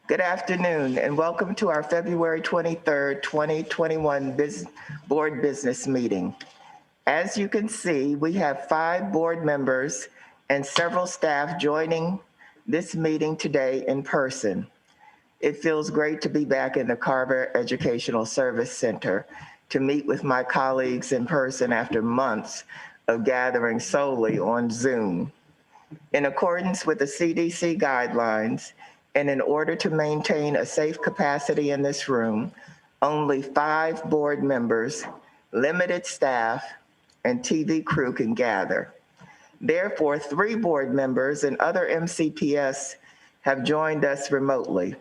Good afternoon and welcome to our February 23rd, 2021 board business meeting. As you can see, we have 5 board members and several staff joining this meeting today in person. It feels great to be back in the Carver Educational Service Center to meet with my colleagues in person after months of gathering solely on Zoom. In accordance with the CDC guidelines, and in order to maintain a safe capacity in this room, only 5 board members, limited staff, and TV crew can gather. Therefore, 3 board members and other MCPS have joined us remotely.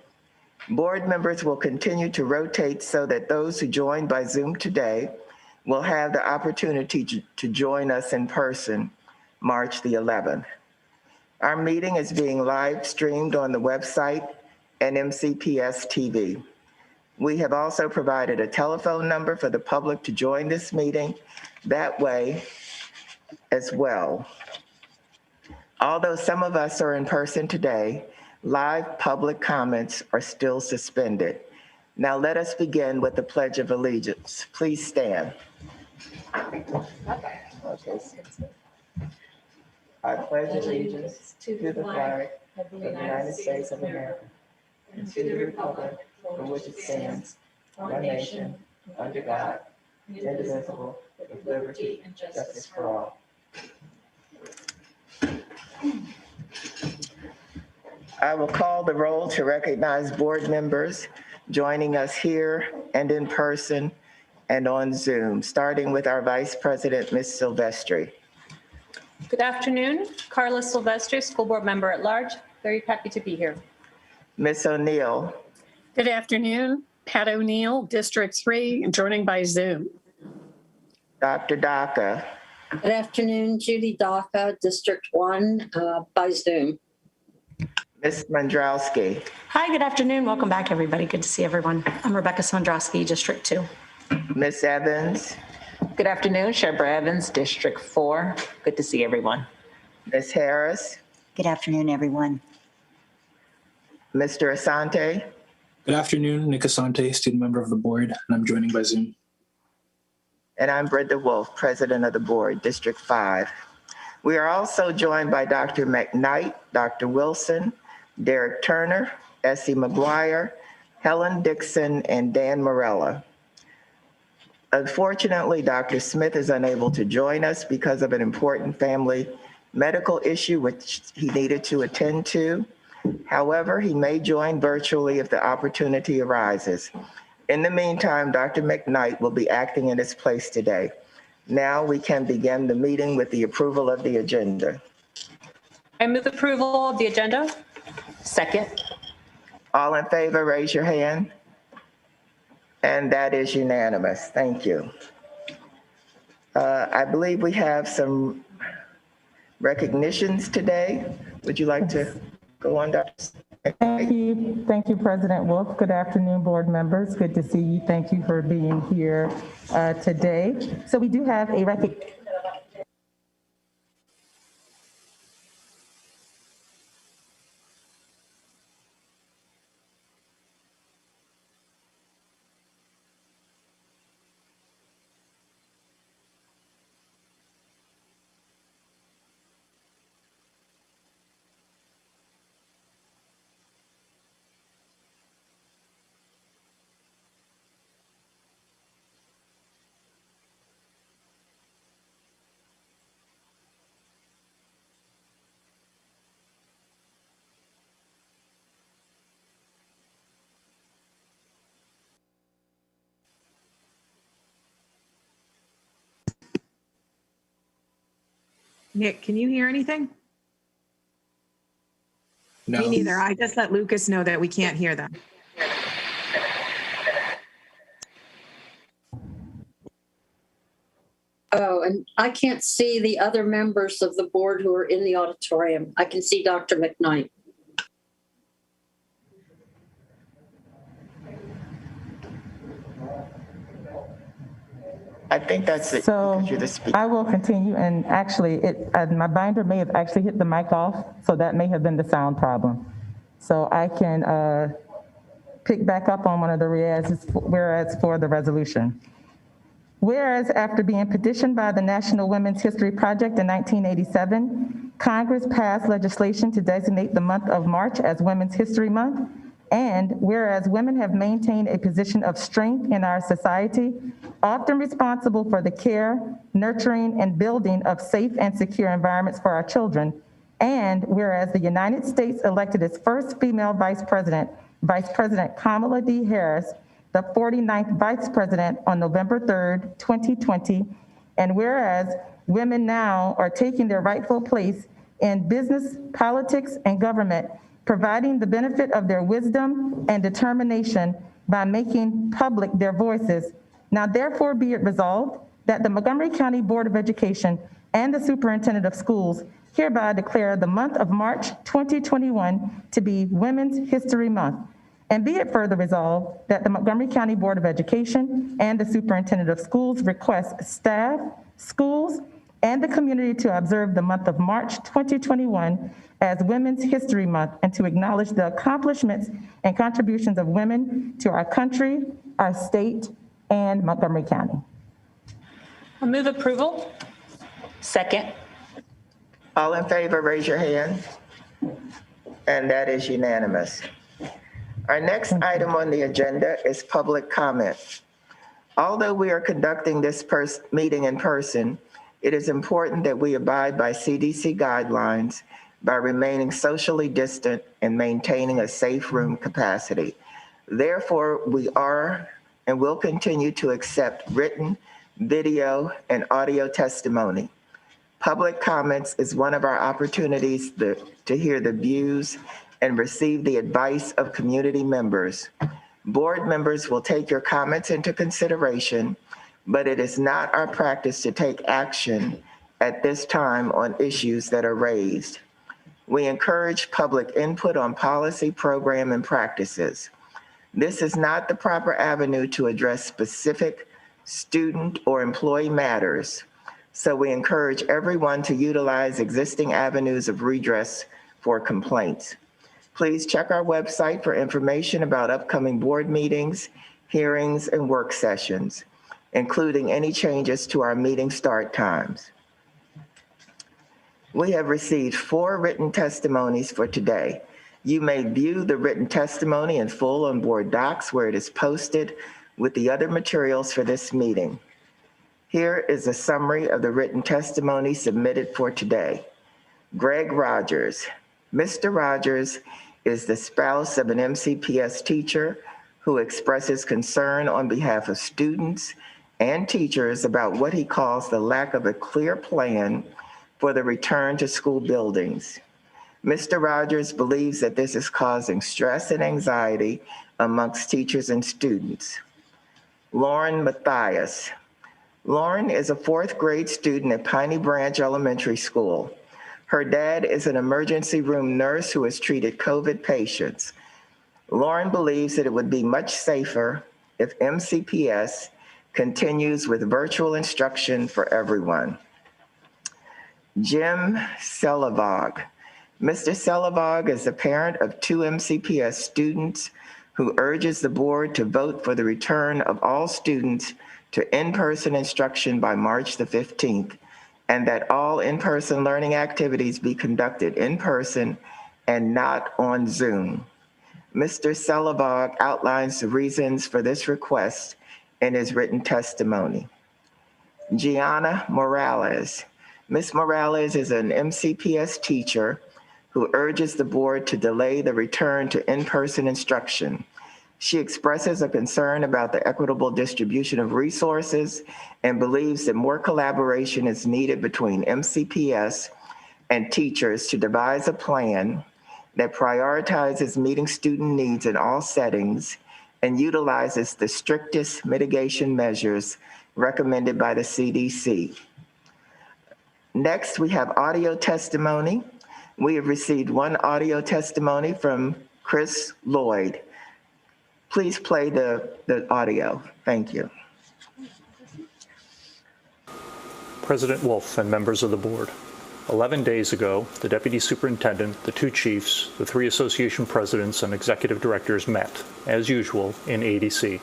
Board members will continue to rotate so that those who joined by Zoom today will have the opportunity to join us in person March the 11th. Our meeting is being live streamed on the website and MCPS TV. We have also provided a telephone number for the public to join this meeting that way as well. Although some of us are in person today, live public comments are still suspended. Now let us begin with the Pledge of Allegiance. Please stand. Okay. I pledge allegiance to the flag of the United States of America and to the republic for which it stands, one nation, under God, indivisible, with liberty and justice for all. I will call the roll to recognize board members joining us here and in person and on Zoom, starting with our Vice President, Ms. Silvestri. Good afternoon, Carla Silvestri, School Board Member at Large. Very happy to be here. Ms. O'Neill. Good afternoon, Pat O'Neill, District 3, joining by Zoom. Dr. Daka. Good afternoon, Judy Daka, District 1, by Zoom. Ms. Mandrowski. Hi, good afternoon. Welcome back, everybody. Good to see everyone. I'm Rebecca Sondrowski, District 2. Ms. Evans. Good afternoon, Shebra Evans, District 4. Good to see everyone. Ms. Harris. Good afternoon, everyone. Mr. Asante. Good afternoon, Nick Asante, student member of the board, and I'm joining by Zoom. And I'm Brenda Wolf, President of the board, District 5. We are also joined by Dr. McKnight, Dr. Wilson, Derek Turner, Essie McGuire, Helen Dixon, and Dan Morella. Unfortunately, Dr. Smith is unable to join us because of an important family medical issue which he needed to attend to. However, he may join virtually if the opportunity arises. In the meantime, Dr. McKnight will be acting in his place today. Now we can begin the meeting with the approval of the agenda. I move approval of the agenda. Second. All in favor, raise your hand. And that is unanimous. Thank you. I believe we have some recognitions today. Would you like to go on, Dr. Thank you. Thank you, President Wolf. Good afternoon, board members. Good to see you. Thank you for being here today. So we do have a recognition. Nick, can you hear anything? No. Me neither. I just let Lucas know that we can't hear them. Oh, and I can't see the other members of the board who are in the auditorium. I can see Dr. McKnight. I think that's it, So because you're the speaker. I will continue, and actually, my binder may have actually hit the mic off, so that may have been the sound problem. So I can pick back up on one of the whereas for the resolution. Whereas after being petitioned by the National Women's History Project in 1987, Congress passed legislation to designate the month of March as Women's History Month. And whereas women have maintained a position of strength in our society, often responsible for the care, nurturing, and building of safe and secure environments for our children. And whereas the United States elected its first female Vice President Kamala D. Harris, the 49th Vice President, on November 3rd, 2020. And whereas women now are taking their rightful place in business, politics, and government, providing the benefit of their wisdom and determination by making public their voices. Now therefore be it resolved that the Montgomery County Board of Education and the Superintendent of Schools hereby declare the month of March 2021 to be Women's History Month. And be it further resolved that the Montgomery County Board of Education and the Superintendent of Schools request staff, schools, and the community to observe the month of March 2021 as Women's History Month and to acknowledge the accomplishments and contributions of women to our country, our state, and Montgomery County. I move approval. Second. All in favor, raise your hand. And that is unanimous. Our next item on the agenda is public comment. Although we are conducting this meeting in person, it is important that we abide by CDC guidelines by remaining socially distant and maintaining a safe room capacity. Therefore, we are and will continue to accept written, video, and audio testimony. Public comments is one of our opportunities to hear the views and receive the advice of community members. Board members will take your comments into consideration, but it is not our practice to take action at this time on issues that are raised. We encourage public input on policy, program, and practices. This is not the proper avenue to address specific student or employee matters, so we encourage everyone to utilize existing avenues of redress for complaints. Please check our website for information about upcoming board meetings, hearings, and work sessions, including any changes to our meeting start times. We have received 4 written testimonies for today. You may view the written testimony in full on board docs where it is posted with the other materials for this meeting. Here is a summary of the written testimony submitted for today. Greg Rogers. Mr. Rogers is the spouse of an MCPS teacher who expresses concern on behalf of students and teachers about what he calls the lack of a clear plan for the return to school buildings. Mr. Rogers believes that this is causing stress and anxiety amongst teachers and students. Lauren Matthias. Lauren is a 4th grade student at Piney Branch Elementary School. Her dad is an emergency room nurse who has treated COVID patients. Lauren believes that it would be much safer if MCPS continues with virtual instruction for everyone. Jim Selavog. Mr. Selavog is the parent of 2 MCPS students who urges the board to vote for the return of all students to in-person instruction by March the 15th, and that all in-person learning activities be conducted in person and not on Zoom. Mr. Selavog outlines the reasons for this request in his written testimony. Gianna Morales. Ms. Morales is an MCPS teacher who urges the board to delay the return to in-person instruction. She expresses a concern about the equitable distribution of resources and believes that more collaboration is needed between MCPS and teachers to devise a plan that prioritizes meeting student needs in all settings and utilizes the strictest mitigation measures recommended by the CDC. Next, we have audio testimony. We have received 1 audio testimony from Chris Lloyd. Please play the audio. Thank you. President Wolf and members of the board. 11 days ago, the deputy superintendent, the two chiefs, the three association presidents, and executive directors met, as usual, in ADC.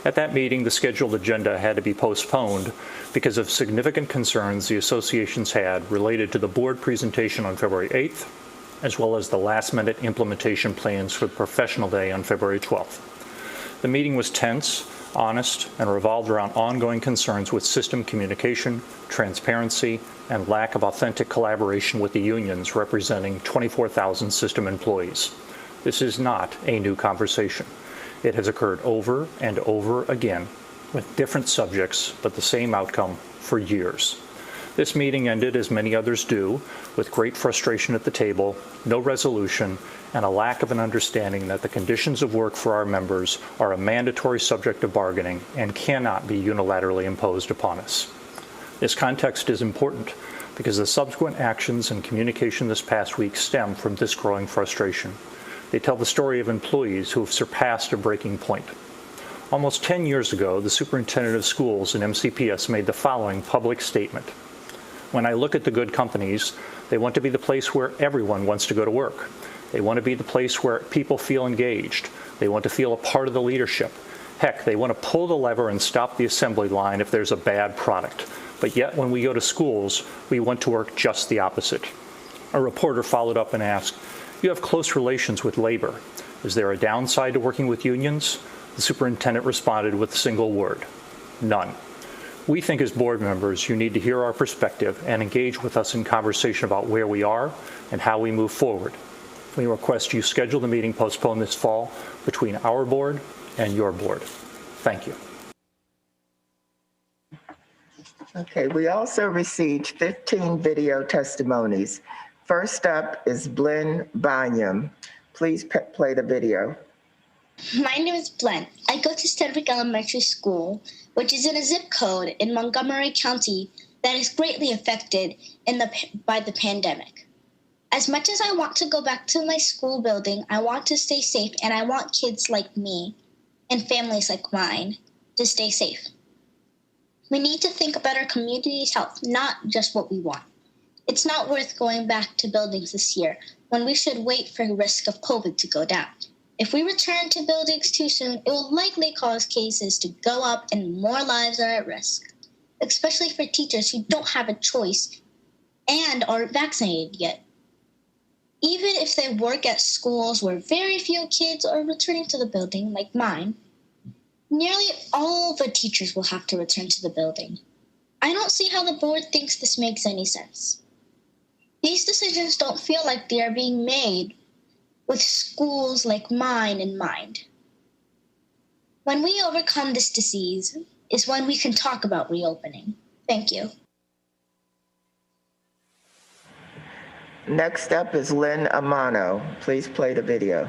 At that meeting, the scheduled agenda had to be postponed because of significant concerns the associations had related to the board presentation on February 8th, as well as the last-minute implementation plans for the professional day on February 12th. The meeting was tense, honest, and revolved around ongoing concerns with system communication, transparency, and lack of authentic collaboration with the unions representing 24,000 system employees. This is not a new conversation. It has occurred over and over again with different subjects, but the same outcome for years. This meeting ended, as many others do, with great frustration at the table, no resolution, and a lack of an understanding that the conditions of work for our members are a mandatory subject of bargaining and cannot be unilaterally imposed upon us. This context is important because the subsequent actions and communication this past week stem from this growing frustration. They tell the story of employees who have surpassed a breaking point. Almost 10 years ago, the superintendent of schools in MCPS made the following public statement. When I look at the good companies, they want to be the place where everyone wants to go to work. They want to be the place where people feel engaged. They want to feel a part of the leadership. Heck, they want to pull the lever and stop the assembly line if there's a bad product. But yet, when we go to schools, we want to work just the opposite. A reporter followed up and asked, "You have close relations with labor. Is there a downside to working with unions?" The superintendent responded with a single word: none. We think as board members, you need to hear our perspective and engage with us in conversation about where we are and how we move forward. We request you schedule the meeting postponed this fall between our board and your board. Thank you. Okay, we also received 15 video testimonies. First up is Blen Binyam. Please play the video. My name is Blen. I go to Sedgwick Elementary School, which is in a zip code in Montgomery County that is greatly affected by the pandemic. As much as I want to go back to my school building, I want to stay safe, and I want kids like me and families like mine to stay safe. We need to think about our community's health, not just what we want. It's not worth going back to buildings this year when we should wait for the risk of COVID to go down. If we return to buildings too soon, it will likely cause cases to go up and more lives are at risk, especially for teachers who don't have a choice and aren't vaccinated yet. Even if they work at schools where very few kids are returning to the building, like mine, nearly all the teachers will have to return to the building. I don't see how the board thinks this makes any sense. These decisions don't feel like they are being made with schools like mine in mind. When we overcome this disease is when we can talk about reopening. Thank you. Next up is Lynn Amano. Please play the video.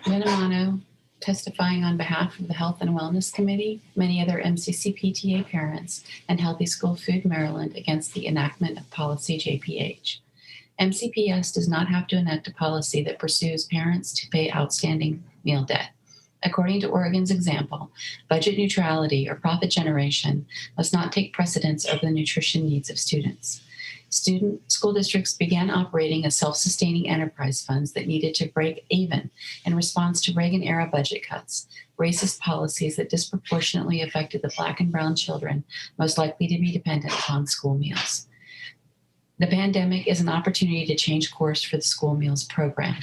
Lynn Amano, testifying on behalf of the Health and Wellness Committee, many other MCC-PTA parents, and Healthy School Food Maryland against the enactment of policy JPH. MCPS does not have to enact a policy that pursues parents to pay outstanding meal debt. According to Oregon's example, budget neutrality or profit generation must not take precedence over the nutrition needs of students. School districts began operating as self-sustaining enterprise funds that needed to break even in response to Reagan-era budget cuts, racist policies that disproportionately affected the Black and brown children most likely to be dependent upon school meals. The pandemic is an opportunity to change course for the school meals program,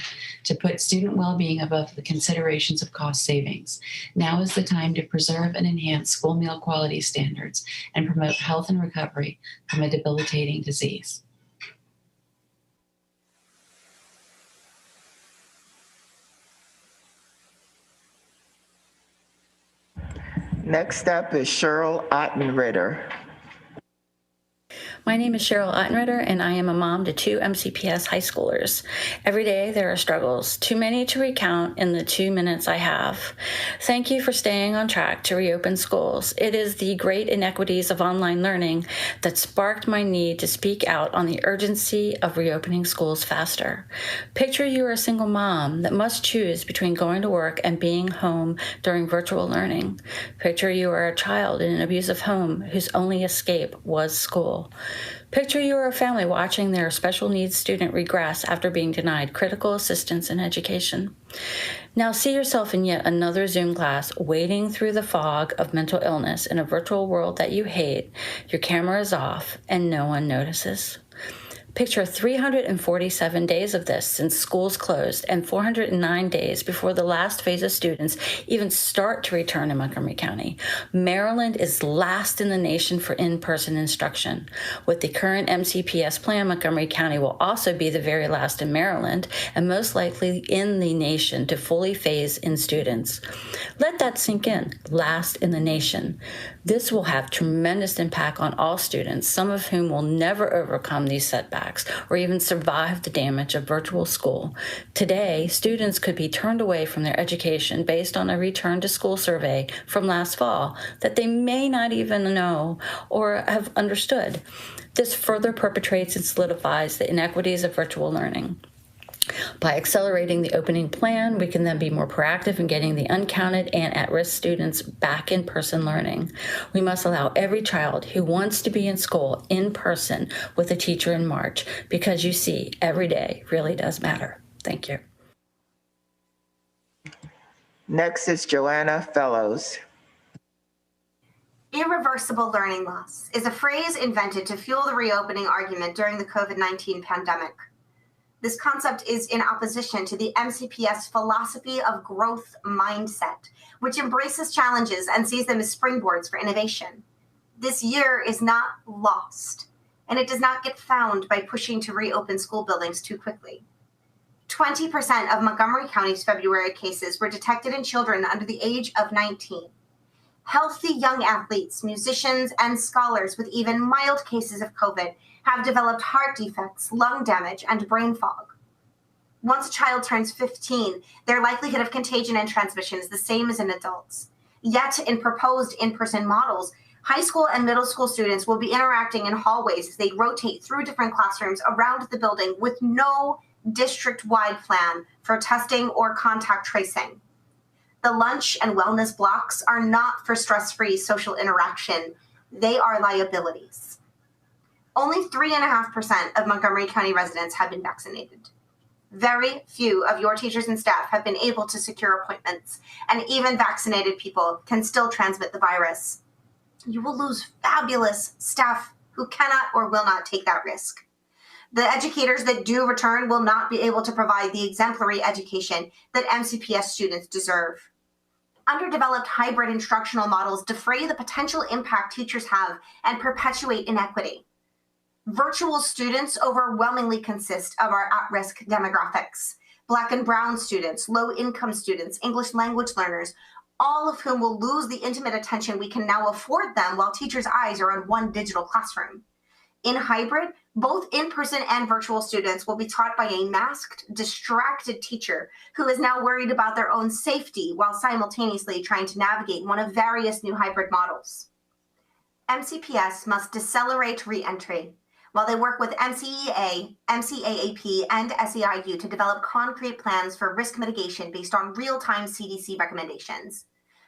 to put student well-being above the considerations of cost savings. Now is the time to preserve and enhance school meal quality standards and promote health and recovery from a debilitating disease. Next up is Cheryl Ottenritter. My name is Cheryl Ottenritter, and I am a mom to 2 MCPS high schoolers. Every day there are struggles, too many to recount in the 2 minutes I have. Thank you for staying on track to reopen schools. It is the great inequities of online learning that sparked my need to speak out on the urgency of reopening schools faster. Picture you are a single mom that must choose between going to work and being home during virtual learning. Picture you are a child in an abusive home whose only escape was school. Picture you are a family watching their special needs student regress after being denied critical assistance in education. Now see yourself in yet another Zoom class, wading through the fog of mental illness in a virtual world that you hate. Your camera is off and no one notices. Picture 347 days of this since schools closed and 409 days before the last phase of students even start to return in Montgomery County. Maryland is last in the nation for in-person instruction. With the current MCPS plan, Montgomery County will also be the very last in Maryland and most likely in the nation to fully phase in students. Let that sink in, last in the nation. This will have tremendous impact on all students, some of whom will never overcome these setbacks or even survive the damage of virtual school. Today, students could be turned away from their education based on a return to school survey from last fall that they may not even know or have understood. This further perpetuates and solidifies the inequities of virtual learning. By accelerating the opening plan, we can then be more proactive in getting the uncounted and at-risk students back in person learning. We must allow every child who wants to be in school in person with a teacher in March, because you see, every day really does matter. Thank you. Next is Joanna Fellows. Irreversible learning loss is a phrase invented to fuel the reopening argument during the COVID-19 pandemic. This concept is in opposition to the MCPS philosophy of growth mindset, which embraces challenges and sees them as springboards for innovation. This year is not lost, and it does not get found by pushing to reopen school buildings too quickly. 20% of Montgomery County's February cases were detected in children under the age of 19. Healthy young athletes, musicians, and scholars with even mild cases of COVID have developed heart defects, lung damage, and brain fog. Once a child turns 15, their likelihood of contagion and transmission is the same as in adults. Yet, in proposed in-person models, high school and middle school students will be interacting in hallways as they rotate through different classrooms around the building with no district-wide plan for testing or contact tracing. The lunch and wellness blocks are not for stress-free social interaction. They are liabilities. Only 3.5% of Montgomery County residents have been vaccinated. Very few of your teachers and staff have been able to secure appointments, and even vaccinated people can still transmit the virus. You will lose fabulous staff who cannot or will not take that risk. The educators that do return will not be able to provide the exemplary education that MCPS students deserve. Underdeveloped hybrid instructional models defray the potential impact teachers have and perpetuate inequity. Virtual students overwhelmingly consist of our at-risk demographics: Black and Brown students, low-income students, English language learners, all of whom will lose the intimate attention we can now afford them while teachers' eyes are on one digital classroom. In hybrid, both in-person and virtual students will be taught by a masked, distracted teacher who is now worried about their own safety while simultaneously trying to navigate one of various new hybrid models. MCPS must decelerate re-entry while they work with MCEA, MCAAP, and SEIU to develop concrete plans for risk mitigation based on real-time CDC recommendations.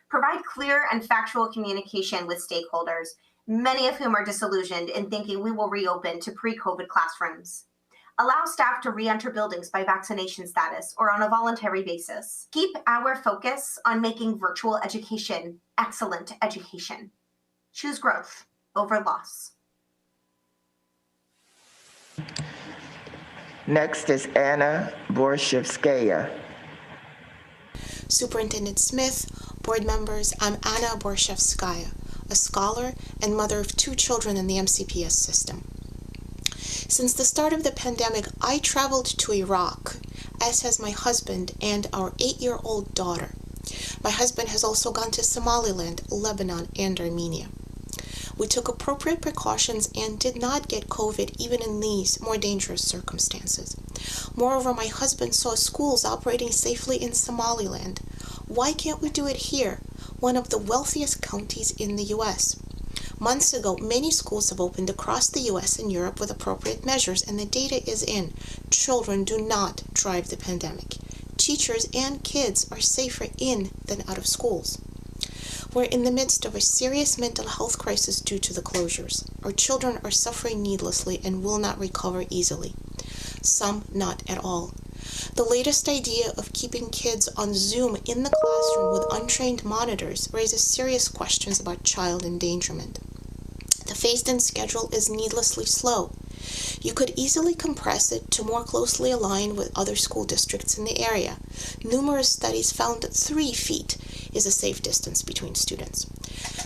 Provide clear and factual communication with stakeholders, many of whom are disillusioned in thinking we will reopen to pre-COVID classrooms. Allow staff to re-enter buildings by vaccination status or on a voluntary basis. Keep our focus on making virtual education excellent education. Choose growth over loss. Next is Anna Borshchevskaya. Superintendent Smith, board members, I'm Anna Borshchevskaya, a scholar and mother of 2 children in the MCPS system. Since the start of the pandemic, I traveled to Iraq, as has my husband and our 8-year-old daughter. My husband has also gone to Somaliland, Lebanon, and Armenia. We took appropriate precautions and did not get COVID even in these more dangerous circumstances. Moreover, my husband saw schools operating safely in Somaliland. Why can't we do it here, one of the wealthiest counties in the U.S.? Months ago, many schools have opened across the U.S. and Europe with appropriate measures, and the data is in. Children do not drive the pandemic. Teachers and kids are safer in than out of schools. We're in the midst of a serious mental health crisis due to the closures. Our children are suffering needlessly and will not recover easily. Some not at all. The latest idea of keeping kids on Zoom in the classroom with untrained monitors raises serious questions about child endangerment. The phased-in schedule is needlessly slow. You could easily compress it to more closely align with other school districts in the area. Numerous studies found that 3 feet is a safe distance between students.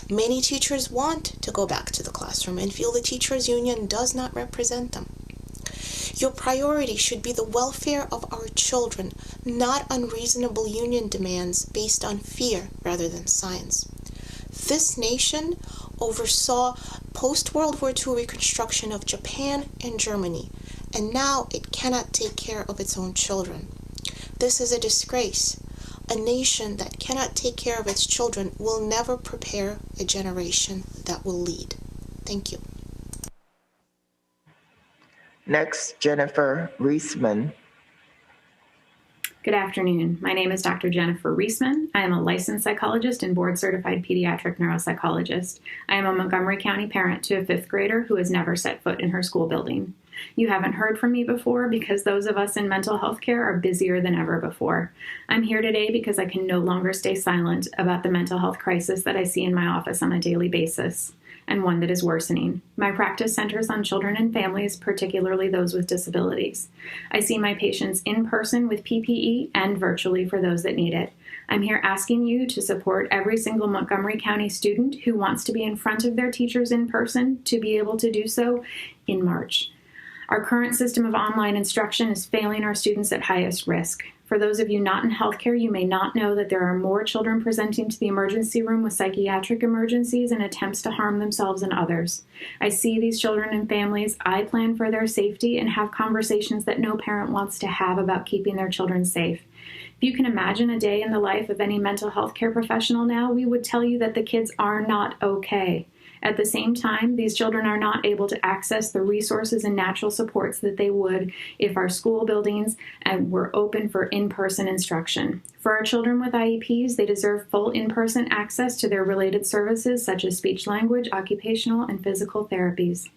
Many teachers want to go back to the classroom and feel the teachers' union does not represent them. Your priority should be the welfare of our children, not unreasonable union demands based on fear rather than science. This nation oversaw post-World War II reconstruction of Japan and Germany, and now it cannot take care of its own children. This is a disgrace. A nation that cannot take care of its children will never prepare a generation that will lead. Thank you. Next, Jennifer Reesman. Good afternoon. My name is Dr. Jennifer Reesman. I am a licensed psychologist and board-certified pediatric neuropsychologist. I am a Montgomery County parent to a 5th grader who has never set foot in her school building. You haven't heard from me before because those of us in mental health care are busier than ever before. I'm here today because I can no longer stay silent about the mental health crisis that I see in my office on a daily basis, and one that is worsening. My practice centers on children and families, particularly those with disabilities. I see my patients in person with PPE and virtually for those that need it. I'm here asking you to support every single Montgomery County student who wants to be in front of their teachers in person to be able to do so in March. Our current system of online instruction is failing our students at highest risk. For those of you not in healthcare, you may not know that there are more children presenting to the emergency room with psychiatric emergencies and attempts to harm themselves and others. I see these children and families. I plan for their safety and have conversations that no parent wants to have about keeping their children safe. If you can imagine a day in the life of any mental health care professional now, we would tell you that the kids are not okay. At the same time, these children are not able to access the resources and natural supports that they would if our school buildings were open for in-person instruction. For our children with IEPs, they deserve full in-person access to their related services such as speech language, occupational, and physical therapies.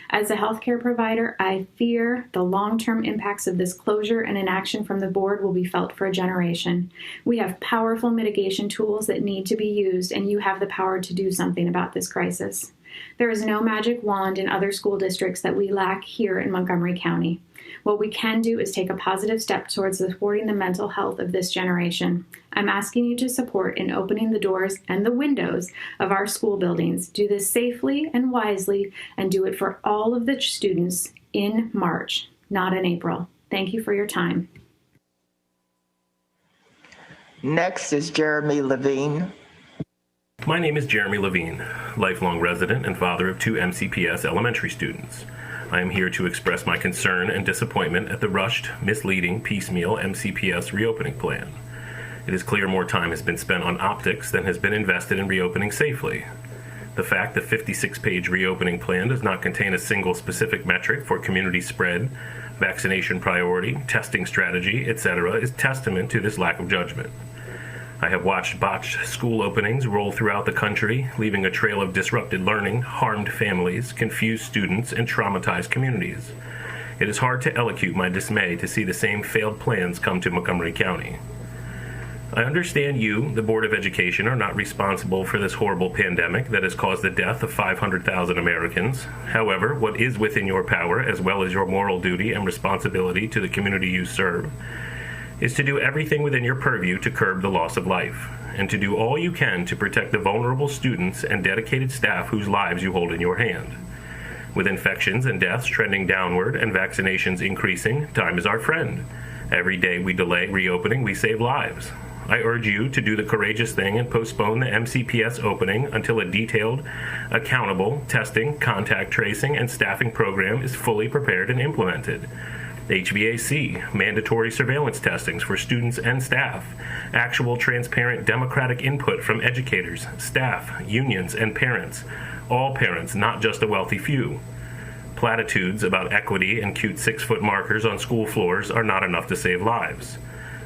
As a healthcare provider, I fear the long-term impacts of this closure and inaction from the board will be felt for a generation. We have powerful mitigation tools that need to be used, and you have the power to do something about this crisis. There is no magic wand in other school districts that we lack here in Montgomery County. What we can do is take a positive step towards supporting the mental health of this generation. I'm asking you to support in opening the doors and the windows of our school buildings. Do this safely and wisely, and do it for all of the students in March, not in April. Thank you for your time. Next is Jeremy Levine. My name is Jeremy Levine, lifelong resident and father of 2 MCPS elementary students. I am here to express my concern and disappointment at the rushed, misleading, piecemeal MCPS reopening plan. It is clear more time has been spent on optics than has been invested in reopening safely. The fact the 56-page reopening plan does not contain a single specific metric for community spread, vaccination priority, testing strategy, etc. is testament to this lack of judgment. I have watched botched school openings roll throughout the country, leaving a trail of disrupted learning, harmed families, confused students, and traumatized communities. It is hard to elocute my dismay to see the same failed plans come to Montgomery County. I understand you, the Board of Education, are not responsible for this horrible pandemic that has caused the death of 500,000 Americans. However, what is within your power, as well as your moral duty and responsibility to the community you serve, is to do everything within your purview to curb the loss of life, and to do all you can to protect the vulnerable students and dedicated staff whose lives you hold in your hand. With infections and deaths trending downward and vaccinations increasing, time is our friend. Every day we delay reopening, we save lives. I urge you to do the courageous thing and postpone the MCPS opening until a detailed, accountable testing, contact tracing, and staffing program is fully prepared and implemented. HVAC, mandatory surveillance testings for students and staff, actual transparent democratic input from educators, staff, unions, and parents, all parents, not just a wealthy few. Platitudes about equity and cute 6-foot markers on school floors are not enough to save lives.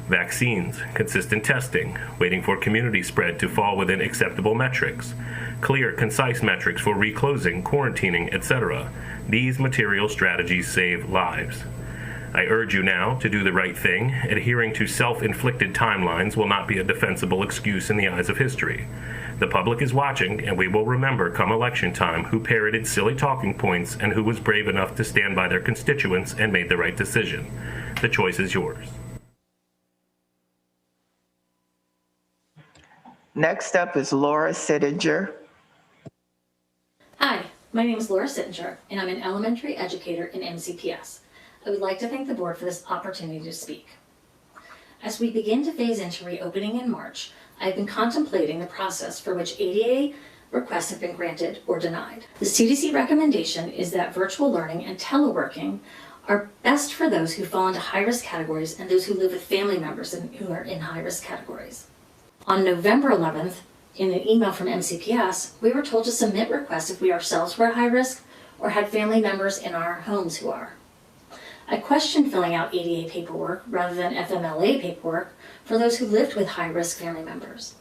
Vaccines, consistent testing, waiting for community spread to fall within acceptable metrics, clear, concise metrics for reclosing, quarantining, etc. These material strategies save lives. I urge you now to do the right thing. Adhering to self-inflicted timelines will not be a defensible excuse in the eyes of history. The public is watching, and we will remember come election time who parroted silly talking points and who was brave enough to stand by their constituents and made the right decision. The choice is yours. Next up is Lora Sittinger. Hi, my name is Lora Sittinger, and I'm an elementary educator in MCPS. I would like to thank the board for this opportunity to speak. As we begin to phase into reopening in March, I've been contemplating the process for which ADA requests have been granted or denied. The CDC recommendation is that virtual learning and teleworking are best for those who fall into high-risk categories and those who live with family members who are in high-risk categories. On November 11th, in an email from MCPS, we were told to submit requests if we ourselves were high risk or had family members in our homes who are. I questioned filling out ADA paperwork rather than FMLA paperwork for those who lived with high-risk family members.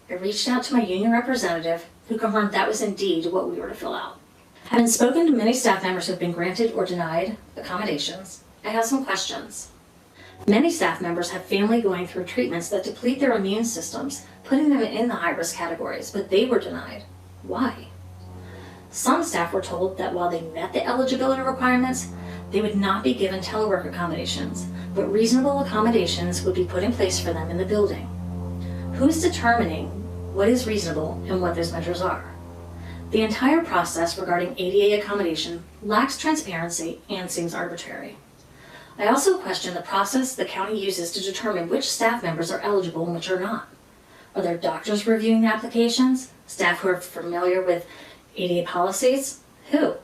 I reached out to my union representative, who confirmed that was indeed what we were to fill out. Having spoken to many staff members who have been granted or denied accommodations, I have some questions. Many staff members have family going through treatments that deplete their immune systems, putting them in the high-risk categories, but they were denied. Why? Some staff were told that while they met the eligibility requirements, they would not be given telework accommodations, but reasonable accommodations would be put in place for them in the building. Who's determining what is reasonable and what those measures are? The entire process regarding ADA accommodation lacks transparency and seems arbitrary. I also question the process the county uses to determine which staff members are eligible and which are not. Are there doctors reviewing the applications? Staff who are familiar with ADA policies? Who?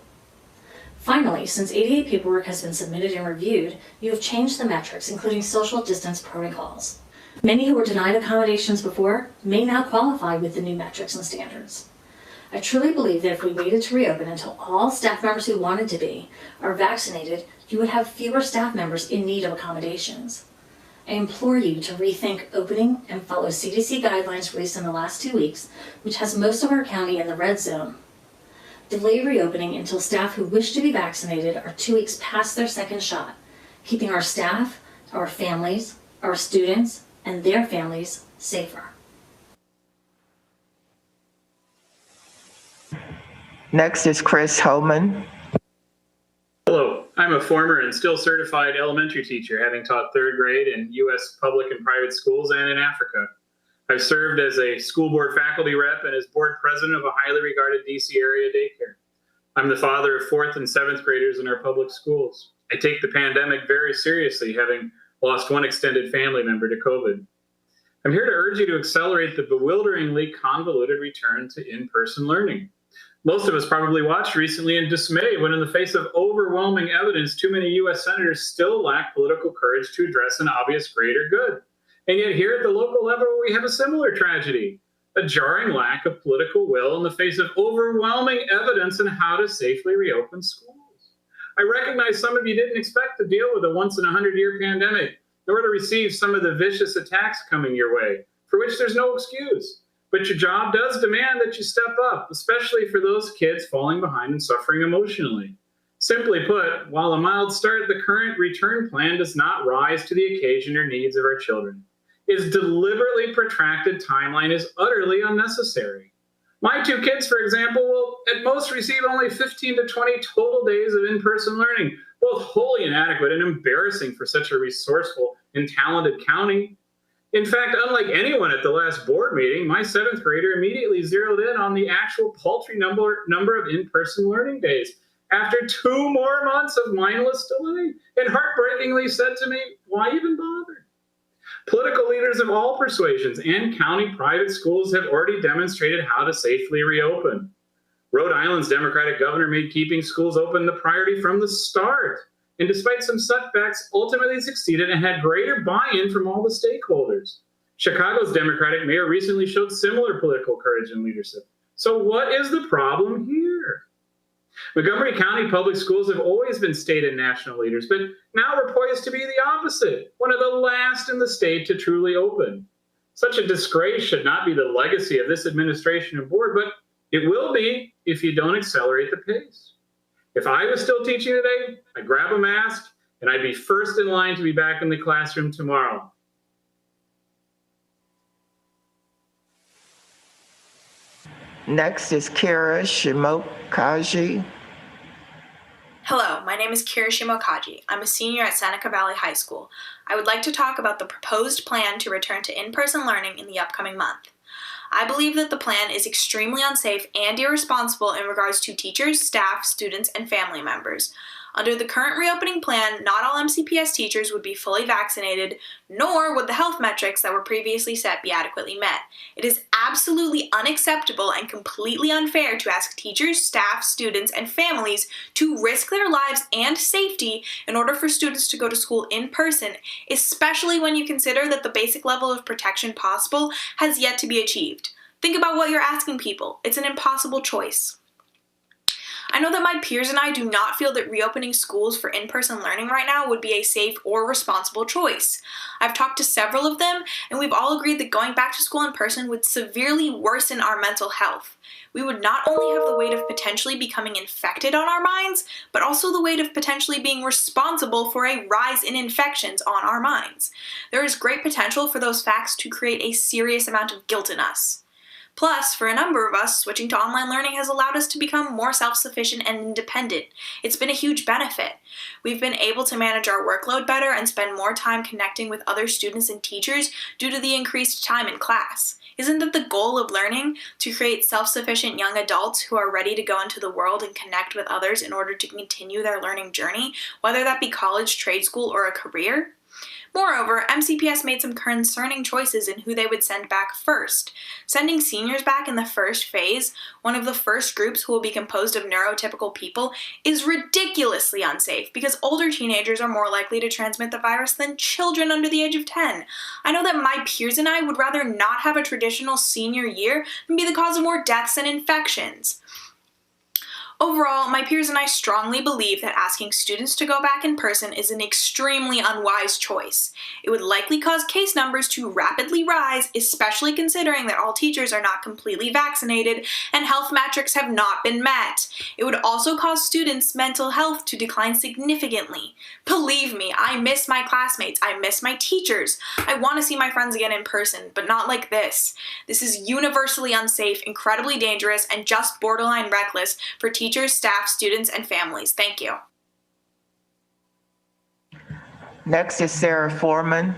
Finally, since ADA paperwork has been submitted and reviewed, you have changed the metrics, including social distance protocols. Many who were denied accommodations before may now qualify with the new metrics and standards. I truly believe that if we waited to reopen until all staff members who wanted to be are vaccinated, you would have fewer staff members in need of accommodations. I implore you to rethink opening and follow CDC guidelines released in the last 2 weeks, which has most of our county in the red zone. Delay reopening until staff who wish to be vaccinated are 2 weeks past their second shot, keeping our staff, our families, our students, and their families safer. Next is Chris Homan. Hello, I'm a former and still certified elementary teacher, having taught 3rd grade in U.S. public and private schools and in Africa. I've served as a school board faculty rep and as board president of a highly regarded DC area daycare. I'm the father of 4th and 7th graders in our public schools. I take the pandemic very seriously, having lost one extended family member to COVID. I'm here to urge you to accelerate the bewilderingly convoluted return to in-person learning. Most of us probably watched recently in dismay when, in the face of overwhelming evidence, too many U.S. senators still lack political courage to address an obvious greater good. And yet here at the local level, we have a similar tragedy, a jarring lack of political will in the face of overwhelming evidence on how to safely reopen schools. I recognize some of you didn't expect to deal with a once-in-a-100-year pandemic, nor to receive some of the vicious attacks coming your way, for which there's no excuse. But your job does demand that you step up, especially for those kids falling behind and suffering emotionally. Simply put, while a mild start, the current return plan does not rise to the occasion or needs of our children. Its deliberately protracted timeline is utterly unnecessary. My 2 kids, for example, will at most receive only 15 to 20 total days of in-person learning, both wholly inadequate and embarrassing for such a resourceful and talented county. In fact, unlike anyone at the last board meeting, my 7th grader immediately zeroed in on the actual paltry number of in-person learning days after 2 more months of mindless delay, and heartbreakingly said to me, why even bother? Political leaders of all persuasions and county private schools have already demonstrated how to safely reopen. Rhode Island's Democratic governor made keeping schools open the priority from the start, and despite some setbacks, ultimately succeeded and had greater buy-in from all the stakeholders. Chicago's Democratic mayor recently showed similar political courage and leadership. So what is the problem here? Montgomery County Public Schools have always been state and national leaders, but now we're poised to be the opposite, one of the last in the state to truly open. Such a disgrace should not be the legacy of this administration and board, but it will be if you don't accelerate the pace. If I was still teaching today, I'd grab a mask and I'd be first in line to be back in the classroom tomorrow. Next is Kira Shimokaji. Hello, my name is Kira Shimokaji. I'm a senior at Seneca Valley High School. I would like to talk about the proposed plan to return to in-person learning in the upcoming month. I believe that the plan is extremely unsafe and irresponsible in regards to teachers, staff, students, and family members. Under the current reopening plan, not all MCPS teachers would be fully vaccinated, nor would the health metrics that were previously set be adequately met. It is absolutely unacceptable and completely unfair to ask teachers, staff, students, and families to risk their lives and safety in order for students to go to school in person, especially when you consider that the basic level of protection possible has yet to be achieved. Think about what you're asking people. It's an impossible choice. I know that my peers and I do not feel that reopening schools for in-person learning right now would be a safe or responsible choice. I've talked to several of them, and we've all agreed that going back to school in person would severely worsen our mental health. We would not only have the weight of potentially becoming infected on our minds, but also the weight of potentially being responsible for a rise in infections on our minds. There is great potential for those facts to create a serious amount of guilt in us. Plus, for a number of us, switching to online learning has allowed us to become more self-sufficient and independent. It's been a huge benefit. We've been able to manage our workload better and spend more time connecting with other students and teachers due to the increased time in class. Isn't that the goal of learning? To create self-sufficient young adults who are ready to go into the world and connect with others in order to continue their learning journey, whether that be college, trade school, or a career? Moreover, MCPS made some concerning choices in who they would send back first. Sending seniors back in the first phase, one of the first groups who will be composed of neurotypical people, is ridiculously unsafe because older teenagers are more likely to transmit the virus than children under the age of 10. I know that my peers and I would rather not have a traditional senior year than be the cause of more deaths and infections. Overall, my peers and I strongly believe that asking students to go back in person is an extremely unwise choice. It would likely cause case numbers to rapidly rise, especially considering that all teachers are not completely vaccinated and health metrics have not been met. It would also cause students' mental health to decline significantly. Believe me, I miss my classmates, I miss my teachers. I want to see my friends again in person, but not like this. This is universally unsafe, incredibly dangerous, and just borderline reckless for teachers, staff, students, and families. Thank you. Next is Sarah Forman.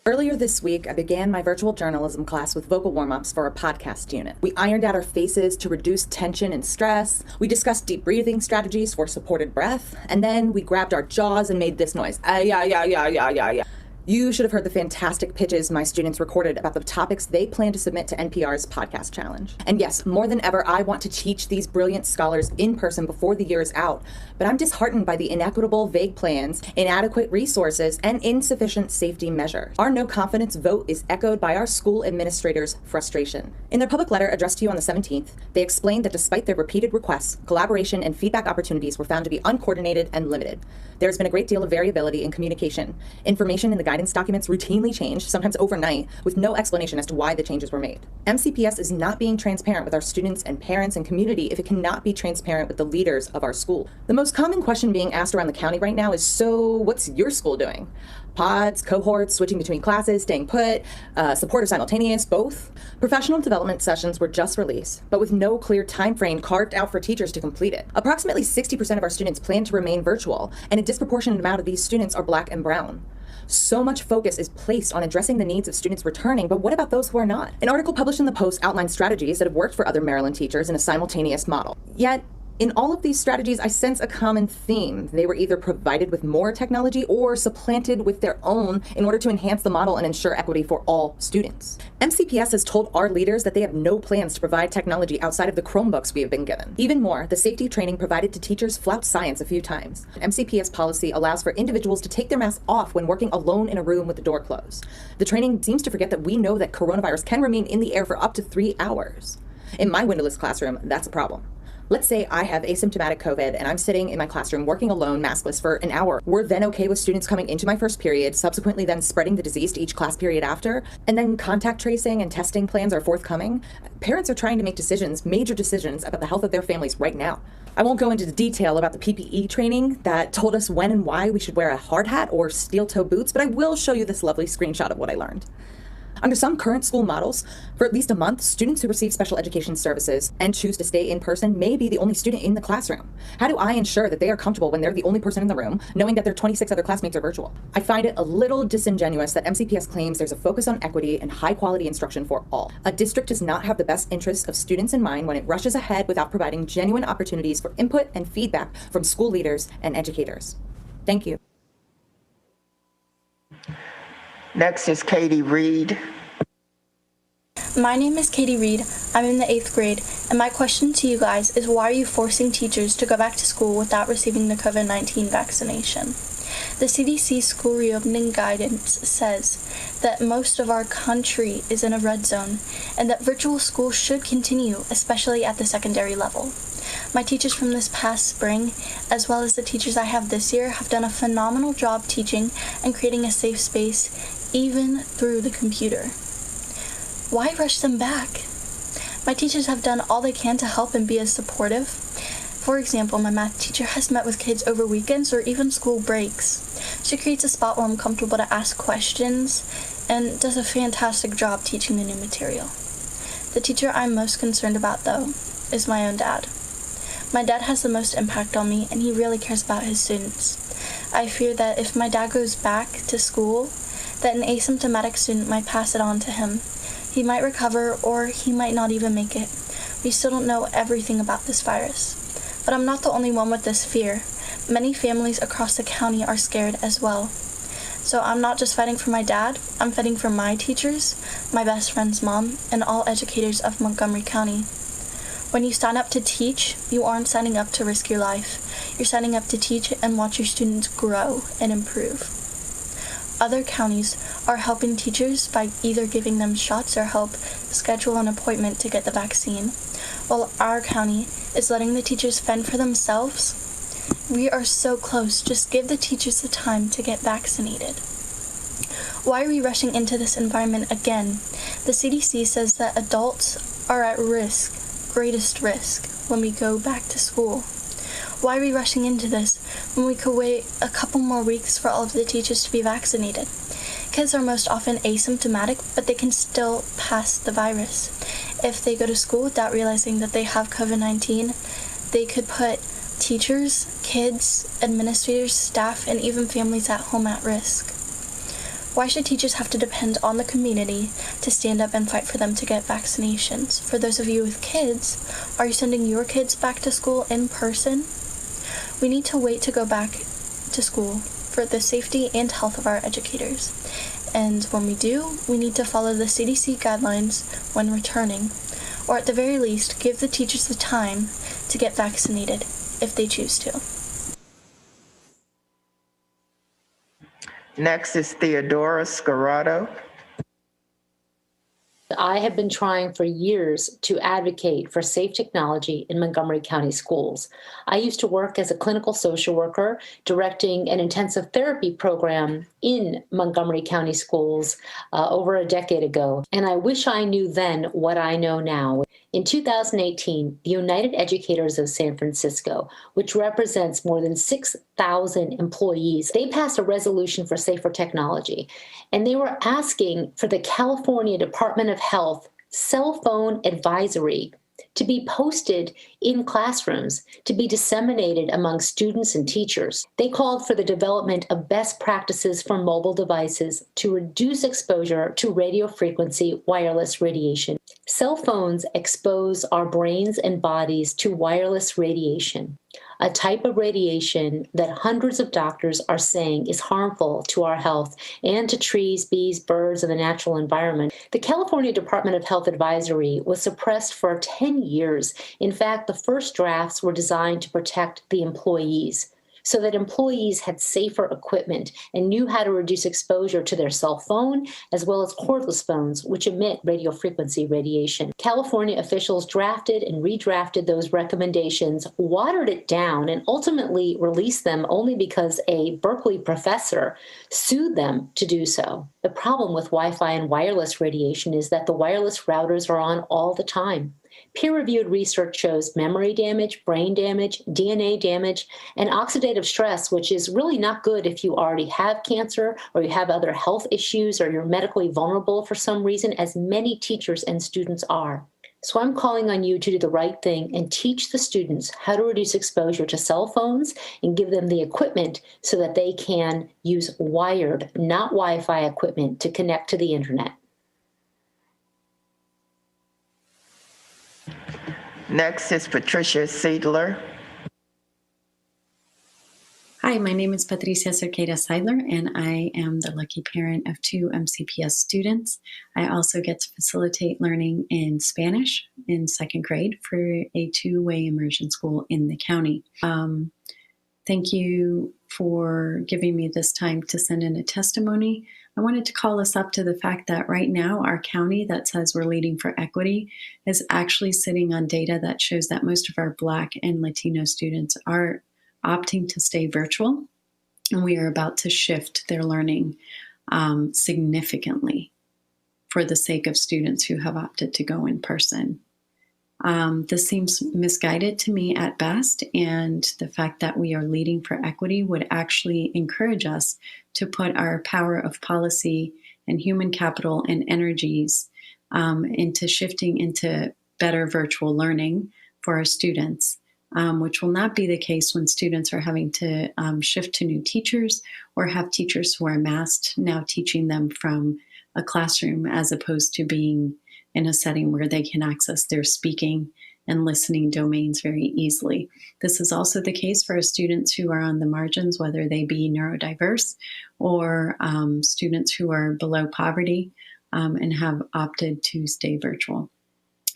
Earlier this week, I began my virtual journalism class with vocal warm-ups for our podcast unit. We ironed out our faces to reduce tension and stress. We discussed deep breathing strategies for supported breath. And then we grabbed our jaws and made this noise. Yeah. You should have heard the fantastic pitches my students recorded about the topics they plan to submit to NPR's podcast challenge. And yes, more than ever, I want to teach these brilliant scholars in person before the year is out. But I'm disheartened by the inequitable, vague plans, inadequate resources, and insufficient safety measures. Our no confidence vote is echoed by our school administrators' frustration. In their public letter addressed to you on the 17th, they explained that despite their repeated requests, collaboration and feedback opportunities were found to be uncoordinated and limited. There has been a great deal of variability in communication. Information in the guidance documents routinely change, sometimes overnight, with no explanation as to why the changes were made. MCPS is not being transparent with our students and parents and community if it cannot be transparent with the leaders of our school. The most common question being asked around the county right now is, so what's your school doing? Pods, cohorts, switching between classes, staying put, support or simultaneous, both? Professional development sessions were just released, but with no clear time frame carved out for teachers to complete it. Approximately 60% of our students plan to remain virtual, and a disproportionate amount of these students are Black and brown. So much focus is placed on addressing the needs of students returning, but what about those who are not? An article published in the Post outlined strategies that have worked for other Maryland teachers in a simultaneous model. Yet, In all of these strategies, I sense a common theme. They were either provided with more technology or supplanted with their own in order to enhance the model and ensure equity for all students. MCPS has told our leaders that they have no plans to provide technology outside of the Chromebooks we have been given. Even more, the safety training provided to teachers flouted science a few times. MCPS policy allows for individuals to take their masks off when working alone in a room with the door closed. The training seems to forget that we know that coronavirus can remain in the air for up to 3 hours. In my windowless classroom, that's a problem. Let's say I have asymptomatic COVID and I'm sitting in my classroom working alone, maskless for an hour. We're then okay with students coming into my first period, subsequently then spreading the disease to each class period after, and then contact tracing and testing plans are forthcoming. Parents are trying to make decisions, major decisions, about the health of their families right now. I won't go into the detail about the PPE training that told us when and why we should wear a hard hat or steel-toe boots, but I will show you this lovely screenshot of what I learned. Under some current school models, for at least a month, students who receive special education services and choose to stay in person may be the only student in the classroom. How do I ensure that they are comfortable when they're the only person in the room, knowing that their 26 other classmates are virtual? I find it a little disingenuous that MCPS claims there's a focus on equity and high-quality instruction for all. A district does not have the best interests of students in mind when it rushes ahead without providing genuine opportunities for input and feedback from school leaders and educators. Thank you. Next is Katie Reed. My name is Katie Reed. I'm in the 8th grade, and my question to you guys is, why are you forcing teachers to go back to school without receiving the COVID-19 vaccination? The CDC school reopening guidance says that most of our country is in a red zone and that virtual school should continue, especially at the secondary level. My teachers from this past spring, as well as the teachers I have this year, have done a phenomenal job teaching and creating a safe space, even through the computer. Why rush them back? My teachers have done all they can to help and be as supportive. For example, my math teacher has met with kids over weekends or even school breaks. She creates a spot where I'm comfortable to ask questions and does a fantastic job teaching the new material. The teacher I'm most concerned about, though, is my own dad. My dad has the most impact on me, and he really cares about his students. I fear that if my dad goes back to school, that an asymptomatic student might pass it on to him. He might recover, or he might not even make it. We still don't know everything about this virus. But I'm not the only one with this fear. Many families across the county are scared as well. So I'm not just fighting for my dad, I'm fighting for my teachers, my best friend's mom, and all educators of Montgomery County. When you sign up to teach, you aren't signing up to risk your life. You're signing up to teach and watch your students grow and improve. Other counties are helping teachers by either giving them shots or help schedule an appointment to get the vaccine, while our county is letting the teachers fend for themselves. We are so close. Just give the teachers the time to get vaccinated. Why are we rushing into this environment again? The CDC says that adults are at risk, greatest risk, when we go back to school. Why are we rushing into this when we could wait a couple more weeks for all of the teachers to be vaccinated? Kids are most often asymptomatic, but they can still pass the virus. If they go to school without realizing that they have COVID-19, they could put teachers, kids, administrators, staff, and even families at home at risk. Why should teachers have to depend on the community to stand up and fight for them to get vaccinations? For those of you with kids, are you sending your kids back to school in person? We need to wait to go back to school for the safety and health of our educators. And when we do, we need to follow the CDC guidelines when returning, or at the very least, give the teachers the time to get vaccinated if they choose to. Next is Theodora Scarato. I have been trying for years to advocate for safe technology in Montgomery County schools. I used to work as a clinical social worker directing an intensive therapy program in Montgomery County schools over a decade ago, and I wish I knew then what I know now. In 2018, the United Educators of San Francisco, which represents more than 6,000 employees, they passed a resolution for safer technology, and they were asking for the California Department of Health cell phone advisory to be posted in classrooms, to be disseminated among students and teachers. They called for the development of best practices for mobile devices to reduce exposure to radio frequency wireless radiation. Cell phones expose our brains and bodies to wireless radiation, a type of radiation that hundreds of doctors are saying is harmful to our health and to trees, bees, birds, and the natural environment. The California Department of Health advisory was suppressed for 10 years. In fact, the first drafts were designed to protect the employees, so that employees had safer equipment and knew how to reduce exposure to their cell phone, as well as cordless phones, which emit radio frequency radiation. California officials drafted and redrafted those recommendations, watered it down, and ultimately released them only because a Berkeley professor sued them to do so. The problem with Wi-Fi and wireless radiation is that the wireless routers are on all the time. Peer-reviewed research shows memory damage, brain damage, DNA damage, and oxidative stress, which is really not good if you already have cancer or you have other health issues or you're medically vulnerable for some reason, as many teachers and students are. So I'm calling on you to do the right thing and teach the students how to reduce exposure to cell phones and give them the equipment so that they can use wired, not Wi-Fi equipment to connect to the internet. Next is Patricia Seidler. Hi, my name is Patricia Seidler, and I am the lucky parent of 2 MCPS students. I also get to facilitate learning in Spanish in 2nd grade for a 2-way immersion school in the county. Thank you for giving me this time to send in a testimony. I wanted to call us up to the fact that right now our county that says we're leading for equity is actually sitting on data that shows that most of our Black and Latino students are opting to stay virtual, and we are about to shift their learning significantly for the sake of students who have opted to go in person. This seems misguided to me at best, and the fact that we are leading for equity would actually encourage us to put our power of policy and human capital and energies into shifting into better virtual learning for our students, which will not be the case when students are having to shift to new teachers or have teachers who are masked now teaching them from a classroom as opposed to being in a setting where they can access their speaking and listening domains very easily. This is also the case for our students who are on the margins, whether they be neurodiverse or students who are below poverty and have opted to stay virtual.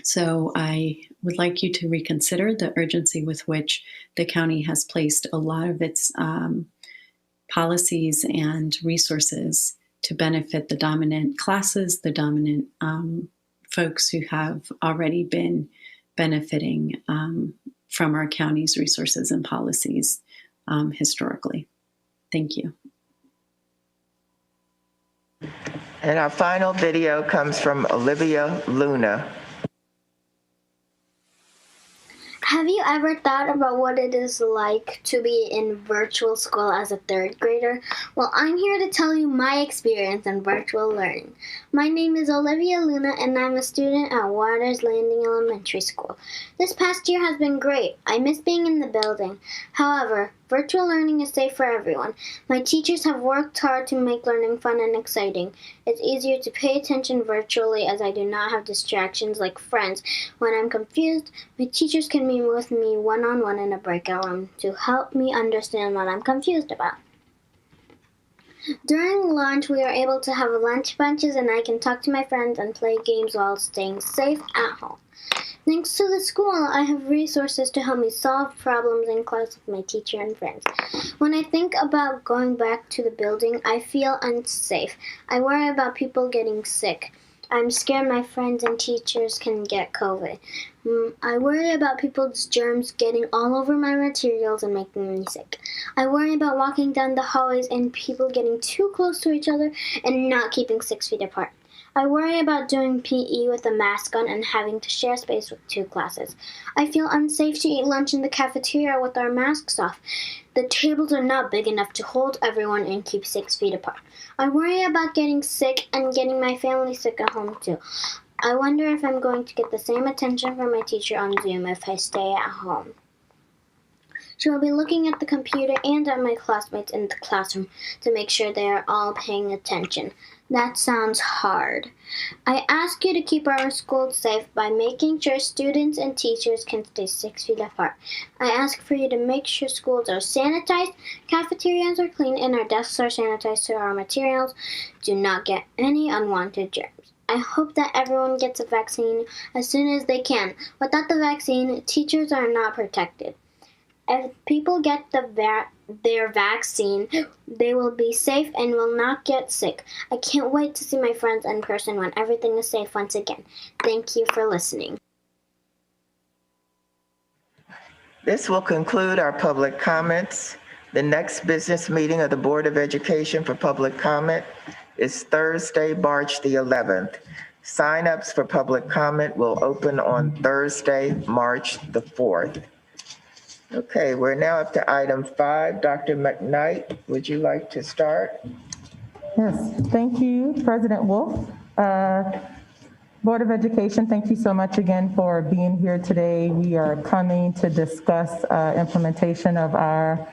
So I would like you to reconsider the urgency with which the county has placed a lot of its policies and resources to benefit the dominant classes, the dominant folks who have already been benefiting from our county's resources and policies historically. Thank you. And our final video comes from Olivia Luna. Have you ever thought about what it is like to be in virtual school as a 3rd grader? Well, I'm here to tell you my experience in virtual learning. My name is Olivia Luna, and I'm a student at Waters Landing Elementary School. This past year has been great. I miss being in the building. However, virtual learning is safe for everyone. My teachers have worked hard to make learning fun and exciting. It's easier to pay attention virtually as I do not have distractions like friends. When I'm confused, my teachers can meet with me one-on-one in a breakout room to help me understand what I'm confused about. During lunch, we are able to have lunch bunches and I can talk to my friends and play games while staying safe at home. Thanks to the school, I have resources to help me solve problems in class with my teacher and friends. When I think about going back to the building, I feel unsafe. I worry about people getting sick. I'm scared my friends and teachers can get COVID. I worry about people's germs getting all over my materials and making me sick. I worry about walking down the hallways and people getting too close to each other and not keeping 6 feet apart. I worry about doing PE with a mask on and having to share space with 2 classes. I feel unsafe to eat lunch in the cafeteria with our masks off. The tables are not big enough to hold everyone and keep 6 feet apart. I worry about getting sick and getting my family sick at home too. I wonder if I'm going to get the same attention from my teacher on Zoom if I stay at home. She will be looking at the computer and at my classmates in the classroom to make sure they are all paying attention. That sounds hard. I ask you to keep our schools safe by making sure students and teachers can stay 6 feet apart. I ask for you to make sure schools are sanitized, cafeterias are clean, and our desks are sanitized so our materials do not get any unwanted germs. I hope that everyone gets a vaccine as soon as they can. Without the vaccine, teachers are not protected. If people get their vaccine, they will be safe and will not get sick. I can't wait to see my friends in person when everything is safe once again. Thank you for listening. This will conclude our public comments. The next business meeting of the Board of Education for public comment is Thursday, March the 11th. Sign-ups for public comment will open on Thursday, March the 4th. Okay, we're now up to item 5. Dr. McKnight, would you like to start? Yes, thank you, President Wolf. Board of Education, thank you so much again for being here today. We are coming to discuss implementation of our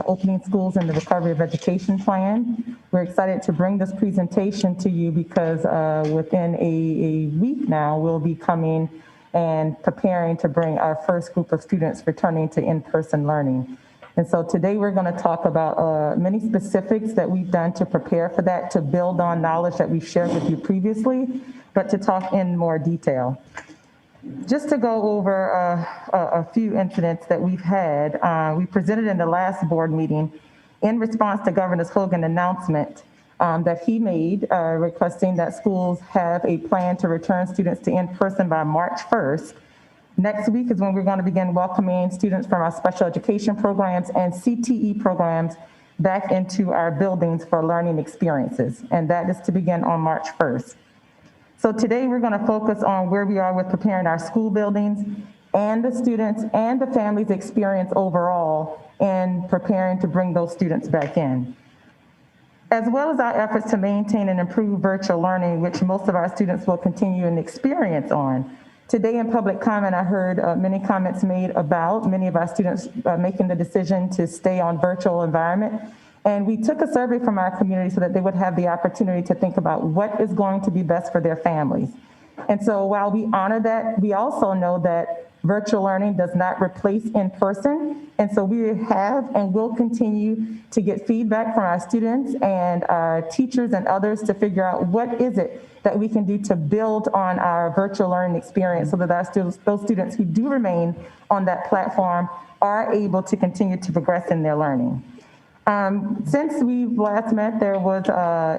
opening schools and the recovery of education plan. We're excited to bring this presentation to you because within a week now, we'll be coming and preparing to bring our first group of students returning to in-person learning. And so today we're going to talk about many specifics that we've done to prepare for that, to build on knowledge that we've shared with you previously, but to talk in more detail. Just to go over a few incidents that we've had, we presented in the last board meeting in response to Governor Hogan's announcement that he made requesting that schools have a plan to return students to in-person by March 1st. Next week is when we're going to begin welcoming students from our special education programs and CTE programs back into our buildings for learning experiences, and that is to begin on March 1st. So today we're going to focus on where we are with preparing our school buildings and the students and the families' experience overall in preparing to bring those students back in, as well as our efforts to maintain and improve virtual learning, which most of our students will continue an experience on. Today in public comment, I heard many comments made about many of our students making the decision to stay on virtual environment. And we took a survey from our community so that they would have the opportunity to think about what is going to be best for their families. And so while we honor that, we also know that virtual learning does not replace in-person. And so we have and will continue to get feedback from our students and our teachers and others to figure out what is it that we can do to build on our virtual learning experience so that our students, those students who do remain on that platform, are able to continue to progress in their learning. Since we last met, there was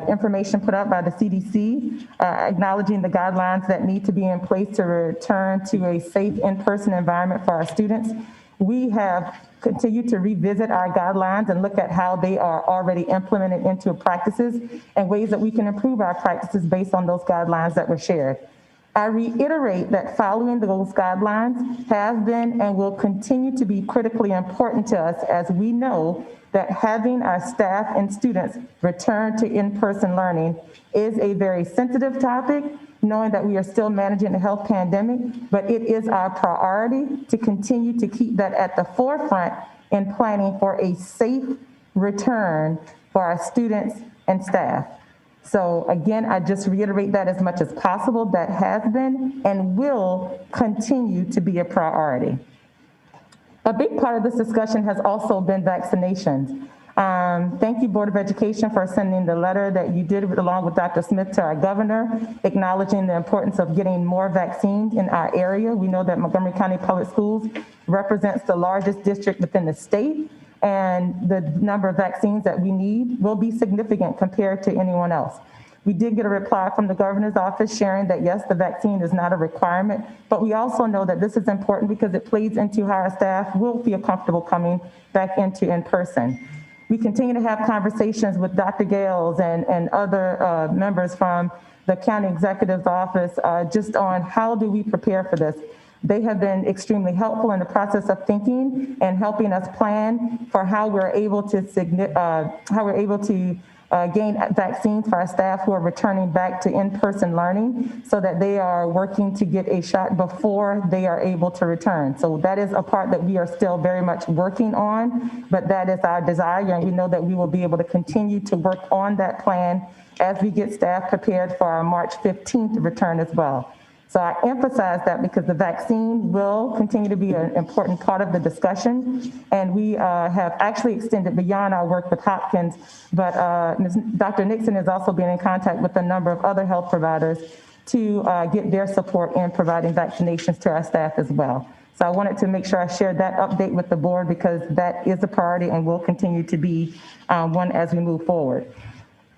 information put out by the CDC acknowledging the guidelines that need to be in place to return to a safe in-person environment for our students. We have continued to revisit our guidelines and look at how they are already implemented into practices and ways that we can improve our practices based on those guidelines that were shared. I reiterate that following those guidelines has been and will continue to be critically important to us, as we know that having our staff and students return to in-person learning is a very sensitive topic, knowing that we are still managing the health pandemic, but it is our priority to continue to keep that at the forefront in planning for a safe return for our students and staff. So again, I just reiterate that as much as possible, that has been and will continue to be a priority. A big part of this discussion has also been vaccinations. Thank you, Board of Education, for sending the letter that you did along with Dr. Smith to our governor, acknowledging the importance of getting more vaccines in our area. We know that Montgomery County Public Schools represents the largest district within the state, and the number of vaccines that we need will be significant compared to anyone else. We did get a reply from the governor's office sharing that, yes, the vaccine is not a requirement, but we also know that this is important because it plays into how our staff will feel comfortable coming back into in-person. We continue to have conversations with Dr. Gales and other members from the county executive's office just on how do we prepare for this. They have been extremely helpful in the process of thinking and helping us plan for how we're able to gain vaccines for our staff who are returning back to in-person learning so that they are working to get a shot before they are able to return. So that is a part that we are still very much working on, but that is our desire, and we know that we will be able to continue to work on that plan as we get staff prepared for our March 15th return as well. So I emphasize that because the vaccine will continue to be an important part of the discussion, and we have actually extended beyond our work with Hopkins, but Dr. Nixon has also been in contact with a number of other health providers to get their support in providing vaccinations to our staff as well. So I wanted to make sure I shared that update with the board because that is a priority and will continue to be one as we move forward.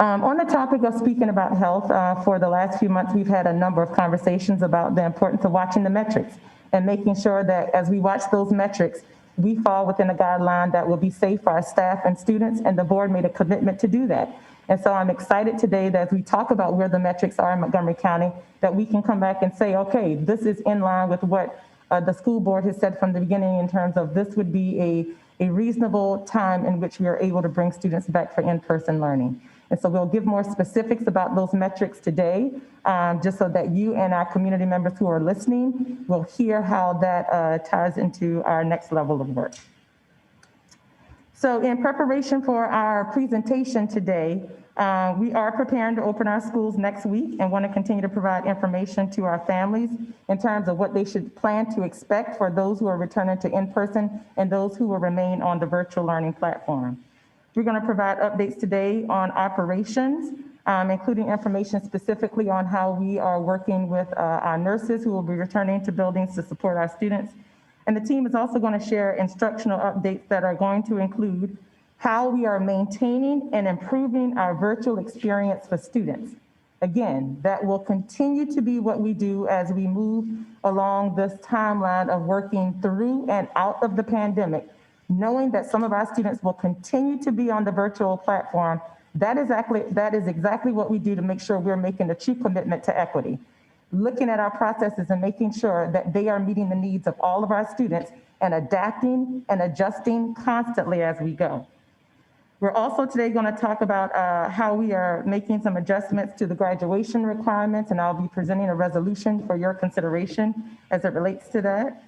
On the topic of speaking about health, for the last few months, we've had a number of conversations about the importance of watching the metrics and making sure that as we watch those metrics, we fall within a guideline that will be safe for our staff and students, and the board made a commitment to do that. And so I'm excited today that as we talk about where the metrics are in Montgomery County, that we can come back and say, okay, this is in line with what the school board has said from the beginning in terms of this would be a reasonable time in which we are able to bring students back for in-person learning. And so we'll give more specifics about those metrics today, just so that you and our community members who are listening will hear how that ties into our next level of work. So in preparation for our presentation today, we are preparing to open our schools next week and want to continue to provide information to our families in terms of what they should plan to expect for those who are returning to in-person and those who will remain on the virtual learning platform. We're going to provide updates today on operations, including information specifically on how we are working with our nurses who will be returning to buildings to support our students. And the team is also going to share instructional updates that are going to include how we are maintaining and improving our virtual experience for students. Again, that will continue to be what we do as we move along this timeline of working through and out of the pandemic. Knowing that some of our students will continue to be on the virtual platform, that is exactly what we do to make sure we're making a true commitment to equity. Looking at our processes and making sure that they are meeting the needs of all of our students and adapting and adjusting constantly as we go. We're also today going to talk about how we are making some adjustments to the graduation requirements, and I'll be presenting a resolution for your consideration as it relates to that.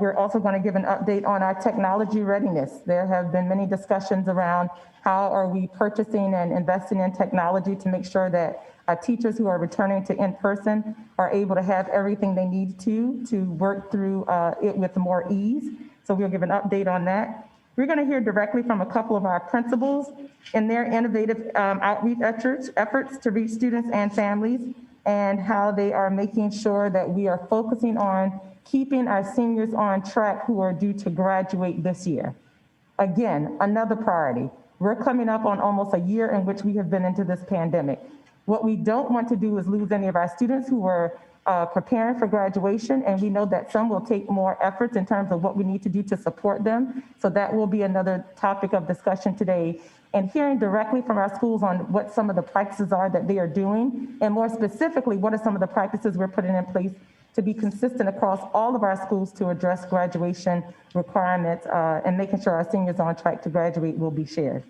We're also going to give an update on our technology readiness. There have been many discussions around how are we purchasing and investing in technology to make sure that teachers who are returning to in-person are able to have everything they need to work through it with more ease. So we'll give an update on that. We're going to hear directly from a couple of our principals in their innovative outreach efforts to reach students and families and how they are making sure that we are focusing on keeping our seniors on track who are due to graduate this year. Again, another priority. We're coming up on almost a year in which we have been into this pandemic. What we don't want to do is lose any of our students who are preparing for graduation, and we know that some will take more efforts in terms of what we need to do to support them. So that will be another topic of discussion today, and hearing directly from our schools on what some of the practices are that they are doing, and more specifically, what are some of the practices we're putting in place to be consistent across all of our schools to address graduation requirements and making sure our seniors on track to graduate will be shared.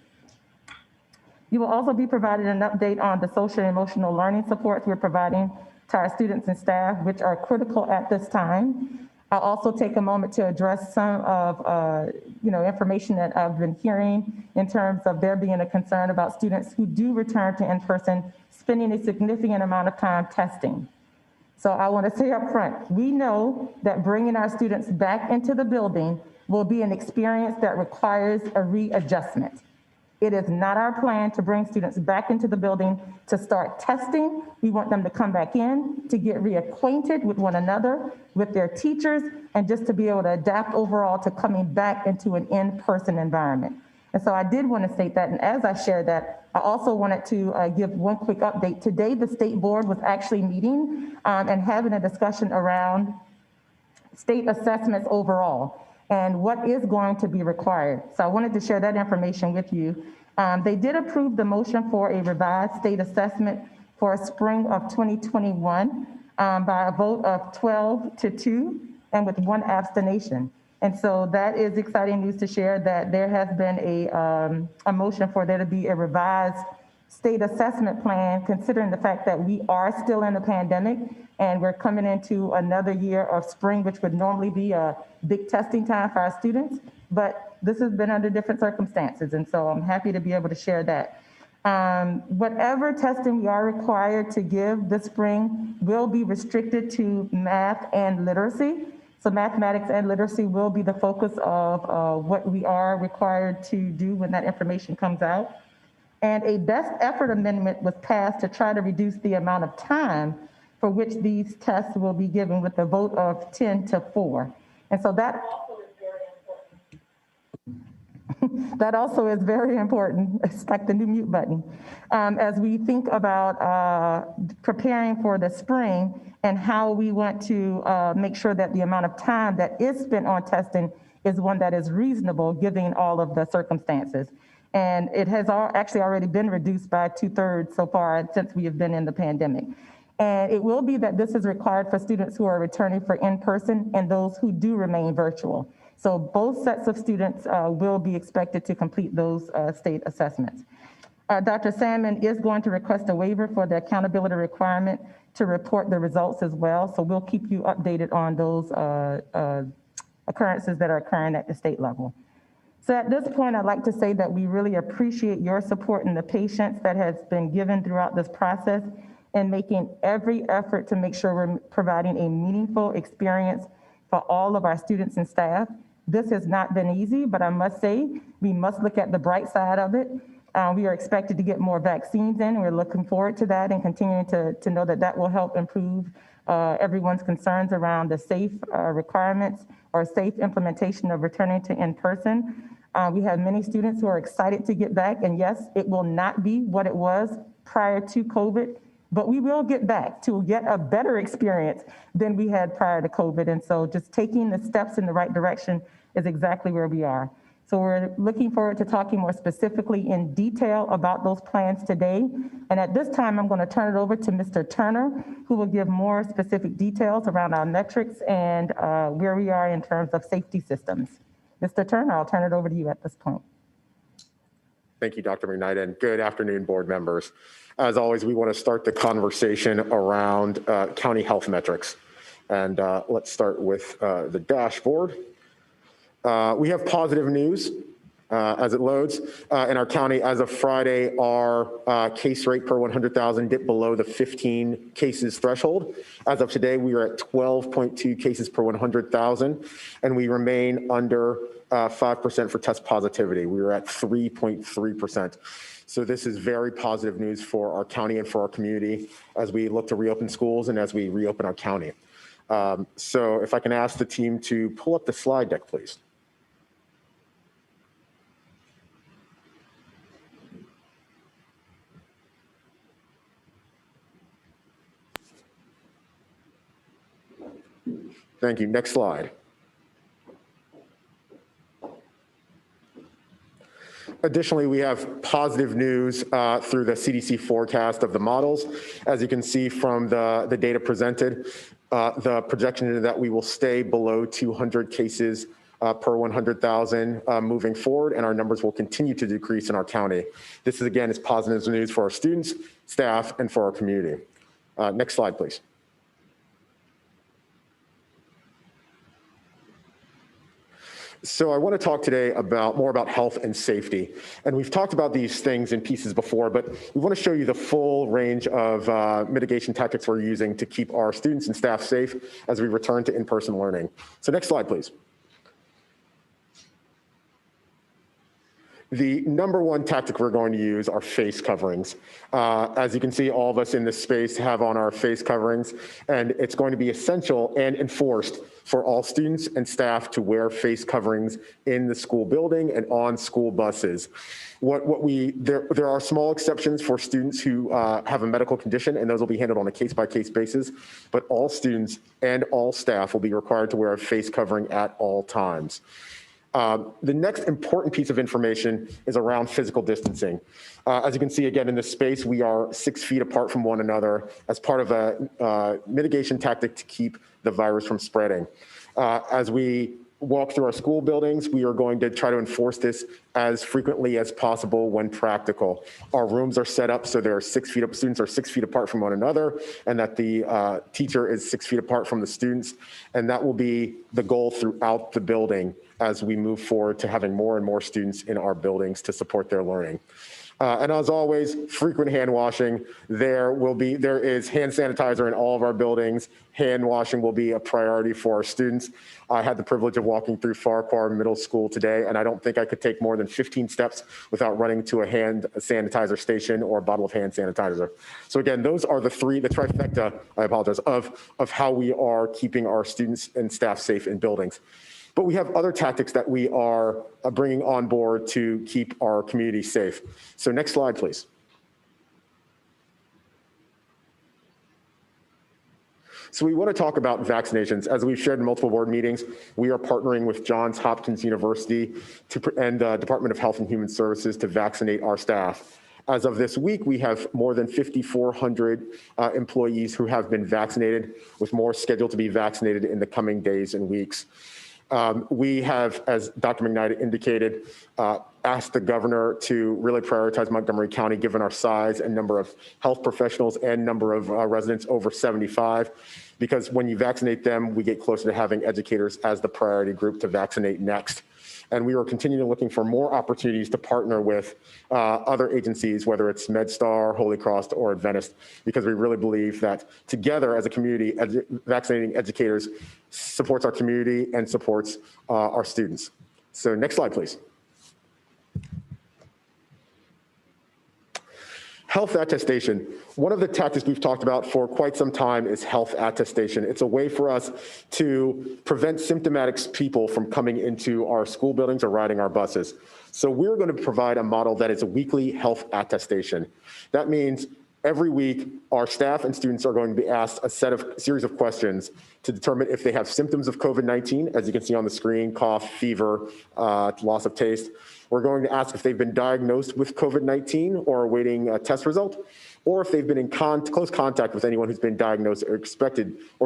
You will also be provided an update on the social and emotional learning supports we're providing to our students and staff, which are critical at this time. I'll also take a moment to address some of information that I've been hearing in terms of there being a concern about students who do return to in-person spending a significant amount of time testing. So I want to say up front, we know that bringing our students back into the building will be an experience that requires a readjustment. It is not our plan to bring students back into the building to start testing. We want them to come back in to get reacquainted with one another, with their teachers, and just to be able to adapt overall to coming back into an in-person environment. And so I did want to state that, and as I shared that, I also wanted to give one quick update. Today, the state board was actually meeting and having a discussion around state assessments overall and what is going to be required. So I wanted to share that information with you. They did approve the motion for a revised state assessment for spring of 2021 by a vote of 12-2 and with one abstention. And so that is exciting news to share that there has been a motion for there to be a revised state assessment plan, considering the fact that we are still in the pandemic and we're coming into another year of spring, which would normally be a big testing time for our students. But this has been under different circumstances, and so I'm happy to be able to share that. Whatever testing we are required to give this spring will be restricted to math and literacy. So mathematics and literacy will be the focus of what we are required to do when that information comes out. And a best effort amendment was passed to try to reduce the amount of time for which these tests will be given with a vote of 10-4. And so that that also is very important. It's like the new mute button. As we think about preparing for the spring and how we want to make sure that the amount of time that is spent on testing is one that is reasonable given all of the circumstances. And it has actually already been reduced by 2/3 so far since we have been in the pandemic. And it will be that this is required for students who are returning for in-person and those who do remain virtual. So both sets of students will be expected to complete those state assessments. Dr. Salmon is going to request a waiver for the accountability requirement to report the results as well. So we'll keep you updated on those occurrences that are occurring at the state level. So at this point, I'd like to say that we really appreciate your support and the patience that has been given throughout this process and making every effort to make sure we're providing a meaningful experience for all of our students and staff. This has not been easy, but I must say, we must look at the bright side of it. We are expected to get more vaccines in. We're looking forward to that and continuing to know that that will help improve everyone's concerns around the safe requirements or safe implementation of returning to in-person. We have many students who are excited to get back, and yes, it will not be what it was prior to COVID, but we will get back to yet a better experience than we had prior to COVID. And so just taking the steps in the right direction is exactly where we are. So we're looking forward to talking more specifically in detail about those plans today. And at this time, I'm going to turn it over to Mr. Turner, who will give more specific details around our metrics and where we are in terms of safety systems. Mr. Turner, I'll turn it over to you at this point. Thank you, Dr. McKnight, and good afternoon, board members. As always, we want to start the conversation around county health metrics. And let's start with the dashboard. We have positive news as it loads. In our county, as of Friday, our case rate per 100,000 dipped below the 15 cases threshold. As of today, we are at 12.2 cases per 100,000, and we remain under 5% for test positivity. We are at 3.3%. So this is very positive news for our county and for our community as we look to reopen schools and as we reopen our county. So if I can ask the team to pull up the slide deck, please. Thank you. Next slide. Additionally, we have positive news through the CDC forecast of the models. As you can see from the data presented, the projection is that we will stay below 200 cases per 100,000 moving forward, and our numbers will continue to decrease in our county. This is, again, is positive news for our students, staff, and for our community. Next slide, please. So I want to talk today more about health and safety. And we've talked about these things in pieces before, but we want to show you the full range of mitigation tactics we're using to keep our students and staff safe as we return to in-person learning. So next slide, please. The number one tactic we're going to use are face coverings. As you can see, all of us in this space have on our face coverings, and it's going to be essential and enforced for all students and staff to wear face coverings in the school building and on school buses. There are small exceptions for students who have a medical condition, and those will be handled on a case-by-case basis, but all students and all staff will be required to wear a face covering at all times. The next important piece of information is around physical distancing. As you can see, again, in this space, we are 6 feet apart from one another as part of a mitigation tactic to keep the virus from spreading. As we walk through our school buildings, we are going to try to enforce this as frequently as possible when practical. Our rooms are set up so there are 6 feet up, students are 6 feet apart from one another, and that the teacher is 6 feet apart from the students. And that will be the goal throughout the building as we move forward to having more and more students in our buildings to support their learning. And as always, frequent hand washing. There is hand sanitizer in all of our buildings. Hand washing will be a priority for our students. I had the privilege of walking through Farquhar Middle School today, and I don't think I could take more than 15 steps without running to a hand sanitizer station or a bottle of hand sanitizer. So again, those are the trifecta, I apologize, of how we are keeping our students and staff safe in buildings. But we have other tactics that we are bringing on board to keep our community safe. So next slide, please. So we want to talk about vaccinations. As we've shared in multiple board meetings, we are partnering with Johns Hopkins University and Department of Health and Human Services to vaccinate our staff. As of this week, we have more than 5,400 employees who have been vaccinated, with more scheduled to be vaccinated in the coming days and weeks. We have, as Dr. McKnight indicated, asked the governor to really prioritize Montgomery County, given our size and number of health professionals and number of residents over 75, because when you vaccinate them, we get closer to having educators as the priority group to vaccinate next. And we are continuing looking for more opportunities to partner with other agencies, whether it's MedStar, Holy Cross, or Adventist, because we really believe that together as a community, vaccinating educators supports our community and supports our students. So next slide, please. Health attestation. One of the tactics we've talked about for quite some time is health attestation. It's a way for us to prevent symptomatic people from coming into our school buildings or riding our buses. So we're going to provide a model that is a weekly health attestation. That means every week, our staff and students are going to be asked a series of questions to determine if they have symptoms of COVID-19, as you can see on the screen: cough, fever, loss of taste. We're going to ask if they've been diagnosed with COVID-19 or awaiting a test result, or if they've been in close contact with anyone who's been diagnosed or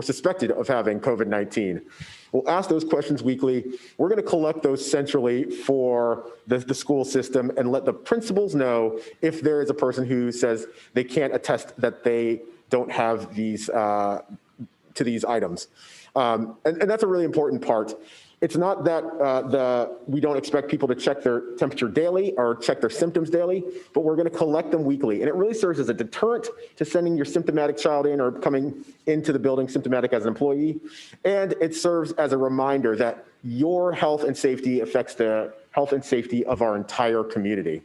suspected of having COVID-19. We'll ask those questions weekly. We're going to collect those centrally for the school system and let the principals know if there is a person who says they can't attest that they don't have these to these items. And that's a really important part. It's not that we don't expect people to check their temperature daily or check their symptoms daily, but we're going to collect them weekly. And it really serves as a deterrent to sending your symptomatic child in or coming into the building symptomatic as an employee. And it serves as a reminder that your health and safety affects the health and safety of our entire community.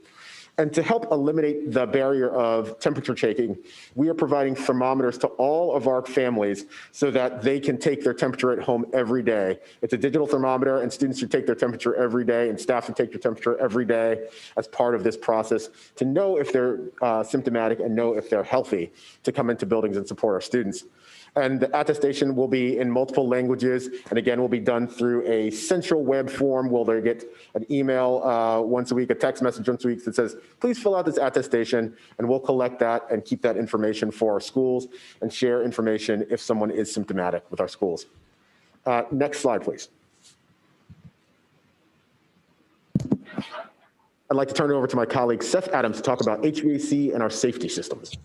And to help eliminate the barrier of temperature taking, we are providing thermometers to all of our families so that they can take their temperature at home every day. It's a digital thermometer, and students should take their temperature every day, and staff should take their temperature every day as part of this process to know if they're symptomatic and know if they're healthy to come into buildings and support our students. And the attestation will be in multiple languages, and again, will be done through a central web form where they get an email once a week, a text message once a week that says, please fill out this attestation, and we'll collect that and keep that information for our schools and share information if someone is symptomatic with our schools. Next slide, please. I'd like to turn it over to my colleague, Seth Adams, to talk about HVAC and our safety systems.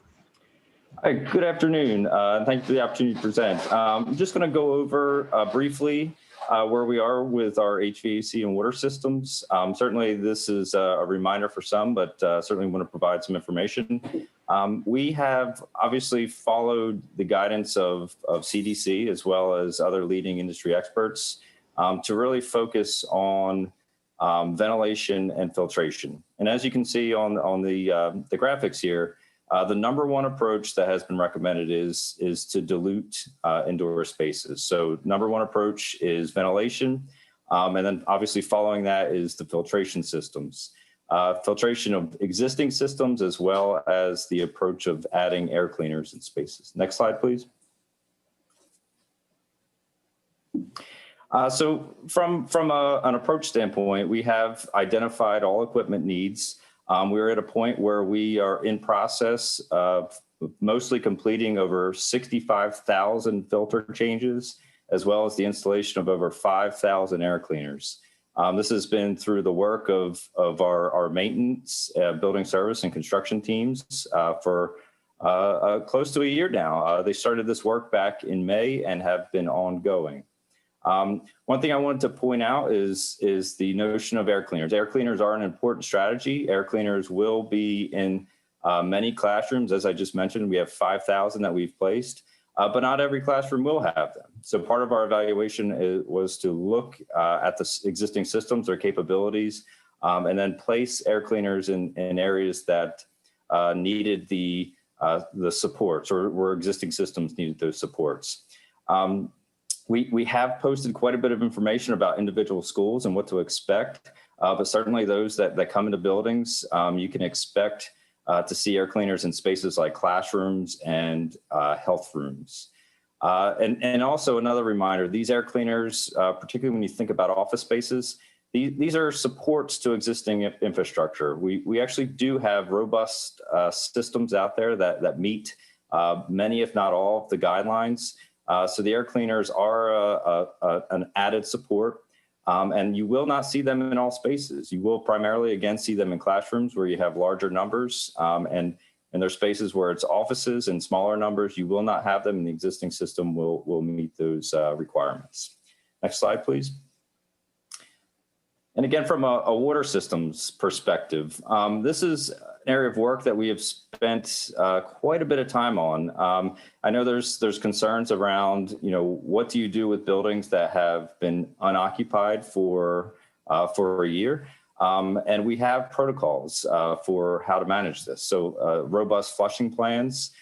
Hi, good afternoon. Thank you for the opportunity to present. I'm just going to go over briefly where we are with our HVAC and water systems. Certainly, this is a reminder for some, but certainly want to provide some information. We have obviously followed the guidance of CDC as well as other leading industry experts to really focus on ventilation and filtration. And as you can see on the graphics here, the number one approach that has been recommended is to dilute indoor spaces. So number one approach is ventilation. And then obviously following that is the filtration systems. Filtration of existing systems as well as the approach of adding air cleaners in spaces. Next slide, please. So from an approach standpoint, we have identified all equipment needs. We're at a point where we are in process of mostly completing over 65,000 filter changes as well as the installation of over 5,000 air cleaners. This has been through the work of our maintenance, building service, and construction teams for close to a year now. They started this work back in May and have been ongoing. One thing I wanted to point out is the notion of air cleaners. Air cleaners are an important strategy. Air cleaners will be in many classrooms. As I just mentioned, we have 5,000 that we've placed, but not every classroom will have them. So part of our evaluation was to look at the existing systems, their capabilities, and then place air cleaners in areas that needed the supports, or where existing systems needed those supports. We have posted quite a bit of information about individual schools and what to expect, but certainly those that come into buildings, you can expect to see air cleaners in spaces like classrooms and health rooms. And also another reminder, these air cleaners, particularly when you think about office spaces, these are supports to existing infrastructure. We actually do have robust systems out there that meet many, if not all, of the guidelines. So the air cleaners are an added support, and you will not see them in all spaces. You will primarily, again, see them in classrooms where you have larger numbers, and there's spaces where it's offices and smaller numbers. You will not have them, and the existing system will meet those requirements. Next slide, please. And again, from a water systems perspective, this is an area of work that we have spent quite a bit of time on. I know there's concerns around, what do you do with buildings that have been unoccupied for a year? And we have protocols for how to manage this. So robust flushing plans.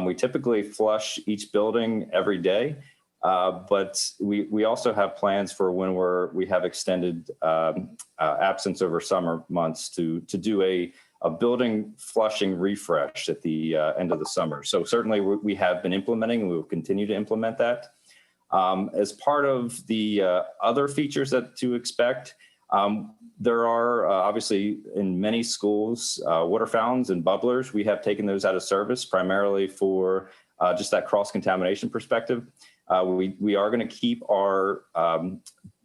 We typically flush each building every day. But we also have plans for when we have extended absence over summer months to do a building flushing refresh at the end of the summer. So certainly we have been implementing, and we will continue to implement that. As part of the other features to expect, there are obviously in many schools, water fountains and bubblers. We have taken those out of service primarily for just that cross-contamination perspective. We are going to keep our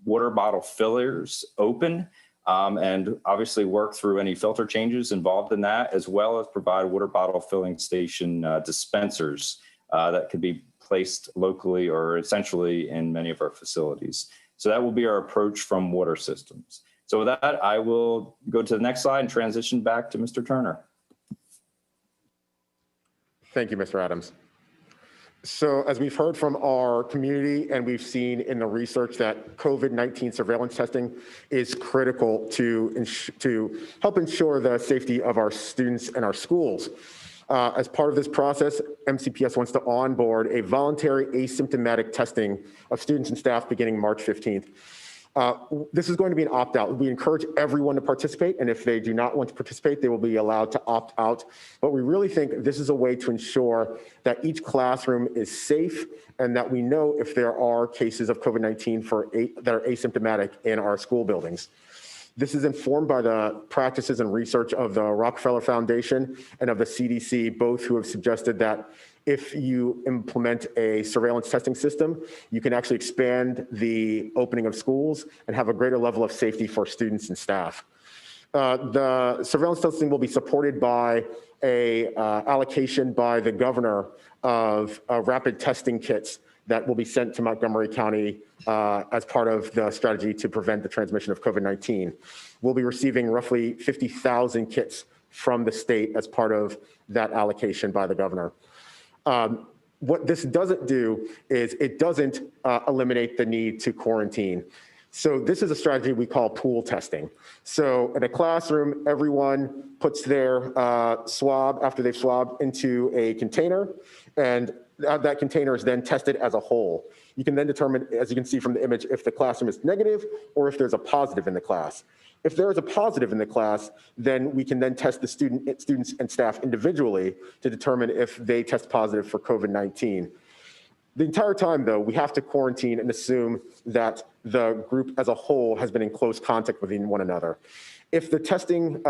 water bottle fillers open and obviously work through any filter changes involved in that, as well as provide water bottle filling station dispensers that could be placed locally or essentially in many of our facilities. So that will be our approach from water systems. So with that, I will go to the next slide and transition back to Mr. Turner. Thank you, Mr. Adams. So as we've heard from our community and we've seen in the research that COVID-19 surveillance testing is critical to help ensure the safety of our students and our schools. As part of this process, MCPS wants to onboard a voluntary asymptomatic testing of students and staff beginning March 15th. This is going to be an opt-out. We encourage everyone to participate, and if they do not want to participate, they will be allowed to opt out. But we really think this is a way to ensure that each classroom is safe and that we know if there are cases of COVID-19 that are asymptomatic in our school buildings. This is informed by the practices and research of the Rockefeller Foundation and of the CDC, both who have suggested that if you implement a surveillance testing system, you can actually expand the opening of schools and have a greater level of safety for students and staff. The surveillance testing will be supported by a allocation by the governor of rapid testing kits that will be sent to Montgomery County as part of the strategy to prevent the transmission of COVID-19. We'll be receiving roughly 50,000 kits from the state as part of that allocation by the governor. What this doesn't do is it doesn't eliminate the need to quarantine. So this is a strategy we call pool testing. So in a classroom, everyone puts their swab after they've swabbed into a container, and that container is then tested as a whole. You can then determine, as you can see from the image, if the classroom is negative or if there's a positive in the class. If there is a positive in the class, then we can then test the students and staff individually to determine if they test positive for COVID-19. The entire time, though, we have to quarantine and assume that the group as a whole has been in close contact with one another. If the testing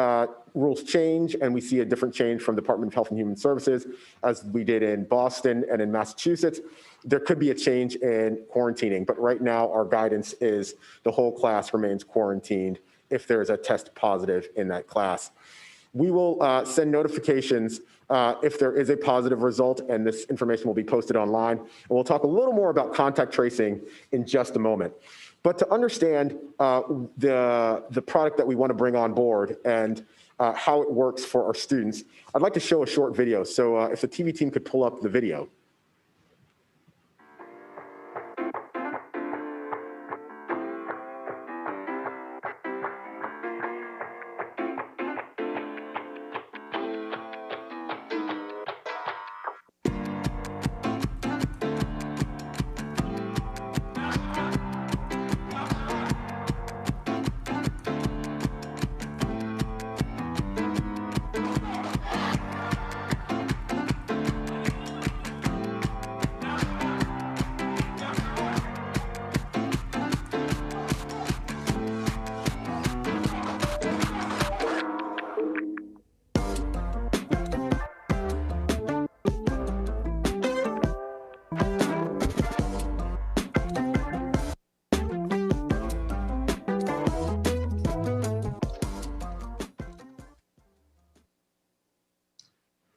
rules change and we see a different change from the Department of Health and Human Services, as we did in Boston and in Massachusetts, there could be a change in quarantining, but right now our guidance is the whole class remains quarantined if there is a test positive in that class. We will send notifications if there is a positive result, and this information will be posted online. And we'll talk a little more about contact tracing in just a moment. But to understand the product that we want to bring on board and how it works for our students, I'd like to show a short video. So if the TV team could pull up the video.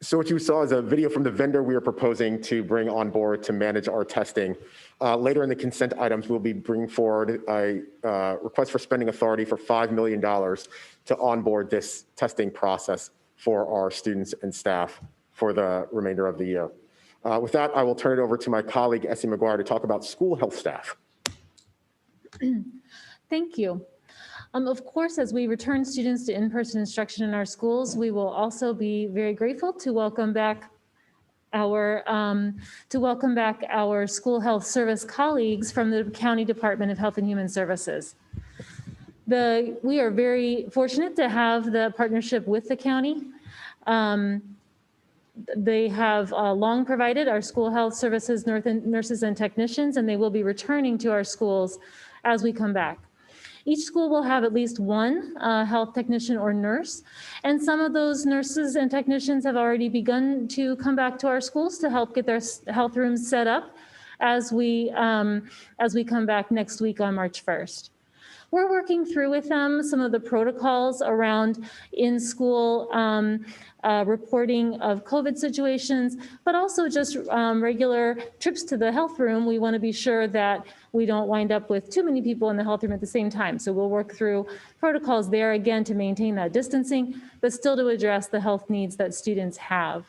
So what you saw is a video from the vendor we are proposing to bring on board to manage our testing. Later in the consent items, we'll be bringing forward a request for spending authority for $5 million to onboard this testing process for our students and staff for the remainder of the year. With that, I will turn it over to my colleague, Essie McGuire, to talk about school health staff. Thank you. Of course, as we return students to in-person instruction in our schools, we will also be very grateful to welcome back our school health service colleagues from the County Department of Health and Human Services. We are very fortunate to have the partnership with the county. They have long provided our school health services nurses and technicians, and they will be returning to our schools as we come back. Each school will have at least one health technician or nurse, and some of those nurses and technicians have already begun to come back to our schools to help get their health rooms set up as we come back next week on March 1st. We're working through with them some of the protocols around in-school reporting of COVID situations, but also just regular trips to the health room. We want to be sure that we don't wind up with too many people in the health room at the same time. So we'll work through protocols there again to maintain that distancing, but still to address the health needs that students have.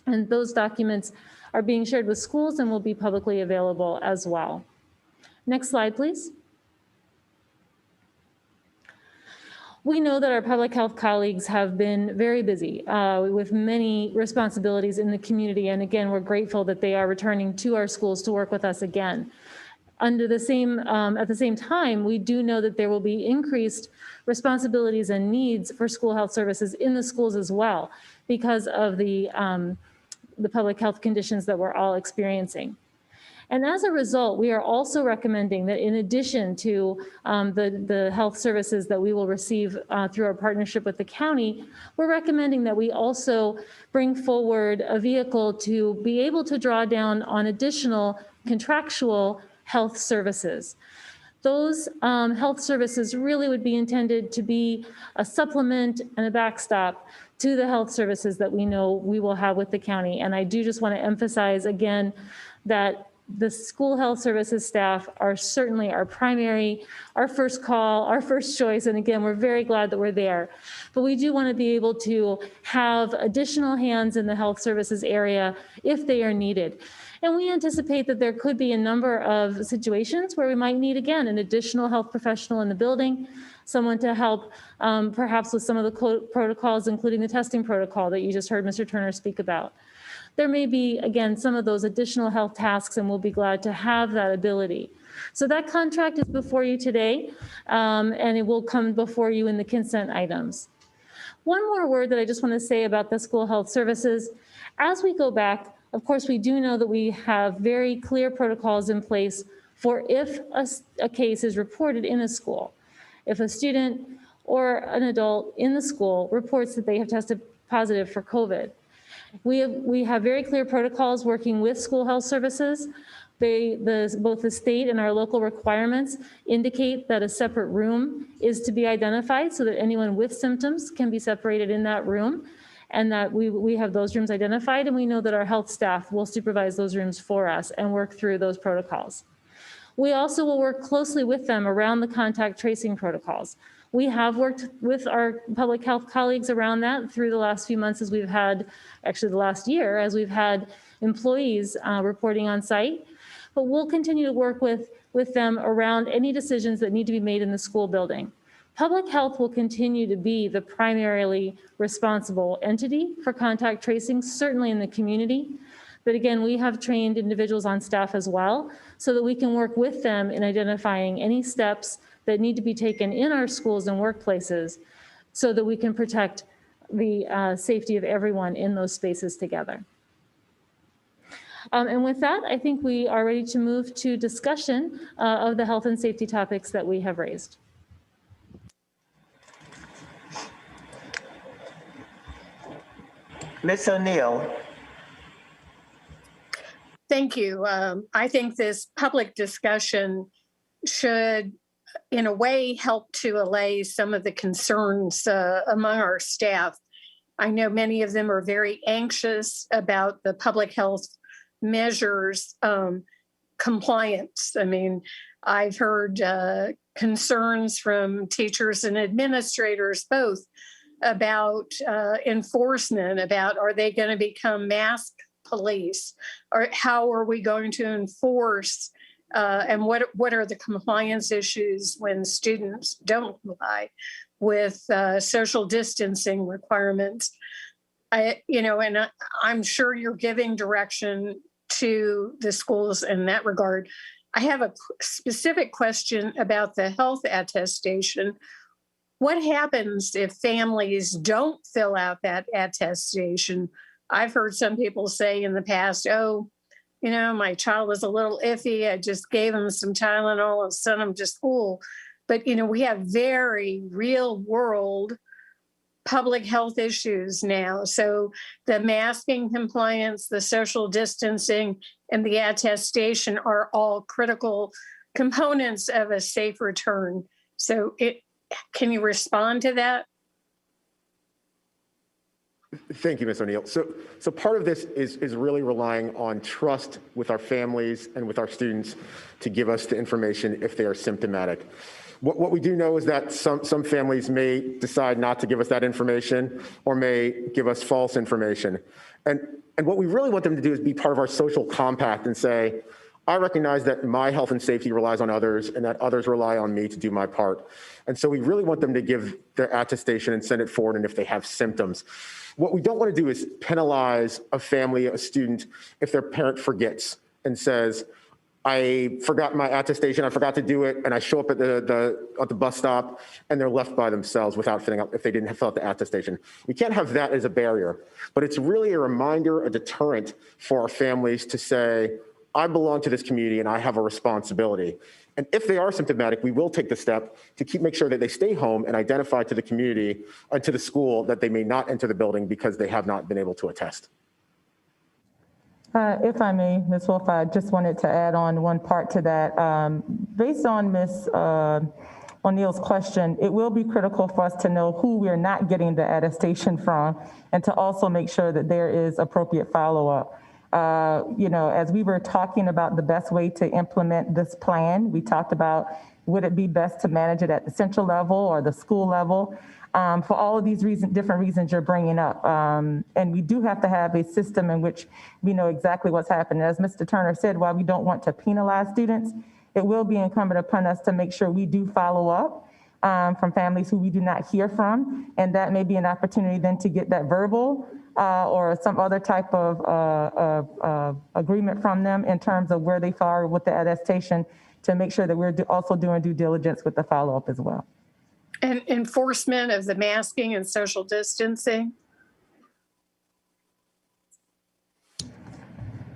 And those documents are being shared with schools and will be publicly available as well. Next slide, please. We know that our public health colleagues have been very busy with many responsibilities in the community. And again, we're grateful that they are returning to our schools to work with us again. At the same time, we do know that there will be increased responsibilities and needs for school health services in the schools as well because of the public health conditions that we're all experiencing. And as a result, we are also recommending that in addition to the health services that we will receive through our partnership with the county, we're recommending that we also bring forward a vehicle to be able to draw down on additional contractual health services. Those health services really would be intended to be a supplement and a backstop to the health services that we know we will have with the county. And I do just want to emphasize again that the school health services staff are certainly our first call, our first choice. And again, we're very glad that we're there. But we do want to be able to have additional hands in the health services area if they are needed. And we anticipate that there could be a number of situations where we might need, again, an additional health professional in the building, someone to help perhaps with some of the protocols, including the testing protocol that you just heard Mr. Turner speak about. There may be, again, some of those additional health tasks, and we'll be glad to have that ability. So that contract is before you today, and it will come before you in the consent items. One more word that I just want to say about the school health services. As we go back, of course, we do know that we have very clear protocols in place for if a case is reported in a school. If a student or an adult in the school reports that they have tested positive for COVID. We have very clear protocols working with school health services. Both the state and our local requirements indicate that a separate room is to be identified so that anyone with symptoms can be separated in that room, and that we have those rooms identified, and we know that our health staff will supervise those rooms for us and work through those protocols. We also will work closely with them around the contact tracing protocols. We have worked with our public health colleagues around that through the last few months, as we've had, actually the last year, as we've had employees reporting on site. But we'll continue to work with them around any decisions that need to be made in the school building. Public health will continue to be the primarily responsible entity for contact tracing, certainly in the community. But again, we have trained individuals on staff as well, so that we can work with them in identifying any steps that need to be taken in our schools and workplaces so that we can protect the safety of everyone in those spaces together. And with that, I think we are ready to move to discussion of the health and safety topics that we have raised. Ms. O'Neill. Thank you. I think this public discussion should, in a way, help to allay some of the concerns among our staff. I know many of them are very anxious about the public health measures compliance. I mean, I've heard concerns from teachers and administrators both about enforcement, about are they going to become mask police, or how are we going to enforce and what are the compliance issues when students don't comply with social distancing requirements. I'm sure you're giving direction to the schools in that regard. I have a specific question about the health attestation. What happens if families don't fill out that attestation? I've heard some people say in the past, oh, my child was a little iffy. I just gave him some Tylenol and sent him to school. But, we have very real world public health issues now. So the masking compliance, the social distancing, and the attestation are all critical components of a safe return. So can you respond to that? Thank you, Ms. O'Neill. So part of this is really relying on trust with our families and with our students to give us the information if they are symptomatic. What we do know is that some families may decide not to give us that information or may give us false information. And what we really want them to do is be part of our social compact and say, I recognize that my health and safety relies on others and that others rely on me to do my part. And so we really want them to give their attestation and send it forward, and if they have symptoms. What we don't want to do is penalize a family, a student, if their parent forgets and says, I forgot my attestation, I forgot to do it, and I show up at the bus stop and they're left by themselves without filling out, if they didn't fill out the attestation. We can't have that as a barrier, but it's really a reminder, a deterrent for our families to say, I belong to this community and I have a responsibility. And if they are symptomatic, we will take the step to make sure that they stay home and identify to the community and to the school that they may not enter the building because they have not been able to attest. If I may, Ms. Wolf, I just wanted to add on one part to that. Based on Ms. O'Neill's question, it will be critical for us to know who we're not getting the attestation from and to also make sure that there is appropriate follow-up. As we were talking about the best way to implement this plan, we talked about, would it be best to manage it at the central level or the school level? For all of these different reasons you're bringing up. And we do have to have a system in which we know exactly what's happening. As Mr. Turner said, while we don't want to penalize students, it will be incumbent upon us to make sure we do follow up from families who we do not hear from. And that may be an opportunity then to get that verbal or some other type of agreement from them in terms of where they fall with the attestation to make sure that we're also doing due diligence with the follow-up as well. And enforcement of the masking and social distancing?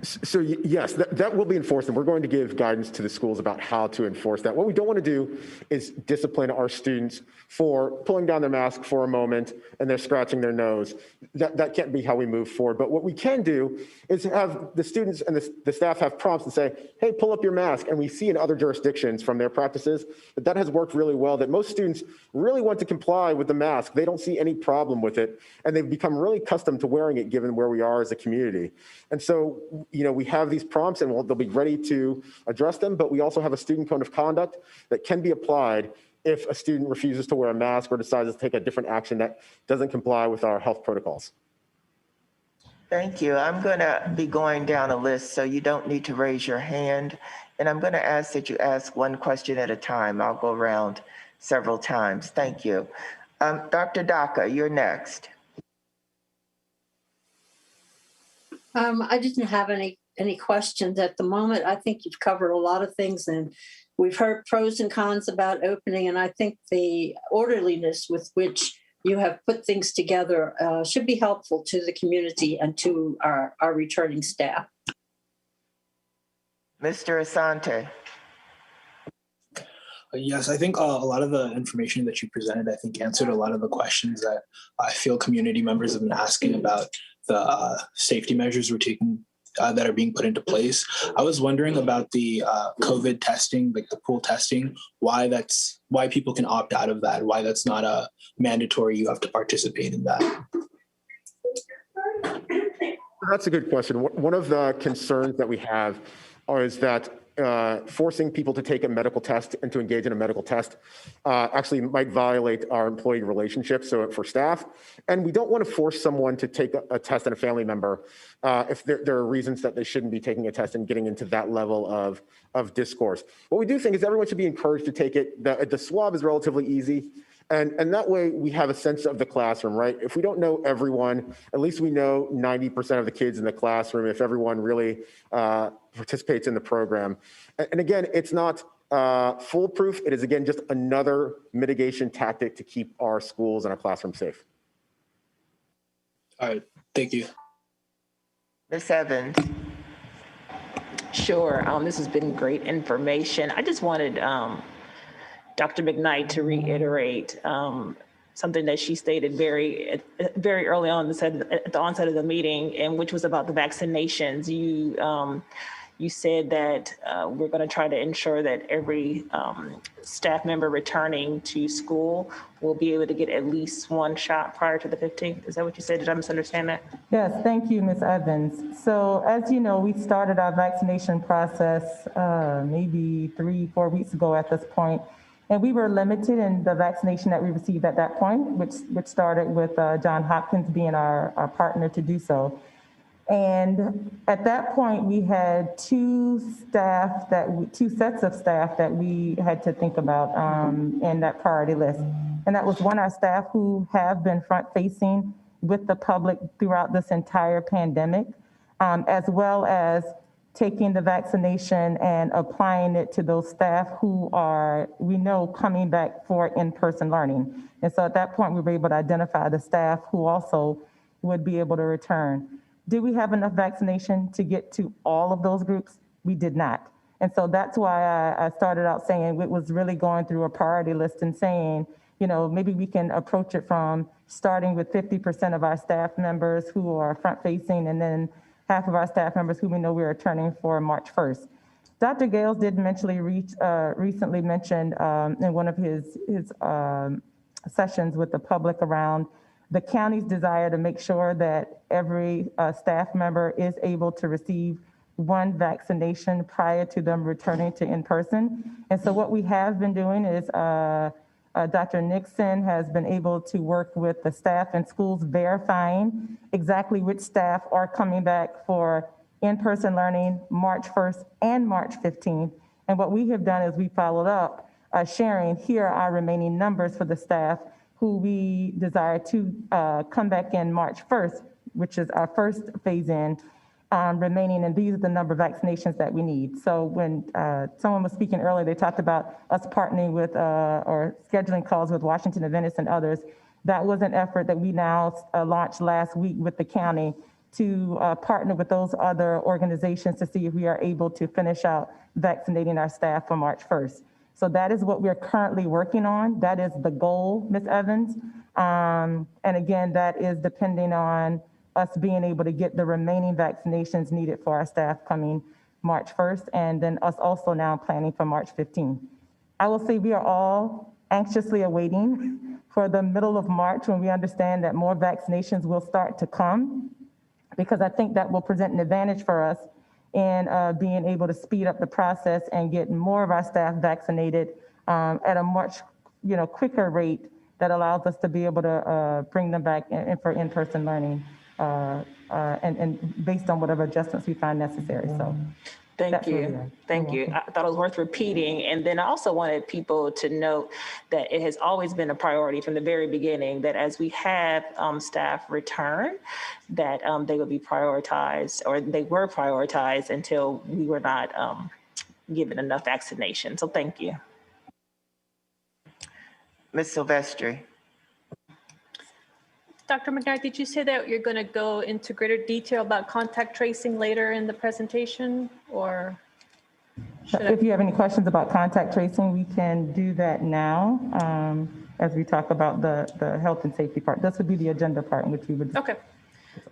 So yes, that will be enforced, and we're going to give guidance to the schools about how to enforce that. What we don't want to do is discipline our students for pulling down their mask for a moment and they're scratching their nose. That can't be how we move forward. But what we can do is have the students and the staff have prompts and say, hey, pull up your mask. And we see in other jurisdictions from their practices that has worked really well, that most students really want to comply with the mask. They don't see any problem with it, and they've become really accustomed to wearing it given where we are as a community. And so, we have these prompts and they'll be ready to address them, but we also have a student code of conduct that can be applied if a student refuses to wear a mask or decides to take a different action that doesn't comply with our health protocols. Thank you. I'm going to be going down a list, so you don't need to raise your hand. And I'm going to ask that you ask one question at a time. I'll go around several times. Thank you. Dr. Daka, you're next. I didn't have any questions at the moment. I think you've covered a lot of things, and we've heard pros and cons about opening, and I think the orderliness with which you have put things together should be helpful to the community and to our returning staff. Mr. Asante. Yes, I think a lot of the information that you presented, I think, answered a lot of the questions that I feel community members have been asking about the safety measures we're taking that are being put into place. I was wondering about the COVID testing, like the pool testing, why people can opt out of that, why that's not a mandatory, you have to participate in that. That's a good question. One of the concerns that we have is that forcing people to take a medical test and to engage in a medical test actually might violate our employee relationship, so for staff. And we don't want to force someone to take a test on a family member if there are reasons that they shouldn't be taking a test and getting into that level of discourse. What we do think is everyone should be encouraged to take it. The swab is relatively easy. And that way we have a sense of the classroom, right? If we don't know everyone, at least we know 90% of the kids in the classroom if everyone really participates in the program. And again, it's not foolproof. It is, again, just another mitigation tactic to keep our schools and our classrooms safe. All right, thank you. Ms. Evans. Sure, this has been great information. I just wanted Dr. McKnight to reiterate something that she stated very early on at the onset of the meeting, and which was about the vaccinations. You said that we're going to try to ensure that every staff member returning to school will be able to get at least one shot prior to the 15th. Is that what you said? Did I misunderstand that? Yes, thank you, Ms. Evans. So as you know, we started our vaccination process maybe 3-4 weeks ago at this point. And we were limited in the vaccination that we received at that point, which started with Johns Hopkins being our partner to do so. And at that point, we had two sets of staff that we had to think about in that priority list. And that was one, our staff who have been front-facing with the public throughout this entire pandemic, as well as taking the vaccination and applying it to those staff who are, we know, coming back for in-person learning. And so at that point, we were able to identify the staff who also would be able to return. Did we have enough vaccination to get to all of those groups? We did not. And so that's why I started out saying it was really going through a priority list and saying, maybe we can approach it from starting with 50% of our staff members who are front-facing, and then half of our staff members who we know we are returning for March 1st. Dr. Gales did recently mention in one of his sessions with the public around the county's desire to make sure that every staff member is able to receive one vaccination prior to them returning to in-person. And so what we have been doing is Dr. Nixon has been able to work with the staff and schools verifying exactly which staff are coming back for in-person learning March 1st and March 15th. And what we have done is we followed up sharing here are our remaining numbers for the staff who we desire to come back in March 1st, which is our first phase in remaining, and these are the number of vaccinations that we need. So when someone was speaking earlier, they talked about us partnering with or scheduling calls with Washington Adventist and others. That was an effort that we now launched last week with the county to partner with those other organizations to see if we are able to finish out vaccinating our staff for March 1st. So that is what we're currently working on. That is the goal, Ms. Evans. And again, that is depending on us being able to get the remaining vaccinations needed for our staff coming March 1st, and then us also now planning for March 15th. I will say we are all anxiously awaiting for the middle of March when we understand that more vaccinations will start to come, because I think that will present an advantage for us in being able to speed up the process and get more of our staff vaccinated at a much quicker rate that allows us to be able to bring them back for in-person learning and based on whatever adjustments we find necessary. So Thank you. Thank you. I thought it was worth repeating. And then I also wanted people to note that it has always been a priority from the very beginning that as we have staff return, that they would be prioritized, or they were prioritized until we were not given enough vaccination. So thank you. Ms. Silvestri. Dr. McKnight, did you say that you're going to go into greater detail about contact tracing later in the presentation, or? If you have any questions about contact tracing, we can do that now as we talk about the health and safety part. This would be the agenda part in which we would. Okay.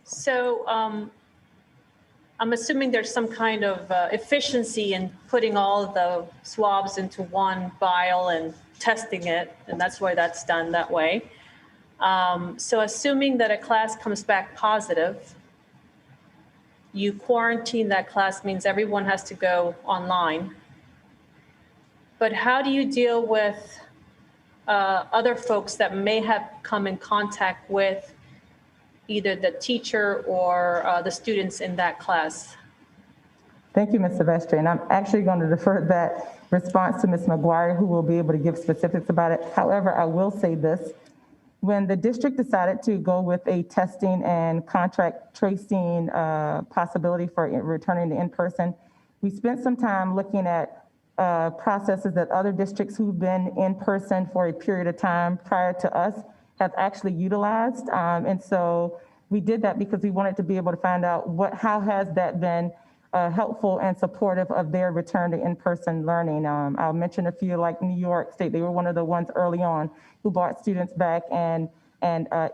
So I'm assuming there's some kind of efficiency in putting all of the swabs into one vial and testing it, and that's why that's done that way. So assuming that a class comes back positive, you quarantine that class, means everyone has to go online. But how do you deal with other folks that may have come in contact with either the teacher or the students in that class? Thank you, Ms. Silvestri. And I'm actually going to defer that response to Ms. McGuire, who will be able to give specifics about it. However, I will say this. When the district decided to go with a testing and contact tracing possibility for returning to in-person, we spent some time looking at processes that other districts who've been in person for a period of time prior to us have actually utilized. And so we did that because we wanted to be able to find out how has that been helpful and supportive of their return to in-person learning. I'll mention a few, like New York State. They were one of the ones early on who brought students back and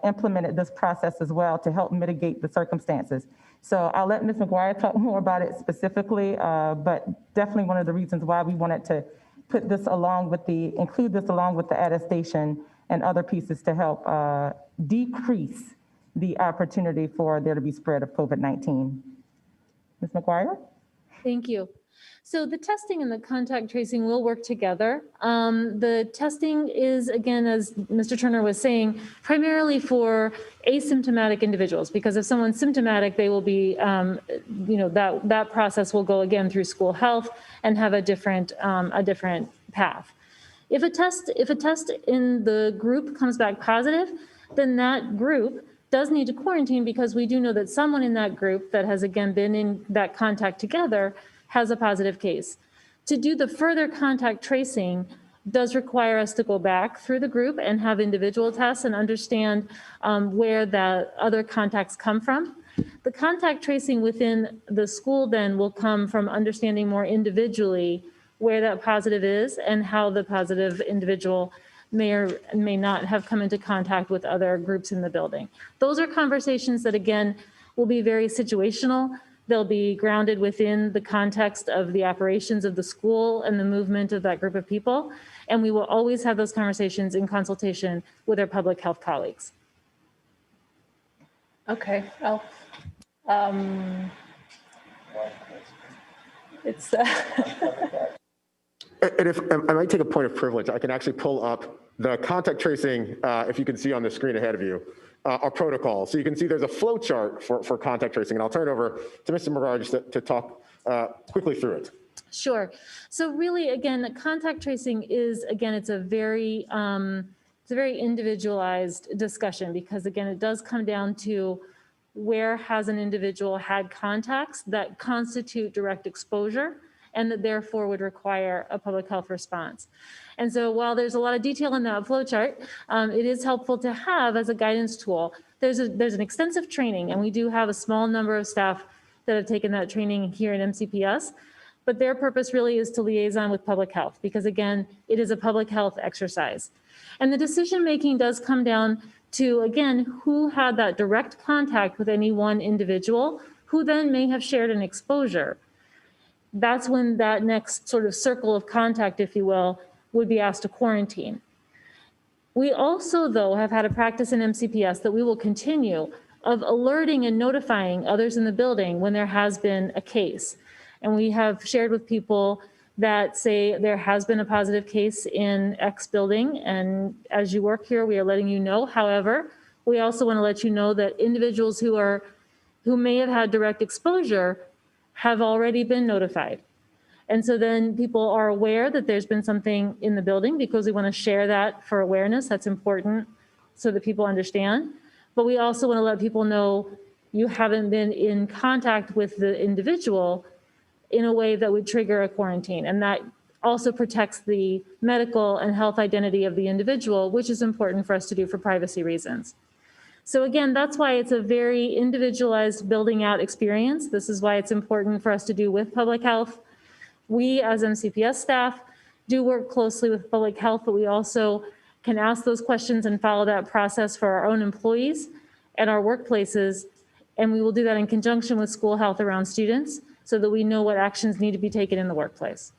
implemented this process as well to help mitigate the circumstances. So I'll let Ms. McGuire talk more about it specifically, but definitely one of the reasons why we wanted to put this along with include this along with the attestation and other pieces to help decrease the opportunity for there to be spread of COVID-19. Ms. McGuire? Thank you. So the testing and the contact tracing will work together. The testing is, again, as Mr. Turner was saying, primarily for asymptomatic individuals, because if someone's symptomatic, they will be, that process will go again through school health and have a different path. If a test in the group comes back positive, then that group does need to quarantine, because we do know that someone in that group that has, again, been in that contact together has a positive case. To do the further contact tracing does require us to go back through the group and have individual tests and understand where the other contacts come from. The contact tracing within the school then will come from understanding more individually where that positive is and how the positive individual may or may not have come into contact with other groups in the building. Those are conversations that, again, will be very situational. They'll be grounded within the context of the operations of the school and the movement of that group of people. And we will always have those conversations in consultation with our public health colleagues. Okay. Well, it's. And if I might take a point of privilege, I can actually pull up the contact tracing, if you can see on the screen ahead of you, our protocol. So you can see there's a flow chart for contact tracing, and I'll turn it over to Mr. McGuire just to talk quickly through it. Sure. So really, again, contact tracing is, again, it's a very individualized discussion, because, again, it does come down to where has an individual had contacts that constitute direct exposure and that therefore would require a public health response. And so while there's a lot of detail in that flow chart, it is helpful to have as a guidance tool there's an extensive training, and we do have a small number of staff that have taken that training here in MCPS, but their purpose really is to liaison with public health, because again, it is a public health exercise. And the decision-making does come down to, again, who had that direct contact with any one individual, who then may have shared an exposure. That's when that next sort of circle of contact, if you will, would be asked to quarantine. We also, though, have had a practice in MCPS that we will continue of alerting and notifying others in the building when there has been a case. And we have shared with people that say there has been a positive case in X building, and as you work here, we are letting you know. However, we also want to let you know that individuals who may have had direct exposure have already been notified. And so then people are aware that there's been something in the building, because we want to share that for awareness. That's important so that people understand. But we also want to let people know you haven't been in contact with the individual in a way that would trigger a quarantine. And that also protects the medical and health identity of the individual, which is important for us to do for privacy reasons. So again, that's why it's a very individualized building out experience. This is why it's important for us to do with public health. We as MCPS staff do work closely with public health, but we also can ask those questions and follow that process for our own employees and our workplaces. And we will do that in conjunction with school health around students so that we know what actions need to be taken in the workplace.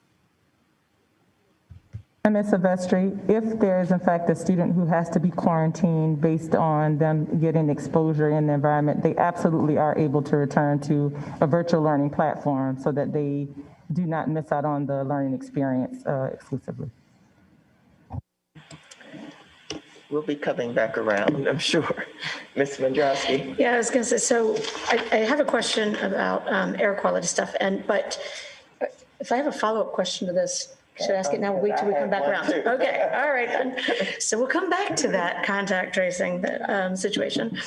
And Ms. Silvestri, if there is in fact a student who has to be quarantined based on them getting exposure in the environment, they absolutely are able to return to a virtual learning platform so that they do not miss out on the learning experience exclusively. We'll be coming back around, I'm sure. Ms. Wondrowski. Yeah, I was going to say, so I have a question about air quality stuff, but if I have a follow-up question to this, should I ask it now? We'll wait till we come back around. Okay, all right then. So we'll come back to that contact tracing situation.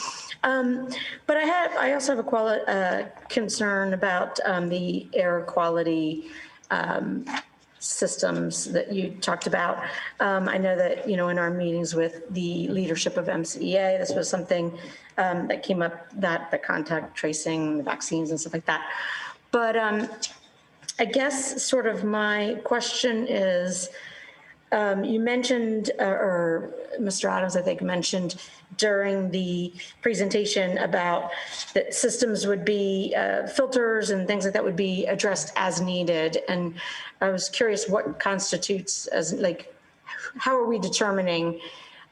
But I also have a concern about the air quality systems that you talked about. I know that, in our meetings with the leadership of MCEA, this was something that came up, that the contact tracing, the vaccines and stuff like that. But I guess sort of my question is, you mentioned, or Mr. Adams, I think, mentioned during the presentation about that systems would be filters and things like that would be addressed as needed. And I was curious what constitutes as, like, how are we determining,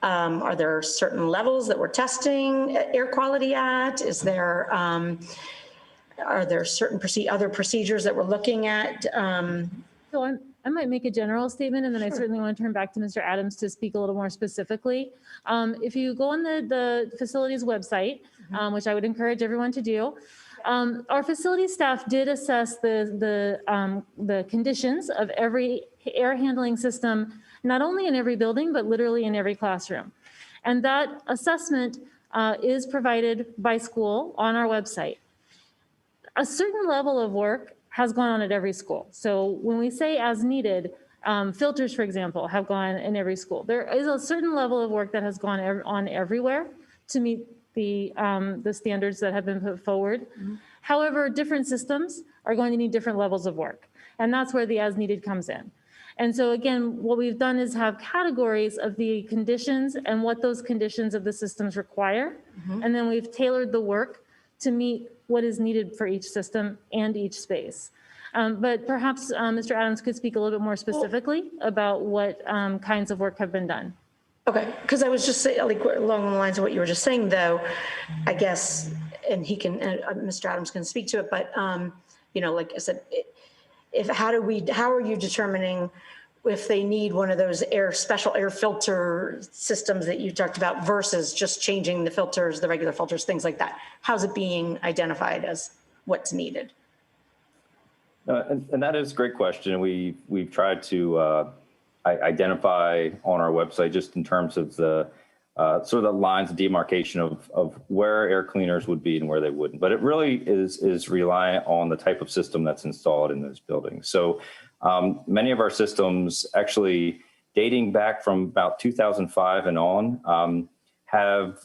are there certain levels that we're testing air quality at? Is there, are there certain other procedures that we're looking at? So I might make a general statement, and then I certainly want to turn back to Mr. Adams to speak a little more specifically. If you go on the facilities website, which I would encourage everyone to do, our facility staff did assess the conditions of every air handling system, not only in every building, but literally in every classroom. And that assessment is provided by school on our website. A certain level of work has gone on at every school. So when we say as needed, filters, for example, have gone in every school. There is a certain level of work that has gone on everywhere to meet the standards that have been put forward. However, different systems are going to need different levels of work. And that's where the as needed comes in. And so again, what we've done is have categories of the conditions and what those conditions of the systems require. And then we've tailored the work to meet what is needed for each system and each space. But perhaps Mr. Adams could speak a little bit more specifically about what kinds of work have been done. Okay, because I was just saying, like, along the lines of what you were just saying, though, I guess, and he can, Mr. Adams can speak to it, but, like I said, how are you determining if they need one of those special air filter systems that you talked about versus just changing the filters, the regular filters, things like that? How's it being identified as what's needed? And that is a great question. We've tried to identify on our website, just in terms of the sort of the lines of demarcation of where air cleaners would be and where they wouldn't. But it really is reliant on the type of system that's installed in those buildings. So many of our systems, actually dating back from about 2005 and on, have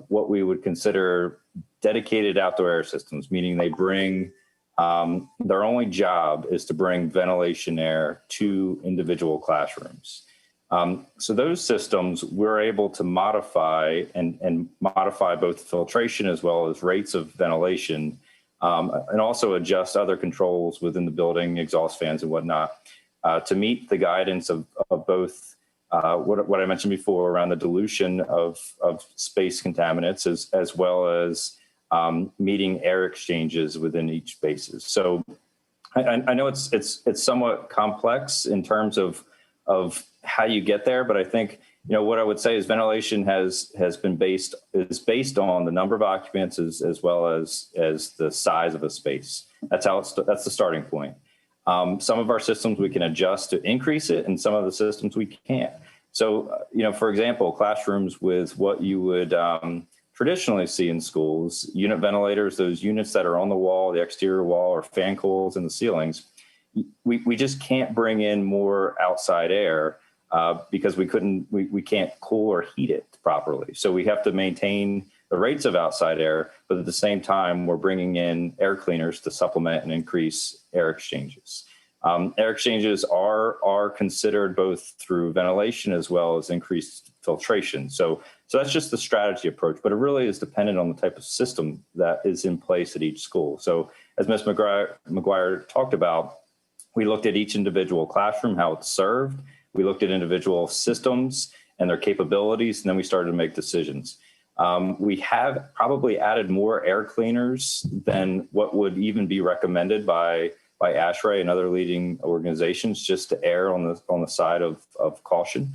what we would consider dedicated outdoor air systems, meaning they bring, their only job is to bring ventilation air to individual classrooms. So those systems we're able to modify and modify both filtration as well as rates of ventilation, and also adjust other controls within the building, exhaust fans and whatnot, to meet the guidance of both what I mentioned before around the dilution of space contaminants as well as meeting air exchanges within each spaces. So I know it's somewhat complex in terms of how you get there, but I think what I would say is ventilation is based on the number of occupants as well as the size of a space. That's the starting point. Some of our systems we can adjust to increase it, and some of the systems we can't. So, for example, classrooms with what you would traditionally see in schools, unit ventilators, those units that are on the wall, the exterior wall, or fan coils in the ceilings, we just can't bring in more outside air because we can't cool or heat it properly. So we have to maintain the rates of outside air, but at the same time, we're bringing in air cleaners to supplement and increase air exchanges. Air exchanges are considered both through ventilation as well as increased filtration. So that's just the strategy approach, but it really is dependent on the type of system that is in place at each school. So as Ms. McGuire talked about, we looked at each individual classroom, how it's served. We looked at individual systems and their capabilities, and then we started to make decisions. We have probably added more air cleaners than what would even be recommended by ASHRAE and other leading organizations, just to err on the side of caution.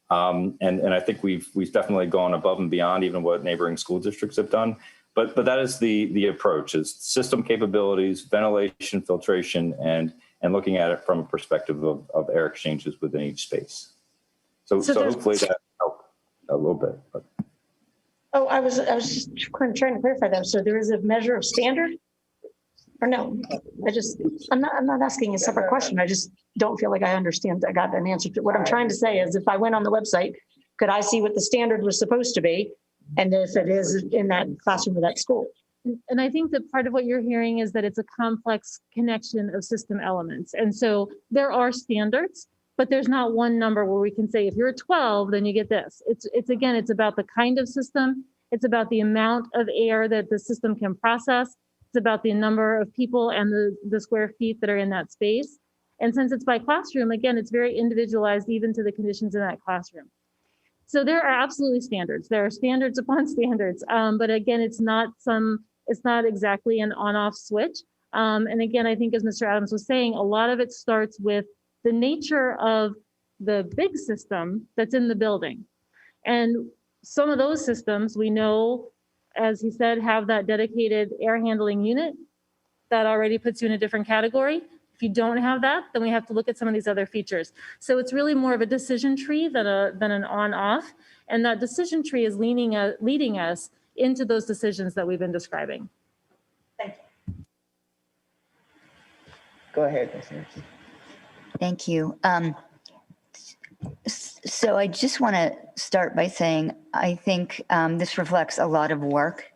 And I think we've definitely gone above and beyond even what neighboring school districts have done. But that is the approach: is system capabilities, ventilation, filtration, and looking at it from a perspective of air exchanges within each space. So hopefully that helped a little bit. But. Oh, I was just trying to clarify that. So there is a measure of standard, or no? I'm not asking a separate question. I just don't feel like I understand. I got an answer to what I'm trying to say is, if I went on the website, could I see what the standard was supposed to be, and if it is in that classroom or that school? And I think that part of what you're hearing is that it's a complex connection of system elements. And so there are standards, but there's not one number where we can say, if you're a 12, then you get this. It's about the kind of system. It's about the amount of air that the system can process. It's about the number of people and the square feet that are in that space. And since it's by classroom, again, it's very individualized even to the conditions in that classroom. So there are absolutely standards. There are standards upon standards. But again, it's not exactly an on-off switch. And again, I think as Mr. Adams was saying, a lot of it starts with the nature of the big system that's in the building. And some of those systems we know, as he said, have that dedicated air handling unit that already puts you in a different category. If you don't have that, then we have to look at some of these other features. So it's really more of a decision tree than an on-off. And that decision tree is leading us into those decisions that we've been describing. Thank you. Go ahead, Ms. Harrison. Thank you. So I just want to start by saying I think this reflects a lot of work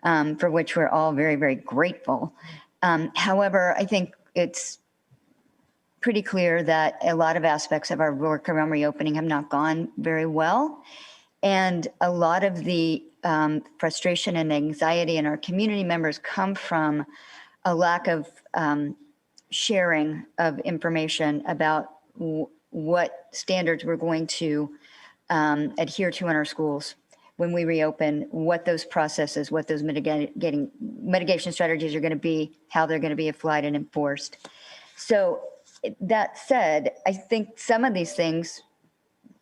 for which we're all very, very grateful. However, I think it's pretty clear that a lot of aspects of our work around reopening have not gone very well. And a lot of the frustration and anxiety in our community members come from a lack of sharing of information about what standards we're going to adhere to in our schools when we reopen, what those processes, what those mitigation strategies are going to be, how they're going to be applied and enforced. So that said, I think some of these things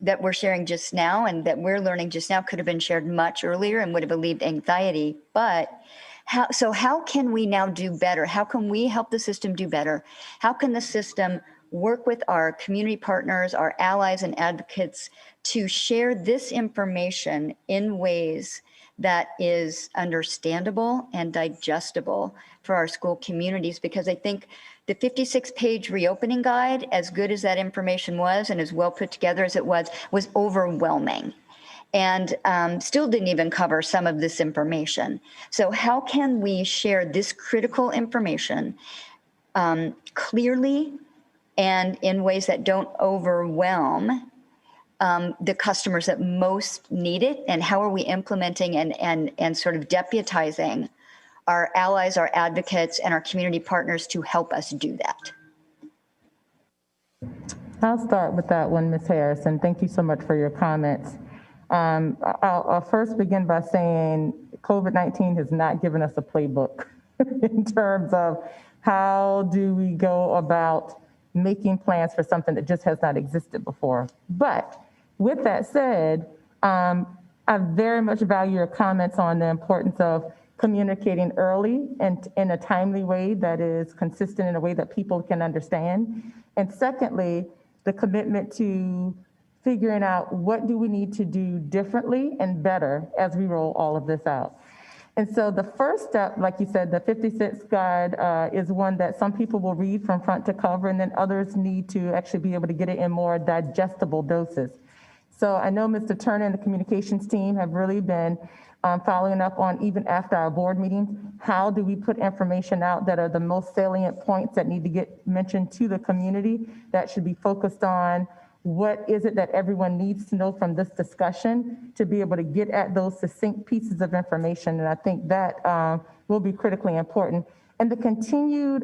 that we're sharing just now and that we're learning just now could have been shared much earlier and would have alleviated anxiety. But how can we now do better? How can we help the system do better? How can the system work with our community partners, our allies and advocates to share this information in ways that is understandable and digestible for our school communities? Because I think the 56-page reopening guide, as good as that information was and as well put together as it was overwhelming. and still didn't even cover some of this information. So how can we share this critical information clearly and in ways that don't overwhelm the customers that most need it? And how are we implementing and sort of deputizing our allies, our advocates, and our community partners to help us do that? I'll start with that one, Ms. Harris, and thank you so much for your comments. I'll first begin by saying COVID-19 has not given us a playbook in terms of how do we go about making plans for something that just has not existed before. But with that said, I very much value your comments on the importance of communicating early and in a timely way that is consistent in a way that people can understand. And secondly, the commitment to figuring out what do we need to do differently and better as we roll all of this out. And so the first step, like you said, the 56 guide is one that some people will read from front to cover, and then others need to actually be able to get it in more digestible doses. So I know Mr. Turner and the communications team have really been following up on, even after our board meetings, how do we put information out that are the most salient points that need to get mentioned to the community that should be focused on what is it that everyone needs to know from this discussion to be able to get at those succinct pieces of information. And I think that will be critically important. And the continued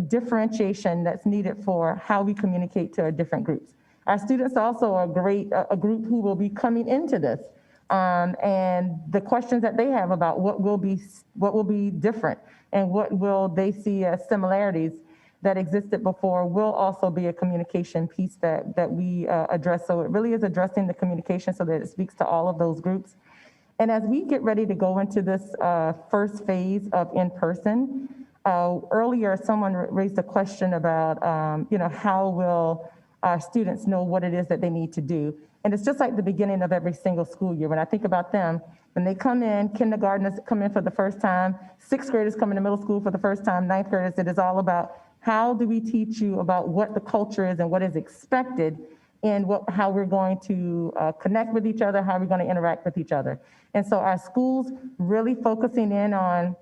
differentiation that's needed for how we communicate to our different groups. Our students also are a group who will be coming into this. And the questions that they have about what will be different and what will they see as similarities that existed before will also be a communication piece that we address. So it really is addressing the communication so that it speaks to all of those groups. And as we get ready to go into this first phase of in-person, earlier someone raised a question about, how will our students know what it is that they need to do? And it's just like the beginning of every single school year. When I think about them, when they come in, kindergartners come in for the first time, sixth graders come into middle school for the first time, ninth graders, it is all about how do we teach you about what the culture is and what is expected and how we're going to connect with each other, how we're going to interact with each other. And so our schools really focusing in on,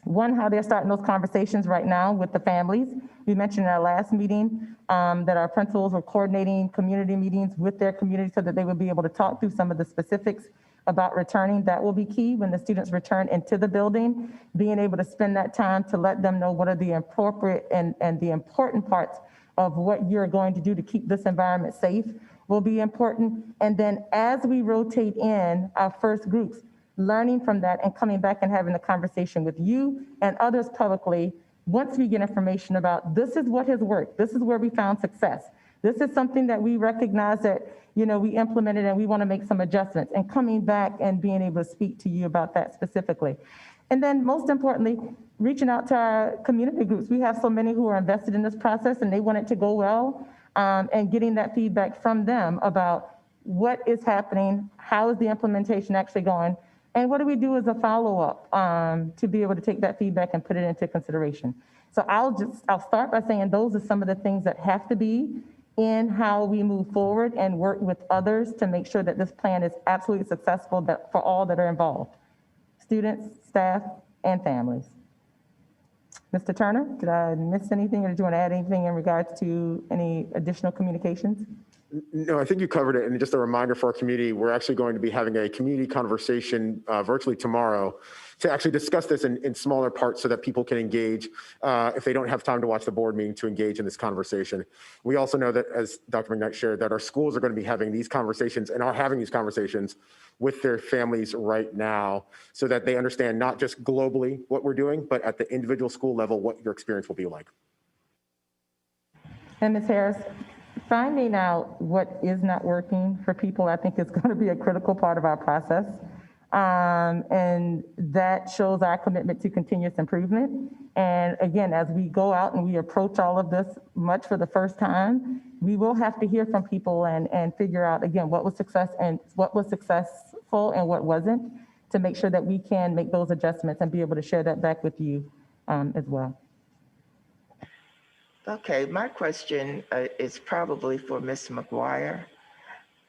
one, how they're starting those conversations right now with the families. We mentioned in our last meeting that our principals were coordinating community meetings with their community so that they would be able to talk through some of the specifics about returning. That will be key when the students return into the building, being able to spend that time to let them know what are the appropriate and the important parts of what you're going to do to keep this environment safe will be important. And then as we rotate in our first groups, learning from that and coming back and having a conversation with you and others publicly, once we get information about this is what has worked, this is where we found success, this is something that we recognize that we implemented and we want to make some adjustments, and coming back and being able to speak to you about that specifically. And then most importantly, reaching out to our community groups. We have so many who are invested in this process and they want it to go well, and getting that feedback from them about what is happening, how is the implementation actually going, and what do we do as a follow-up to be able to take that feedback and put it into consideration. So I'll start by saying those are some of the things that have to be in how we move forward and work with others to make sure that this plan is absolutely successful for all that are involved, students, staff, and families. Mr. Turner, did I miss anything, or did you want to add anything in regards to any additional communications? No, I think you covered it. And just a reminder for our community, we're actually going to be having a community conversation virtually tomorrow to actually discuss this in smaller parts so that people can engage if they don't have time to watch the board meeting, to engage in this conversation. We also know that, as Dr. McKnight shared, that our schools are going to be having these conversations and are having these conversations with their families right now so that they understand not just globally what we're doing, but at the individual school level, what your experience will be like. And Ms. Harris, finding out what is not working for people, I think, is going to be a critical part of our process. And that shows our commitment to continuous improvement. And again, as we go out and we approach all of this much for the first time, we will have to hear from people and figure out, again, what was success and what was successful and what wasn't, to make sure that we can make those adjustments and be able to share that back with you as well. Okay, my question is probably for Ms. McGuire.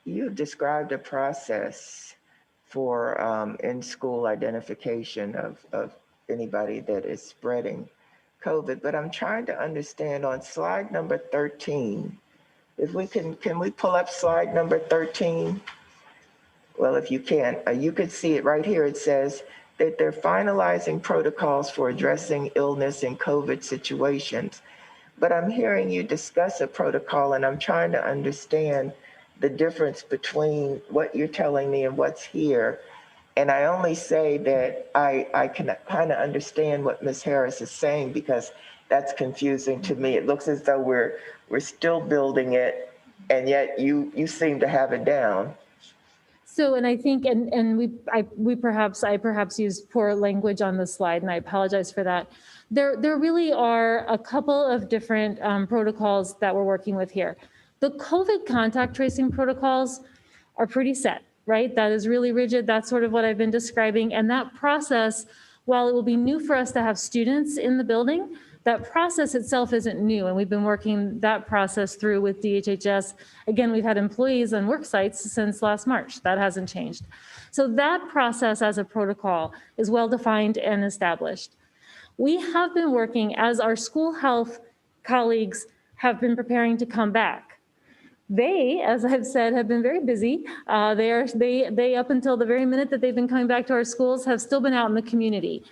you described a process for in-school identification of anybody that is spreading COVID, but I'm trying to understand on slide number 13, if we can we pull up slide number 13? Well, if you can't, you could see it right here. It says that they're finalizing protocols for addressing illness in COVID situations. But I'm hearing you discuss a protocol, and I'm trying to understand the difference between what you're telling me and what's here. And I only say that I can kind of understand what Ms. Harris is saying, because that's confusing to me. It looks as though we're still building it, and yet you seem to have it down. So, and I think, I perhaps used poor language on the slide, and I apologize for that. There really are a couple of different protocols that we're working with here. The COVID contact tracing protocols are pretty set, right? That is really rigid. That's sort of what I've been describing. And that process, while it will be new for us to have students in the building, that process itself isn't new. And we've been working that process through with DHHS. Again, we've had employees on work sites since last March. That hasn't changed. So that process as a protocol is well-defined and established. We have been working, as our school health colleagues have been preparing to come back. They, as I've said, have been very busy. They up until the very minute that they've been coming back to our schools, have still been out in the community.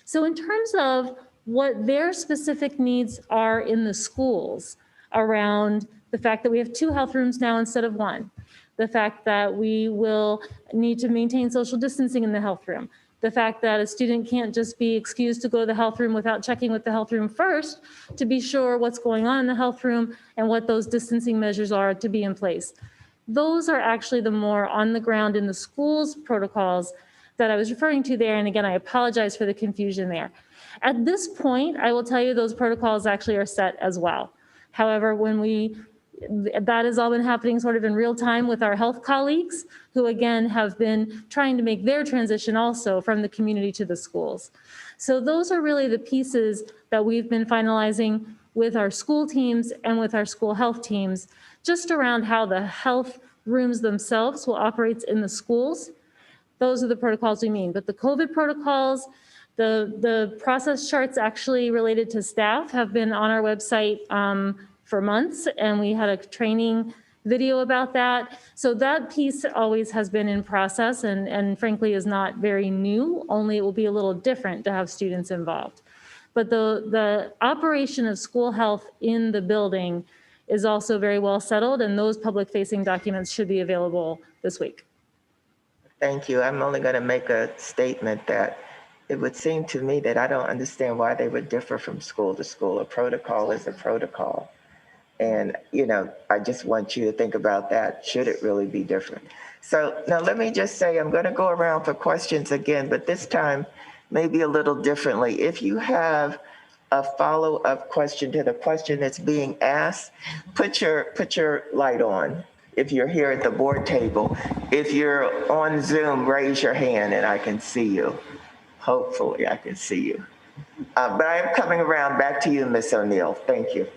So in terms of what their specific needs are in the schools around the fact that we have 2 health rooms now instead of 1, the fact that we will need to maintain social distancing in the health room, the fact that a student can't just be excused to go to the health room without checking with the health room first to be sure what's going on in the health room and what those distancing measures are to be in place. Those are actually the more on the ground in the schools protocols that I was referring to there. And again, I apologize for the confusion there. At this point, I will tell you those protocols actually are set as well. However, that has all been happening sort of in real time with our health colleagues, who again have been trying to make their transition also from the community to the schools. So those are really the pieces that we've been finalizing with our school teams and with our school health teams, just around how the health rooms themselves will operate in the schools. Those are the protocols we mean. But the COVID protocols, the process charts actually related to staff have been on our website for months, and we had a training video about that. So that piece always has been in process and frankly is not very new, only it will be a little different to have students involved. But the operation of school health in the building is also very well settled, and those public-facing documents should be available this week. Thank you. I'm only going to make a statement that it would seem to me that I don't understand why they would differ from school to school. A protocol is a protocol. And, I just want you to think about that. Should it really be different? So now let me just say, I'm going to go around for questions again, but this time maybe a little differently. If you have a follow-up question to the question that's being asked, put your light on. If you're here at the board table, if you're on Zoom, raise your hand and I can see you. Hopefully I can see you. But I am coming around back to you, Ms. O'Neill. Thank you.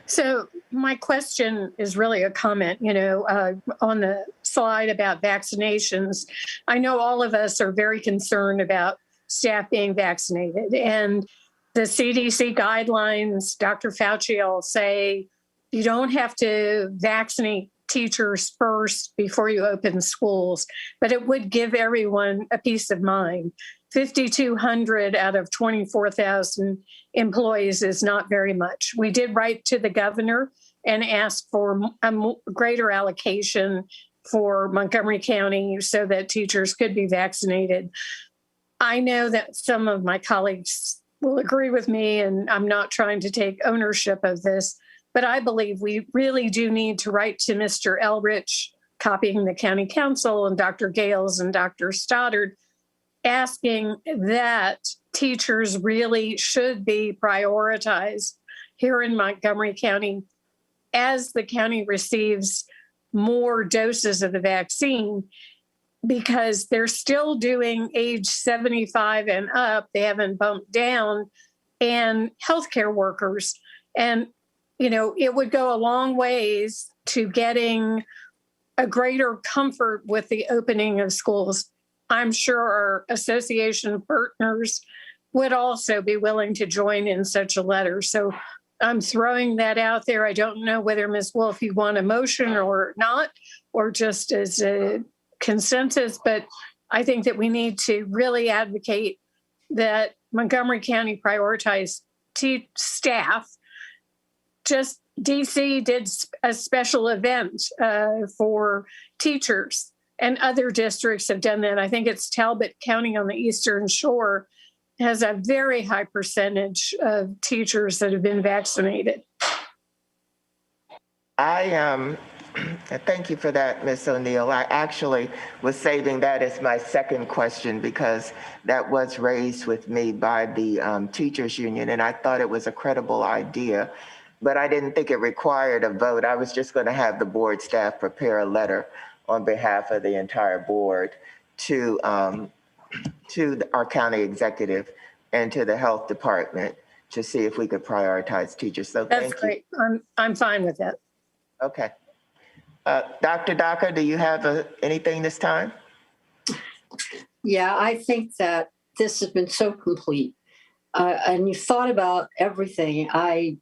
So my question is really a comment, on the slide about vaccinations. I know all of us are very concerned about staff being vaccinated, and the CDC guidelines, Dr. Fauci will say you don't have to vaccinate teachers first before you open schools, but it would give everyone a peace of mind. 5,200 out of 24,000 employees is not very much. We did write to the governor and ask for a greater allocation for Montgomery County so that teachers could be vaccinated. I know that some of my colleagues will agree with me, and I'm not trying to take ownership of this, but I believe we really do need to write to Mr. Elrich, copying the county council and Dr. Gales and Dr. Stoddard, asking that teachers really should be prioritized here in Montgomery County as the county receives more doses of the vaccine, because they're still doing age 75 and up. They haven't bumped down, and healthcare workers. And, it would go a long ways to getting a greater comfort with the opening of schools, I'm sure our association partners would also be willing to join in such a letter. So I'm throwing that out there. I don't know whether, Ms. Wolf, you want a motion or not, or just as a consensus, but I think that we need to really advocate that Montgomery County prioritize staff. Just DC did a special event for teachers, and other districts have done that. I think it's Talbot County on the Eastern Shore has a very high percentage of teachers that have been vaccinated. Thank you for that, Ms. O'Neill. I actually was saving that as my second question because that was raised with me by the teachers union, and I thought it was a credible idea, but I didn't think it required a vote. I was just going to have the board staff prepare a letter on behalf of the entire board to our county executive and to the health department to see if we could prioritize teachers. So that's great. I'm fine with that. Okay. Dr. Daka, do you have anything this time? Yeah, I think that this has been so complete. And you thought about everything. I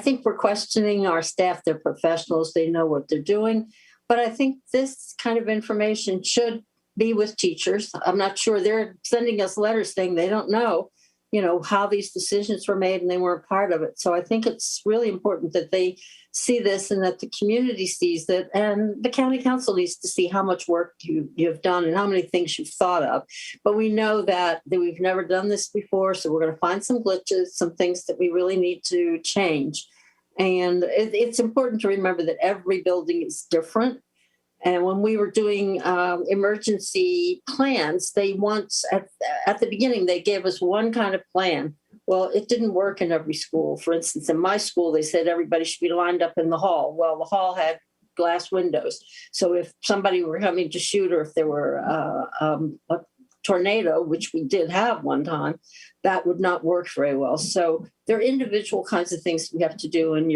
think we're questioning our staff. They're professionals. They know what they're doing. But I think this kind of information should be with teachers. I'm not sure they're sending us letters saying they don't know, how these decisions were made and they weren't part of it. So I think it's really important that they see this and that the community sees it, and the county council needs to see how much work you've done and how many things you've thought of. But we know that we've never done this before, so we're going to find some glitches, some things that we really need to change. And it's important to remember that every building is different. And when we were doing emergency plans, at the beginning, they gave us one kind of plan. Well, it didn't work in every school. For instance, in my school, they said everybody should be lined up in the hall. Well, the hall had glass windows. So if somebody were coming to shoot, or if there were a tornado, which we did have one time, that would not work very well. So there are individual kinds of things we have to do. And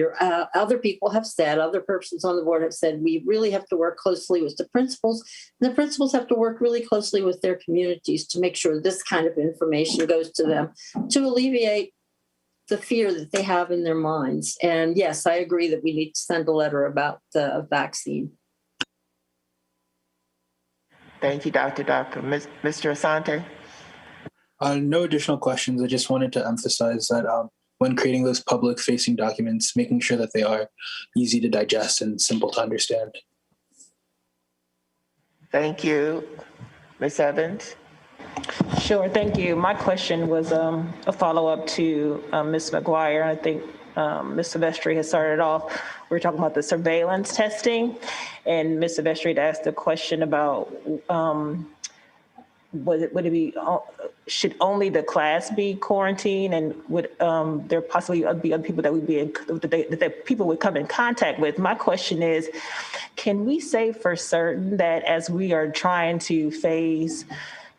other people have said, other persons on the board have said, we really have to work closely with the principals. And the principals have to work really closely with their communities to make sure this kind of information goes to them to alleviate the fear that they have in their minds. And yes, I agree that we need to send a letter about the vaccine. Thank you, Dr. Daka. Mr. Asante? No additional questions. I just wanted to emphasize that when creating those public-facing documents, making sure that they are easy to digest and simple to understand. Thank you. Ms. Evans? Sure, thank you. My question was a follow-up to Ms. McGuire. I think Ms. Silvestri has started off. We were talking about the surveillance testing, and Ms. Silvestri had asked a question about should only the class be quarantined, and would there possibly be other people that people would come in contact with? My question is, can we say for certain that as we are trying to phase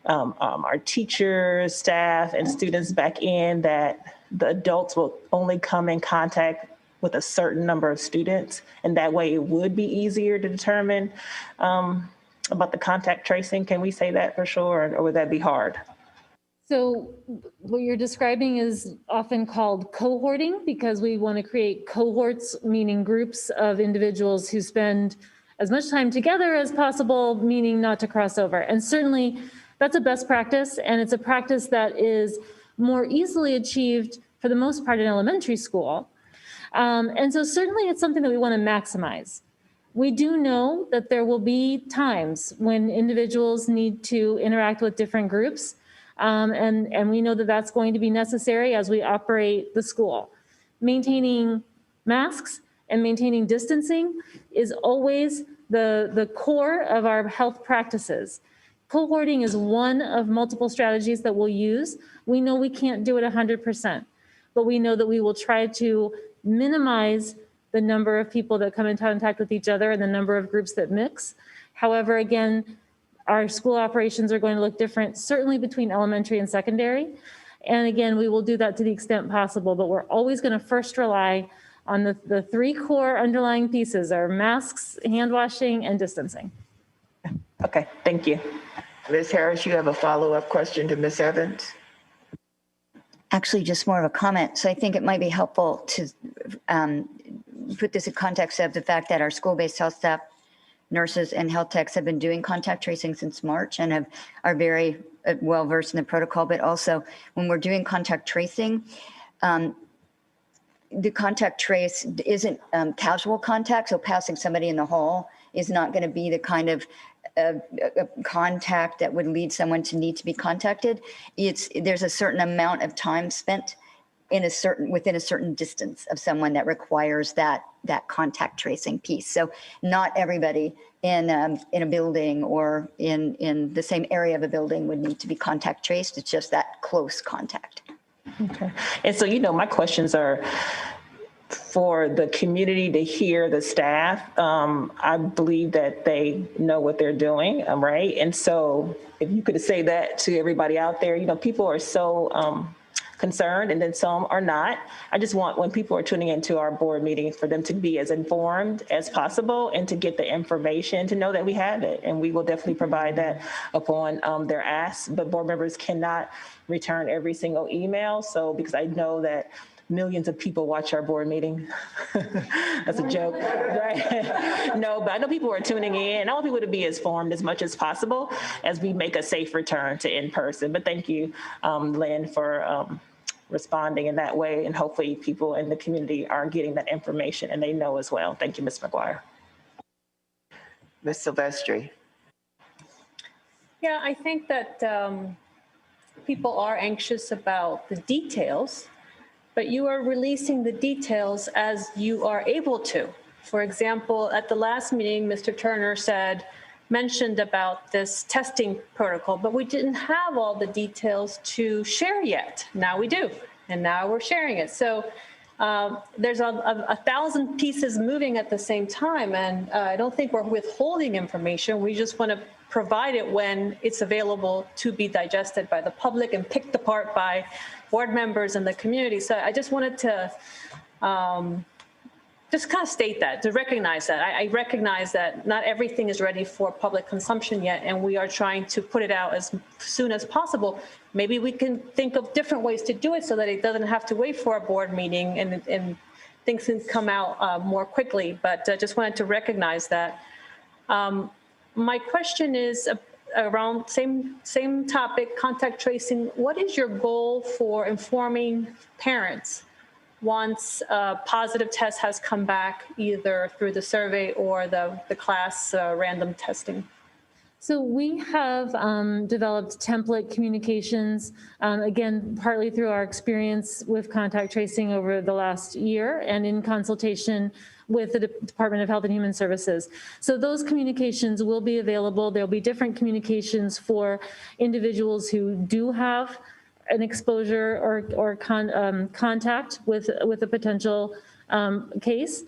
our teachers, staff, and students back in, that the adults will only come in contact with a certain number of students, and that way it would be easier to determine about the contact tracing? Can we say that for sure, or would that be hard? So what you're describing is often called cohorting, because we want to create cohorts, meaning groups of individuals who spend as much time together as possible, meaning not to cross over. And certainly that's a best practice, and it's a practice that is more easily achieved for the most part in elementary school. And so certainly it's something that we want to maximize. We do know that there will be times when individuals need to interact with different groups. And we know that that's going to be necessary as we operate the school. Maintaining masks and maintaining distancing is always the core of our health practices. Cohorting is one of multiple strategies that we'll use. We know we can't do it 100%, but we know that we will try to minimize the number of people that come in contact with each other and the number of groups that mix. However, again, our school operations are going to look different, certainly between elementary and secondary. And again, we will do that to the extent possible, but we're always going to first rely on the three core underlying pieces are masks, hand washing, and distancing. Okay, thank you. Ms. Harris, you have a follow-up question to Ms. Evans? Actually, just more of a comment. So I think it might be helpful to put this in context of the fact that our school-based health staff, nurses, and health techs have been doing contact tracing since March and are very well versed in the protocol. But also, when we're doing contact tracing, the contact trace isn't casual contact. So passing somebody in the hall is not going to be the kind of contact that would lead someone to need to be contacted. There's a certain amount of time spent within a certain distance of someone that requires that contact tracing piece. So not everybody in a building or in the same area of a building would need to be contact traced. It's just that close contact. Okay. And so, my questions are for the community to hear the staff. I believe that they know what they're doing, right? And so if you could say that to everybody out there, people are so concerned and then some are not. I just want, when people are tuning into our board meetings, for them to be as informed as possible and to get the information, to know that we have it. And we will definitely provide that upon their ask, but board members cannot return every single email. So, because I know that millions of people watch our board meeting. That's a joke, right? No, but I know people are tuning in. I want people to be as informed as much as possible as we make a safe return to in-person. But thank you, Lynn, for responding in that way. And hopefully people in the community are getting that information and they know as well. Thank you, Ms. McGuire. Ms. Silvestri. Yeah, I think that people are anxious about the details, but you are releasing the details as you are able to. For example, at the last meeting, Mr. Turner mentioned about this testing protocol, but we didn't have all the details to share yet. Now we do, and now we're sharing it. So there's a 1,000 pieces moving at the same time, and I don't think we're withholding information. We just want to provide it when it's available to be digested by the public and picked apart by board members and the community. So I just wanted to just kind of state that, to recognize that. I recognize that not everything is ready for public consumption yet, and we are trying to put it out as soon as possible. Maybe we can think of different ways to do it so that it doesn't have to wait for a board meeting and things can come out more quickly. But I just wanted to recognize that. My question is around same topic, contact tracing. What is your goal for informing parents once a positive test has come back, either through the survey or the class random testing? So we have developed template communications, again, partly through our experience with contact tracing over the last year and in consultation with the Department of Health and Human Services. So those communications will be available. There'll be different communications for individuals who do have an exposure or contact with a potential case.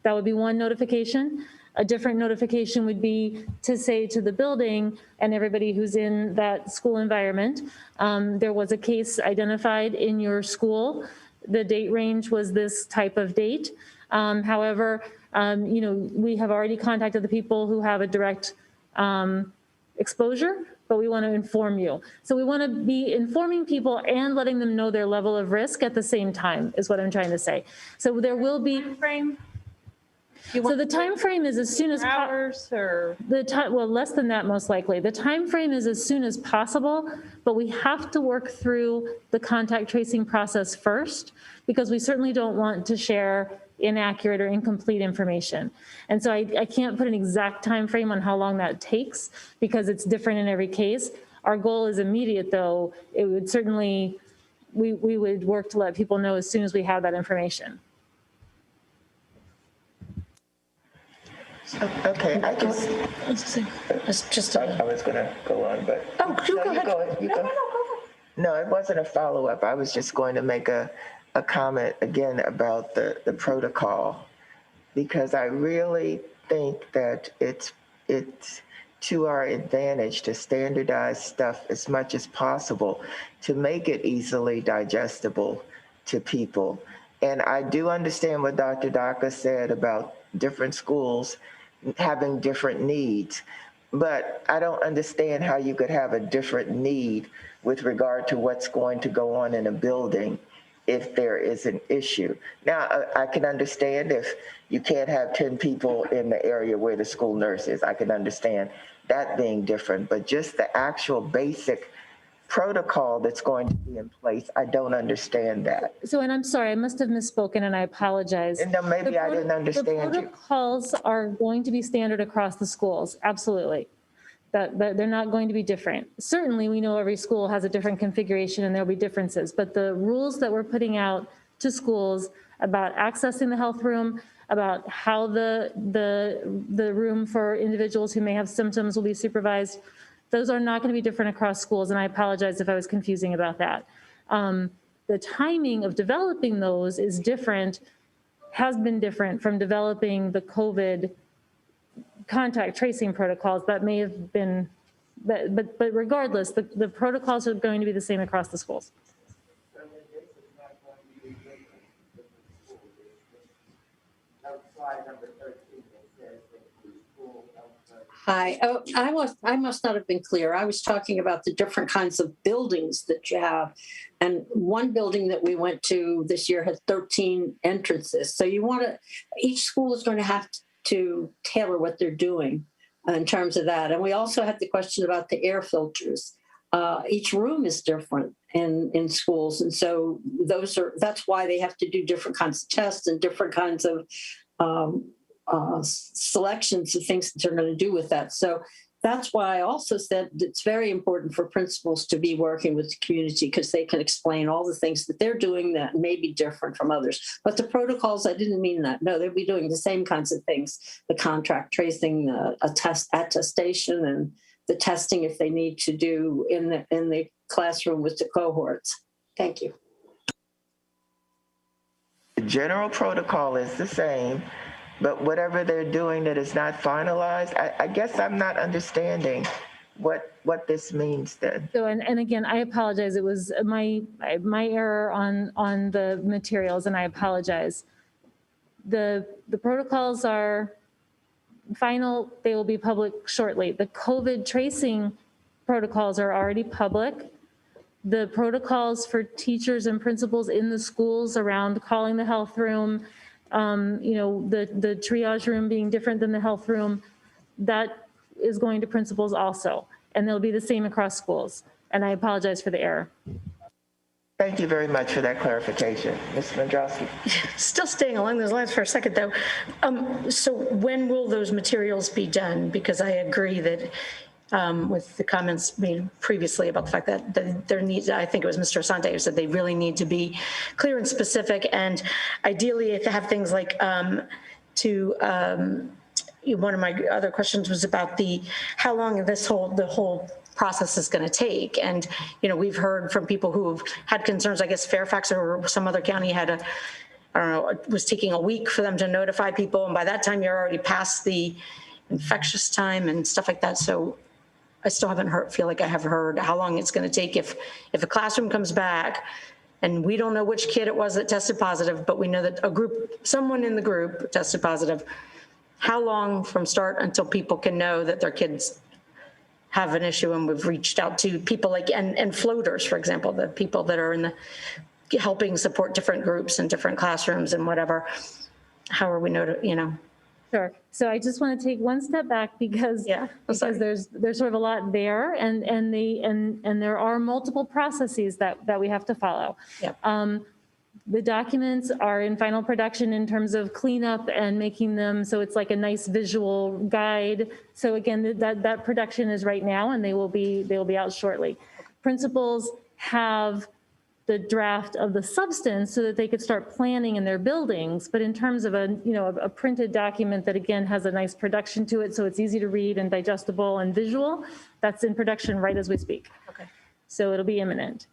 That would be one notification. A different notification would be to say to the building and everybody who's in that school environment, there was a case identified in your school. The date range was this type of date. However, we have already contacted the people who have a direct exposure, but we want to inform you. So we want to be informing people and letting them know their level of risk at the same time, is what I'm trying to say. So there will be frame. So the time frame is as soon as hours or well, less than that most likely. The time frame is as soon as possible, but we have to work through the contact tracing process first, because we certainly don't want to share inaccurate or incomplete information. And so I can't put an exact time frame on how long that takes, because it's different in every case. Our goal is immediate, though. It would certainly, we would work to let people know as soon as we have that information. Okay, I was going to go on, but you go ahead. No, it wasn't a follow-up. I was just going to make a comment again about the protocol, because I really think that it's to our advantage to standardize stuff as much as possible to make it easily digestible to people. And I do understand what Dr. Daka said about different schools having different needs, but I don't understand how you could have a different need with regard to what's going to go on in a building if there is an issue. Now, I can understand if you can't have 10 people in the area where the school nurse is. I can understand that being different, but just the actual basic protocol that's going to be in place, I don't understand that. So, and I'm sorry, I must have misspoken and I apologize. And then maybe I didn't understand the you. protocols are going to be standard across the schools, absolutely. That they're not going to be different. Certainly, we know every school has a different configuration and there'll be differences, but the rules that we're putting out to schools about accessing the health room, about how the room for individuals who may have symptoms will be supervised, those are not going to be different across schools, and I apologize if I was confusing about that. The timing of developing those is different, has been different from developing the COVID contact tracing protocols. That may have been, but regardless, the protocols are going to be the same across the schools. Hi. Oh, I must not have been clear. I was talking about the different kinds of buildings that you have. And one building that we went to this year had 13 entrances. So you want to, each school is going to have to tailor what they're doing in terms of that. And we also had the question about the air filters. Each room is different in schools. And so that's why they have to do different kinds of tests and different kinds of selections of things that they're going to do with that. So that's why I also said it's very important for principals to be working with the community because they can explain all the things that they're doing that may be different from others. But the protocols, I didn't mean that. No, they'll be doing the same kinds of things, the contact tracing, attestation, and the testing if they need to do in the classroom with the cohorts. Thank you. The general protocol is the same, but whatever they're doing that is not finalized, I guess I'm not understanding what this means then. So, and again, I apologize. It was my error on the materials, and I apologize. The protocols are final. They will be public shortly. The COVID tracing protocols are already public. The protocols for teachers and principals in the schools around calling the health room, the triage room being different than the health room, that is going to principals also, and they'll be the same across schools. And I apologize for the error. Thank you very much for that clarification. Ms. Mandrowski. Still staying along those lines for a second, though. So when will those materials be done? Because I agree that with the comments made previously about the fact that there needs, I think it was Mr. Asante who said they really need to be clear and specific, and ideally to have things like one of my other questions was about how long the whole process is going to take. And, we've heard from people who've had concerns. I guess Fairfax or some other county had it was taking a week for them to notify people. And by that time you're already past the infectious time and stuff like that. So I still feel like I have heard how long it's going to take if a classroom comes back and we don't know which kid it was that tested positive, but we know that someone in the group tested positive. How long from start until people can know that their kids have an issue? And we've reached out to people like, and floaters, for example, the people that are in the helping support different groups and different classrooms and whatever. How are we Sure. So I just want to take one step back because there's sort of a lot there, and there are multiple processes that we have to follow. Yep. The documents are in final production in terms of cleanup and making them so it's like a nice visual guide. So again, that production is right now, and they will be out shortly. Principals have the draft of the substance so that they could start planning in their buildings. But in terms of a printed document that again has a nice production to it, so it's easy to read and digestible and visual, that's in production right as we speak. Okay. So it'll be imminent.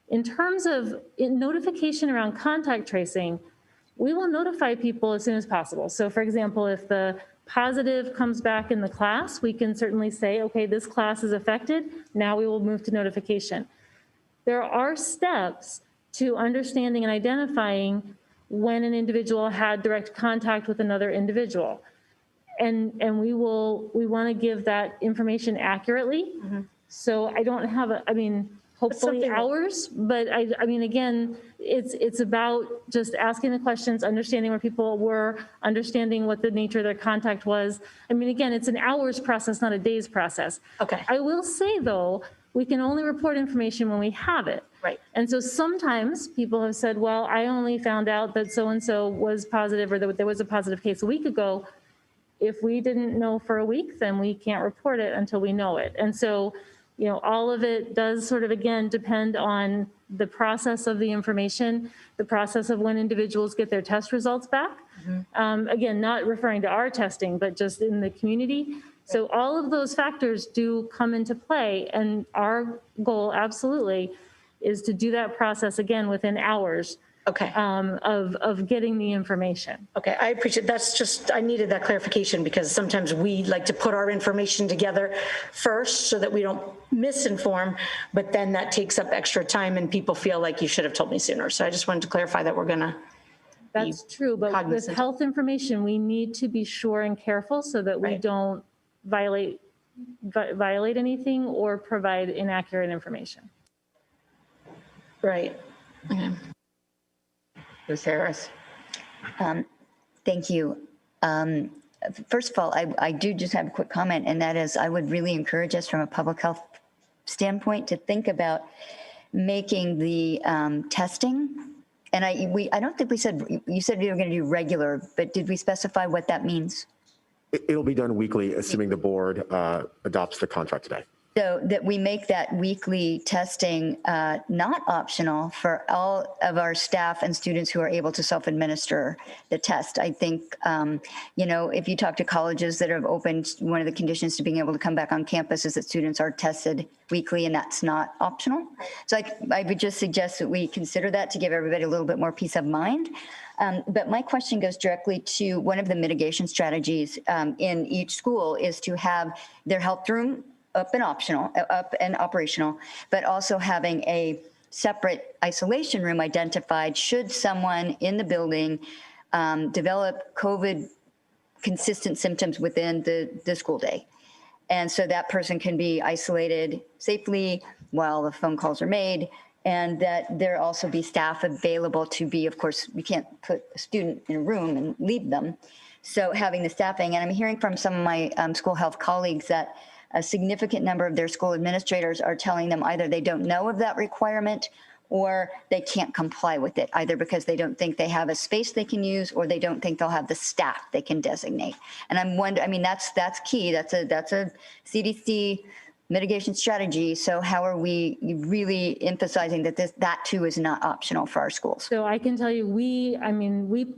In terms of notification around contact tracing, we will notify people as soon as possible. So for example, if the positive comes back in the class, we can certainly say, okay, this class is affected. Now we will move to notification. There are steps to understanding and identifying when an individual had direct contact with another individual. And we want to give that information accurately. So I don't have hopefully hours, but I mean, again, it's about just asking the questions, understanding where people were, understanding what the nature of their contact was. I mean, again, it's an hours process, not a days process. Okay. I will say though, we can only report information when we have it. Right. And so sometimes people have said, well, I only found out that so-and-so was positive or that there was a positive case a week ago. If we didn't know for a week, then we can't report it until we know it. And so, you know, all of it does sort of, again, depend on the process of the information, the process of when individuals get their test results back. Again, not referring to our testing, but just in the community. So all of those factors do come into play, and our goal absolutely is to do that process again within hours of getting the information. Okay, I appreciate that's just, I needed that clarification because sometimes we like to put our information together first so that we don't misinform, but then that takes up extra time and people feel like you should have told me sooner. So I just wanted to clarify that we're gonna. That's true, but with health information, we need to be sure and careful so that we don't violate anything or provide inaccurate information. Right. Okay. Ms. Harris. Thank you. First of all, I do just have a quick comment, and that is I would really encourage us from a public health standpoint to think about making the testing. And I don't think we said, you said we were going to do regular, but did we specify what that means? It'll be done weekly, assuming the board adopts the contract today. So that we make that weekly testing not optional for all of our staff and students who are able to self-administer the test. I think, you know, if you talk to colleges that have opened, one of the conditions to being able to come back on campus is that students are tested weekly, and that's not optional. So I would just suggest that we consider that to give everybody a little bit more peace of mind. But my question goes directly to one of the mitigation strategies in each school is to have their health room up and operational, but also having a separate isolation room identified should someone in the building develop COVID consistent symptoms within the school day. And so that person can be isolated safely while the phone calls are made, and that there also be staff available to be, of course, we can't put a student in a room and leave them. So having the staffing, and I'm hearing from some of my school health colleagues that a significant number of their school administrators are telling them either they don't know of that requirement or they can't comply with it, either because they don't think they have a space they can use or they don't think they'll have the staff they can designate. And I'm wondering, I mean, that's key. That's a CDC mitigation strategy. So how are we really emphasizing that that too is not optional for our schools? So I can tell you, we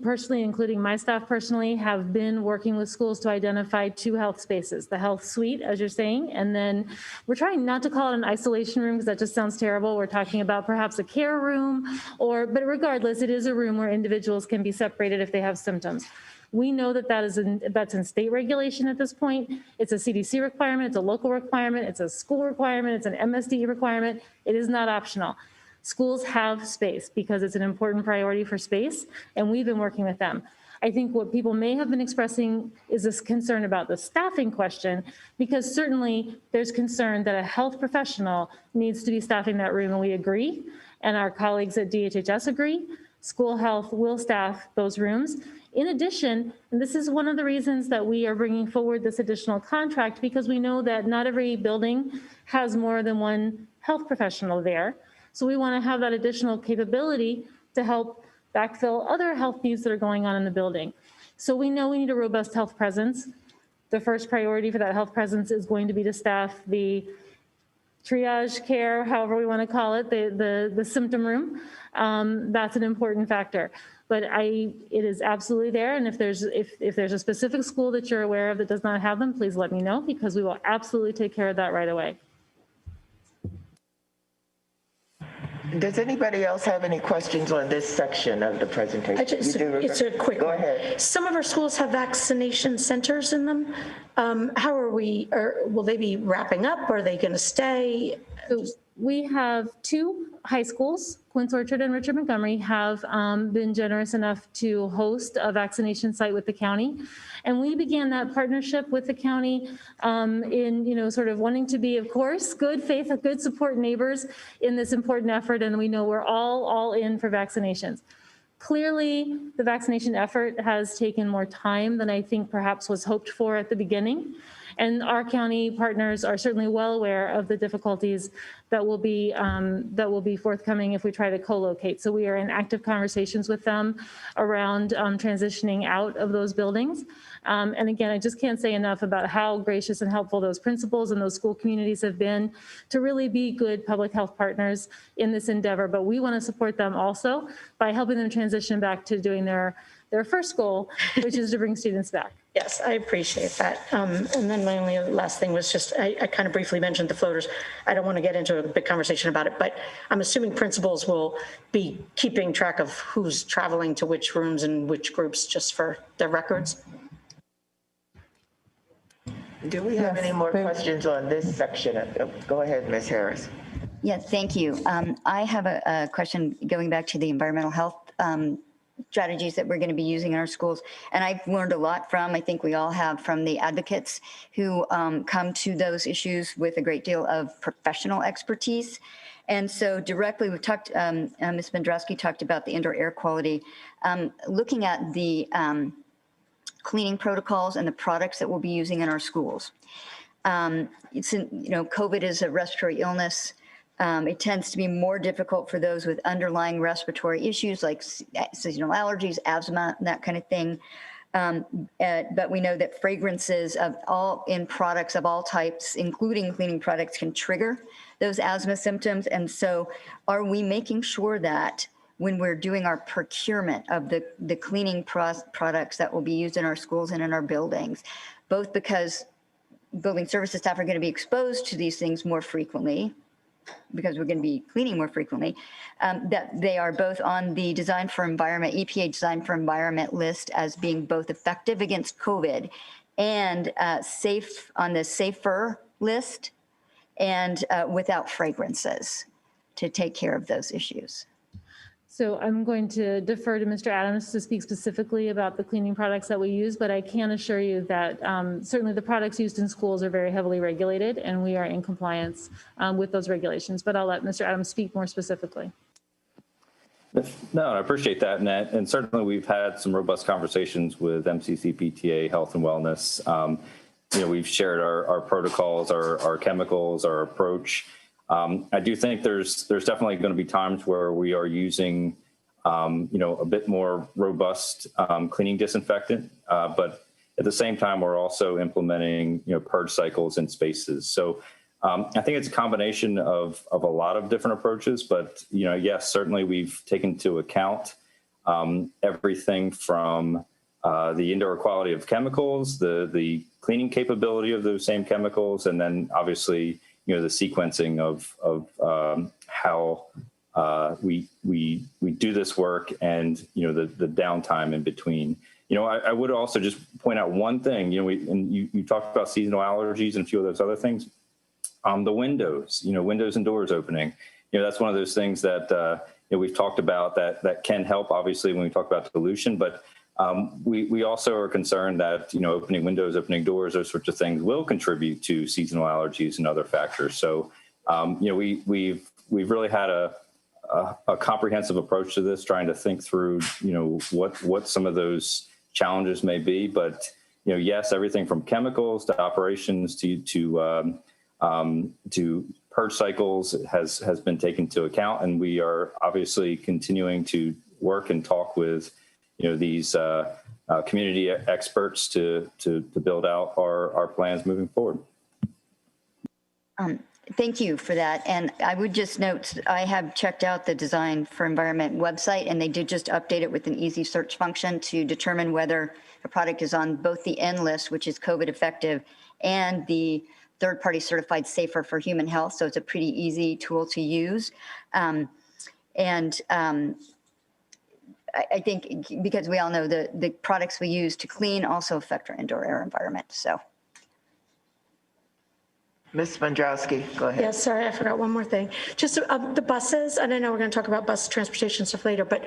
personally, including my staff personally, have been working with schools to identify 2 health spaces, the health suite, as you're saying, and then we're trying not to call it an isolation room because that just sounds terrible. We're talking about perhaps a care room, but regardless, it is a room where individuals can be separated if they have symptoms. We know that that's in state regulation at this point. It's a CDC requirement, it's a local requirement, it's a school requirement, it's an MSD requirement. It is not optional. Schools have space because it's an important priority for space, and we've been working with them. I think what people may have been expressing is this concern about the staffing question, because certainly there's concern that a health professional needs to be staffing that room, and we agree, and our colleagues at DHHS agree. School health will staff those rooms. In addition, and this is one of the reasons that we are bringing forward this additional contract, because we know that not every building has more than one health professional there. So we want to have that additional capability to help backfill other health needs that are going on in the building. So we know we need a robust health presence. The first priority for that health presence is going to be to staff the triage care, however we want to call it, the symptom room. That's an important factor. But it is absolutely there. And if there's a specific school that you're aware of that does not have them, please let me know, because we will absolutely take care of that right away. Does anybody else have any questions on this section of the presentation? It's a quick Go one. ahead. Some of our schools have vaccination centers in them. How are we, or will they be wrapping up? Are they going to stay? So we have 2 high schools, Quince Orchard and Richard Montgomery have been generous enough to host a vaccination site with the county. And we began that partnership with the county in, sort of wanting to be, of course, good faith, good support neighbors in this important effort. And we know we're all in for vaccinations. Clearly, the vaccination effort has taken more time than I think perhaps was hoped for at the beginning. And our county partners are certainly well aware of the difficulties that will be forthcoming if we try to co-locate. So we are in active conversations with them around transitioning out of those buildings. And again, I just can't say enough about how gracious and helpful those principals and those school communities have been to really be good public health partners in this endeavor. But we want to support them also by helping them transition back to doing their first goal, which is to bring students back. Yes, I appreciate that. And then my only last thing was just, I kind of briefly mentioned the floaters. I don't want to get into a big conversation about it, but I'm assuming principals will be keeping track of who's traveling to which rooms and which groups just for their records. Do we have any more questions on this section? Go ahead, Ms. Harris. Yes, thank you. I have a question going back to the environmental health strategies that we're going to be using in our schools. And I've learned a lot from, I think we all have, from the advocates who come to those issues with a great deal of professional expertise. And so directly, we've talked, Ms. Mendrowski talked about the indoor air quality, looking at the cleaning protocols and the products that we'll be using in our schools. COVID is a respiratory illness. It tends to be more difficult for those with underlying respiratory issues like seasonal allergies, asthma, that kind of thing. But we know that fragrances in products of all types, including cleaning products, can trigger those asthma symptoms. And so are we making sure that when we're doing our procurement of the cleaning products that will be used in our schools and in our buildings, both because building services staff are going to be exposed to these things more frequently, because we're going to be cleaning more frequently, that they are both on the Design for Environment, EPA Design for Environment list as being both effective against COVID and safe on the safer list and without fragrances to take care of those issues. So I'm going to defer to Mr. Adams to speak specifically about the cleaning products that we use, but I can assure you that certainly the products used in schools are very heavily regulated and we are in compliance with those regulations, but I'll let Mr. Adams speak more specifically. No, I appreciate that, Annette. And certainly we've had some robust conversations with MCCPTA Health and Wellness. We've shared our protocols, our chemicals, our approach. I do think there's definitely going to be times where we are using, a bit more robust cleaning disinfectant, but at the same time, we're also implementing, purge cycles in spaces. So I think it's a combination of a lot of different approaches, but, yes, certainly we've taken into account everything from the indoor quality of chemicals, the cleaning capability of those same chemicals, and then obviously, the sequencing of how we do this work and, the downtime in between. I would also just point out one thing, you talked about seasonal allergies and a few of those other things. The windows, windows and doors opening, that's one of those things that we've talked about that can help, obviously, when we talk about dilution, but we also are concerned that, opening windows, opening doors, those sorts of things will contribute to seasonal allergies and other factors. So, we've really had a comprehensive approach to this, trying to think through, what some of those challenges may be. But, yes, everything from chemicals to operations to purge cycles has been taken into account. And we are obviously continuing to work and talk with these community experts to build out our plans moving forward. Thank you for that. And I would just note, I have checked out the Design for Environment website, and they did just update it with an easy search function to determine whether a product is on both the N list, which is COVID effective, and the third-party certified safer for human health. So it's a pretty easy tool to use. I think because we all know the products we use to clean also affect our indoor air environment. So. Ms. Mandrowski, go ahead. Yes, sorry, I forgot one more thing. Just the buses, and I know we're going to talk about bus transportation stuff later, but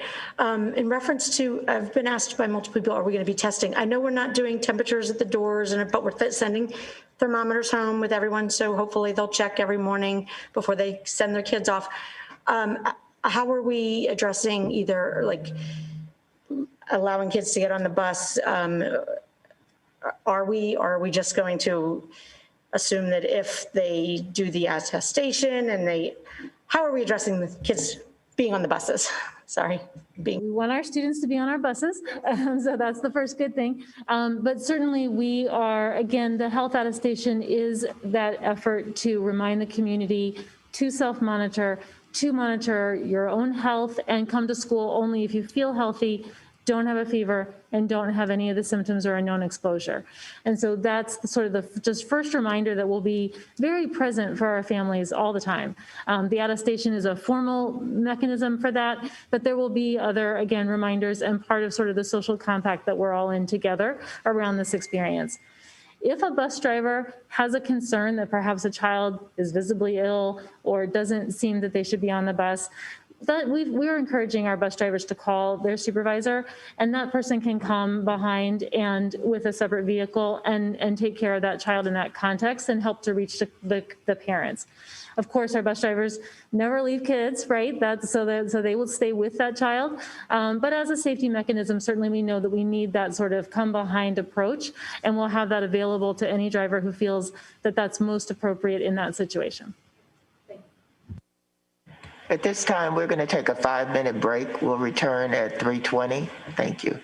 in reference to, I've been asked by multiple people, are we going to be testing? I know we're not doing temperatures at the doors, but we're sending thermometers home with everyone, so hopefully they'll check every morning before they send their kids off. How are we addressing either like allowing kids to get on the bus? Are we just going to assume that if they do the attestation and how are we addressing the kids being on the buses? Sorry. We want our students to be on our buses, so that's the first good thing. But certainly we are, again, the health attestation is that effort to remind the community to self-monitor, to monitor your own health and come to school only if you feel healthy, don't have a fever, and don't have any of the symptoms or a known exposure. And so that's the sort of the just first reminder that will be very present for our families all the time. The attestation is a formal mechanism for that, but there will be other, again, reminders and part of sort of the social compact that we're all in together around this experience. If a bus driver has a concern that perhaps a child is visibly ill or doesn't seem that they should be on the bus, we're encouraging our bus drivers to call their supervisor, and that person can come behind and with a separate vehicle and take care of that child in that context and help to reach the parents. Of course, our bus drivers never leave kids, right? So they will stay with that child. But as a safety mechanism, certainly we know that we need that sort of come behind approach, and we'll have that available to any driver who feels that that's most appropriate in that situation. At this time, we're going to take a 5-minute break. We'll return at 3:20. Thank you.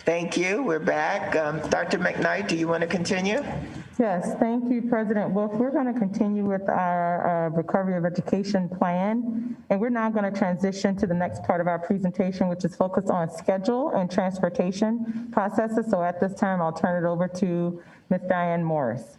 Thank you. We're back. Dr. McKnight, do you want to continue? Yes, thank you, President Wolf. We're going to continue with our Recovery of Education plan, and we're now going to transition to the next part of our presentation, which is focused on schedule and transportation processes. So at this time, I'll turn it over to Ms. Diane Morris.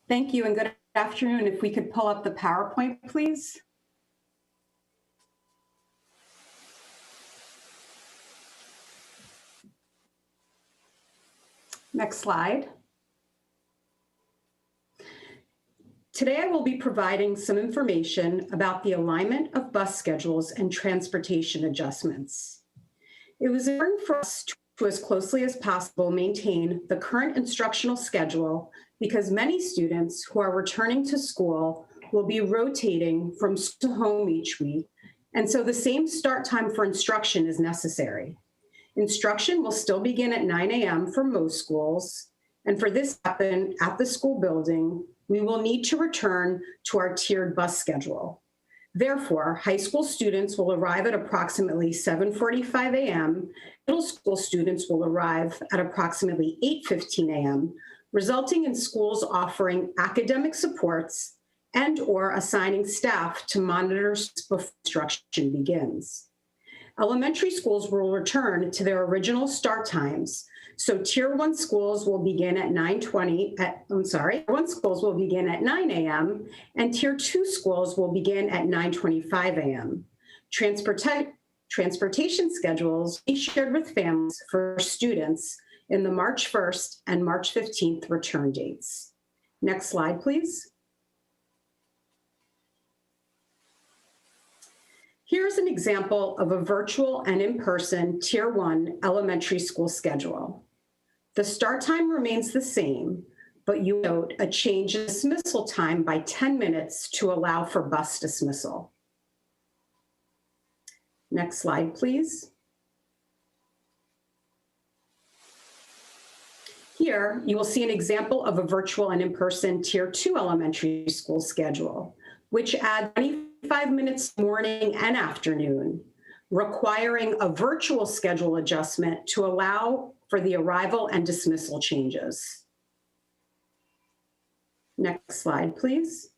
Thank you and good afternoon. If we could pull up the PowerPoint, please. Next slide. Today I will be providing some information about the alignment of bus schedules and transportation adjustments. It was important for us to, as closely as possible, maintain the current instructional schedule because many students who are returning to school will be rotating from school to home each week, and so the same start time for instruction is necessary. Instruction will still begin at 9 a.m. for most schools, and for this to happen at the school building, we will need to return to our tiered bus schedule. Therefore, high school students will arrive at approximately 7:45 a.m., middle school students will arrive at approximately 8:15 a.m., resulting in schools offering academic supports and/or assigning staff to monitor before instruction begins. Elementary schools will return to their original start times. So Tier 1 schools will begin at 9 schools will begin at 9 a.m. and Tier 2 schools will begin at 9:25 a.m. Transportation schedules will be shared with families for students in the March 1st and March 15th return dates. Next slide, please. Here's an example of a virtual and in-person Tier 1 elementary school schedule. The start time remains the same, but you note a change in dismissal time by 10 minutes to allow for bus dismissal. Next slide, please. Here, you will see an example of a virtual and in-person Tier 2 elementary school schedule, which adds 25 minutes morning and afternoon, requiring a virtual schedule adjustment to allow for the arrival and dismissal changes. Next slide, please.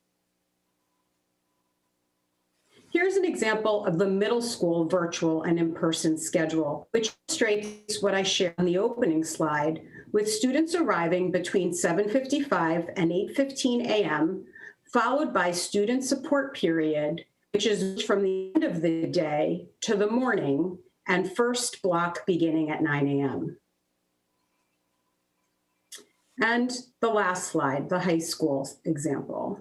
Here's an example of the middle school virtual and in-person schedule, which illustrates what I shared on the opening slide, with students arriving between 7:55 and 8:15 a.m., followed by student support period, which is from the end of the day to the morning, and first block beginning at 9 a.m. And the last slide, the high school example.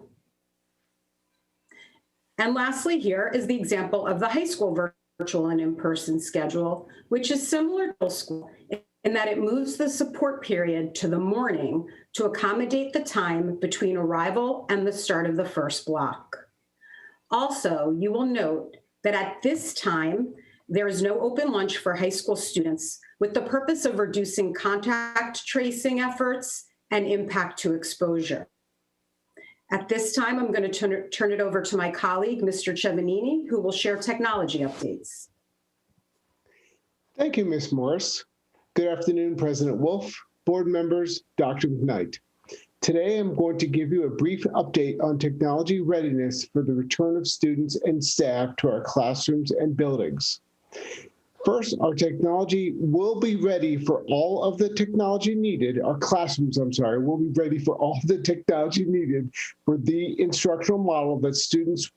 And lastly, here is the example of the high school virtual and in-person schedule, which is similar to middle school in that it moves the support period to the morning to accommodate the time between arrival and the start of the first block. Also, you will note that at this time, there is no open lunch for high school students with the purpose of reducing contact tracing efforts and impact to exposure. At this time, I'm going to turn it over to my colleague, Mr. Cevanini, who will share technology updates. Thank you, Ms. Morris. Good afternoon, President Wolf, board members, Dr. McKnight. Today, I'm going to give you a brief update on technology readiness for the return of students and staff to our classrooms and buildings. First, our technology will be ready for all of the technology needed. Our classrooms, will be ready for all the technology needed for the instructional model that students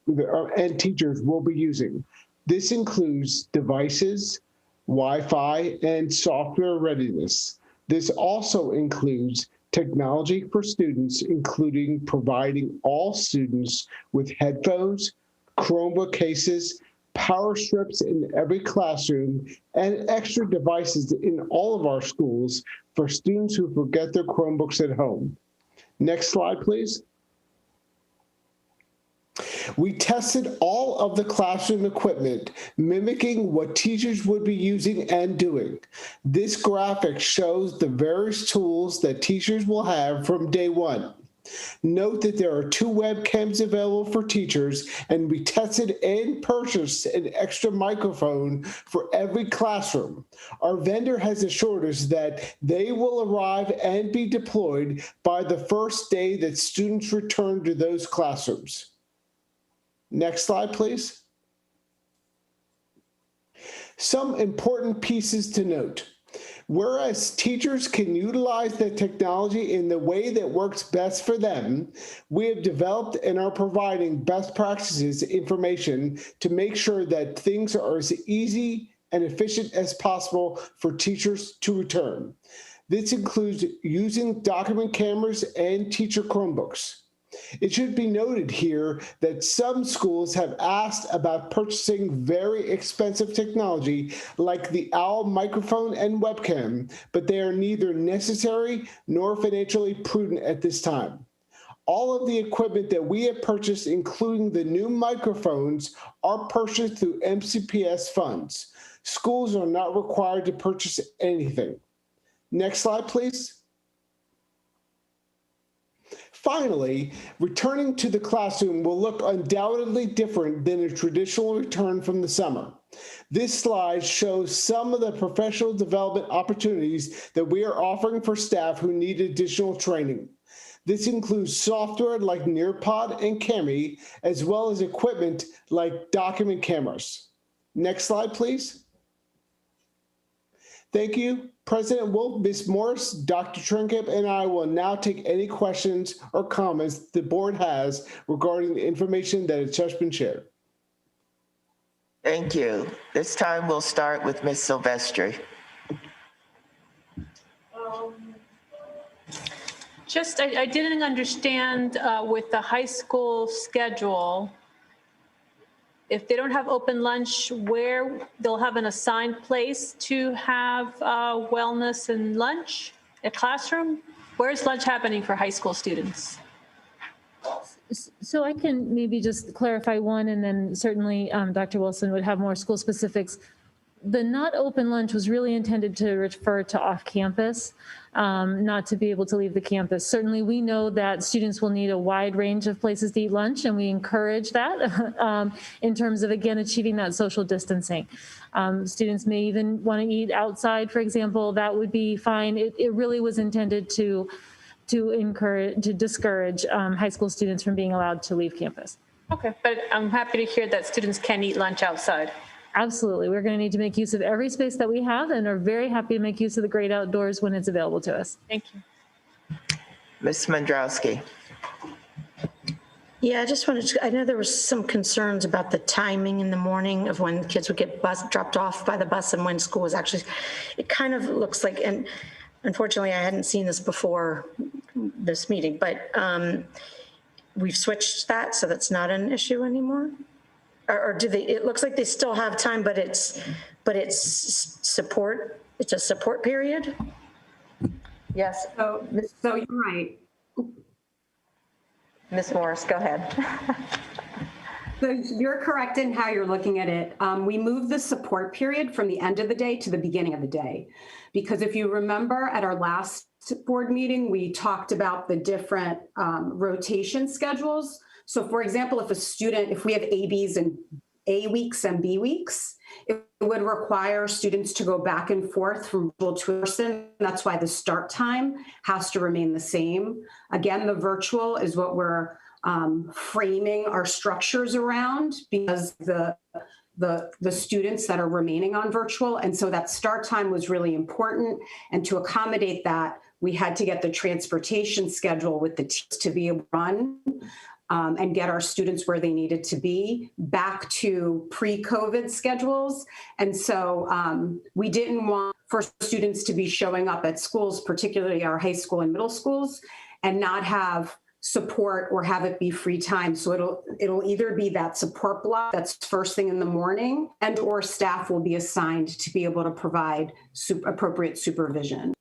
and teachers will be using. This includes devices, Wi-Fi, and software readiness. This also includes technology for students, including providing all students with headphones, Chromebook cases, power strips in every classroom, and extra devices in all of our schools for students who forget their Chromebooks at home. Next slide, please. We tested all of the classroom equipment, mimicking what teachers would be using and doing. This graphic shows the various tools that teachers will have from day one. Note that there are 2 webcams available for teachers, and we tested and purchased an extra microphone for every classroom. Our vendor has assured us that they will arrive and be deployed by the first day that students return to those classrooms. Next slide, please. Some important pieces to note. Whereas teachers can utilize the technology in the way that works best for them, we have developed and are providing best practices information to make sure that things are as easy and efficient as possible for teachers to return. This includes using document cameras and teacher Chromebooks. It should be noted here that some schools have asked about purchasing very expensive technology like the OWL microphone and webcam, but they are neither necessary nor financially prudent at this time. All of the equipment that we have purchased, including the new microphones, are purchased through MCPS funds. Schools are not required to purchase anything. Next slide, please. Finally, returning to the classroom will look undoubtedly different than a traditional return from the summer. This slide shows some of the professional development opportunities that we are offering for staff who need additional training. This includes software like Nearpod and Cami, as well as equipment like document cameras. Next slide, please. Thank you. President Wolf, Ms. Morris, Dr. Trinket, and I will now take any questions or comments the board has regarding the information that has just been shared. Thank you. This time we'll start with Ms. Silvestri. I didn't understand with the high school schedule, if they don't have open lunch, where they'll have an assigned place to have wellness and lunch, a classroom? Where's lunch happening for high school students? So I can maybe just clarify one, and then certainly Dr. Wilson would have more school specifics. The not open lunch was really intended to refer to off campus, not to be able to leave the campus. Certainly we know that students will need a wide range of places to eat lunch, and we encourage that in terms of, again, achieving that social distancing. Students may even want to eat outside, for example. That would be fine. It really was intended to discourage high school students from being allowed to leave campus. Okay, but I'm happy to hear that students can eat lunch outside. Absolutely. We're going to need to make use of every space that we have, and are very happy to make use of the great outdoors when it's available to us. Thank you. Ms. Mendrowski. Yeah, I just wanted to, I know there was some concerns about the timing in the morning of when kids would get dropped off by the bus and when school was actually, it kind of looks like, and unfortunately I hadn't seen this before this meeting, but we've switched that, so that's not an issue anymore? Or do they, it looks like they still have time, but it's support, it's a support period? Yes. So you're right. Ms. Morris, go ahead. So you're correct in how you're looking at it. We moved the support period from the end of the day to the beginning of the day. Because if you remember at our last board meeting, we talked about the different rotation schedules. So for example, if we have ABs and A weeks and B weeks, it would require students to go back and forth from virtual to person. That's why the start time has to remain the same. Again, the virtual is what we're framing our structures around, because the students that are remaining on virtual. And so that start time was really important. And to accommodate that, we had to get the transportation schedule with the teams to be able to run and get our students where they needed to be back to pre-COVID schedules. And so we didn't want for students to be showing up at schools, particularly our high school and middle schools, and not have support or have it be free time. So it'll either be that support block that's first thing in the morning, and or staff will be assigned to be able to provide appropriate supervision.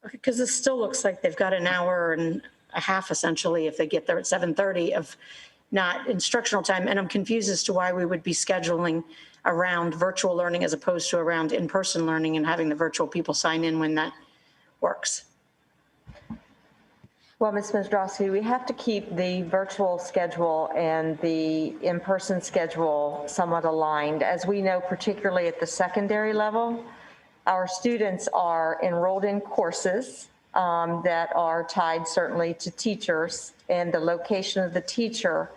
Okay, because this still looks like they've got an hour and a half essentially if they get there at 7:30 of not instructional time. And I'm confused as to why we would be scheduling around virtual learning as opposed to around in-person learning and having the virtual people sign in when that works. Well, Ms. Mizdrowski, we have to keep the virtual schedule and the in-person schedule somewhat aligned. As we know, particularly at the secondary level, our students are enrolled in courses that are tied certainly to teachers, and the location of the teacher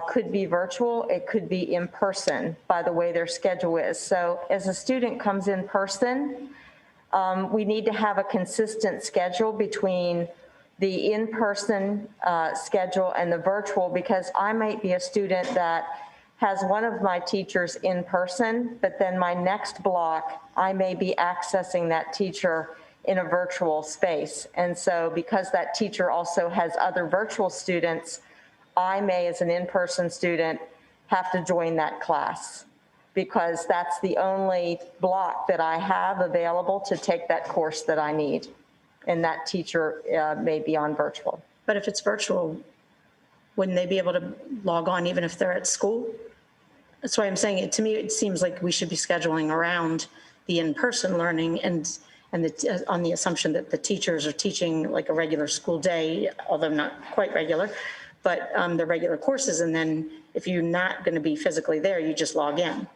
could be virtual, it could be in person by the way their schedule is. So as a student comes in person, we need to have a consistent schedule between the in-person schedule and the virtual, because I might be a student that has one of my teachers in person, but then my next block, I may be accessing that teacher in a virtual space. And so because that teacher also has other virtual students, I may, as an in-person student, have to join that class because that's the only block that I have available to take that course that I need. And that teacher may be on virtual. But if it's virtual, wouldn't they be able to log on even if they're at school? That's why I'm saying it. To me, it seems like we should be scheduling around the in-person learning and on the assumption that the teachers are teaching like a regular school day, although not quite regular, but the regular courses. And then if you're not going to be physically there, you just log in.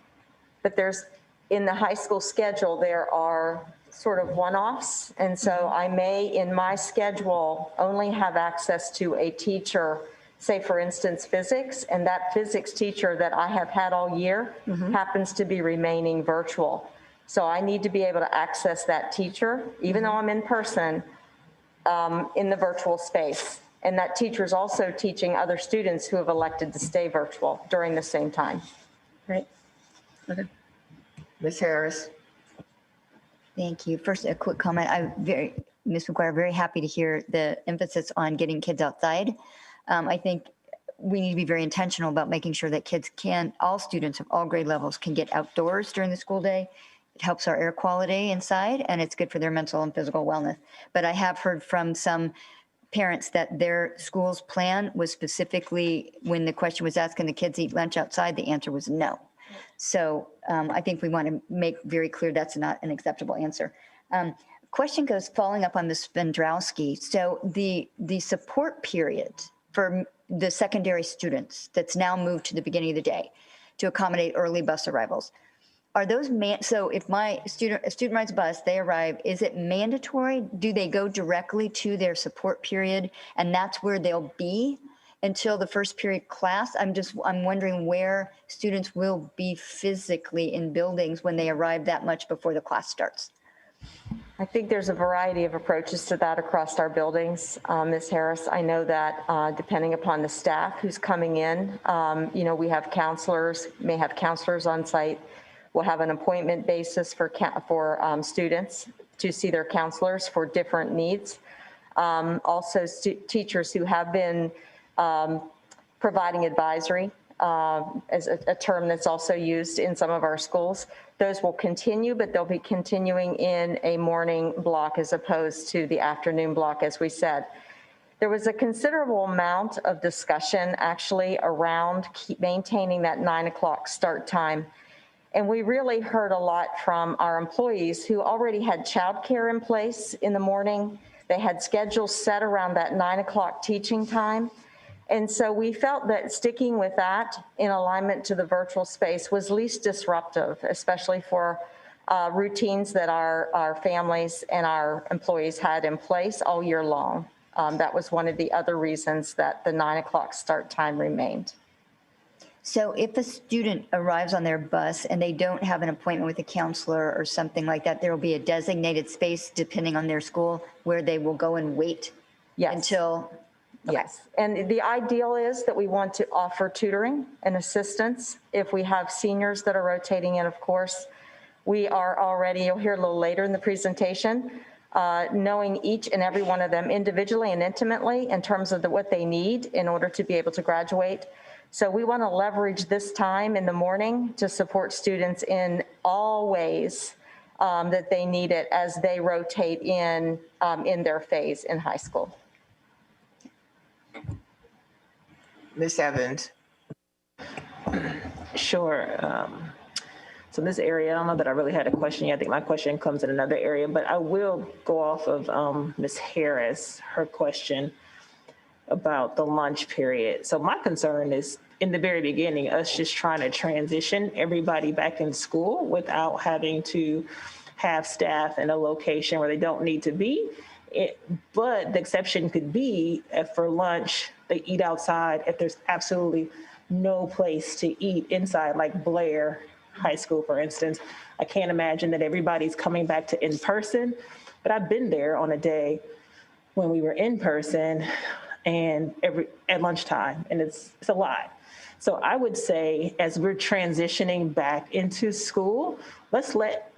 But there's, in the high school schedule, there are sort of one-offs. And so I may, in my schedule, only have access to a teacher, say for instance, physics, and that physics teacher that I have had all year happens to be remaining virtual. So I need to be able to access that teacher, even though I'm in person, in the virtual space. And that teacher is also teaching other students who have elected to stay virtual during the same time. Right. Okay. Ms. Harris. Thank you. First, a quick comment. Ms. McGuire, very happy to hear the emphasis on getting kids outside. I think we need to be very intentional about making sure that kids all students of all grade levels can get outdoors during the school day. It helps our air quality inside, and it's good for their mental and physical wellness. But I have heard from some parents that their school's plan was specifically, when the question was asked, can the kids eat lunch outside? The answer was no. So I think we want to make very clear that's not an acceptable answer. Question goes following up on Ms. Vendrowski. So the support period for the secondary students that's now moved to the beginning of the day to accommodate early bus arrivals, are those so if a student rides a bus, they arrive, is it mandatory? Do they go directly to their support period and that's where they'll be until the first period class? I'm wondering where students will be physically in buildings when they arrive that much before the class starts. I think there's a variety of approaches to that across our buildings, Ms. Harris. I know that depending upon the staff who's coming in, we have counselors, may have counselors on site. We'll have an appointment basis for students to see their counselors for different needs. Also, teachers who have been providing advisory, as a term that's also used in some of our schools. Those will continue, but they'll be continuing in a morning block as opposed to the afternoon block, as we said. There was a considerable amount of discussion actually around maintaining that 9 o'clock start time. And we really heard a lot from our employees who already had childcare in place in the morning. They had schedules set around that 9 o'clock teaching time. And so we felt that sticking with that in alignment to the virtual space was least disruptive, especially for routines that our families and our employees had in place all year long. That was one of the other reasons that the 9 o'clock start time remained. So if a student arrives on their bus and they don't have an appointment with a counselor or something like that, there will be a designated space depending on their school where they will go and wait until. Okay. Yes, and the ideal is that we want to offer tutoring and assistance. If we have seniors that are rotating in, of course, we are already, you'll hear a little later in the presentation, knowing each and every one of them individually and intimately in terms of what they need in order to be able to graduate. So we want to leverage this time in the morning to support students in all ways that they need it as they rotate in their phase in high school. Ms. Evans. Sure. So in this area, I don't know that I really had a question yet. I think my question comes in another area, but I will go off of Ms. Harris, her question about the lunch period. So my concern is in the very beginning, us just trying to transition everybody back in school without having to have staff in a location where they don't need to be. But the exception could be if for lunch, they eat outside if there's absolutely no place to eat inside, like Blair High School, for instance. I can't imagine that everybody's coming back to in person, but I've been there on a day when we were in person and at lunchtime, and it's a lot. So I would say as we're transitioning back into school, let's let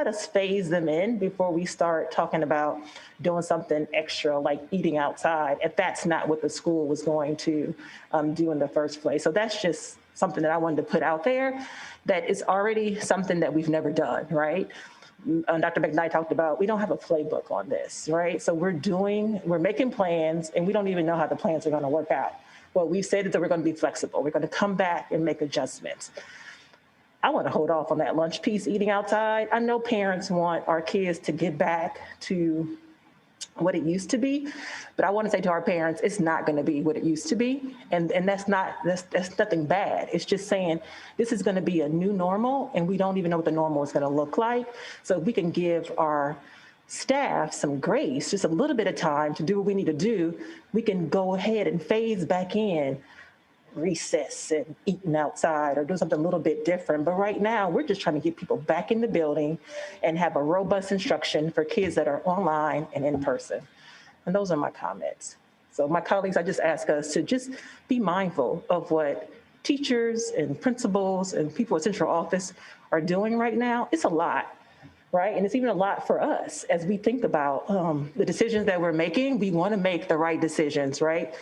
us phase them in before we start talking about doing something extra like eating outside, if that's not what the school was going to do in the first place. So that's just something that I wanted to put out there, that is already something that we've never done, right? Dr. McKnight talked about, we don't have a playbook on this, right? So we're making plans and we don't even know how the plans are going to work out. What we said is that we're going to be flexible. We're going to come back and make adjustments. I want to hold off on that lunch piece, eating outside. I know parents want our kids to get back to what it used to be, but I want to say to our parents, it's not going to be what it used to be. And that's nothing bad. It's just saying this is going to be a new normal and we don't even know what the normal is going to look like. So if we can give our staff some grace, just a little bit of time to do what we need to do, we can go ahead and phase back in recess and eating outside or do something a little bit different. But right now, we're just trying to get people back in the building and have a robust instruction for kids that are online and in person. And those are my comments. So my colleagues, I just ask us to just be mindful of what teachers and principals and people at central office are doing right now. It's a lot, right? And it's even a lot for us as we think about the decisions that we're making. We want to make the right decisions, right?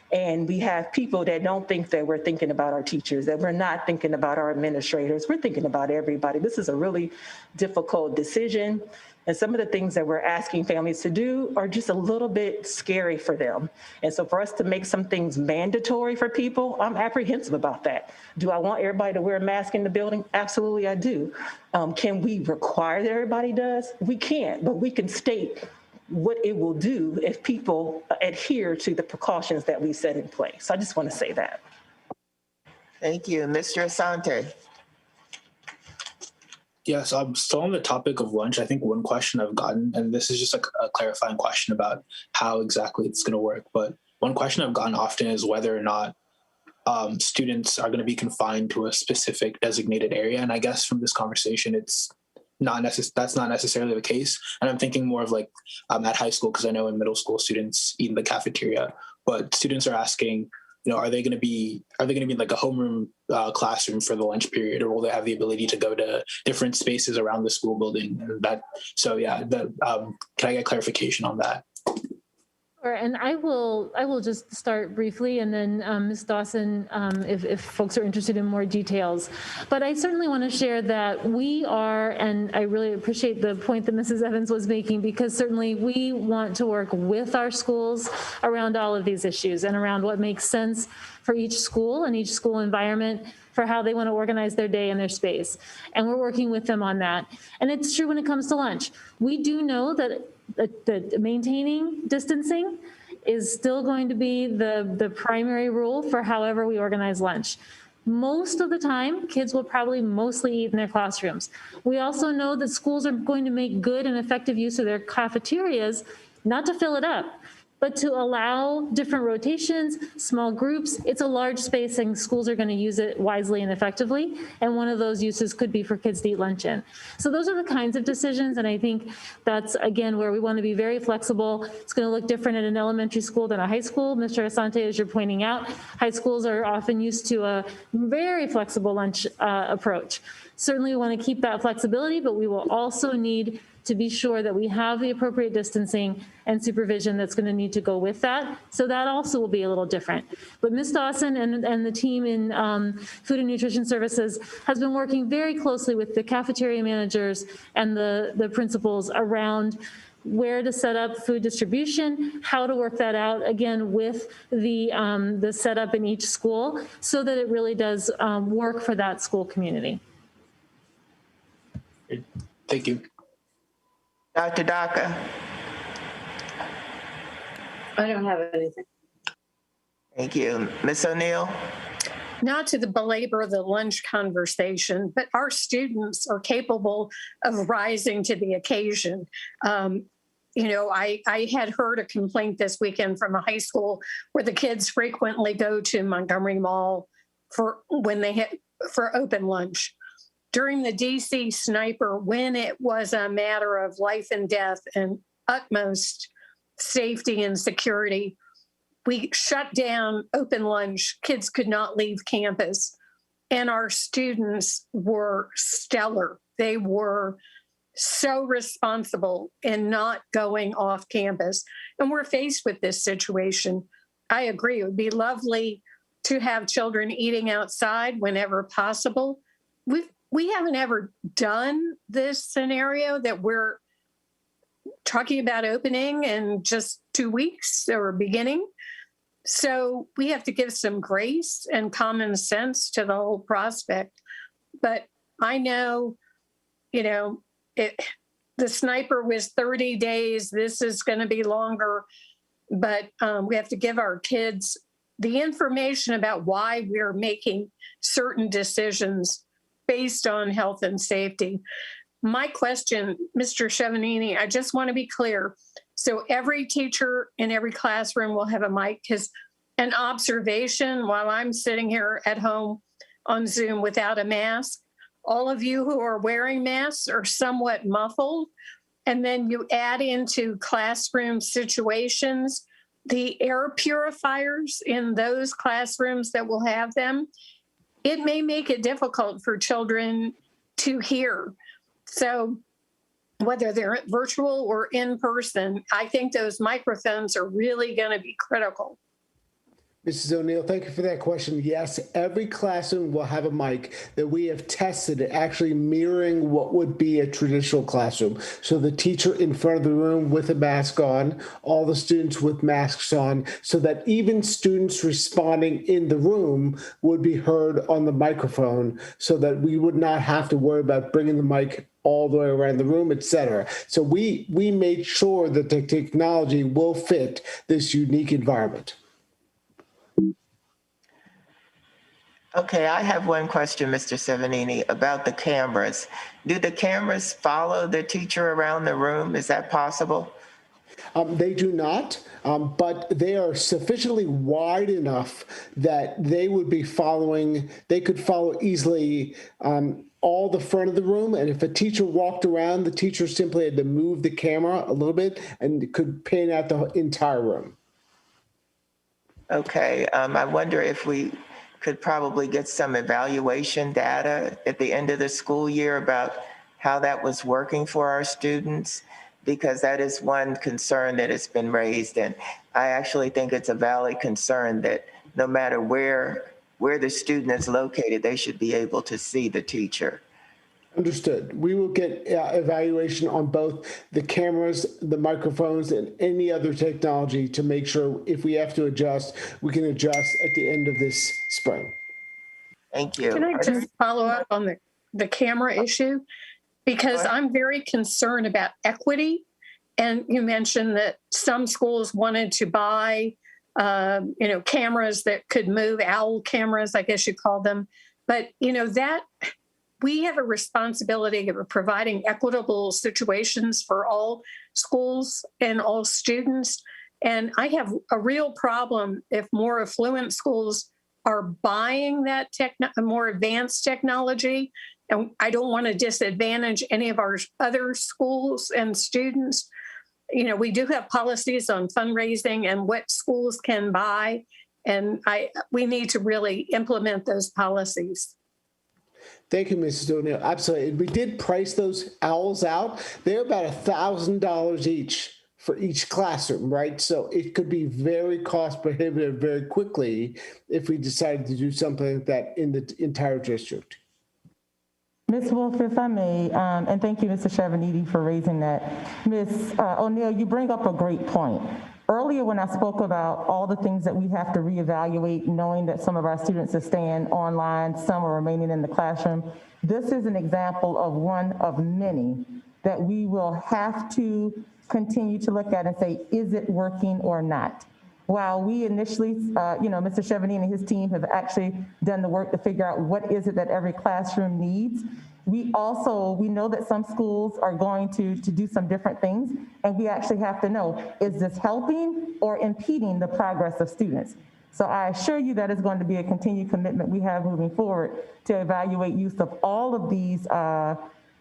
And we have people that don't think that we're thinking about our teachers, that we're not thinking about our administrators. We're thinking about everybody. This is a really difficult decision. And some of the things that we're asking families to do are just a little bit scary for them. And so for us to make some things mandatory for people, I'm apprehensive about that. Do I want everybody to wear a mask in the building? Absolutely, I do. Can we require that everybody does? We can't, but we can state what it will do if people adhere to the precautions that we set in place. So I just want to say that. Thank you. Mr. Asante. Yes, still on the topic of lunch, I think one question I've gotten, and this is just a clarifying question about how exactly it's going to work, but one question I've gotten often is whether or not students are going to be confined to a specific designated area. And I guess from this conversation, that's not necessarily the case. And I'm thinking more of like at high school, because I know in middle school students eat in the cafeteria, but students are asking, are they going to be in like a homeroom classroom for the lunch period, or will they have the ability to go to different spaces around the school building? Can I get clarification on that? Sure, and I will just start briefly, and then Ms. Dawson, if folks are interested in more details. But I certainly want to share that we are, and I really appreciate the point that Mrs. Evans was making, because certainly we want to work with our schools around all of these issues and around what makes sense for each school and each school environment for how they want to organize their day and their space. And we're working with them on that. And it's true when it comes to lunch. We do know that maintaining distancing is still going to be the primary rule for however we organize lunch. Most of the time, kids will probably mostly eat in their classrooms. We also know that schools are going to make good and effective use of their cafeterias, not to fill it up, but to allow different rotations, small groups. It's a large space and schools are going to use it wisely and effectively. And one of those uses could be for kids to eat lunch in. So those are the kinds of decisions. And I think that's, again, where we want to be very flexible. It's going to look different at an elementary school than a high school. Mr. Asante, as you're pointing out, high schools are often used to a very flexible lunch approach. Certainly we want to keep that flexibility, but we will also need to be sure that we have the appropriate distancing and supervision that's going to need to go with that. So that also will be a little different. But Ms. Dawson and the team in Food and Nutrition Services has been working very closely with the cafeteria managers and the principals around where to set up food distribution, how to work that out, again, with the setup in each school so that it really does work for that school community. Thank you. Dr. Daka? I don't have anything. Thank you. Ms. O'Neill? Not to belabor the lunch conversation, but our students are capable of rising to the occasion. I had heard a complaint this weekend from a high school where the kids frequently go to Montgomery Mall for open lunch. During the DC sniper, when it was a matter of life and death and utmost safety and security, we shut down open lunch. Kids could not leave campus. And our students were stellar. They were so responsible in not going off campus. And we're faced with this situation. I agree. It would be lovely to have children eating outside whenever possible. We haven't ever done this scenario that we're talking about opening in just 2 weeks or beginning. So we have to give some grace and common sense to the whole prospect. But I know, the sniper was 30 days. This is going to be longer. But we have to give our kids the information about why we're making certain decisions based on health and safety. My question, Mr. Chevanini, I just want to be clear. So every teacher in every classroom will have a mic, because an observation while I'm sitting here at home on Zoom without a mask, all of you who are wearing masks are somewhat muffled. And then you add into classroom situations, the air purifiers in those classrooms that will have them, it may make it difficult for children to hear. So whether they're virtual or in person, I think those microphones are really going to be critical. Mrs. O'Neill, thank you for that question. Yes, every classroom will have a mic that we have tested at actually mirroring what would be a traditional classroom. So the teacher in front of the room with a mask on, all the students with masks on, so that even students responding in the room would be heard on the microphone, so that we would not have to worry about bringing the mic all the way around the room, et cetera. So we made sure that the technology will fit this unique environment. Okay, I have one question, Mr. Sevanini, about the cameras. Do the cameras follow the teacher around the room? Is that possible? They do not, but they are sufficiently wide enough that they would be following, they could follow easily all the front of the room. And if a teacher walked around, the teacher simply had to move the camera a little bit and could pan out the entire room. Okay, I wonder if we could probably get some evaluation data at the end of the school year about how that was working for our students, because that is one concern that has been raised. And I actually think it's a valid concern that no matter where the student is located, they should be able to see the teacher. Understood. We will get evaluation on both the cameras, the microphones, and any other technology to make sure if we have to adjust, we can adjust at the end of this spring. Thank you. Can I just follow up on the camera issue? Because I'm very concerned about equity. And you mentioned that some schools wanted to buy, cameras that could move, owl cameras, I guess you call them. But, that we have a responsibility of providing equitable situations for all schools and all students. And I have a real problem if more affluent schools are buying that more advanced technology. And I don't want to disadvantage any of our other schools and students. We do have policies on fundraising and what schools can buy. And we need to really implement those policies. Thank you, Mrs. O'Neill. Absolutely. We did price those owls out. They're about $1,000 each for each classroom, right? So it could be very cost prohibitive very quickly if we decided to do something like that in the entire district. Ms. Wolf, if I may, and thank you, Mr. Chevanini, for raising that. Ms. O'Neill, you bring up a great point. Earlier, when I spoke about all the things that we have to reevaluate, knowing that some of our students are staying online, some are remaining in the classroom, this is an example of one of many that we will have to continue to look at and say, is it working or not? While we initially, Mr. Chevanine and his team have actually done the work to figure out what is it that every classroom needs, we know that some schools are going to do some different things, and we actually have to know, is this helping or impeding the progress of students? So I assure you that is going to be a continued commitment we have moving forward to evaluate use of all of these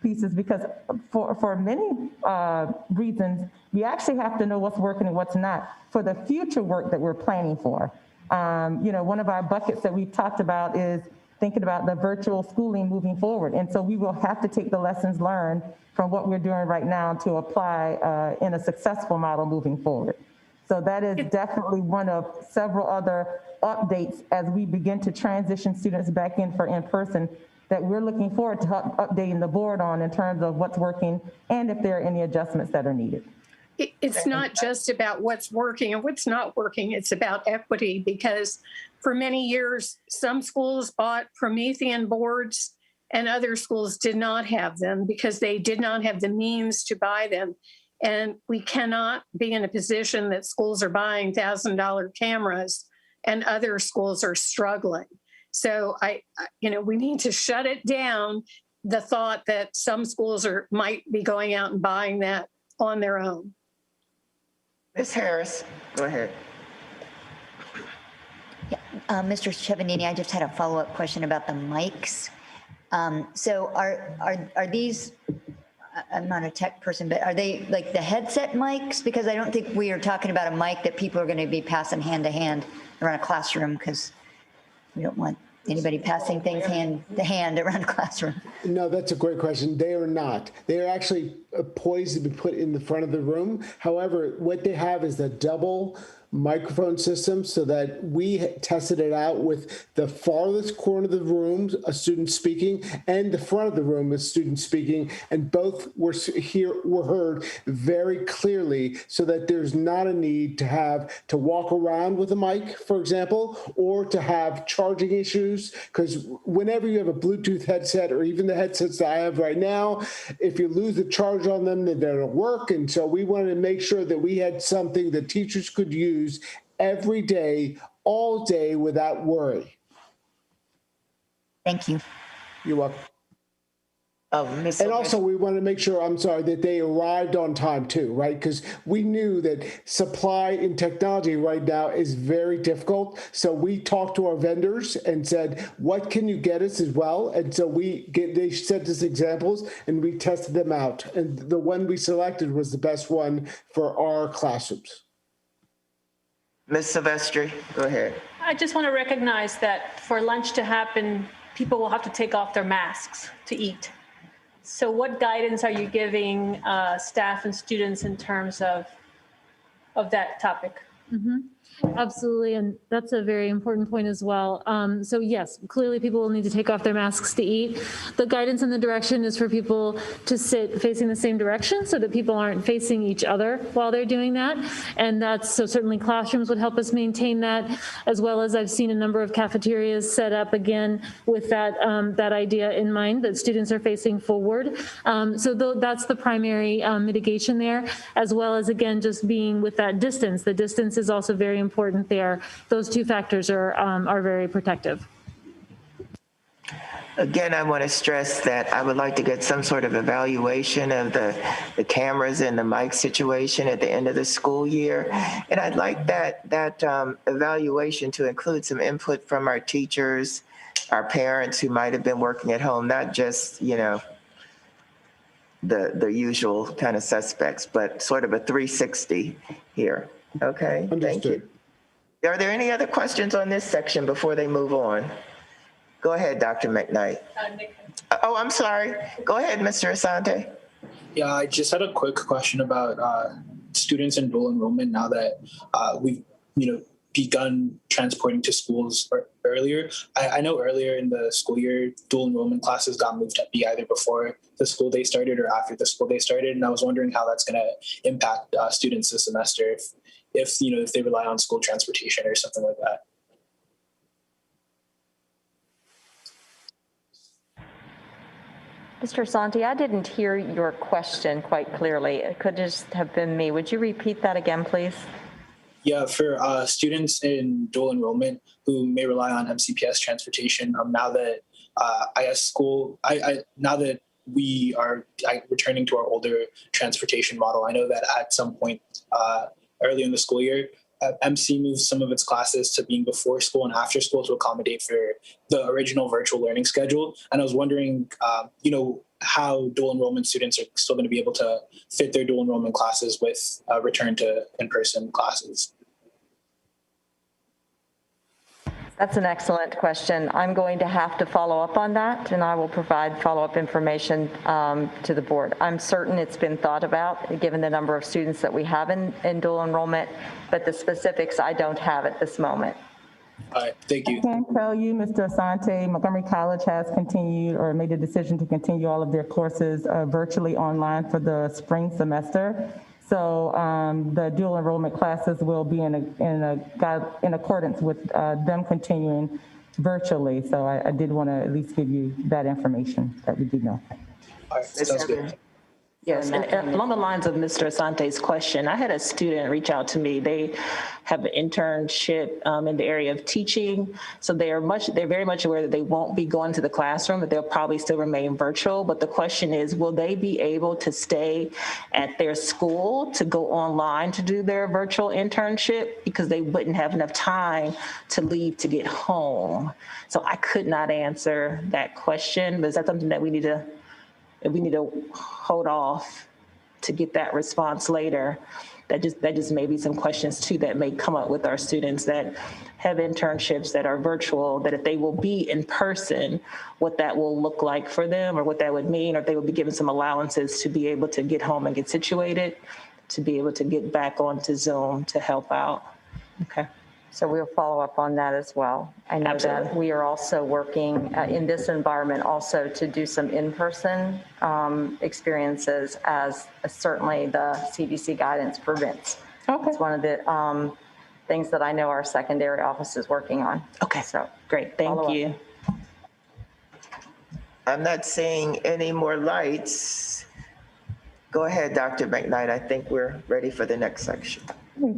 pieces, because for many reasons, we actually have to know what's working and what's not for the future work that we're planning for. One of our buckets that we've talked about is thinking about the virtual schooling moving forward. And so we will have to take the lessons learned from what we're doing right now to apply in a successful model moving forward. So that is definitely one of several other updates as we begin to transition students back in for in-person that we're looking forward to updating the board on in terms of what's working and if there are any adjustments that are needed. It's not just about what's working and what's not working. It's about equity, because for many years, some schools bought Promethean boards and other schools did not have them because they did not have the means to buy them. And we cannot be in a position that schools are buying $1,000 cameras and other schools are struggling. So we need to shut it down, the thought that some schools might be going out and buying that on their own. Ms. Harris, go ahead. Yeah, Mr. Chevanini, I just had a follow-up question about the mics. So are these, I'm not a tech person, but are they like the headset mics? Because I don't think we are talking about a mic that people are going to be passing hand to hand around a classroom, because we don't want anybody passing things hand to hand around a classroom. No, that's a great question. They are not. They are actually poised to be put in the front of the room. However, what they have is a double microphone system, so that we tested it out with the farthest corner of the room, a student speaking, and the front of the room, a student speaking, and both were heard very clearly, so that there's not a need to have to walk around with a mic, for example, or to have charging issues, because whenever you have a Bluetooth headset, or even the headsets that I have right now, if you lose the charge on them, they don't work. And so we wanted to make sure that we had something that teachers could use every day, all day, without worry. Thank you. You're welcome. And also, we want to make sure, that they arrived on time too, right? Because we knew that supply in technology right now is very difficult. So we talked to our vendors and said, what can you get us as well? And so they sent us examples and we tested them out. And the one we selected was the best one for our classrooms. Ms. Silvestri, go ahead. I just want to recognize that for lunch to happen, people will have to take off their masks to eat. So what guidance are you giving staff and students in terms of that topic? Mm-hmm. Absolutely, and that's a very important point as well. So yes, clearly people will need to take off their masks to eat. The guidance and the direction is for people to sit facing the same direction so that people aren't facing each other while they're doing that. And so certainly classrooms would help us maintain that, as well as I've seen a number of cafeterias set up again with that idea in mind, that students are facing forward. So that's the primary mitigation there, as well as, again, just being with that distance. The distance is also very important there. Those two factors are very protective. Again, I want to stress that I would like to get some sort of evaluation of the cameras and the mic situation at the end of the school year. And I'd like that evaluation to include some input from our teachers, our parents who might have been working at home, not just, the usual kind of suspects, but sort of a 360 here. Okay, Understood. Thank you. Are there any other questions on this section before they move on? Go ahead, Dr. McKnight. Oh, I'm sorry. Go ahead, Mr. Asante. Yeah, I just had a quick question about students in dual enrollment now that we've, begun transporting to schools earlier. I know earlier in the school year, dual enrollment classes got moved to be either before the school day started or after the school day started. And I was wondering how that's going to impact students this semester, if they rely on school transportation or something like that. Mr. Asante, I didn't hear your question quite clearly. It could just have been me. Would you repeat that again, please? Yeah, for students in dual enrollment who may rely on MCPS transportation, now that now that we are returning to our older transportation model, I know that at some point early in the school year, MC moved some of its classes to being before school and after school to accommodate for the original virtual learning schedule. And I was wondering, how dual enrollment students are still going to be able to fit their dual enrollment classes with return to in-person classes. That's an excellent question. I'm going to have to follow up on that, and I will provide follow-up information to the board. I'm certain it's been thought about, given the number of students that we have in dual enrollment, but the specifics I don't have at this moment. All right, thank you. I can tell you, Mr. Asante, Montgomery College has continued or made a decision to continue all of their courses virtually online for the spring semester. So the dual enrollment classes will be in accordance with them continuing virtually. So I did want to at least give you that information that we do know. All right, sounds good. Yes, and along the lines of Mr. Asante's question, I had a student reach out to me. They have an internship in the area of teaching. So they're very much aware that they won't be going to the classroom, that they'll probably still remain virtual. But the question is, will they be able to stay at their school to go online to do their virtual internship? Because they wouldn't have enough time to leave to get home. So I could not answer that question, but is that something that we need to hold off to get that response later? That just may be some questions too that may come up with our students that have internships that are virtual, that if they will be in person, what that will look like for them or what that would mean, or if they will be given some allowances to be able to get home and get situated, to be able to get back onto Zoom to help out. Okay. So we'll follow up on that as well. I know that we are also working in this environment also to do some in-person experiences, as certainly the CDC guidance permits. Okay. It's one of the things that I know our secondary office is working on. Okay, so great, thank you. I'm not seeing any more lights. Go ahead, Dr. McKnight. I think we're ready for the next section.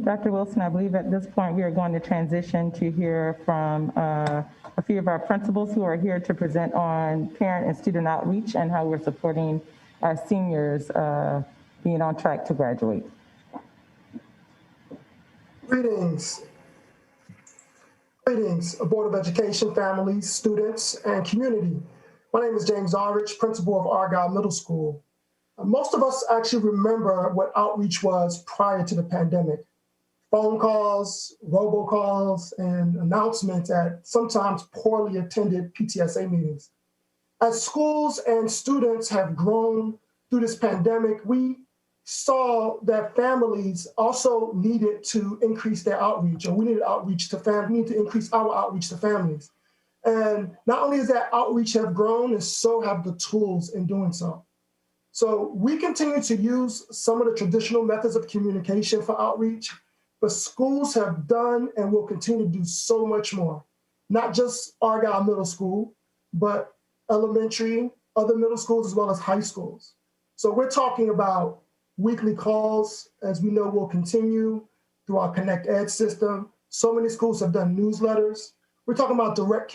Dr. Wilson, I believe at this point we are going to transition to hear from a few of our principals who are here to present on parent and student outreach and how we're supporting our seniors being on track to graduate. Greetings. Greetings, Board of Education, families, students, and community. My name is James Aldrich, principal of Argyle Middle School. Most of us actually remember what outreach was prior to the pandemic. Phone calls, robocalls, and announcements at sometimes poorly attended PTSA meetings. As schools and students have grown through this pandemic, we saw that families also needed to increase their outreach, or we needed outreach to families, we need to increase our outreach to families. And not only has that outreach have grown, and so have the tools in doing so. So we continue to use some of the traditional methods of communication for outreach, but schools have done and will continue to do so much more. Not just Argyle Middle School, but elementary, other middle schools, as well as high schools. So we're talking about weekly calls, as we know will continue through our Connect Ed system. So many schools have done newsletters. We're talking about direct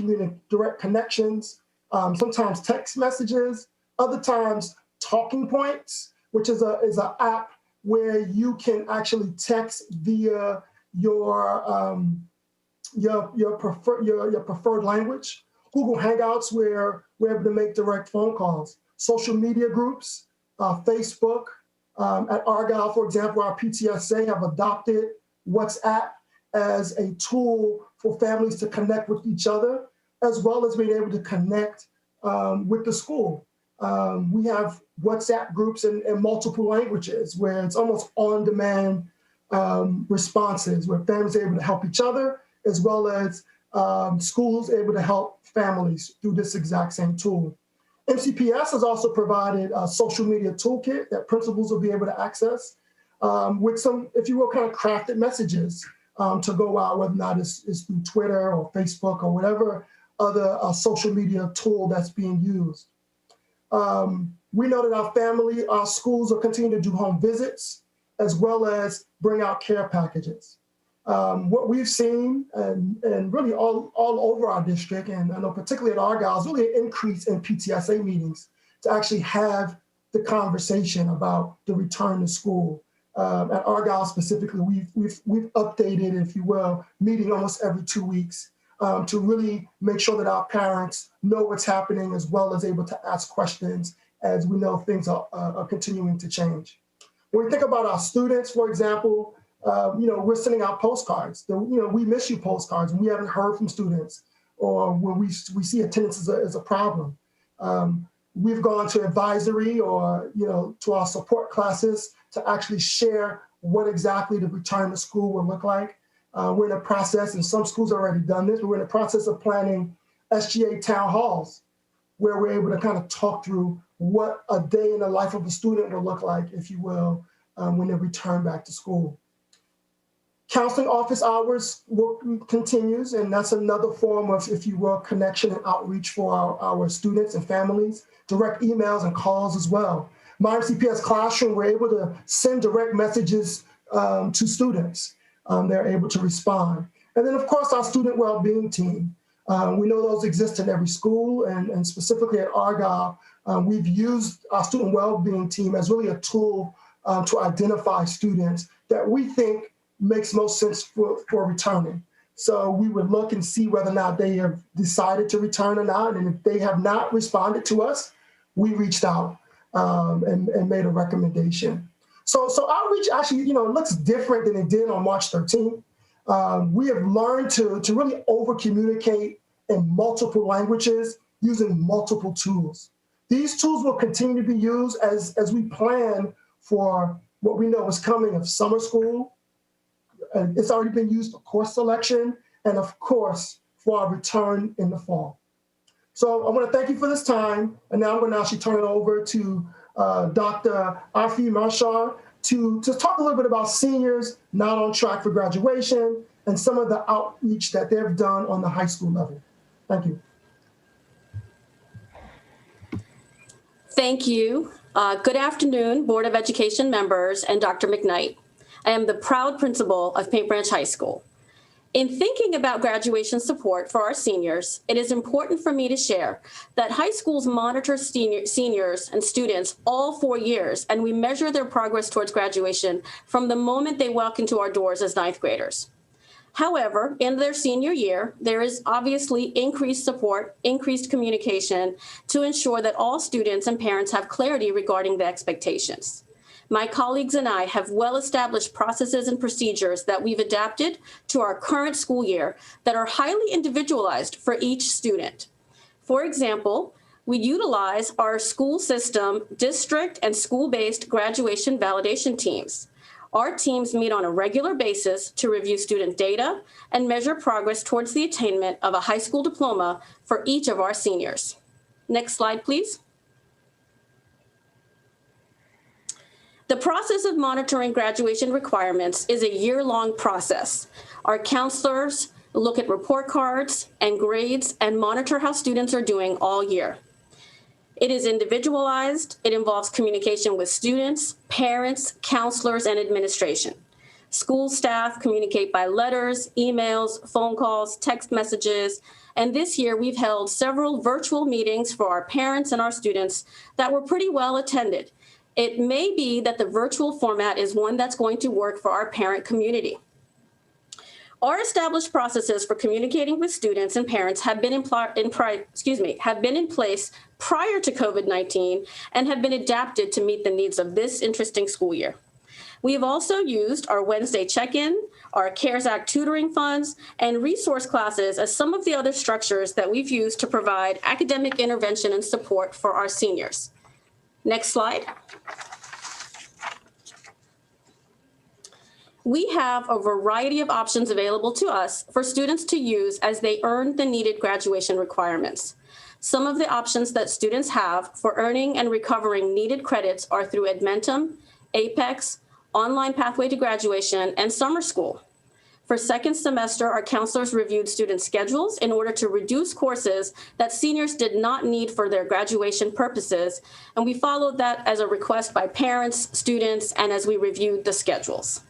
connections, sometimes text messages, other times Talking Points, which is an app where you can actually text via your preferred language. Google Hangouts, where we're able to make direct phone calls. Social media groups, Facebook. At Argyle, for example, our PTSA have adopted WhatsApp as a tool for families to connect with each other, as well as being able to connect with the school. We have WhatsApp groups in multiple languages where it's almost on-demand responses, where families are able to help each other, as well as schools able to help families through this exact same tool. MCPS has also provided a social media toolkit that principals will be able to access. with some, if you will, kind of crafted messages to go out, whether or not it's through Twitter or Facebook or whatever other social media tool that's being used. We know that our schools will continue to do home visits as well as bring out care packages. What we've seen, and really all over our district, and I know particularly at Argyle, is really an increase in PTSA meetings to actually have the conversation about the return to school. At Argyle specifically, we've updated, if you will, meeting almost every 2 weeks to really make sure that our parents know what's happening as well as able to ask questions as we know things are continuing to change. When we think about our students, for example, we're sending out postcards. We miss you postcards, and we haven't heard from students, or when we see attendance as a problem. We've gone to advisory or to our support classes to actually share what exactly the return to school will look like. We're in a process, and some schools have already done this, but we're in the process of planning SGA town halls where we're able to kind of talk through what a day in the life of a student will look like, if you will, when they return back to school. Counseling office hours continues, and that's another form of, if you will, connection and outreach for our students and families. Direct emails and calls as well. My MCPS classroom, we're able to send direct messages to students. They're able to respond. And then, of course, our student well-being team. We know those exist in every school, and specifically at Argyle, we've used our student well-being team as really a tool to identify students that we think makes most sense for returning. So we would look and see whether or not they have decided to return or not. And if they have not responded to us, we reached out and made a recommendation. So outreach actually, looks different than it did on March 13th. We have learned to really over-communicate in multiple languages using multiple tools. These tools will continue to be used as we plan for what we know is coming of summer school. It's already been used for course selection, and of course, for our return in the fall. So I want to thank you for this time, and now I'm going to actually turn it over to Dr. Afi Marshar to talk a little bit about seniors not on track for graduation and some of the outreach that they've done on the high school level. Thank you. Thank you. Good afternoon, Board of Education members and Dr. McKnight. I am the proud principal of Paint Branch High School. In thinking about graduation support for our seniors, it is important for me to share that high schools monitor seniors and students all 4 years, and we measure their progress towards graduation from the moment they walk into our doors as ninth graders. However, in their senior year, there is obviously increased support, increased communication to ensure that all students and parents have clarity regarding the expectations. My colleagues and I have well-established processes and procedures that we've adapted to our current school year that are highly individualized for each student. For example, we utilize our school system, district, and school-based graduation validation teams. Our teams meet on a regular basis to review student data and measure progress towards the attainment of a high school diploma for each of our seniors. Next slide, please. The process of monitoring graduation requirements is a year-long process. Our counselors look at report cards and grades and monitor how students are doing all year. It is individualized. It involves communication with students, parents, counselors, and administration. School staff communicate by letters, emails, phone calls, text messages, and this year we've held several virtual meetings for our parents and our students that were pretty well attended. It may be that the virtual format is one that's going to work for our parent community. Our established processes for communicating with students and parents have been in place prior to COVID-19 and have been adapted to meet the needs of this interesting school year. We have also used our Wednesday check-in, our CARES Act tutoring funds, and resource classes as some of the other structures that we've used to provide academic intervention and support for our seniors. Next slide. We have a variety of options available to us for students to use as they earn the needed graduation requirements. Some of the options that students have for earning and recovering needed credits are through Edmentum, Apex, online pathway to graduation, and summer school. For second semester, our counselors reviewed student schedules in order to reduce courses that seniors did not need for their graduation purposes, and we followed that as a request by parents, students, and as we reviewed the schedules.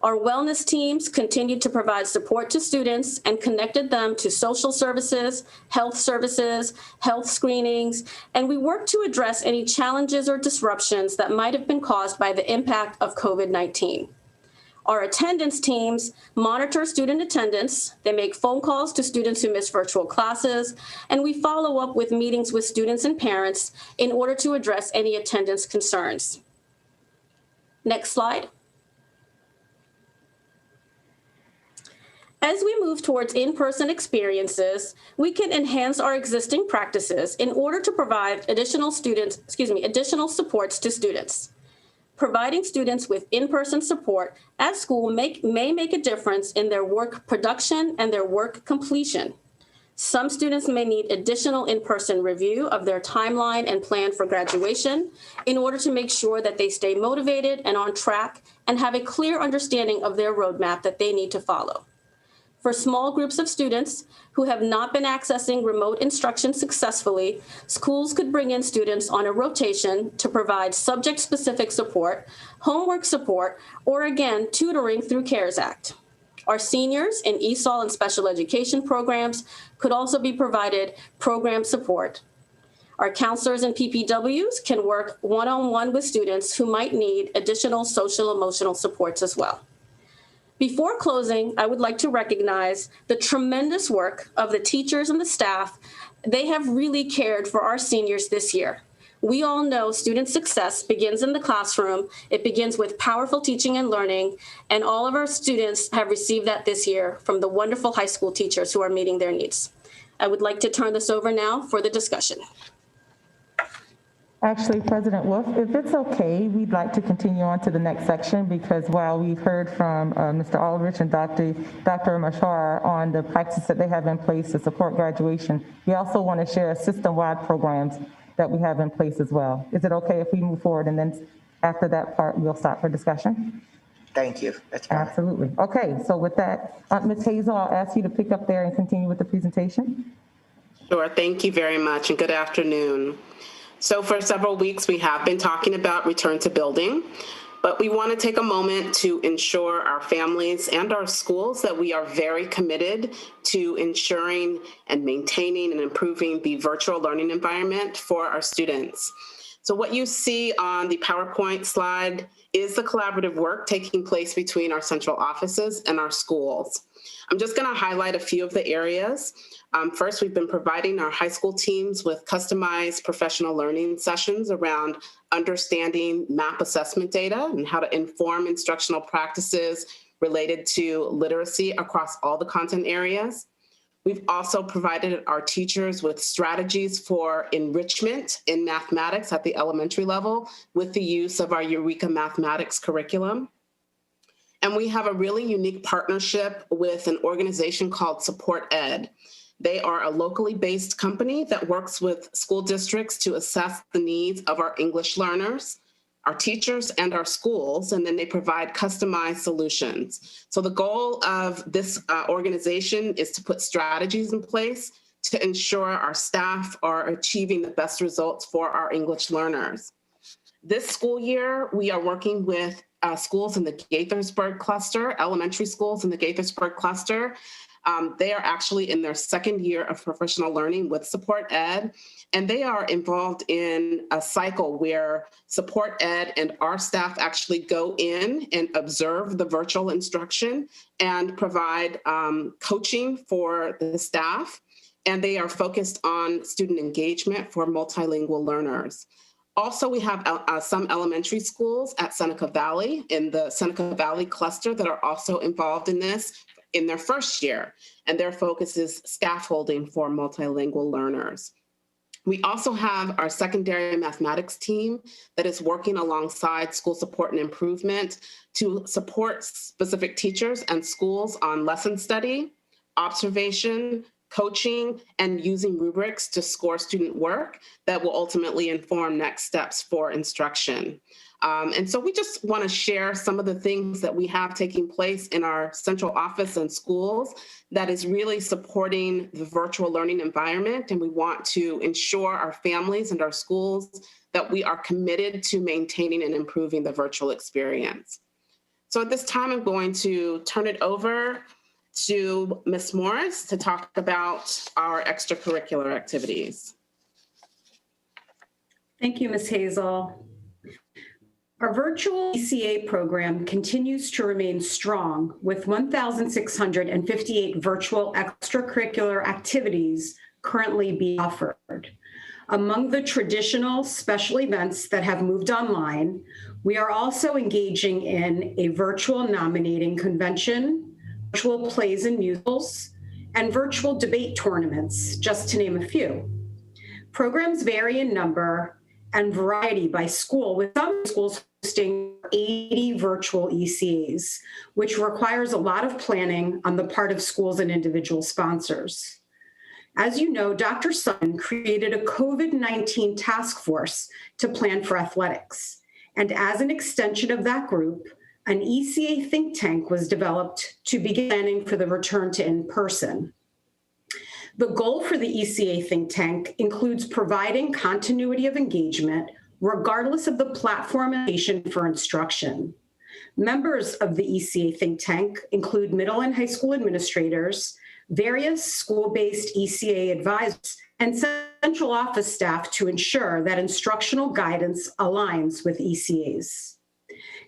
Our wellness teams continued to provide support to students and connected them to social services, health screenings, and we worked to address any challenges or disruptions that might have been caused by the impact of COVID-19. Our attendance teams monitor student attendance, they make phone calls to students who miss virtual classes, and we follow up with meetings with students and parents in order to address any attendance concerns. Next slide. As we move towards in-person experiences, we can enhance our existing practices in order to provide additional supports to students. Providing students with in-person support at school may make a difference in their work production and their work completion. Some students may need additional in-person review of their timeline and plan for graduation in order to make sure that they stay motivated and on track and have a clear understanding of their roadmap that they need to follow. For small groups of students who have not been accessing remote instruction successfully, schools could bring in students on a rotation to provide subject-specific support, homework support, or again, tutoring through CARES Act. Our seniors in ESOL and special education programs could also be provided program support. Our counselors and PPWs can work one-on-one with students who might need additional social-emotional supports as well. Before closing, I would like to recognize the tremendous work of the teachers and the staff. They have really cared for our seniors this year. We all know student success begins in the classroom. It begins with powerful teaching and learning, and all of our students have received that this year from the wonderful high school teachers who are meeting their needs. I would like to turn this over now for the discussion. Actually, President Wolf, if it's okay, we'd like to continue on to the next section because while we've heard from Mr. Ulrich and Dr. Mashar on the practices that they have in place to support graduation, we also want to share system-wide programs that we have in place as well. Is it okay if we move forward and then after that part, we'll stop for discussion? Thank you. That's fine. Absolutely. Okay, so with that, Ms. Hazel, I'll ask you to pick up there and continue with the presentation. Sure, thank you very much and good afternoon. So for several weeks, we have been talking about return to building, but we want to take a moment to ensure our families and our schools that we are very committed to ensuring and maintaining and improving the virtual learning environment for our students. So what you see on the PowerPoint slide is the collaborative work taking place between our central offices and our schools. I'm just going to highlight a few of the areas. First, we've been providing our high school teams with customized professional learning sessions around understanding MAP assessment data and how to inform instructional practices related to literacy across all the content areas. We've also provided our teachers with strategies for enrichment in mathematics at the elementary level with the use of our Eureka Mathematics curriculum. And we have a really unique partnership with an organization called Support Ed. They are a locally based company that works with school districts to assess the needs of our English learners, our teachers, and our schools, and then they provide customized solutions. So the goal of this organization is to put strategies in place to ensure our staff are achieving the best results for our English learners. This school year, we are working with schools in the Gaithersburg cluster, elementary schools in the Gaithersburg cluster. They are actually in their second year of professional learning with Support Ed, and they are involved in a cycle where Support Ed and our staff actually go in and observe the virtual instruction and provide coaching for the staff, and they are focused on student engagement for multilingual learners. Also, we have some elementary schools at Seneca Valley in the Seneca Valley cluster that are also involved in this in their first year, and their focus is scaffolding for multilingual learners. We also have our secondary mathematics team that is working alongside school support and improvement to support specific teachers and schools on lesson study, observation, coaching, and using rubrics to score student work that will ultimately inform next steps for instruction. And so we just want to share some of the things that we have taking place in our central office and schools that is really supporting the virtual learning environment. And we want to ensure our families and our schools that we are committed to maintaining and improving the virtual experience. So at this time, I'm going to turn it over to Ms. Morris to talk about our extracurricular activities. Thank you, Ms. Hazel. Our virtual ECA program continues to remain strong with 1,658 virtual extracurricular activities currently being offered. Among the traditional special events that have moved online, we are also engaging in a virtual nominating convention, virtual plays and musicals, and virtual debate tournaments, just to name a few. Programs vary in number and variety by school, with some schools hosting 80 virtual ECAs, which requires a lot of planning on the part of schools and individual sponsors. As you know, Dr. Sun created a COVID-19 task force to plan for athletics. And as an extension of that group, an ECA think tank was developed to begin planning for the return to in-person. The goal for the ECA think tank includes providing continuity of engagement regardless of the platform and location for instruction. Members of the ECA think tank include middle and high school administrators, various school-based ECA advisors, and central office staff to ensure that instructional guidance aligns with ECAs.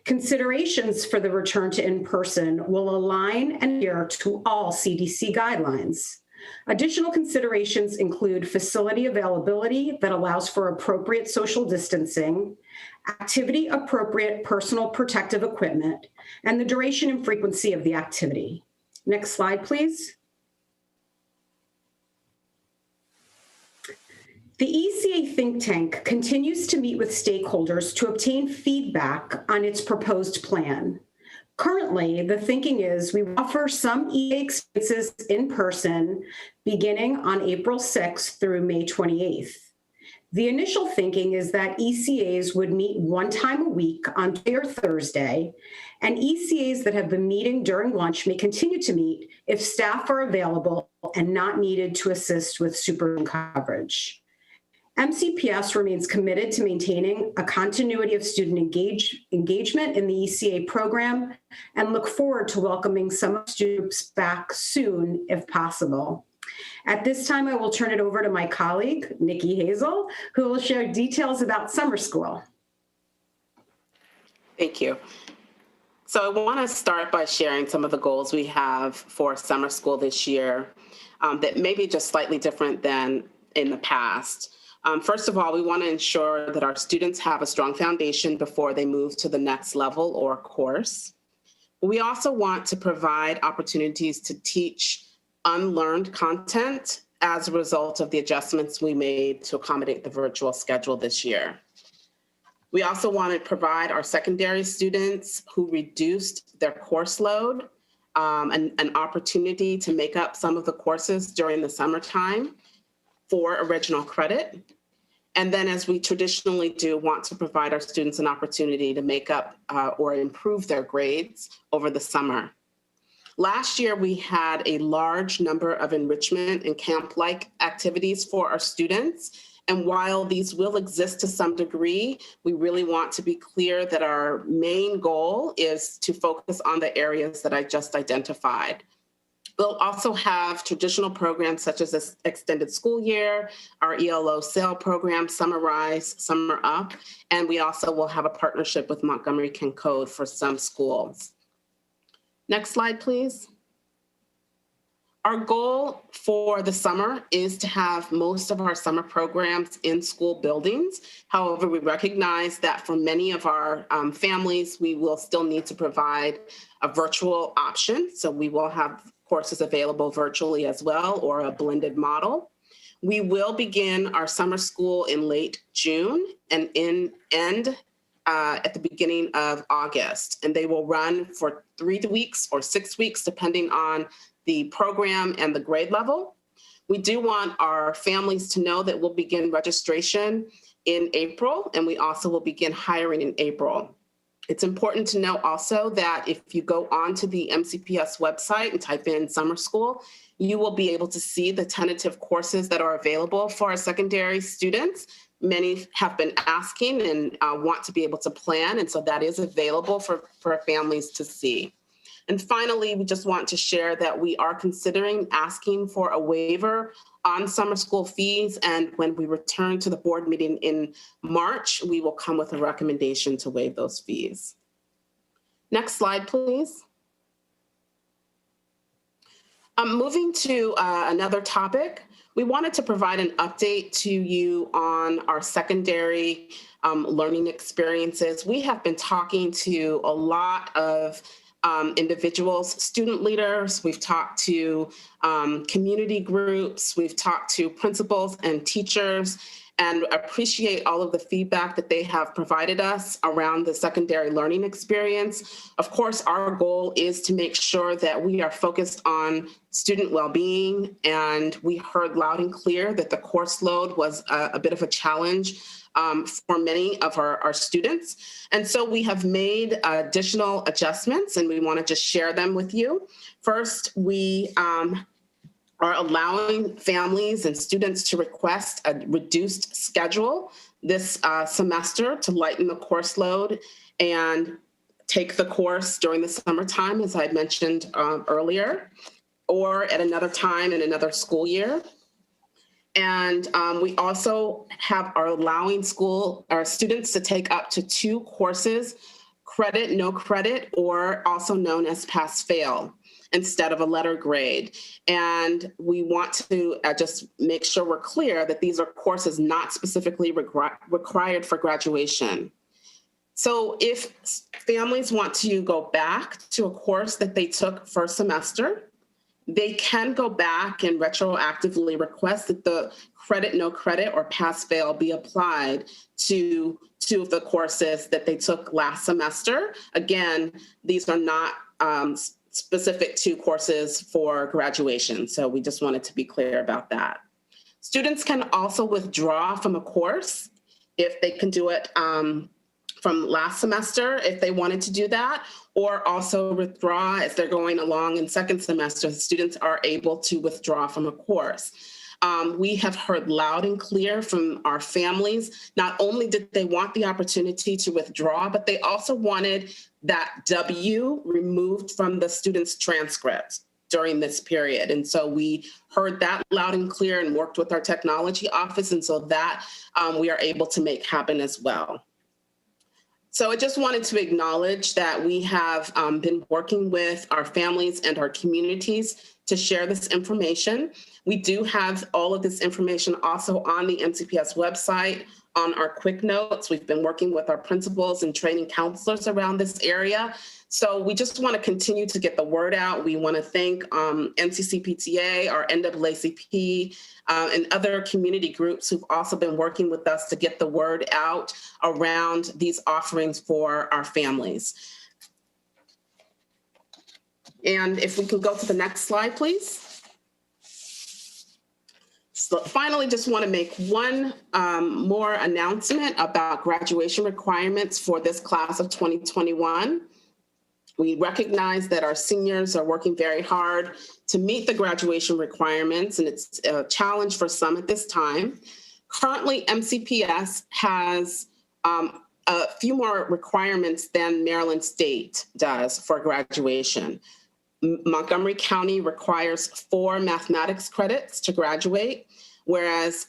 Considerations for the return to in-person will align and adhere to all CDC guidelines. Additional considerations include facility availability that allows for appropriate social distancing, activity-appropriate personal protective equipment, and the duration and frequency of the activity. Next slide, please. The ECA think tank continues to meet with stakeholders to obtain feedback on its proposed plan. Currently, the thinking is we offer some EA experiences in person beginning on April 6th through May 28th. The initial thinking is that ECAs would meet one time a week on Tuesday or Thursday, and ECAs that have been meeting during lunch may continue to meet if staff are available and not needed to assist with supervision coverage. MCPS remains committed to maintaining a continuity of student engagement in the ECA program and look forward to welcoming some students back soon if possible. At this time, I will turn it over to my colleague, Nikki Hazel, who will share details about summer school. Thank you. So I want to start by sharing some of the goals we have for summer school this year that may be just slightly different than in the past. First of all, we want to ensure that our students have a strong foundation before they move to the next level or course. We also want to provide opportunities to teach unlearned content as a result of the adjustments we made to accommodate the virtual schedule this year. We also want to provide our secondary students who reduced their course load an opportunity to make up some of the courses during the summertime for original credit. And then, as we traditionally do, want to provide our students an opportunity to make up or improve their grades over the summer. Last year, we had a large number of enrichment and camp-like activities for our students. And while these will exist to some degree, we really want to be clear that our main goal is to focus on the areas that I just identified. We'll also have traditional programs such as this extended school year, our ELO SAIL program, Summer Rise, Summer Up, and we also will have a partnership with Montgomery King Code for some schools. Next slide, please. Our goal for the summer is to have most of our summer programs in school buildings. However, we recognize that for many of our families, we will still need to provide a virtual option. So we will have courses available virtually as well, or a blended model. We will begin our summer school in late June and end at the beginning of August. And they will run for 3 weeks or 6 weeks, depending on the program and the grade level. We do want our families to know that we'll begin registration in April, and we also will begin hiring in April. It's important to know also that if you go onto the MCPS website and type in summer school, you will be able to see the tentative courses that are available for our secondary students. Many have been asking and want to be able to plan, and so that is available for families to see. And finally, we just want to share that we are considering asking for a waiver on summer school fees, and when we return to the board meeting in March, we will come with a recommendation to waive those fees. Next slide, please. Moving to another topic, we wanted to provide an update to you on our secondary learning experiences. We have been talking to a lot of individuals, student leaders, we've talked to community groups, we've talked to principals and teachers, and appreciate all of the feedback that they have provided us around the secondary learning experience. Of course, our goal is to make sure that we are focused on student well-being, and we heard loud and clear that the course load was a bit of a challenge for many of our students. And so we have made additional adjustments, and we want to just share them with you. First, we are allowing families and students to request a reduced schedule this semester to lighten the course load and take the course during the summertime, as I mentioned earlier, or at another time in another school year. And we also are allowing our students to take up to 2 courses, credit, no credit, or also known as pass-fail, instead of a letter grade. And we want to just make sure we're clear that these are courses not specifically required for graduation. So if families want to go back to a course that they took first semester, they can go back and retroactively request that the credit, no credit, or pass-fail be applied to 2 of the courses that they took last semester. Again, these are not specific to courses for graduation, so we just wanted to be clear about that. Students can also withdraw from a course if they can do it from last semester, if they wanted to do that, or also withdraw if they're going along in second semester. Students are able to withdraw from a course. We have heard loud and clear from our families. Not only did they want the opportunity to withdraw, but they also wanted that W removed from the student's transcript during this period. And so we heard that loud and clear and worked with our technology office. And so that we are able to make happen as well. So I just wanted to acknowledge that we have been working with our families and our communities to share this information. We do have all of this information also on the MCPS website, on our quick notes. We've been working with our principals and training counselors around this area. So we just want to continue to get the word out. We want to thank NCCPTA, our NAACP, and other community groups who've also been working with us to get the word out around these offerings for our families. And if we can go to the next slide, please. So finally, just want to make one more announcement about graduation requirements for this class of 2021. We recognize that our seniors are working very hard to meet the graduation requirements, and it's a challenge for some at this time. Currently, MCPS has a few more requirements than Maryland State does for graduation. Montgomery County requires 4 mathematics credits to graduate, whereas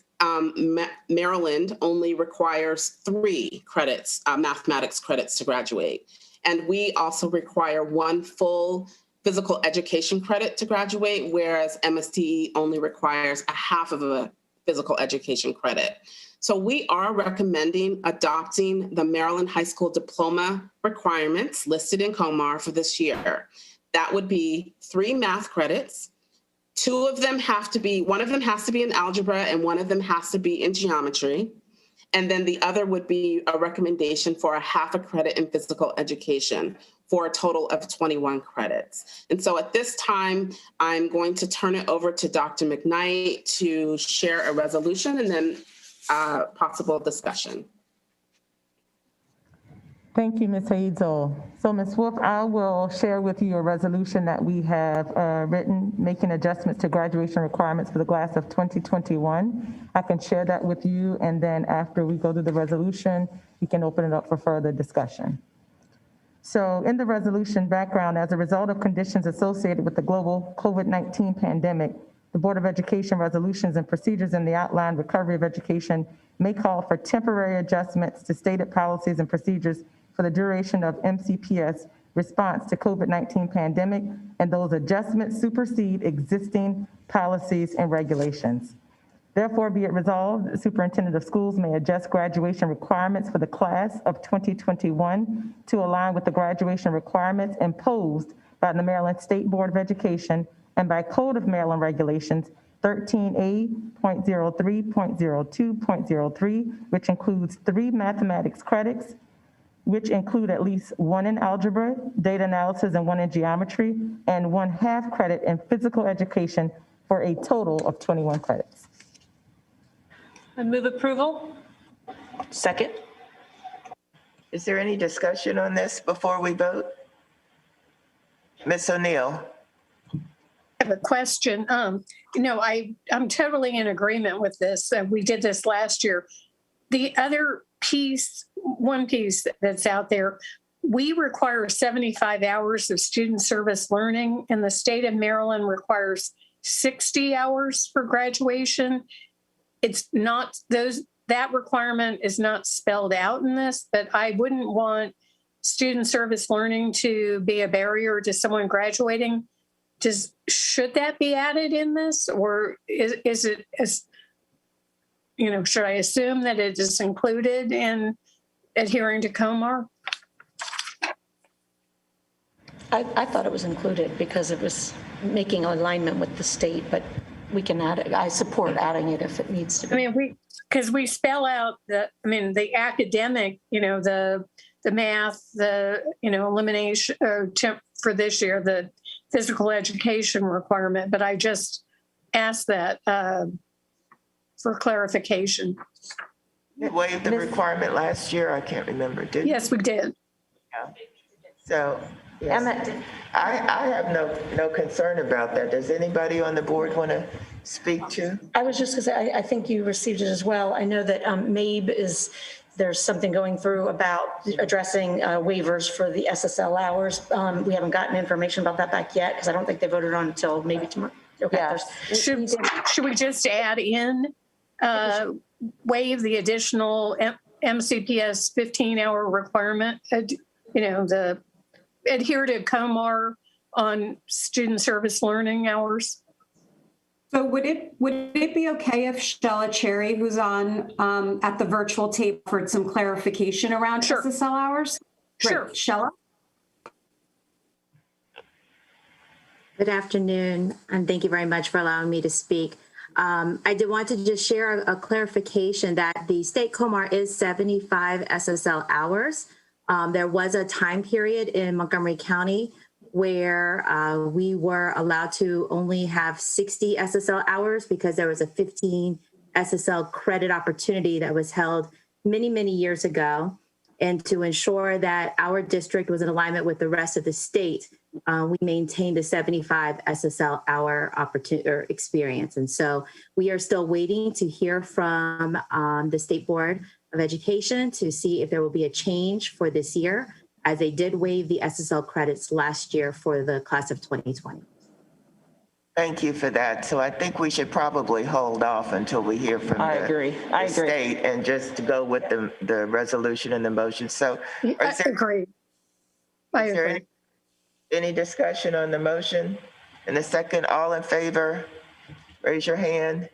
Maryland only requires 3 credits, mathematics credits to graduate. And we also require 1 full physical education credit to graduate, whereas MST only requires a half of a physical education credit. So we are recommending adopting the Maryland High School diploma requirements listed in COMAR for this year. That would be 3 math credits. 2 of them have to be, one of them has to be in algebra and one of them has to be in geometry. And then the other would be a recommendation for a half a credit in physical education. for a total of 21 credits. And so at this time, I'm going to turn it over to Dr. McKnight to share a resolution and then possible discussion. Thank you, Ms. Hazel. So, Ms. Wolf, I will share with you a resolution that we have written, making adjustments to graduation requirements for the class of 2021. I can share that with you, and then after we go to the resolution, we can open it up for further discussion. So in the resolution background, as a result of conditions associated with the global COVID-19 pandemic, the Board of Education resolutions and procedures in the outlined recovery of education may call for temporary adjustments to stated policies and procedures for the duration of MCPS response to COVID-19 pandemic, and those adjustments supersede existing policies and regulations. Therefore, be it resolved, the superintendent of schools may adjust graduation requirements for the class of 2021 to align with the graduation requirements imposed by the Maryland State Board of Education and by Code of Maryland Regulations 13A.03.02.03, which includes 3 mathematics credits, which include at least 1 in algebra, data analysis, and 1 in geometry, and 1 half credit in physical education for a total of 21 credits. I move approval. Second. Is there any discussion on this before we vote? Ms. O'Neill. I have a question. I'm totally in agreement with this. We did this last year. The other piece, one piece that's out there, we require 75 hours of student service learning, and the state of Maryland requires 60 hours for graduation. It's not that requirement is not spelled out in this, but I wouldn't want student service learning to be a barrier to someone graduating. Should that be added in this, or is it, should I assume that it is included in adhering to COMAR? I thought it was included because it was making alignment with the state, but we can add it. I support adding it if it needs to be. Because we spell out the academic, the math, the, elimination for this year, the physical education requirement, but I just asked that for clarification. We waived the requirement last year. I can't remember, did we? Yes, we did. Yeah. So, yes. I have no concern about that. Does anybody on the board want to speak to? I was just going to say, I think you received it as well. I know that MABE there's something going through about addressing waivers for the SSL hours. We haven't gotten information about that back yet because I don't think they voted on until maybe tomorrow. Okay. Yeah. Should we just add in, waive the additional MCPS 15-hour requirement, the adhere to COMAR on student service learning hours? So would it be okay if Shella Cherry, who's on at the virtual tape, offered some clarification around SSL hours? Sure. Great. Shella? Good afternoon, and thank you very much for allowing me to speak. I did want to just share a clarification that the state COMAR is 75 SSL hours. There was a time period in Montgomery County where we were allowed to only have 60 SSL hours because there was a 15 SSL credit opportunity that was held many, many years ago. And to ensure that our district was in alignment with the rest of the state, we maintained a 75 SSL hour opportunity or experience. And so we are still waiting to hear from the State Board of Education to see if there will be a change for this year, as they did waive the SSL credits last year for the class of 2020. Thank you for that. So I think we should probably hold off until we hear from the state and just go with the resolution and the motion. So I agree. Any discussion on the motion? And the second, all in favor, raise your hand.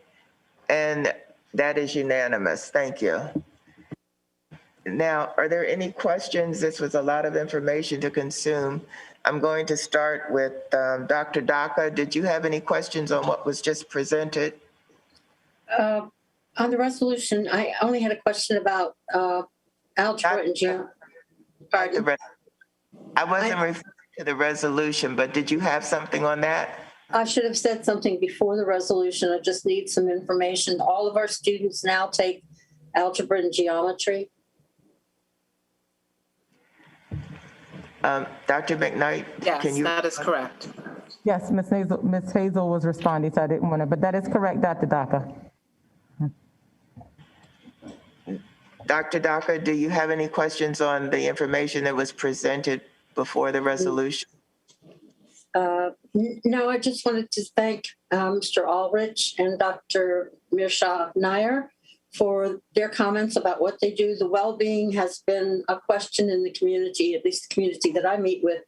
And that is unanimous. Thank you. Now, are there any questions? This was a lot of information to consume. I'm going to start with Dr. Daka. Did you have any questions on what was just presented? On the resolution, I only had a question about algebra and geometry. Pardon? I wasn't referring to the resolution, but did you have something on that? I should have said something before the resolution. I just need some information. All of our students now take algebra and geometry. Dr. McKnight? Yes, that is correct. Yes, Ms. Hazel was responding, so I didn't want to, but that is correct, Dr. Daca. Dr. Daca, do you have any questions on the information that was presented before the resolution? No, I just wanted to thank Mr. Ulrich and Dr. Mirsha Nair for their comments about what they do. The well-being has been a question in the community, at least the community that I meet with,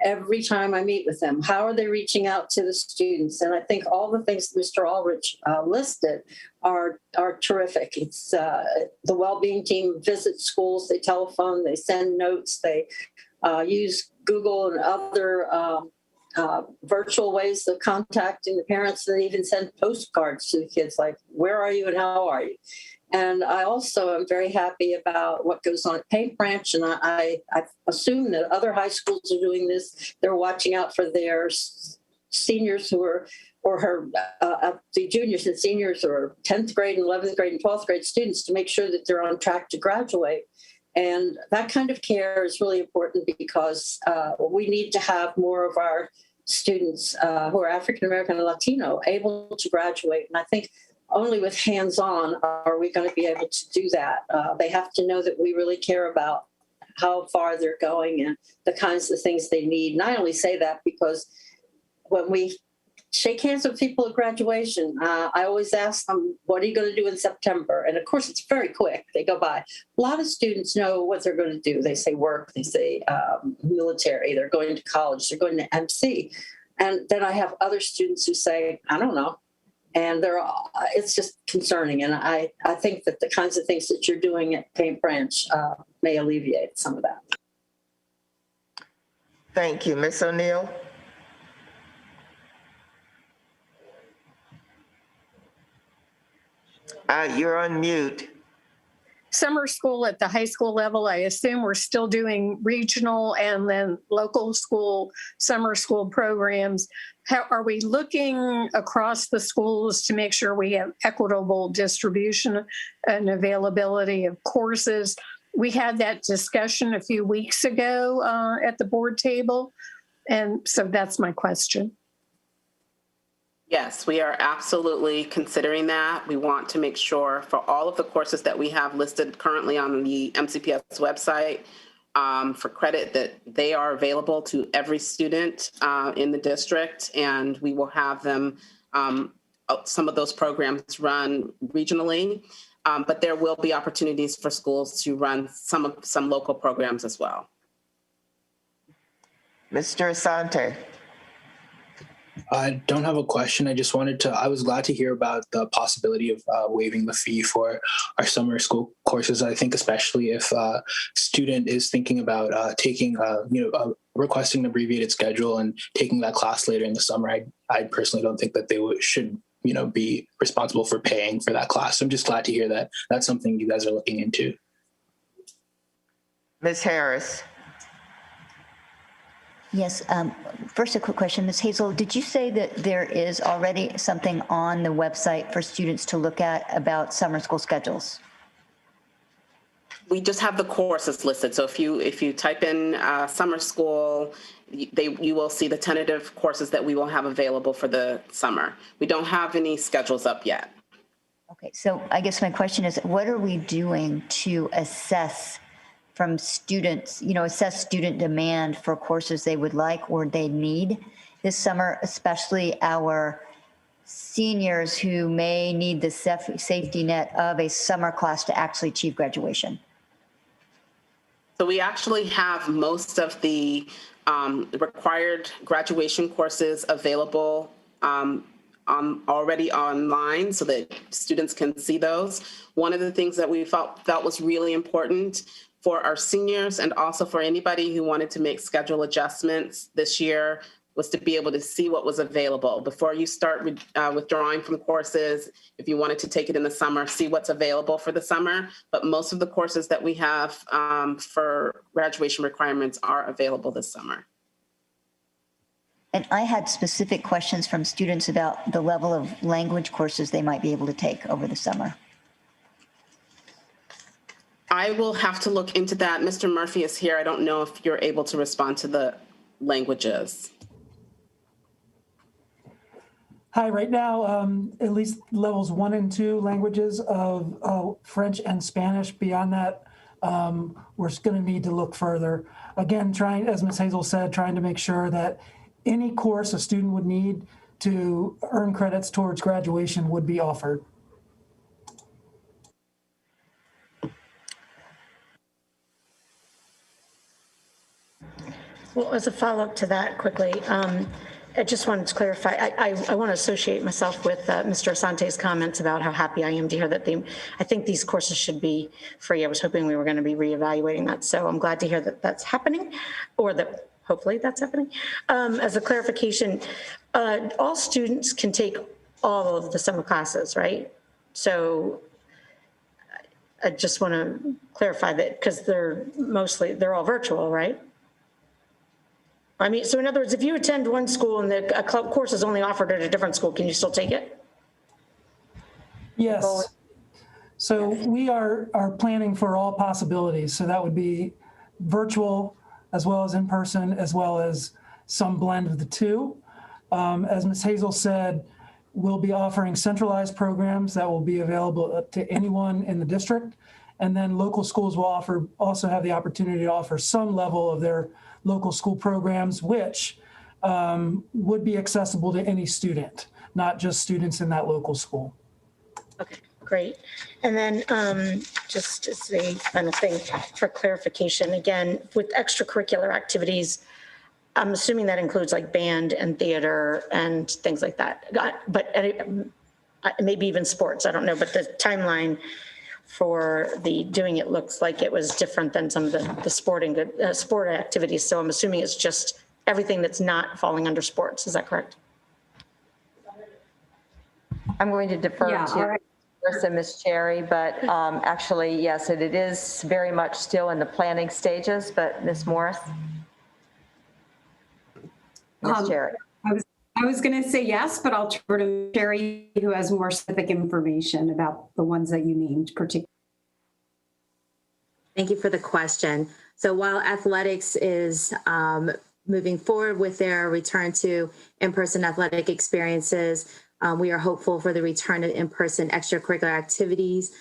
every time I meet with them. How are they reaching out to the students? And I think all the things that Mr. Ulrich listed are terrific. It's the well-being team visits schools, they telephone, they send notes, they use Google and other virtual ways of contacting the parents, and they even send postcards to the kids like, where are you and how are you? And I also am very happy about what goes on at Paint Branch, and I assume that other high schools are doing this. They're watching out for their seniors who are, or the juniors and seniors or 10th grade and 11th grade and 12th grade students to make sure that they're on track to graduate. And that kind of care is really important because we need to have more of our students who are African American and Latino able to graduate. And I think only with hands-on are we going to be able to do that. They have to know that we really care about how far they're going and the kinds of things they need. And I only say that because when we shake hands with people at graduation, I always ask them, what are you going to do in September? And of course, it's very quick. They go by. A lot of students know what they're going to do. They say work, they say military, they're going to college, they're going to MC. And then I have other students who say, I don't know. And it's just concerning. And I think that the kinds of things that you're doing at Paint Branch may alleviate some of that. Thank you. Ms. O'Neill? You're on mute. Summer school at the high school level, I assume we're still doing regional and then local school, summer school programs. How are we looking across the schools to make sure we have equitable distribution and availability of courses? We had that discussion a few weeks ago at the board table. And so that's my question. Yes, we are absolutely considering that. We want to make sure for all of the courses that we have listed currently on the MCPS website for credit that they are available to every student in the district, and we will have them, some of those programs run regionally, but there will be opportunities for schools to run some local programs as well. Mr. Asante. I don't have a question. I was glad to hear about the possibility of waiving the fee for our summer school courses. I think especially if a student is thinking about taking, requesting an abbreviated schedule and taking that class later in the summer, I personally don't think that they should, be responsible for paying for that class. So I'm just glad to hear that that's something you guys are looking into. Ms. Harris. Yes. First, a quick question. Ms. Hazel, did you say that there is already something on the website for students to look at about summer school schedules? We just have the courses listed. So if you type in summer school, you will see the tentative courses that we will have available for the summer. We don't have any schedules up yet. Okay. So I guess my question is, what are we doing to assess from students, assess student demand for courses they would like or they need this summer, especially our seniors who may need the safety net of a summer class to actually achieve graduation? So we actually have most of the required graduation courses available already online so that students can see those. One of the things that we felt was really important for our seniors and also for anybody who wanted to make schedule adjustments this year was to be able to see what was available before you start withdrawing from courses. If you wanted to take it in the summer, see what's available for the summer. But most of the courses that we have for graduation requirements are available this summer. And I had specific questions from students about the level of language courses they might be able to take over the summer. I will have to look into that. Mr. Murphy is here. I don't know if you're able to respond to the languages. Hi, right now, at least levels 1 and 2 languages of French and Spanish. Beyond that, we're going to need to look further. Again, trying, as Ms. Hazel said, trying to make sure that any course a student would need to earn credits towards graduation would be offered. Well, as a follow-up to that quickly, I just wanted to clarify, I want to associate myself with Mr. Asante's comments about how happy I am to hear that I think these courses should be free. I was hoping we were going to be reevaluating that. So I'm glad to hear that that's happening, or that hopefully that's happening. As a clarification, all students can take all of the summer classes, right? So I just want to clarify that, because they're all virtual, right? I mean, so in other words, if you attend one school and a course is only offered at a different school, can you still take it? Yes. So we are planning for all possibilities. So that would be virtual as well as in person, as well as some blend of the two. As Ms. Hazel said, we'll be offering centralized programs that will be available to anyone in the district. And then local schools will also have the opportunity to offer some level of their local school programs, which would be accessible to any student, not just students in that local school. Okay, great. And then just as a kind of thing for clarification, again, with extracurricular activities, I'm assuming that includes like band and theater and things like that, but maybe even sports, I don't know, but the timeline for the doing it looks like it was different than some of the sport activities. So I'm assuming it's just everything that's not falling under sports. Is that correct? I'm going to defer to Marissa, Ms. Cherry, but actually, yes, it is very much still in the planning stages, but Ms. Morris? Ms. Cherry. I was going to say yes, but I'll turn to Sherry, who has more specific information about the ones that you named particularly. Thank you for the question. So while athletics is moving forward with their return to in-person athletic experiences, we are hopeful for the return of in-person extracurricular activities.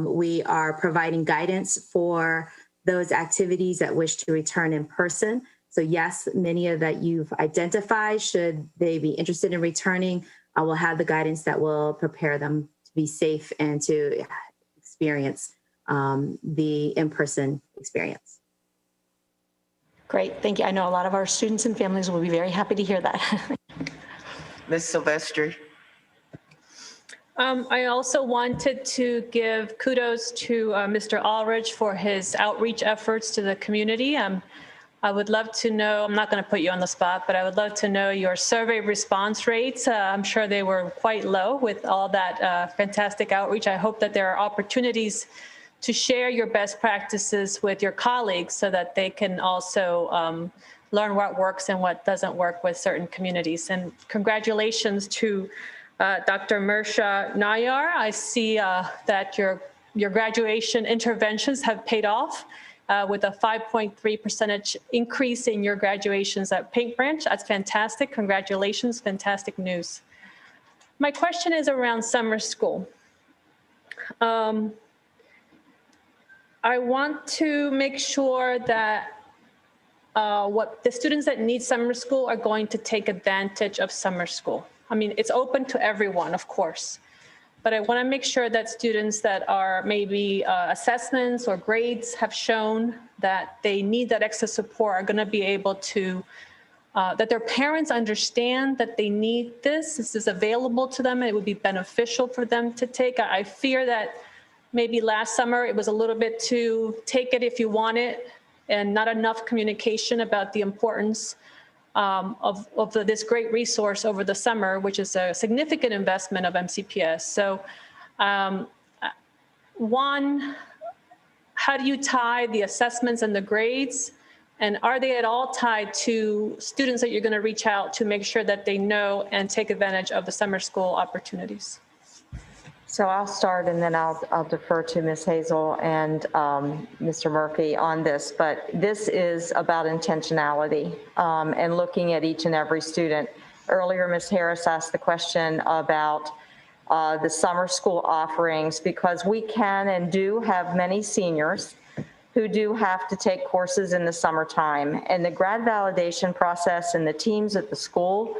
We are providing guidance for those activities that wish to return in person. So yes, many of that you've identified, should they be interested in returning, we'll have the guidance that will prepare them to be safe and to experience the in-person experience. Great, thank you. I know a lot of our students and families will be very happy to hear that. Ms. Silvestri. I also wanted to give kudos to Mr. Ulrich for his outreach efforts to the community. I would love to know, I'm not going to put you on the spot, but I would love to know your survey response rates. I'm sure they were quite low with all that fantastic outreach. I hope that there are opportunities to share your best practices with your colleagues so that they can also learn what works and what doesn't work with certain communities. And congratulations to Dr. Mersha Nayar. I see that your graduation interventions have paid off. With a 5.3% increase in your graduations at Paint Branch. That's fantastic. Congratulations, fantastic news. My question is around summer school. I want to make sure that what the students that need summer school are going to take advantage of summer school. I mean, it's open to everyone, of course. But I want to make sure that students that are maybe assessments or grades have shown that they need that extra support are going to be able to, that their parents understand that they need this. This is available to them. And it would be beneficial for them to take. I fear that maybe last summer it was a little bit too take it if you want it and not enough communication about the importance of this great resource over the summer, which is a significant investment of MCPS. So one, how do you tie the assessments and the grades? And are they at all tied to students that you're going to reach out to make sure that they know and take advantage of the summer school opportunities? So I'll start and then I'll defer to Ms. Hazel and Mr. Murphy on this, but this is about intentionality and looking at each and every student. Earlier, Ms. Harris asked the question about the summer school offerings, because we can and do have many seniors who do have to take courses in the summertime, and the grad validation process and the teams at the school,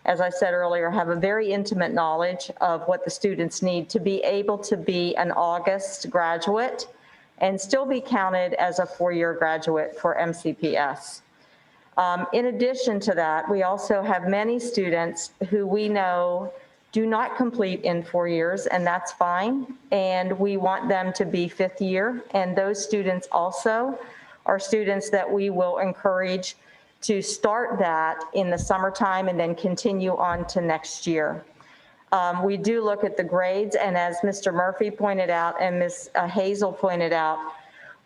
as I said earlier, have a very intimate knowledge of what the students need to be able to be an August graduate and still be counted as a four-year graduate for MCPS. In addition to that, we also have many students who we know do not complete in 4 years, and that's fine. And we want them to be fifth year. And those students also are students that we will encourage to start that in the summertime and then continue on to next year. We do look at the grades, and as Mr. Murphy pointed out and Ms. Hazel pointed out,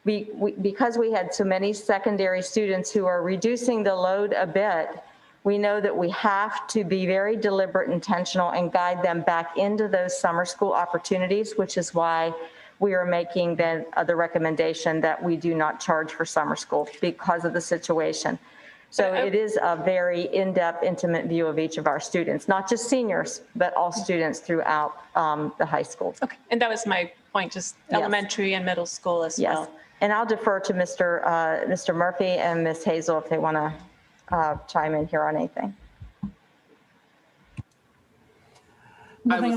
because we had so many secondary students who are reducing the load a bit, we know that we have to be very deliberate, intentional, and guide them back into those summer school opportunities, which is why we are making the recommendation that we do not charge for summer school because of the situation. So it is a very in-depth, intimate view of each of our students, not just seniors, but all students throughout the high schools. Okay, and that was my point, just elementary and middle school as well. And I'll defer to Mr. Murphy and Ms. Hazel if they want to chime in here on anything. Nothing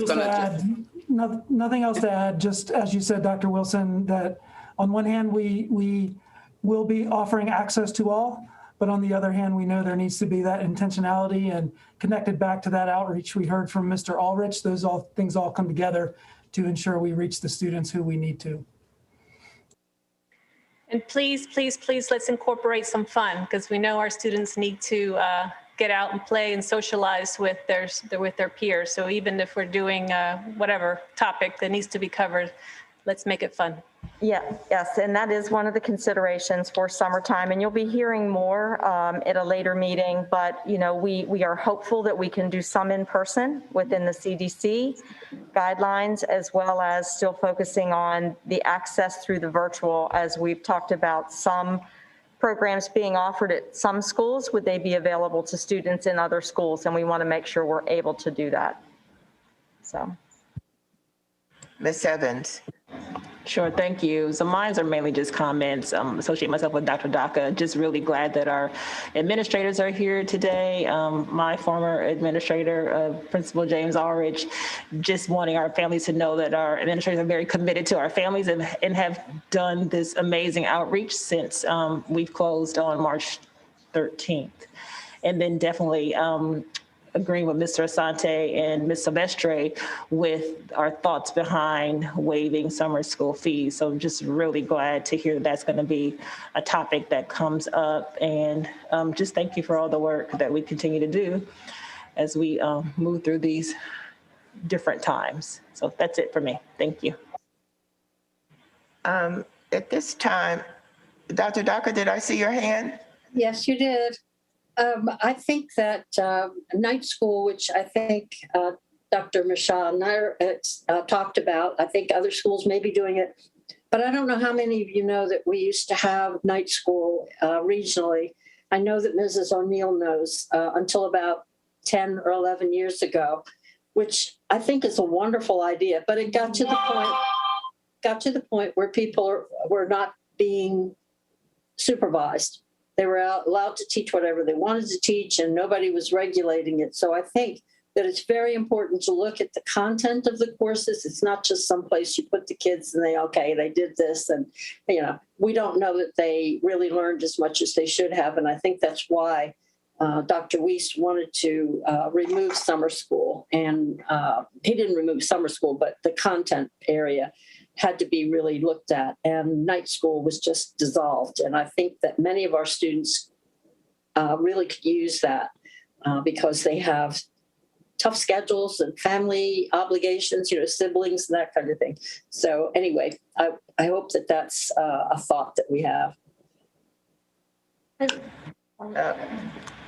else to add, just as you said, Dr. Wilson, that on one hand, we will be offering access to all, but on the other hand, we know there needs to be that intentionality, and connected back to that outreach we heard from Mr. Ulrich, those things all come together to ensure we reach the students who we need to. And please, please, please, let's incorporate some fun, because we know our students need to get out and play and socialize with their peers. So even if we're doing whatever topic that needs to be covered, let's make it fun. Yes, and that is one of the considerations for summertime, and you'll be hearing more at a later meeting, but we are hopeful that we can do some in person within the CDC guidelines, as well as still focusing on the access through the virtual, as we've talked about some programs being offered at some schools. Would they be available to students in other schools? And we want to make sure we're able to do that. So. Ms. Evans. Sure, thank you. So mine are mainly just comments. Associate myself with Dr. Daka. Just really glad that our administrators are here today. My former administrator, Principal James Ulrich, just wanting our families to know that our administrators are very committed to our families and have done this amazing outreach since we've closed on March 13th. And then definitely agreeing with Mr. Asante and Ms. Silvestre with our thoughts behind waiving summer school fees. So I'm just really glad to hear that that's going to be a topic that comes up. And just thank you for all the work that we continue to do as we move through these different times. So that's it for me. Thank you. At this time, Dr. Daka, did I see your hand? Yes, you did. I think that night school, which I think Dr. Michelle talked about, I think other schools may be doing it, but I don't know how many of you know that we used to have night school regionally. I know that Mrs. O'Neill knows until about 10 or 11 years ago, which I think is a wonderful idea, but it got to the point where people were not being supervised. They were allowed to teach whatever they wanted to teach, and nobody was regulating it. So I think that it's very important to look at the content of the courses. It's not just someplace you put the kids and they did this. And, we don't know that they really learned as much as they should have. And I think that's why Dr. Wiest wanted to remove summer school. And he didn't remove summer school, but the content area had to be really looked at, and night school was just dissolved. And I think that many of our students really could use that because they have tough schedules and family obligations, siblings and that kind of thing. So anyway, I hope that that's a thought that we have.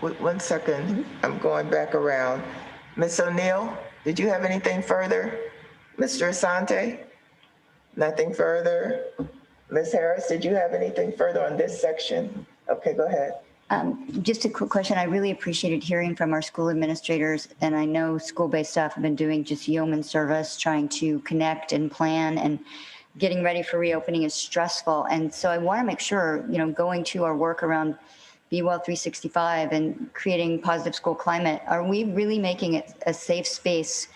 1 second, I'm going back around. Ms. O'Neill, did you have anything further? Mr. Asante? Nothing further? Ms. Harris, did you have anything further on this section? Okay, go ahead. Just a quick question. I really appreciated hearing from our school administrators, and I know school-based staff have been doing just yeoman service, trying to connect and plan, and getting ready for reopening is stressful. And so I want to make sure, going to our work around Be Well 365 and creating positive school climate, are we really making it a safe space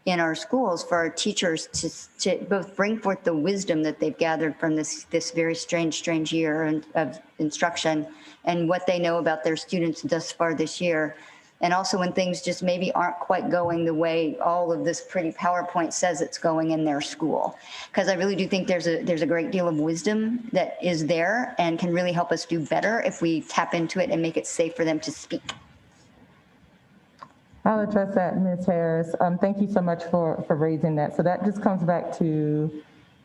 in our schools for our teachers to both bring forth the wisdom that they've gathered from this very strange year of instruction and what they know about their students thus far this year, and also when things just maybe aren't quite going the way all of this pretty PowerPoint says it's going in their school? Because I really do think there's a great deal of wisdom that is there and can really help us do better if we tap into it and make it safe for them to speak. I'll address that, Ms. Harris. Thank you so much for raising that. So that just comes back to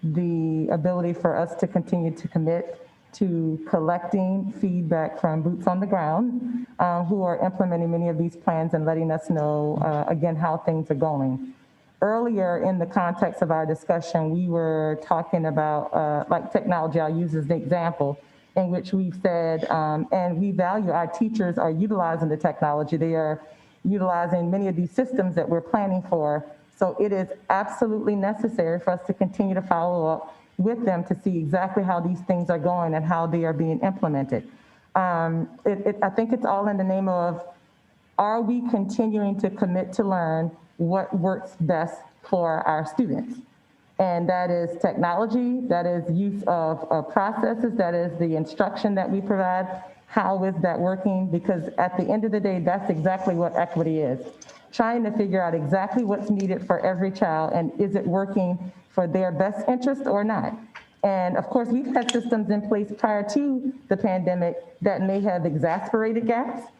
the ability for us to continue to commit to collecting feedback from boots on the ground who are implementing many of these plans and letting us know, again, how things are going. Earlier in the context of our discussion, we were talking about like technology. I'll use as the example in which we've said, and we value our teachers are utilizing the technology. They are utilizing many of these systems that we're planning for. So it is absolutely necessary for us to continue to follow up with them to see exactly how these things are going and how they are being implemented. I think it's all in the name of, are we continuing to commit to learn what works best for our students? And that is technology, that is use of processes, that is the instruction that we provide. How is that working? Because at the end of the day, that's exactly what equity is. Trying to figure out exactly what's needed for every child and is it working for their best interest or not? And of course, we've had systems in place prior to the pandemic that may have exacerbated gaps.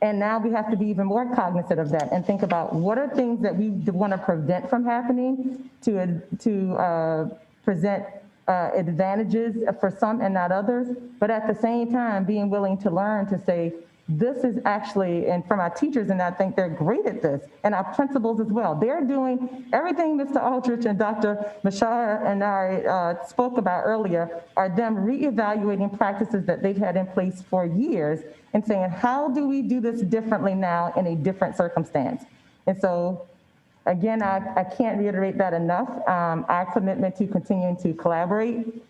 And now we have to be even more cognizant of that and think about what are things that we want to prevent from happening to present advantages for some and not others, but at the same time being willing to learn to say, this is actually, and from our teachers, and I think they're great at this, and our principals as well. They're doing everything Mr. Aldrich and Dr. Mashar and I spoke about earlier, are them reevaluating practices that they've had in place for years and saying, how do we do this differently now in a different circumstance? And so, again, I can't reiterate that enough. Our commitment to continuing to collaborate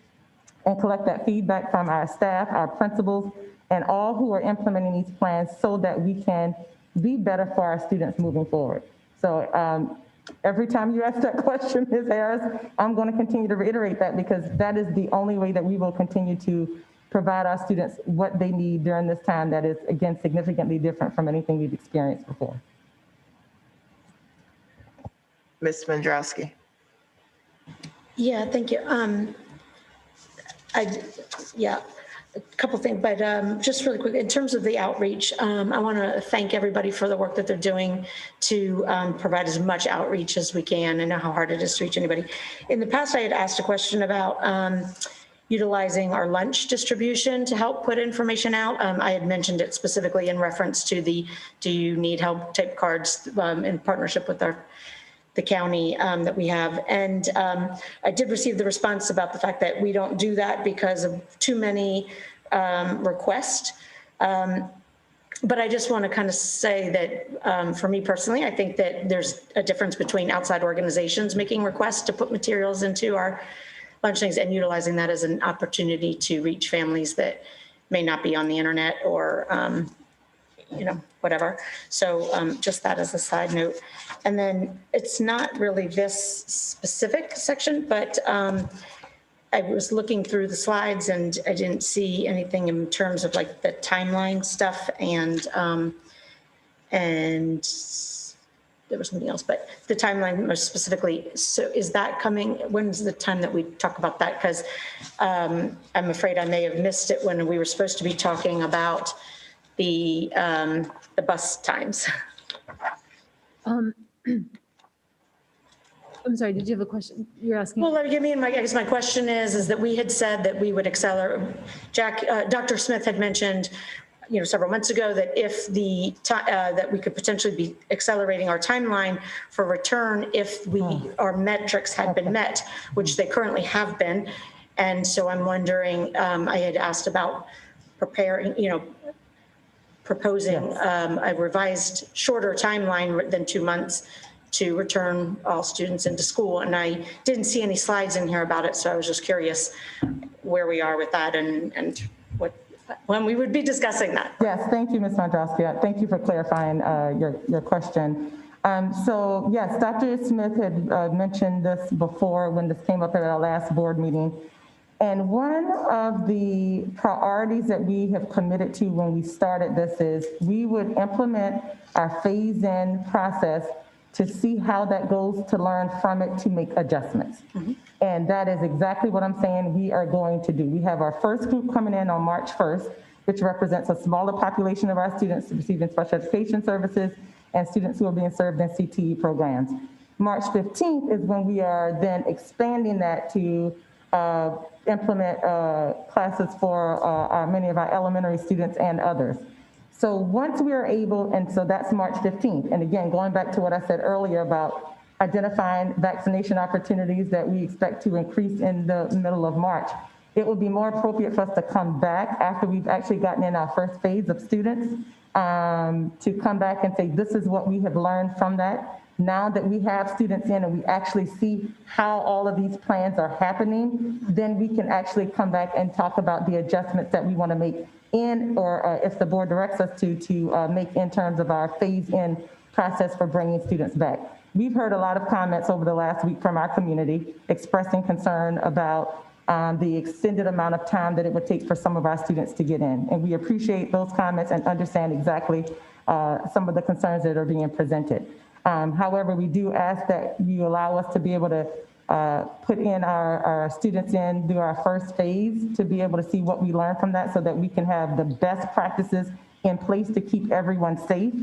and collect that feedback from our staff, our principals, and all who are implementing these plans so that we can be better for our students moving forward. So every time you ask that question, Ms. Harris, I'm going to continue to reiterate that because that is the only way that we will continue to provide our students what they need during this time that is, again, significantly different from anything we've experienced before. Ms. Mandrowski. Yeah, thank you. A couple things, but just really quick, in terms of the outreach, I want to thank everybody for the work that they're doing to provide as much outreach as we can. I know how hard it is to reach anybody. In the past, I had asked a question about utilizing our lunch distribution to help put information out. I had mentioned it specifically in reference to the "Do you need help?" type cards in partnership with the county that we have. And I did receive the response about the fact that we don't do that because of too many requests. But I just want to kind of say that for me personally, I think that there's a difference between outside organizations making requests to put materials into our lunch things and utilizing that as an opportunity to reach families that may not be on the internet or whatever. So just that as a side note. And then it's not really this specific section, but I was looking through the slides and I didn't see anything in terms of like the timeline stuff and there was something else, but the timeline most specifically. So is that coming? When's the time that we talk about that? Because I'm afraid I may have missed it when we were supposed to be talking about the bus times. I'm sorry, did you have a question? You're asking? Well, I guess my question is that we had said that we would accelerate. Dr. Smith had mentioned, several months ago that if that we could potentially be accelerating our timeline for return if our metrics had been met, which they currently have been. And so I'm wondering, I had asked about proposing a revised shorter timeline than 2 months to return all students into school. And I didn't see any slides in here about it. So I was just curious where we are with that and when we would be discussing that. Yes, thank you, Ms. Mandrowski. Thank you for clarifying your question. So yes, Dr. Smith had mentioned this before when this came up at our last board meeting. And one of the priorities that we have committed to when we started this is we would implement our phase-in process to see how that goes, to learn from it, to make adjustments. Mm-hmm. And that is exactly what I'm saying we are going to do. We have our first group coming in on March 1st, which represents a smaller population of our students receiving special education services and students who are being served in CTE programs. March 15th is when we are then expanding that to implement classes for many of our elementary students and others. So once we are able, and so that's March 15th. And again, going back to what I said earlier about identifying vaccination opportunities that we expect to increase in the middle of March, it would be more appropriate for us to come back after we've actually gotten in our first phase of students to come back and say, this is what we have learned from that. Now that we have students in and we actually see how all of these plans are happening, then we can actually come back and talk about the adjustments that we want to make in, or if the board directs us to make in terms of our phase-in process for bringing students back. We've heard a lot of comments over the last week from our community expressing concern about the extended amount of time that it would take for some of our students to get in. And we appreciate those comments and understand exactly some of the concerns that are being presented. However, we do ask that you allow us to be able to put in our students in through our first phase to be able to see what we learn from that so that we can have the best practices in place to keep everyone safe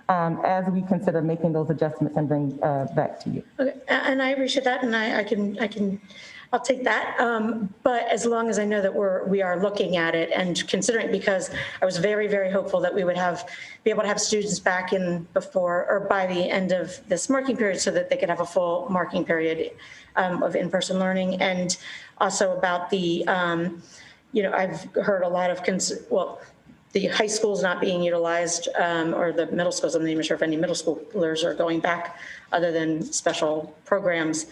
as we consider making those adjustments and bring back to you. Okay. And I appreciate that, and I'll take that. But as long as I know that we are looking at it and considering, because I was very, very hopeful that we would be able to have students back in before or by the end of this marking period so that they could have a full marking period of in-person learning. And also about the, I've heard a lot of, the high schools not being utilized or the middle schools. I'm not even sure if any middle schoolers are going back other than special programs.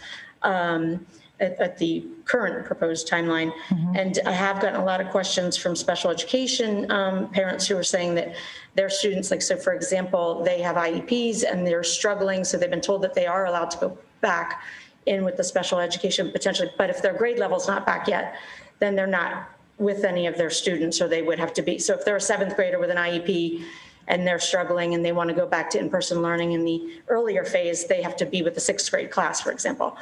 At the current proposed timeline. Mm-hmm. And I have gotten a lot of questions from special education parents who are saying that their students, so for example, they have IEPs and they're struggling. So they've been told that they are allowed to go back in with the special education potentially. But if their grade level is not back yet, then they're not with any of their students, or they would have to be. So if they're a 7th grader with an IEP and they're struggling and they want to go back to in-person learning in the earlier phase, they have to be with the 6th grade class, for example.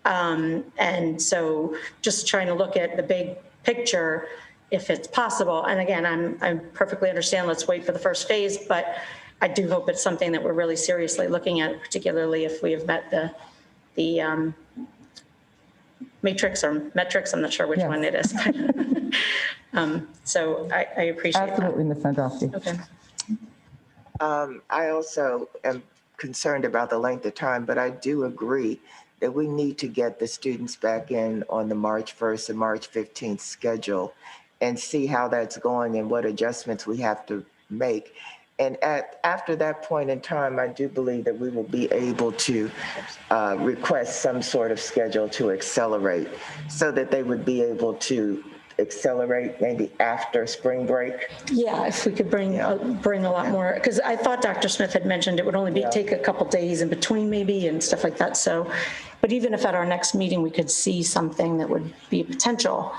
And so just trying to look at the big picture, if it's possible. And again, I perfectly understand, let's wait for the first phase, but I do hope it's something that we're really seriously looking at, particularly if we have met the matrix or metrics. I'm not sure which one it is. So I appreciate Absolutely, Ms. Mandrowski. Okay. I also am concerned about the length of time, but I do agree that we need to get the students back in on the March 1st and March 15th schedule and see how that's going and what adjustments we have to make. And after that point in time, I do believe that we will be able to request some sort of schedule to accelerate so that they would be able to accelerate maybe after spring break. Yeah, if we could bring a lot more, because I thought Dr. Smith had mentioned it would only take a couple days in between maybe and stuff like that. So, but even if at our next meeting we could see something that would be a potential,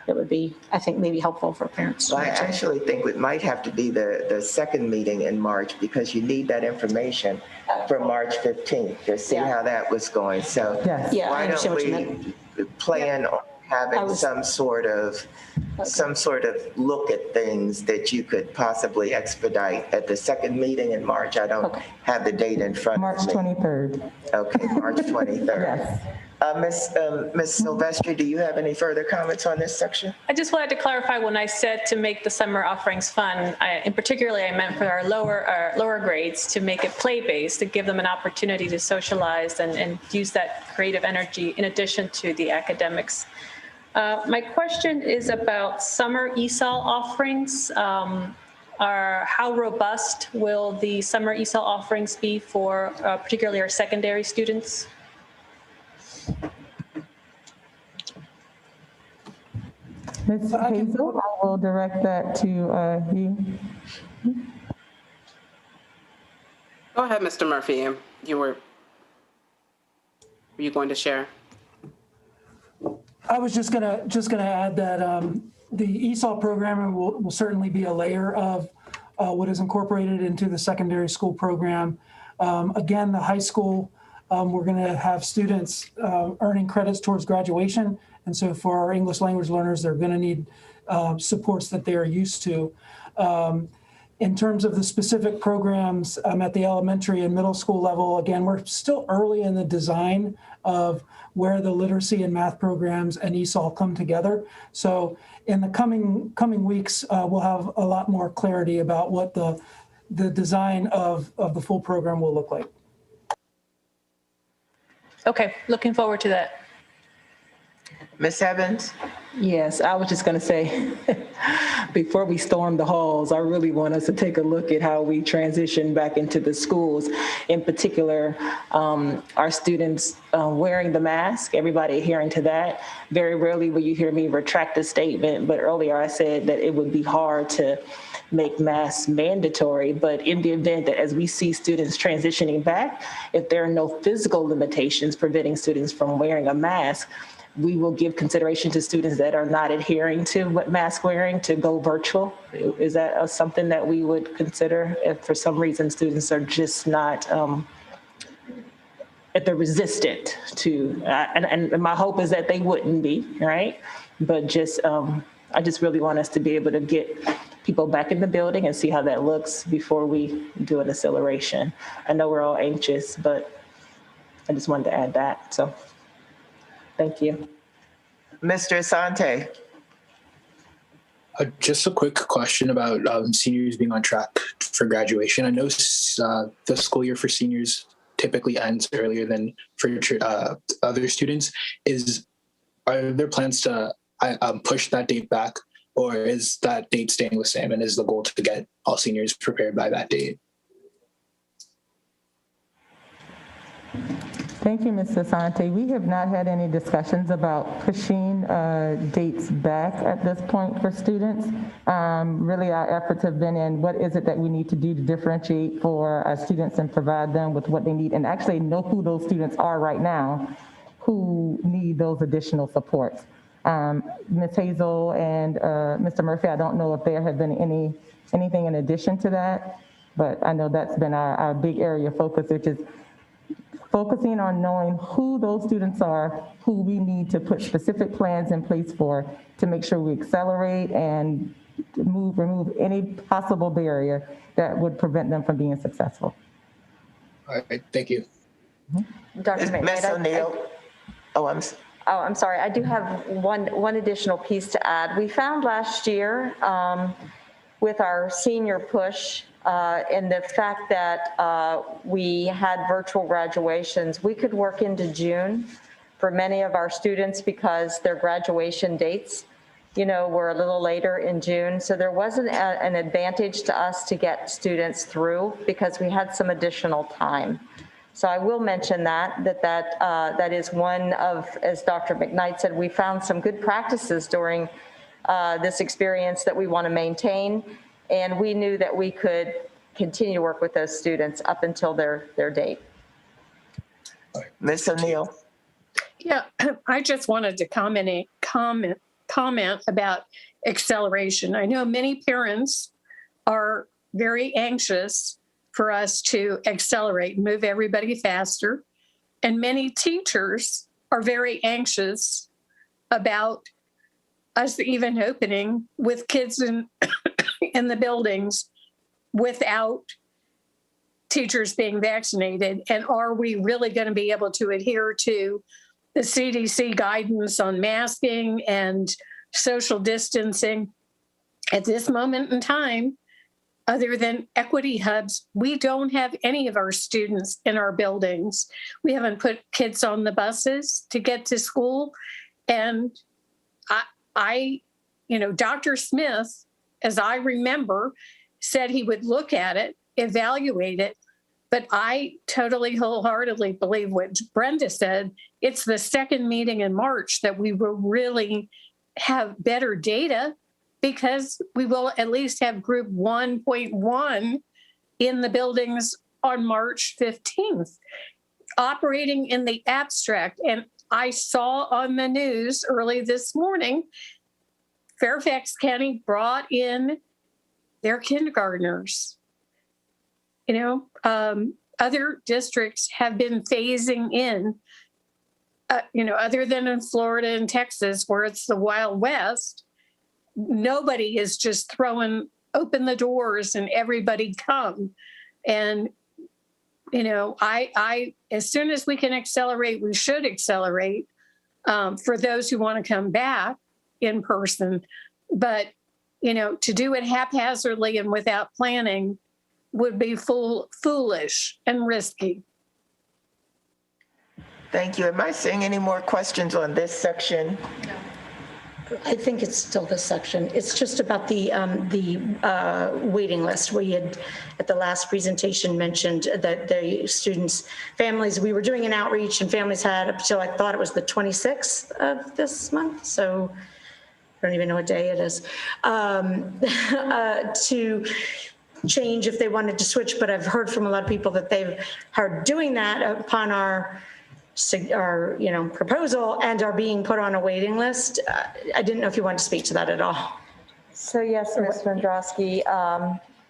it would be, I think, maybe helpful for parents. Well, I actually think it might have to be the second meeting in March, because you need that information for March 15th to see how that was going. So I why understand don't what you meant. we plan on having some sort of look at things that you could possibly expedite at the second meeting in March. I don't have the date in front March of me. 23rd. Okay, March 23rd. Yes. Ms. Silvestri, do you have any further comments on this section? I just wanted to clarify when I said to make the summer offerings fun, in particularly I meant for our lower grades to make it play-based, to give them an opportunity to socialize and use that creative energy in addition to the academics. My question is about summer ESOL offerings. How robust will the summer ESOL offerings be for particularly our secondary students? Ms. Hazel, I will direct that to you. Go ahead, Mr. Murphy. Were you going to share? I was just gonna add that the ESOL program will certainly be a layer of what is incorporated into the secondary school program. Again, the high school, we're gonna have students earning credits towards graduation. And so for our English language learners, they're gonna need supports that they are used to. In terms of the specific programs at the elementary and middle school level, again, we're still early in the design of where the literacy and math programs and ESOL come together. So in the coming weeks, we'll have a lot more clarity about what the design of the full program will look like. Okay, looking forward to that. Ms. Evans? Yes, I was just going to say, before we storm the halls, I really want us to take a look at how we transition back into the schools. In particular, our students wearing the mask, everybody adhering to that. Very rarely will you hear me retract a statement, but earlier I said that it would be hard to make masks mandatory, but in the event that as we see students transitioning back, if there are no physical limitations preventing students from wearing a mask, we will give consideration to students that are not adhering to mask wearing to go virtual. Is that something that we would consider if for some reason students are just not, if they're resistant to, and my hope is that they wouldn't be, right? But just, I just really want us to be able to get people back in the building and see how that looks before we do an acceleration. I know we're all anxious, but I just wanted to add that, so. Thank you. Mr. Asante. Just a quick question about seniors being on track for graduation. I know the school year for seniors typically ends earlier than for other students. Are there plans to push that date back, or is that date staying the same, and is the goal to get all seniors prepared by that date? Thank you, Mr. Asante. We have not had any discussions about pushing dates back at this point for students. Really, our efforts have been in what is it that we need to do to differentiate for our students and provide them with what they need, and actually know who those students are right now who need those additional supports. Ms. Hazel and Mr. Murphy, I don't know if there have been anything in addition to that, but I know that's been our big area of focus, which is focusing on knowing who those students are, who we need to put specific plans in place for to make sure we accelerate and remove any possible barrier that would prevent them from being successful. All right, thank you. Dr. Ms. O'Neill. I'm sorry. I do have one additional piece to add. We found last year with our senior push and the fact that we had virtual graduations, we could work into June for many of our students because their graduation dates, were a little later in June. So there wasn't an advantage to us to get students through because we had some additional time. So I will mention that is one of, as Dr. McKnight said, we found some good practices during this experience that we want to maintain. And we knew that we could continue to work with those students up until their date. Ms. O'Neill. Yeah, I just wanted to comment about acceleration. I know many parents are very anxious for us to accelerate, move everybody faster. And many teachers are very anxious about us even opening with kids in the buildings without teachers being vaccinated? And are we really going to be able to adhere to the CDC guidance on masking and social distancing? At this moment in time, other than equity hubs, we don't have any of our students in our buildings. We haven't put kids on the buses to get to school. And Dr. Smith, as I remember, said he would look at it, evaluate it. But I totally wholeheartedly believe what Brenda said. It's the second meeting in March that we will really have better data, because we will at least have group 1.1 in the buildings on March 15th, operating in the abstract. And I saw on the news early this morning, Fairfax County brought in their kindergartners. Other districts have been phasing in, other than in Florida and Texas, where it's the Wild West. Nobody is just throwing open the doors and everybody come. And, I as soon as we can accelerate, we should accelerate for those who want to come back in person. But, to do it haphazardly and without planning would be foolish and risky. Thank you. Am I seeing any more questions on this section? No. I think it's still this section. It's just about the waiting list. We had, at the last presentation, mentioned that the students' families, we were doing an outreach, and families had up till, I thought it was the 26th of this month. So I don't even know what day it is, to change if they wanted to switch. But I've heard from a lot of people that they've heard doing that upon our proposal and are being put on a waiting list. I didn't know if you wanted to speak to that at all. So yes, Ms. Vendrosky,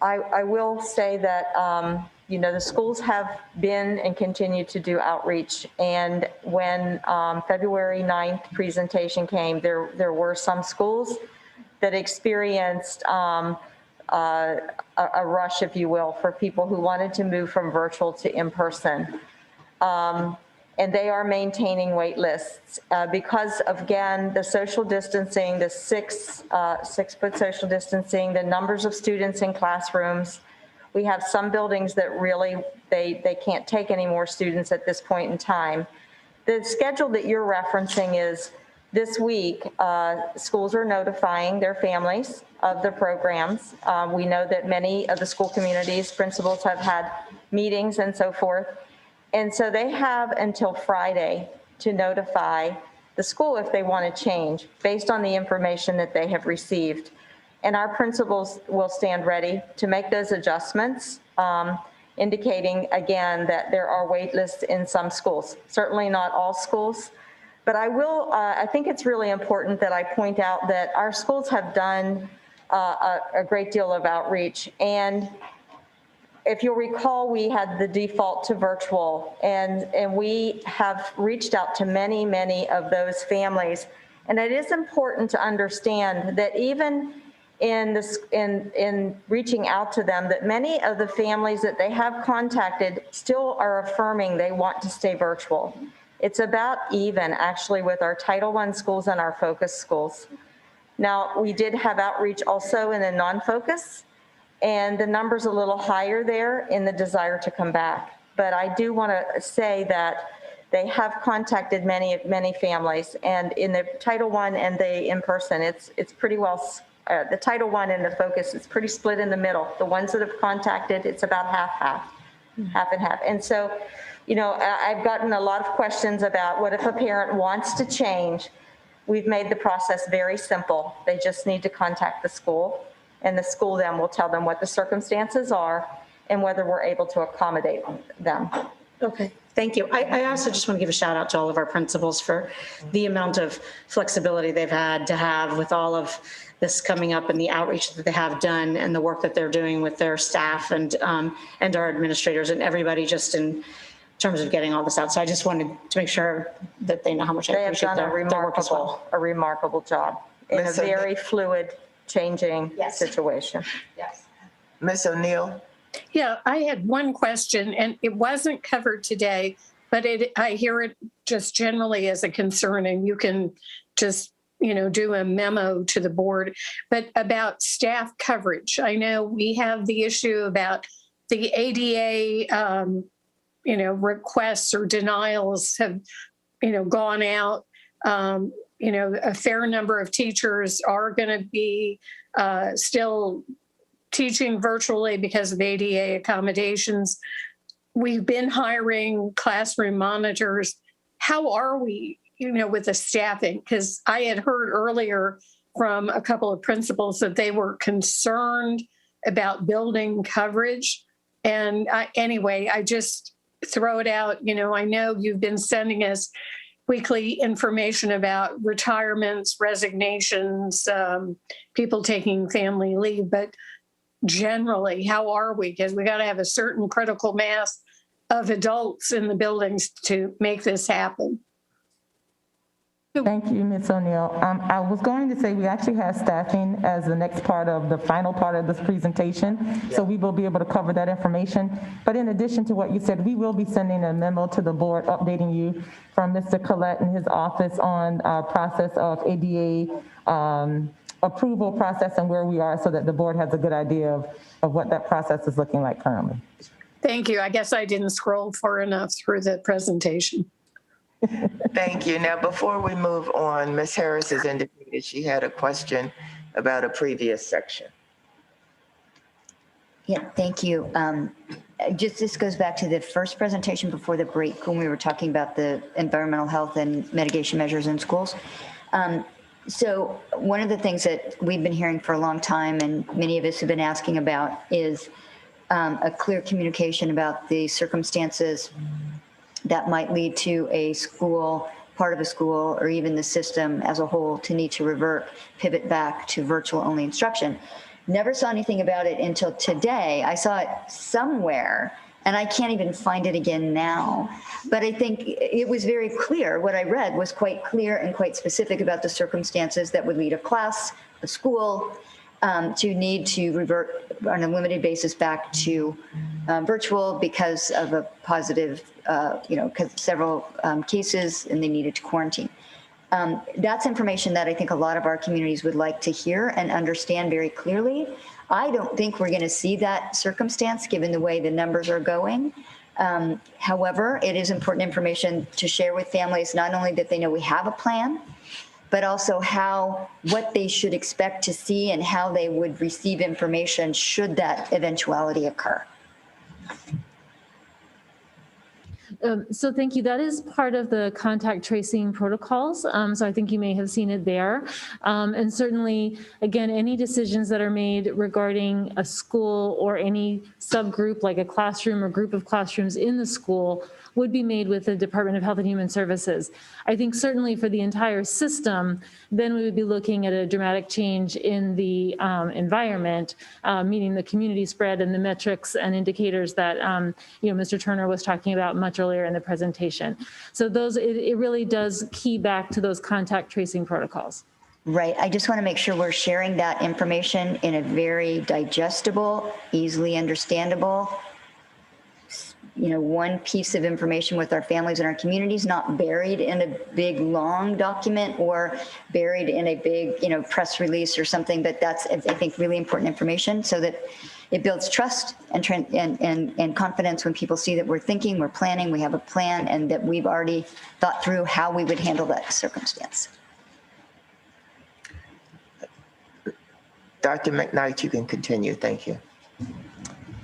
I will say that, the schools have been and continue to do outreach. And when February 9th presentation came, there were some schools that experienced a rush, if you will, for people who wanted to move from virtual to in-person. And they are maintaining wait lists because of, again, the social distancing, the 6-foot social distancing, the numbers of students in classrooms. We have some buildings that really, they can't take any more students at this point in time. The schedule that you're referencing is this week, schools are notifying their families of the programs. We know that many of the school communities, principals have had meetings and so forth. And so they have until Friday to notify the school if they want to change based on the information that they have received. And our principals will stand ready to make those adjustments, indicating again that there are wait lists in some schools, certainly not all schools. But I think it's really important that I point out that our schools have done a great deal of outreach. And if you'll recall, we had the default to virtual, and we have reached out to many, many of those families. And it is important to understand that even in reaching out to them, that many of the families that they have contacted still are affirming they want to stay virtual. It's about even, actually, with our Title I schools and our focus schools. Now, we did have outreach also in the non-focus, and the number's a little higher there in the desire to come back. But I do want to say that they have contacted many, many families, and in the Title I and the in-person, it's pretty well, the Title I and the focus, it's pretty split in the middle. The ones that have contacted, it's about half and half. And so, I've gotten a lot of questions about what if a parent wants to change. We've made the process very simple. They just need to contact the school, and the school then will tell them what the circumstances are and whether we're able to accommodate them. Okay, thank you. I also just want to give a shout out to all of our principals for the amount of flexibility they've had to have with all of this coming up and the outreach that they have done and the work that they're doing with their staff and our administrators and everybody just in terms of getting all this out. So I just wanted to make sure that they know how much I They have appreciate done their work as well. a remarkable job in a Ms. very fluid, changing situation. Yes. Ms. O'Neill? Yeah, I had one question, and it wasn't covered today, but I hear it just generally as a concern, and you can just, do a memo to the board, but about staff coverage. I know we have the issue about the ADA, requests or denials have, gone out. A fair number of teachers are going to be still teaching virtually because of ADA accommodations. We've been hiring classroom monitors. How are we, with the staffing? Because I had heard earlier from a couple of principals that they were concerned about building coverage. And I just throw it out. I know you've been sending us weekly information about retirements, resignations, people taking family leave, but generally, how are we? Because we got to have a certain critical mass of adults in the buildings to make this happen. Thank you, Ms. O'Neill. I was going to say we actually have staffing as the next part of the final part of this presentation, so we will be able to cover that information. But in addition to what you said, we will be sending a memo to the board updating you from Mr. Collette and his office on our process of ADA approval process and where we are, so that the board has a good idea of what that process is looking like currently. Thank you. I guess I didn't scroll far enough through the presentation. Thank you. Now, before we move on, Ms. Harris has indicated she had a question about a previous section. Yeah, thank you. This goes back to the first presentation before the break when we were talking about the environmental health and mitigation measures in schools. So one of the things that we've been hearing for a long time and many of us have been asking about is a clear communication about the circumstances that might lead to a school, part of a school, or even the system as a whole to need to pivot back to virtual only instruction. Never saw anything about it until today. I saw it somewhere, and I can't even find it again now. But I think it was very clear. What I read was quite clear and quite specific about the circumstances that would lead a class, a school, to need to revert on a limited basis back to virtual because of a positive, because several cases and they needed to quarantine. That's information that I think a lot of our communities would like to hear and understand very clearly. I don't think we're going to see that circumstance given the way the numbers are going. However, it is important information to share with families, not only that they know we have a plan, but also what they should expect to see and how they would receive information should that eventuality occur. So thank you. That is part of the contact tracing protocols. So I think you may have seen it there. And certainly, again, any decisions that are made regarding a school or any subgroup like a classroom or group of classrooms in the school would be made with the Department of Health and Human Services. I think certainly for the entire system, then we would be looking at a dramatic change in the environment, meaning the community spread and the metrics and indicators that Mr. Turner was talking about much earlier in the presentation. So it really does key back to those contact tracing protocols. Right. I just want to make sure we're sharing that information in a very digestible, easily understandable, one piece of information with our families and our communities, not buried in a big, long document or buried in a big, press release or something. But that's, I think, really important information so that it builds trust and confidence when people see that we're thinking, we're planning, we have a plan, and that we've already thought through how we would handle that circumstance. Dr. McKnight, you can continue. Thank you.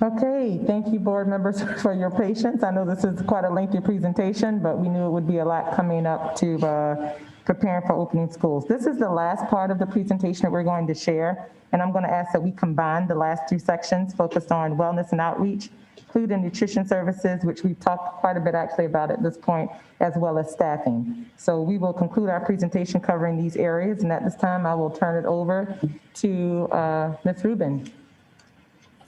Okay, thank you, board members, for your patience. I know this is quite a lengthy presentation, but we knew it would be a lot coming up to preparing for opening schools. This is the last part of the presentation that we're going to share, and I'm going to ask that we combine the last two sections focused on wellness and outreach, food and nutrition services, which we've talked quite a bit actually about at this point, as well as staffing. So we will conclude our presentation covering these areas, and at this time I will turn it over to Ms. Rubin.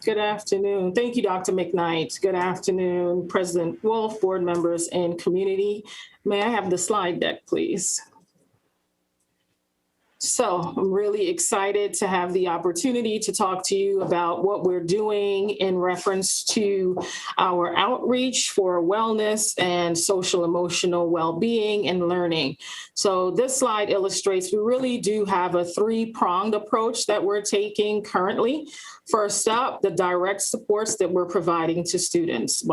Good afternoon. Thank you, Dr. McKnight. Good afternoon, President Wolf, board members, and community. May I have the slide deck, please? So I'm really excited to have the opportunity to talk to you about what we're doing in reference to our outreach for wellness and social emotional well-being and learning. So this slide illustrates we really do have a three-pronged approach that we're taking currently. First up, the direct supports that we're providing to students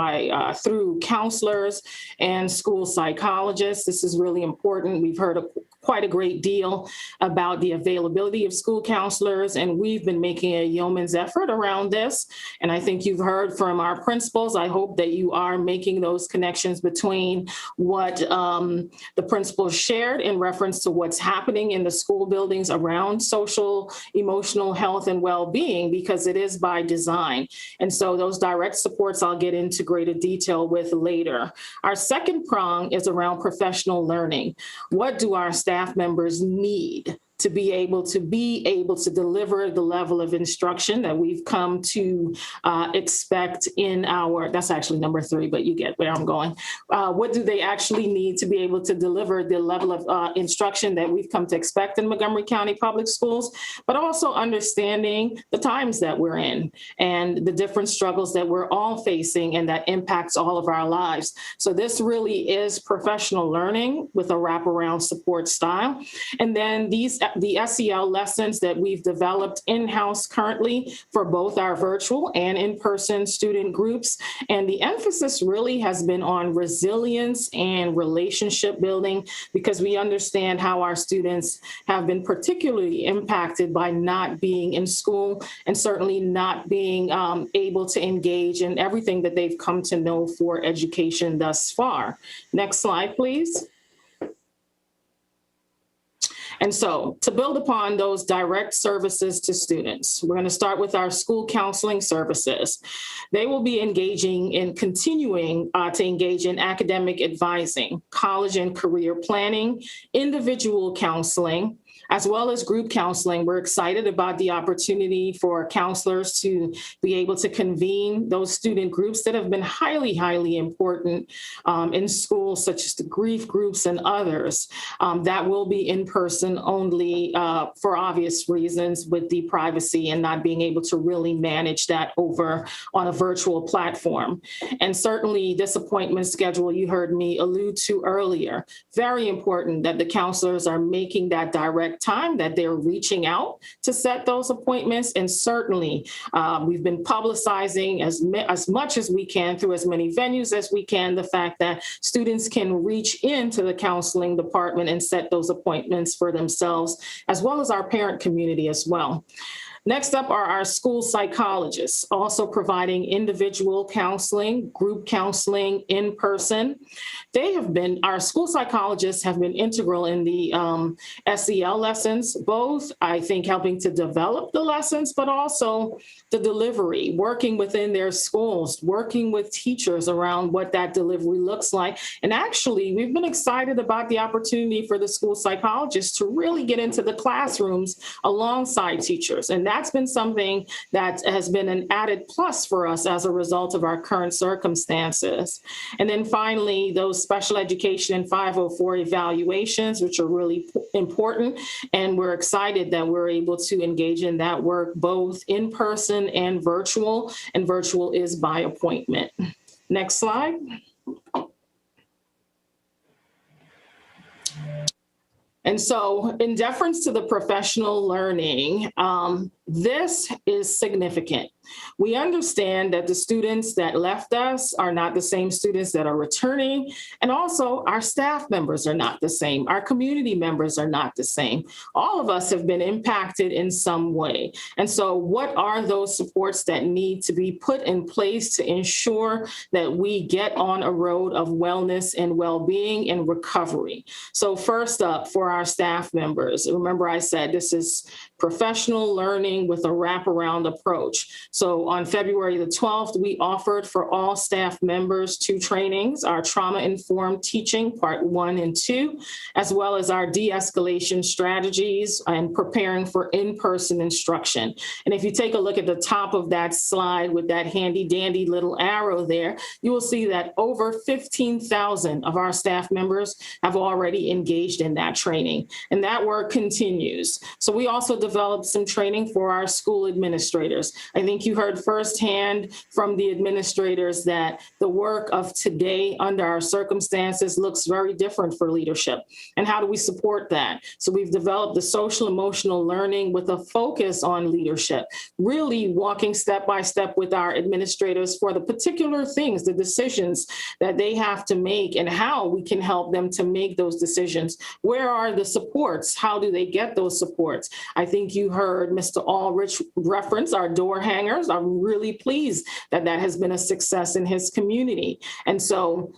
through counselors and school psychologists. This is really important. We've heard quite a great deal about the availability of school counselors, and we've been making a yeoman's effort around this. And I think you've heard from our principals. I hope that you are making those connections between what the principals shared in reference to what's happening in the school buildings around social, emotional health and well-being, because it is by design. And so those direct supports I'll get into greater detail with later. Our second prong is around professional learning. What do our staff members need to be able to deliver the level of instruction that we've come to expect in our, that's actually number 3, but you get where I'm going. What do they actually need to be able to deliver the level of instruction that we've come to expect in Montgomery County Public Schools, but also understanding the times that we're in and the different struggles that we're all facing and that impacts all of our lives. So this really is professional learning with a wraparound support style. And then the SEL lessons that we've developed in-house currently for both our virtual and in-person student groups. And the emphasis really has been on resilience and relationship building, because we understand how our students have been particularly impacted by not being in school and certainly not being able to engage in everything that they've come to know for education thus far. Next slide, please. And so to build upon those direct services to students, we're going to start with our school counseling services. They will be engaging in continuing to engage in academic advising, college and career planning, individual counseling, as well as group counseling. We're excited about the opportunity for counselors to be able to convene those student groups that have been highly, highly important in schools, such as the grief groups and others. That will be in person only for obvious reasons, with the privacy and not being able to really manage that over on a virtual platform. And certainly this appointment schedule you heard me allude to earlier, very important that the counselors are making that direct time, that they're reaching out to set those appointments. And certainly we've been publicizing as much as we can through as many venues as we can, the fact that students can reach into the counseling department and set those appointments for themselves, as well as our parent community as well. Next up are our school psychologists, also providing individual counseling, group counseling in person. Our school psychologists have been integral in the SEL lessons, both, I think, helping to develop the lessons, but also the delivery, working within their schools, working with teachers around what that delivery looks like. And actually, we've been excited about the opportunity for the school psychologists to really get into the classrooms alongside teachers. And that's been something that has been an added plus for us as a result of our current circumstances. And then finally, those special education and 504 evaluations, which are really important. And we're excited that we're able to engage in that work both in person and virtual is by appointment. Next slide. And so in deference to the professional learning, this is significant. We understand that the students that left us are not the same students that are returning, and also our staff members are not the same. Our community members are not the same. All of us have been impacted in some way. And so what are those supports that need to be put in place to ensure that we get on a road of wellness and well-being and recovery? So first up, for our staff members. Remember, I said this is professional learning with a wraparound approach. So on February the 12th, we offered for all staff members 2 trainings, our trauma-informed teaching, part 1 and 2, as well as our de-escalation strategies and preparing for in-person instruction. And if you take a look at the top of that slide with that handy dandy little arrow there, you will see that over 15,000 of our staff members have already engaged in that training, and that work continues. So we also developed some training for our school administrators. I think you heard firsthand from the administrators that the work of today under our circumstances looks very different for leadership. And how do we support that? So we've developed the social emotional learning with a focus on leadership, really walking step by step with our administrators for the particular things, the decisions that they have to make and how we can help them to make those decisions. Where are the supports? How do they get those supports? I think you heard Mr. Ulrich reference our door hangers. I'm really pleased that that has been a success in his community. And so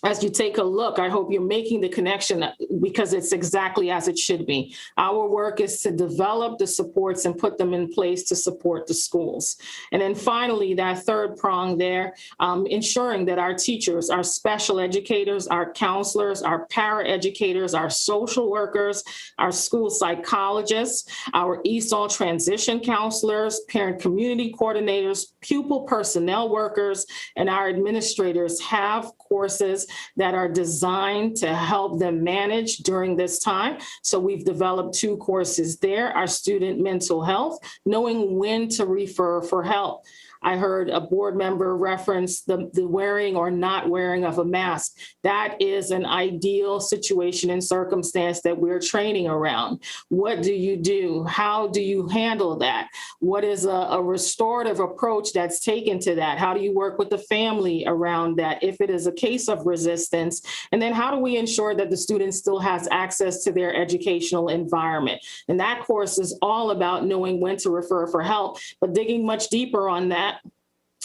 as you take a look, I hope you're making the connection because it's exactly as it should be. Our work is to develop the supports and put them in place to support the schools. And then finally, that third prong there, ensuring that our teachers, our special educators, our counselors, our paraeducators, our social workers, our school psychologists, our ESOL transition counselors, parent community coordinators, pupil personnel workers, and our administrators have courses that are designed to help them manage during this time. So we've developed 2 courses there, our student mental health, knowing when to refer for help. I heard a board member reference the wearing or not wearing of a mask. That is an ideal situation and circumstance that we're training around. What do you do? How do you handle that? What is a restorative approach that's taken to that? How do you work with the family around that if it is a case of resistance? And then how do we ensure that the student still has access to their educational environment? And that course is all about knowing when to refer for help, but digging much deeper on that.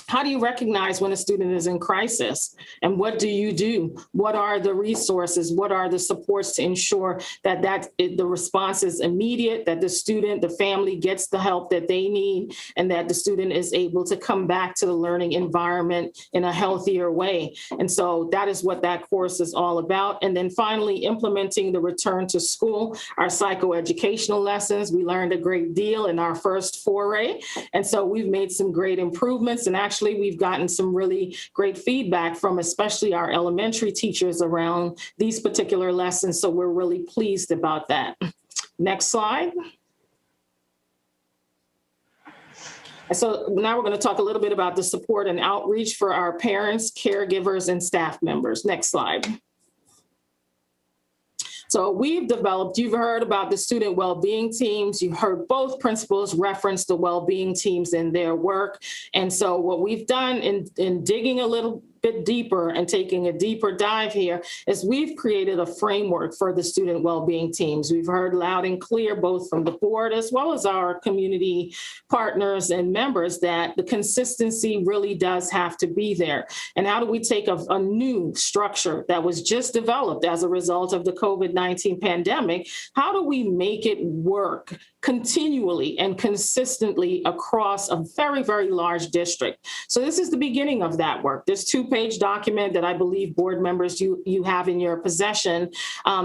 How do you recognize when a student is in crisis? And what do you do? What are the resources? What are the supports to ensure that the response is immediate, that the student, the family gets the help that they need, and that the student is able to come back to the learning environment in a healthier way? And so that is what that course is all about. And then finally, implementing the return to school, our psychoeducational lessons. We learned a great deal in our first foray. And so we've made some great improvements, and actually we've gotten some really great feedback from especially our elementary teachers around these particular lessons. So we're really pleased about that. Next slide. So now we're going to talk a little bit about the support and outreach for our parents, caregivers, and staff members. Next slide. So we've developed, you've heard about the student well-being teams. You've heard both principals reference the well-being teams in their work. And so what we've done in digging a little bit deeper and taking a deeper dive here is we've created a framework for the student well-being teams. We've heard loud and clear, both from the board as well as our community partners and members, that the consistency really does have to be there. And how do we take a new structure that was just developed as a result of the COVID-19 pandemic? How do we make it work continually and consistently across a very, very large district? So this is the beginning of that work. This 2-page document that I believe board members you have in your possession,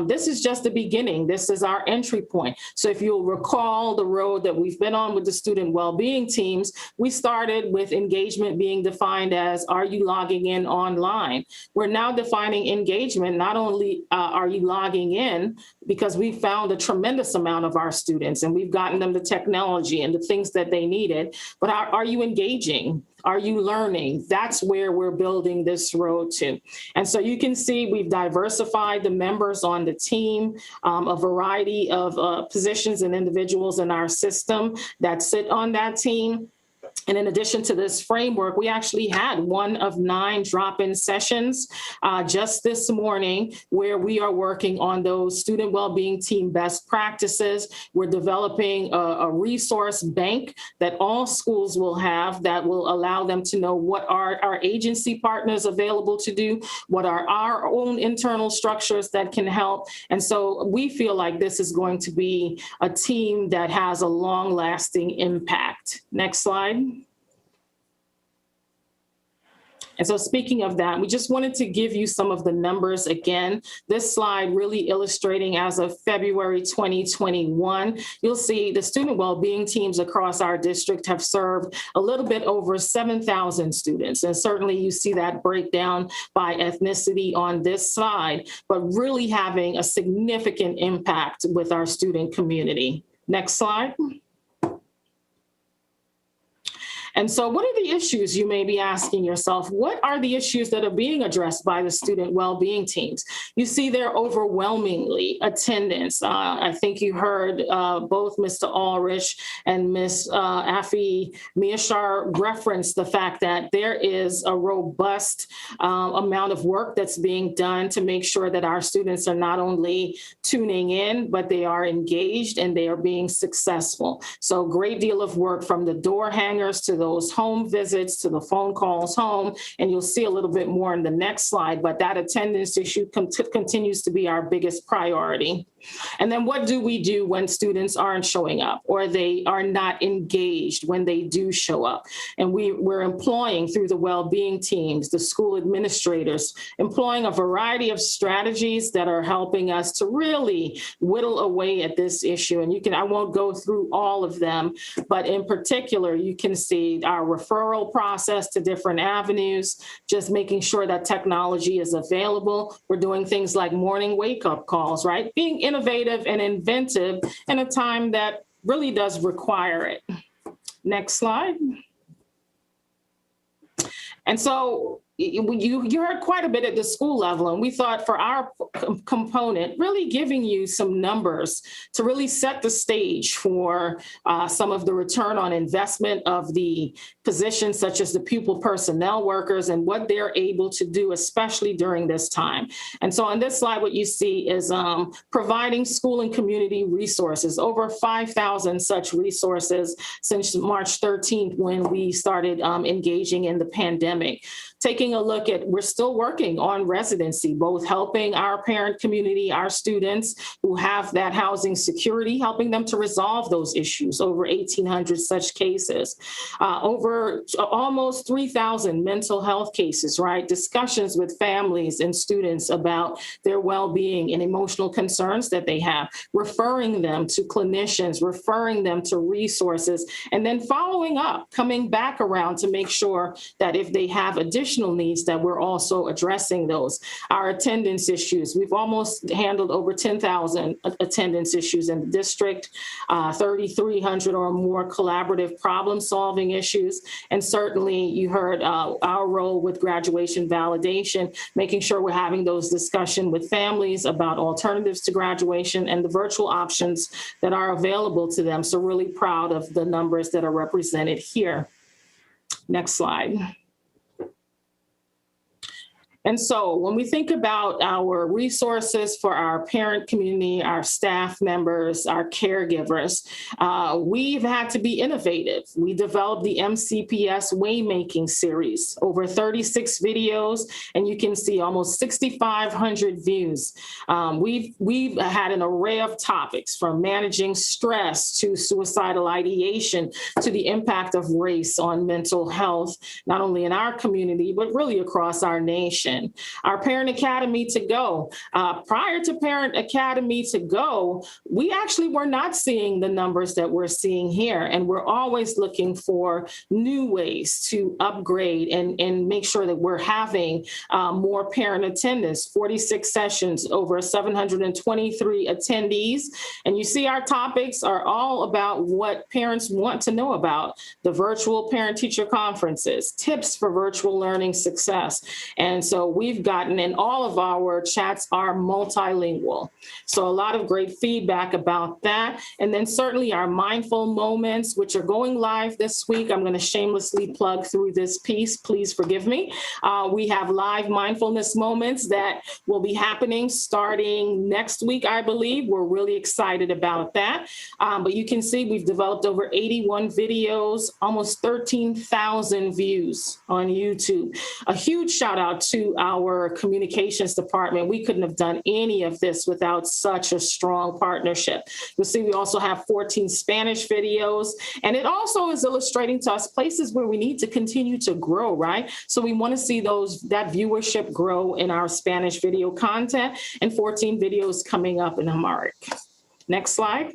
this is just the beginning. This is our entry point. So if you'll recall the road that we've been on with the student well-being teams, we started with engagement being defined as, are you logging in online? We're now defining engagement, not only are you logging in, because we found a tremendous amount of our students and we've gotten them the technology and the things that they needed, but are you engaging? Are you learning? That's where we're building this road to. And so you can see we've diversified the members on the team, a variety of positions and individuals in our system that sit on that team. And in addition to this framework, we actually had one of 9 drop-in sessions just this morning where we are working on those student well-being team best practices. We're developing a resource bank that all schools will have that will allow them to know what are our agency partners available to do, what are our own internal structures that can help. And so we feel like this is going to be a team that has a long-lasting impact. Next slide. And so speaking of that, we just wanted to give you some of the numbers again. This slide really illustrating as of February 2021, you'll see the student well-being teams across our district have served a little bit over 7,000 students. And certainly you see that breakdown by ethnicity on this slide, but really having a significant impact with our student community. Next slide. And so what are the issues, you may be asking yourself? What are the issues that are being addressed by the student well-being teams? You see there overwhelmingly attendance. I think you heard both Mr. Ulrich and Ms. Afi Miashar reference the fact that there is a robust amount of work that's being done to make sure that our students are not only tuning in, but they are engaged and they are being successful. So a great deal of work from the door hangers to those home visits to the phone calls home, and you'll see a little bit more in the next slide, but that attendance issue continues to be our biggest priority. And then what do we do when students aren't showing up or they are not engaged when they do show up? And we're employing through the well-being teams, the school administrators, employing a variety of strategies that are helping us to really whittle away at this issue. And I won't go through all of them, but in particular, you can see our referral process to different avenues, just making sure that technology is available. We're doing things like morning wake-up calls, right? Being innovative and inventive in a time that really does require it. Next slide. And so you heard quite a bit at the school level, and we thought for our component, really giving you some numbers to really set the stage for some of the return on investment of the positions such as the pupil personnel workers and what they're able to do, especially during this time. And so on this slide, what you see is providing school and community resources, over 5,000 such resources since March 13th when we started engaging in the pandemic. Taking a look at, we're still working on residency, both helping our parent community, our students who have that housing security, helping them to resolve those issues, over 1,800 such cases, over almost 3,000 mental health cases, right? Discussions with families and students about their well-being and emotional concerns that they have, referring them to clinicians, referring them to resources, and then following up, coming back around to make sure that if they have additional needs that we're also addressing those. Our attendance issues, we've almost handled over 10,000 attendance issues in the district, 3,300 or more collaborative problem solving issues. And certainly you heard our role with graduation validation, making sure we're having those discussions with families about alternatives to graduation and the virtual options that are available to them. So really proud of the numbers that are represented here. Next slide. And so when we think about our resources for our parent community, our staff members, our caregivers, we've had to be innovative. We developed the MCPS Waymaking series, over 36 videos, and you can see almost 6,500 views. We've had an array of topics from managing stress to suicidal ideation to the impact of race on mental health, not only in our community, but really across our nation. Our Parent Academy to Go. Prior to Parent Academy to Go, we actually were not seeing the numbers that we're seeing here. And we're always looking for new ways to upgrade and make sure that we're having more parent attendance, 46 sessions, over 723 attendees. And you see our topics are all about what parents want to know about: the virtual parent-teacher conferences, tips for virtual learning success. And so so we've gotten, and all of our chats are multilingual. So a lot of great feedback about that. And then certainly our mindful moments, which are going live this week. I'm going to shamelessly plug through this piece. Please forgive me. We have live mindfulness moments that will be happening starting next week, I believe. We're really excited about that. But you can see we've developed over 81 videos, almost 13,000 views on YouTube. A huge shout out to our communications department. We couldn't have done any of this without such a strong partnership. You'll see we also have 14 Spanish videos, and it also is illustrating to us places where we need to continue to grow, right? So we want to see that viewership grow in our Spanish video content, and 14 videos coming up in Amharic. Next slide.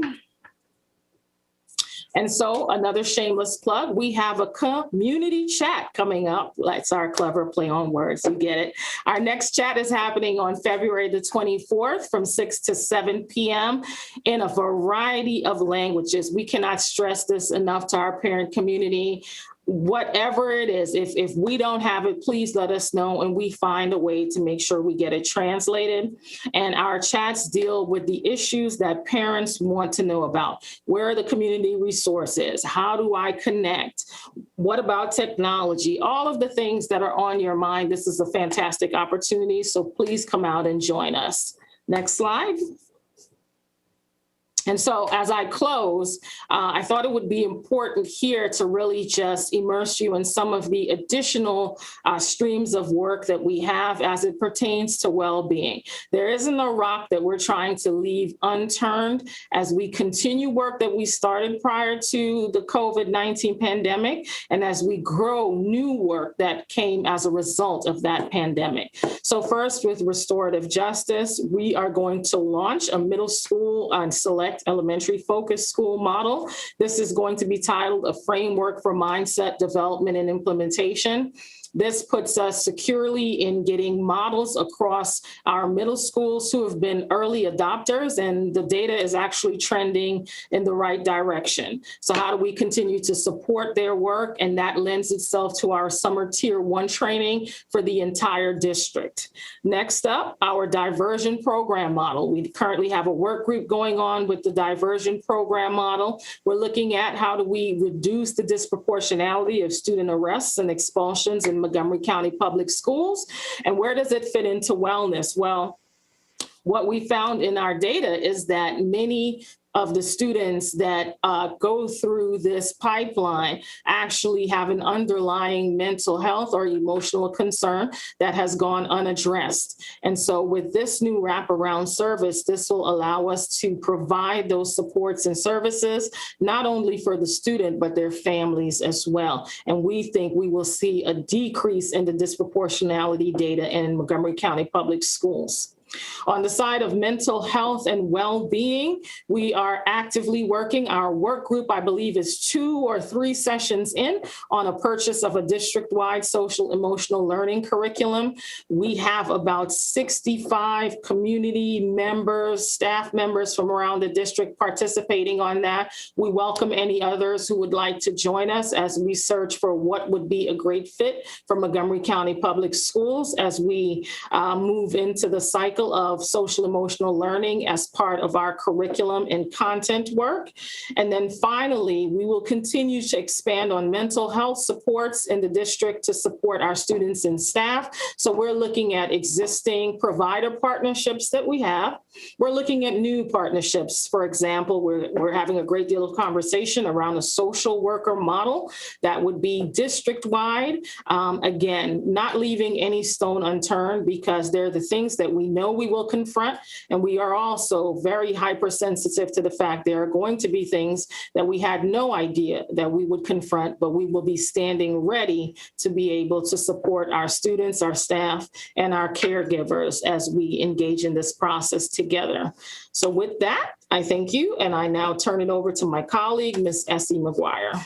And so another shameless plug, we have a community chat coming up. That's our clever play on words, you get it. Our next chat is happening on February the 24th from 6 to 7 p.m. in a variety of languages. We cannot stress this enough to our parent community. Whatever it is, if we don't have it, please let us know, and we find a way to make sure we get it translated. And our chats deal with the issues that parents want to know about. Where are the community resources? How do I connect? What about technology? All of the things that are on your mind. This is a fantastic opportunity, so please come out and join us. Next slide. And so as I close, I thought it would be important here to really just immerse you in some of the additional streams of work that we have as it pertains to well-being. There isn't a rock that we're trying to leave unturned as we continue work that we started prior to the COVID-19 pandemic, and as we grow new work that came as a result of that pandemic. So first, with restorative justice, we are going to launch a middle school and select elementary focused school model. This is going to be titled A Framework for Mindset Development and Implementation. This puts us securely in getting models across our middle schools who have been early adopters, and the data is actually trending in the right direction. So how do we continue to support their work? And that lends itself to our summer Tier 1 training for the entire district. Next up, our diversion program model. We currently have a work group going on with the diversion program model. We're looking at how do we reduce the disproportionality of student arrests and expulsions in Montgomery County Public Schools, and where does it fit into wellness? Well, what we found in our data is that many of the students that go through this pipeline actually have an underlying mental health or emotional concern that has gone unaddressed. And so with this new wraparound service, this will allow us to provide those supports and services, not only for the student, but their families as well. And we think we will see a decrease in the disproportionality data in Montgomery County Public Schools. On the side of mental health and well-being, we are actively working. Our work group, I believe, is 2 or 3 sessions in on a purchase of a district-wide social emotional learning curriculum. We have about 65 community members, staff members from around the district participating on that. We welcome any others who would like to join us as we search for what would be a great fit for Montgomery County Public Schools as we move into the cycle of social emotional learning as part of our curriculum and content work. And then finally, we will continue to expand on mental health supports in the district to support our students and staff. So we're looking at existing provider partnerships that we have. We're looking at new partnerships. For example, we're having a great deal of conversation around a social worker model that would be district-wide. Again, not leaving any stone unturned, because they're the things that we know we will confront. And we are also very hypersensitive to the fact there are going to be things that we had no idea that we would confront, but we will be standing ready to be able to support our students, our staff, and our caregivers as we engage in this process together. So with that, I thank you, and I now turn it over to my colleague, Ms. Essie McGuire.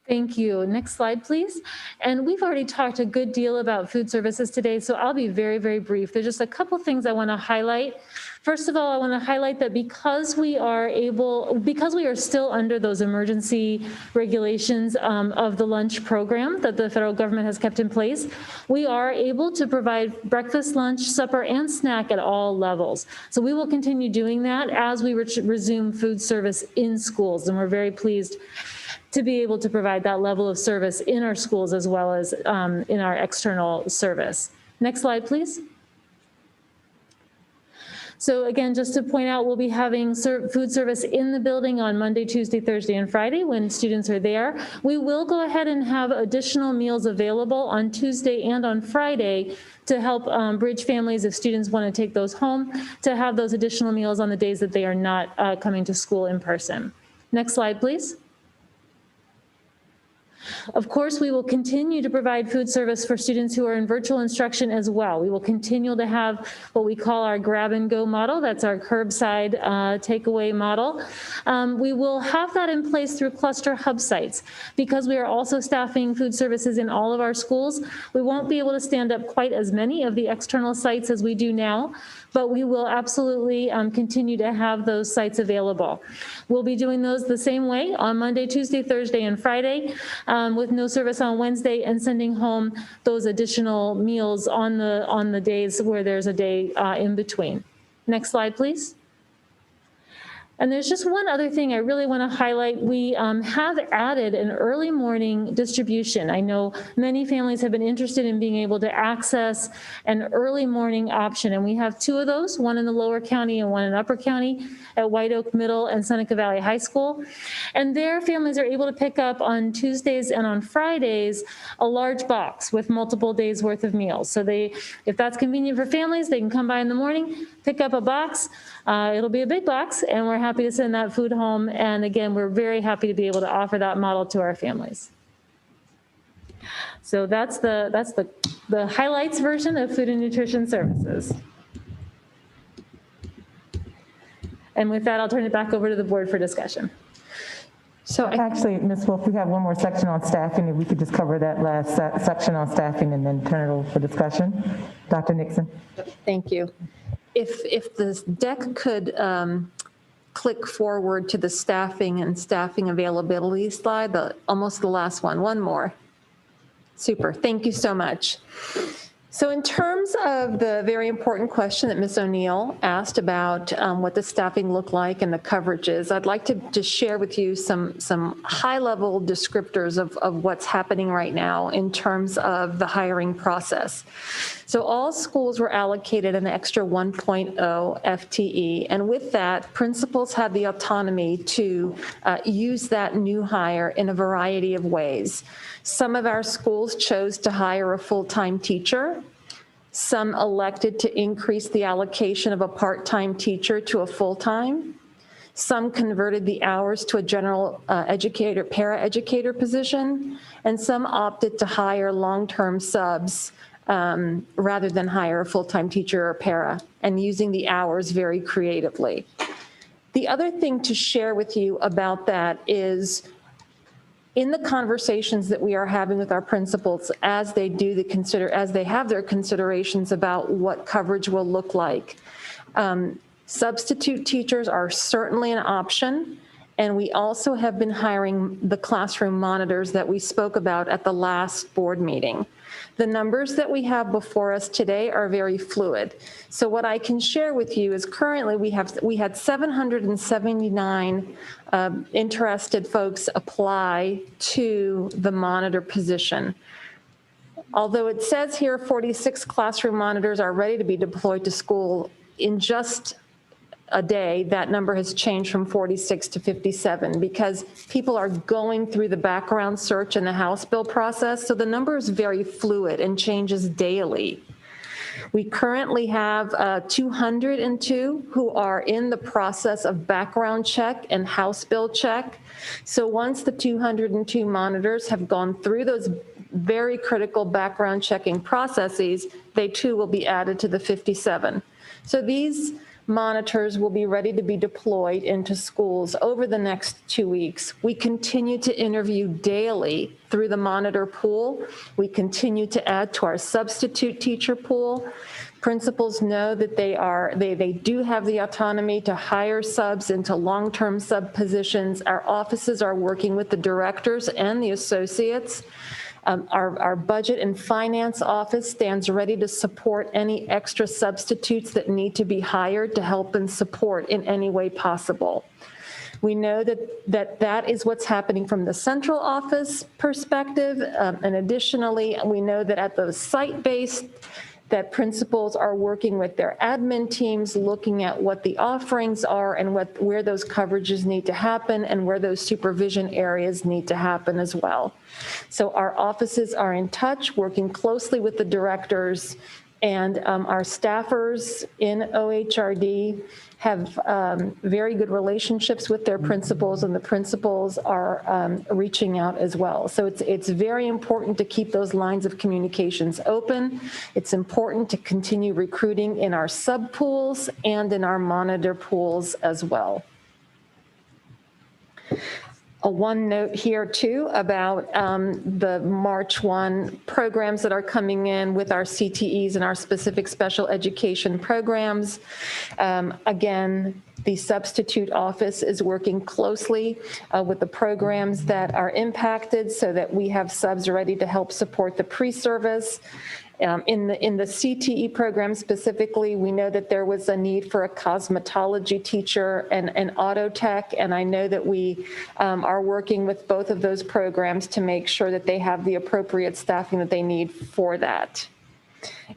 Thank you. Next slide, please. And we've already talked a good deal about food services today, so I'll be very, very brief. There's just a couple things I want to highlight. First of all, I want to highlight that because we are still under those emergency regulations of the lunch program that the federal government has kept in place, we are able to provide breakfast, lunch, supper, and snack at all levels. So we will continue doing that as we resume food service in schools, and we're very pleased to be able to provide that level of service in our schools as well as in our external service. Next slide, please. So again, just to point out, we'll be having food service in the building on Monday, Tuesday, Thursday, and Friday when students are there. We will go ahead and have additional meals available on Tuesday and on Friday to help bridge families if students want to take those home, to have those additional meals on the days that they are not coming to school in person. Next slide, please. Of course, we will continue to provide food service for students who are in virtual instruction as well. We will continue to have what we call our grab and go model. That's our curbside takeaway model. We will have that in place through cluster hub sites. Because we are also staffing food services in all of our schools, we won't be able to stand up quite as many of the external sites as we do now, but we will absolutely continue to have those sites available. We'll be doing those the same way on Monday, Tuesday, Thursday, and Friday, with no service on Wednesday, and sending home those additional meals on the days where there's a day in between. Next slide, please. And there's just one other thing I really want to highlight. We have added an early morning distribution. I know many families have been interested in being able to access an early morning option, and we have two of those, one in the Lower County and one in Upper County at White Oak Middle and Seneca Valley High School. And there, families are able to pick up on Tuesdays and on Fridays a large box with multiple days worth of meals. So if that's convenient for families, they can come by in the morning, pick up a box. It'll be a big box, and we're happy to send that food home. And again, we're very happy to be able to offer that model to our families. So that's the highlights version of food and nutrition services. And with that, I'll turn it back over to the board for discussion. So actually, Ms. Wolf, we have one more section on staffing. If we could just cover that last section on staffing and then turn it over for discussion. Dr. Nixon. Thank you. If the deck could click forward to the staffing and staffing availability slide, almost the last one more. Super, thank you so much. So in terms of the very important question that Ms. O'Neill asked about what the staffing look like and the coverages, I'd like to just share with you some high-level descriptors of what's happening right now in terms of the hiring process. So all schools were allocated an extra 1.0 FTE, and with that, principals had the autonomy to use that new hire in a variety of ways. Some of our schools chose to hire a full-time teacher. Some elected to increase the allocation of a part-time teacher to a full-time. Some converted the hours to a general educator, para-educator position, and some opted to hire long-term subs rather than hire a full-time teacher or para, and using the hours very creatively. The other thing to share with you about that is in the conversations that we are having with our principals as they have their considerations about what coverage will look like. Substitute teachers are certainly an option, and we also have been hiring the classroom monitors that we spoke about at the last board meeting. The numbers that we have before us today are very fluid. So what I can share with you is currently we had 779 interested folks apply to the monitor position. Although it says here 46 classroom monitors are ready to be deployed to school in just a day, that number has changed from 46 to 57 because people are going through the background search and the House bill process. So the number is very fluid and changes daily. We currently have 202 who are in the process of background check and House bill check. So once the 202 monitors have gone through those very critical background checking processes, they too will be added to the 57. So these monitors will be ready to be deployed into schools over the next 2 weeks. We continue to interview daily through the monitor pool. We continue to add to our substitute teacher pool. Principals know that they do have the autonomy to hire subs into long-term sub positions. Our offices are working with the directors and the associates. Our budget and finance office stands ready to support any extra substitutes that need to be hired to help and support in any way possible. We know that is what's happening from the central office perspective. And additionally, we know that at the site-based, that principals are working with their admin teams, looking at what the offerings are and where those coverages need to happen and where those supervision areas need to happen as well. So our offices are in touch, working closely with the directors, and our staffers in OHRD have very good relationships with their principals, and the principals are reaching out as well. So it's very important to keep those lines of communications open. It's important to continue recruiting in our sub pools and in our monitor pools as well. One note here too about the March 1 programs that are coming in with our CTEs and our specific special education programs. Again, the substitute office is working closely with the programs that are impacted so that we have subs ready to help support the pre-service. In the CTE program specifically, we know that there was a need for a cosmetology teacher and an auto tech, and I know that we are working with both of those programs to make sure that they have the appropriate staffing that they need for that.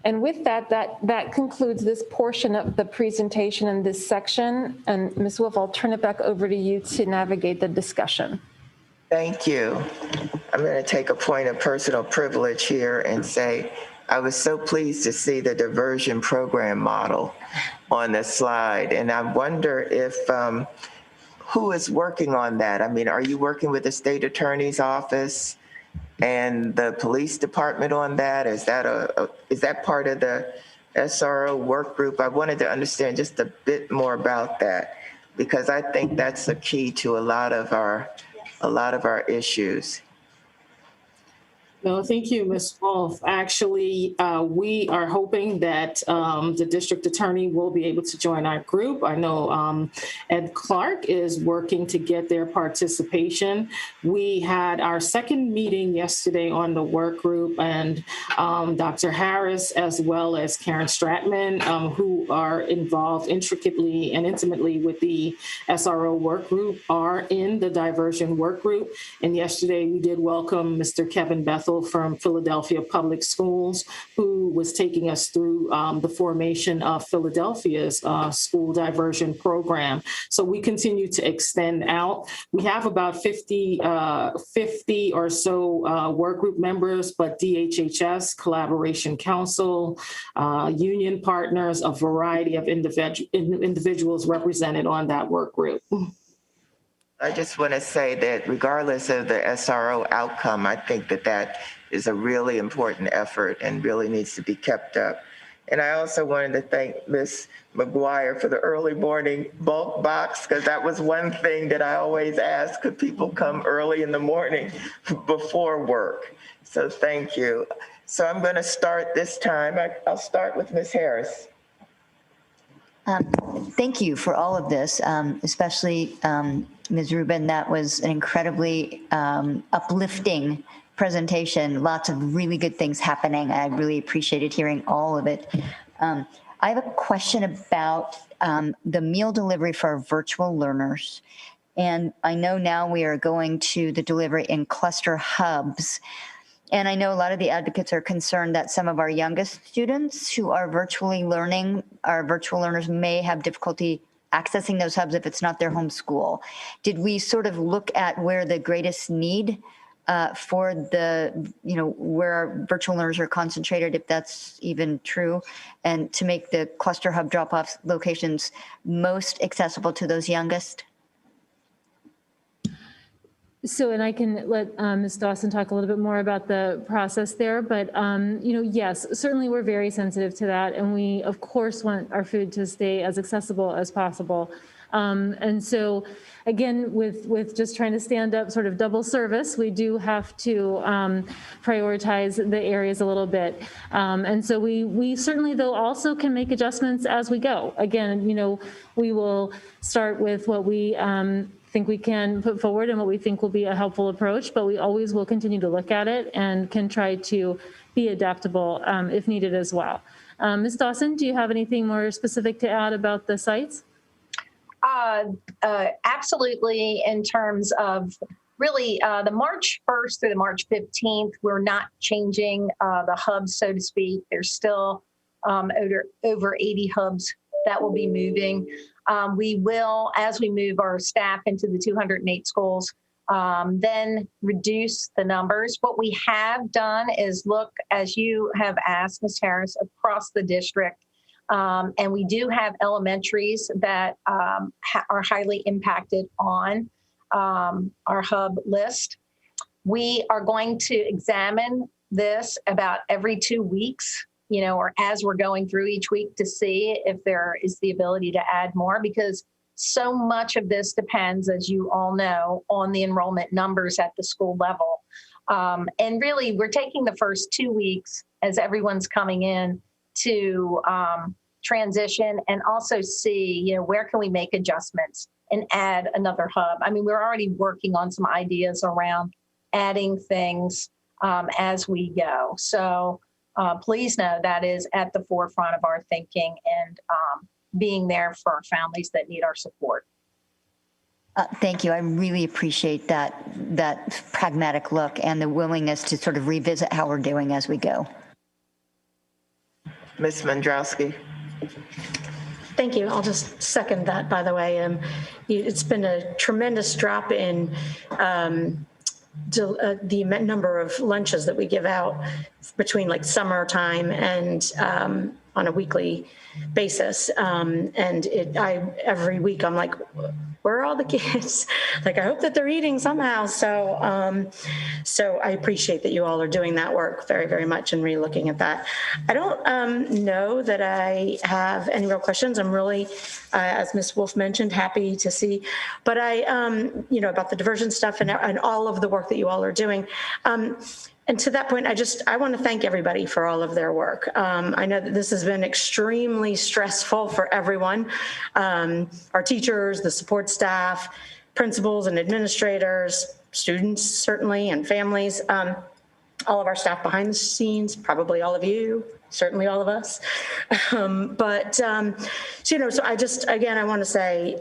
And with that concludes this portion of the presentation in this section. And Ms. Wolf, I'll turn it back over to you to navigate the discussion. Thank you. I'm going to take a point of personal privilege here and say, I was so pleased to see the diversion program model on the slide. And I wonder if, who is working on that? I mean, are you working with the state attorney's office and the police department on that? Is that part of the SRO work group? I wanted to understand just a bit more about that, because I think that's the key to a lot of our issues. No, thank you, Ms. Wolf. Actually, we are hoping that the district attorney will be able to join our group. I know Ed Clark is working to get their participation. We had our second meeting yesterday on the work group, and Dr. Harris, as well as Karen Stratman, who are involved intricately and intimately with the SRO work group, are in the diversion work group. And yesterday we did welcome Mr. Kevin Bethel from Philadelphia Public Schools, who was taking us through the formation of Philadelphia's school diversion program. So we continue to extend out. We have about 50 or so work group members, but DHHS, Collaboration Council, union partners, a variety of individuals represented on that work group. I just want to say that regardless of the SRO outcome, I think that is a really important effort and really needs to be kept up. And I also wanted to thank Ms. McGuire for the early morning bulk box, because that was one thing that I always ask, could people come early in the morning before work? So thank you. So I'm going to start this time. I'll start with Ms. Harris. Thank you for all of this, especially Ms. Rubin. That was an incredibly uplifting presentation. Lots of really good things happening. I really appreciated hearing all of it. I have a question about the meal delivery for our virtual learners. And I know now we are going to the delivery in cluster hubs. And I know a lot of the advocates are concerned that some of our youngest students who are virtually learning, our virtual learners, may have difficulty accessing those hubs if it's not their home school. Did we sort of look at where the greatest need for the, where our virtual learners are concentrated, if that's even true, and to make the cluster hub drop-off locations most accessible to those youngest? So, and I can let Ms. Dawson talk a little bit more about the process there, but, yes, certainly we're very sensitive to that. And we, of course, want our food to stay as accessible as possible. And so, again, with just trying to stand up sort of double service, we do have to prioritize the areas a little bit. And so we certainly, though, also can make adjustments as we go. Again, we will start with what we think we can put forward and what we think will be a helpful approach, but we always will continue to look at it and can try to be adaptable if needed as well. Ms. Dawson, do you have anything more specific to add about the sites? Absolutely. In terms of really the March 1st through the March 15th, we're not changing the hubs, so to speak. There's still over 80 hubs that will be moving. We will, as we move our staff into the 208 schools, then reduce the numbers. What we have done is look, as you have asked, Ms. Harris, across the district. And we do have elementaries that are highly impacted on our hub list. We are going to examine this about every 2 weeks, or as we're going through each week to see if there is the ability to add more, because so much of this depends, as you all know, on the enrollment numbers at the school level. And really, we're taking the first 2 weeks as everyone's coming in to transition and also see, where can we make adjustments and add another hub. I mean, we're already working on some ideas around adding things as we go. So please know that is at the forefront of our thinking and being there for our families that need our support. Thank you. I really appreciate that pragmatic look and the willingness to sort of revisit how we're doing as we go. Ms. Mandrowski. Thank you. I'll just second that, by the way. It's been a tremendous drop in the number of lunches that we give out between like summertime and on a weekly basis. And every week I'm like, where are all the kids? Like, I hope that they're eating somehow. So I appreciate that you all are doing that work very, very much and re-looking at that. I don't know that I have any real questions. I'm really, as Ms. Wolf mentioned, happy to see, but about the diversion stuff and all of the work that you all are doing. And to that point, I want to thank everybody for all of their work. I know that this has been extremely stressful for everyone, our teachers, the support staff, principals and administrators, students certainly, and families, all of our staff behind the scenes, probably all of you, certainly all of us. So I just, again, I want to say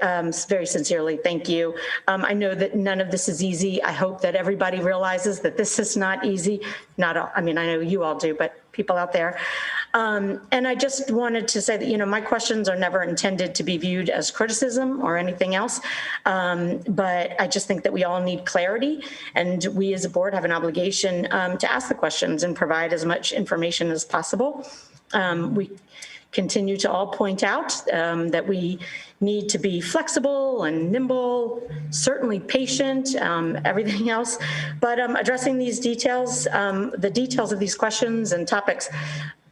very sincerely, thank you. I know that none of this is easy. I hope that everybody realizes that this is not easy. I know you all do, but people out there. And I just wanted to say that, my questions are never intended to be viewed as criticism or anything else. But I just think that we all need clarity, and we as a board have an obligation to ask the questions and provide as much information as possible. We continue to all point out that we need to be flexible and nimble, certainly patient, everything else, but addressing these details, the details of these questions and topics,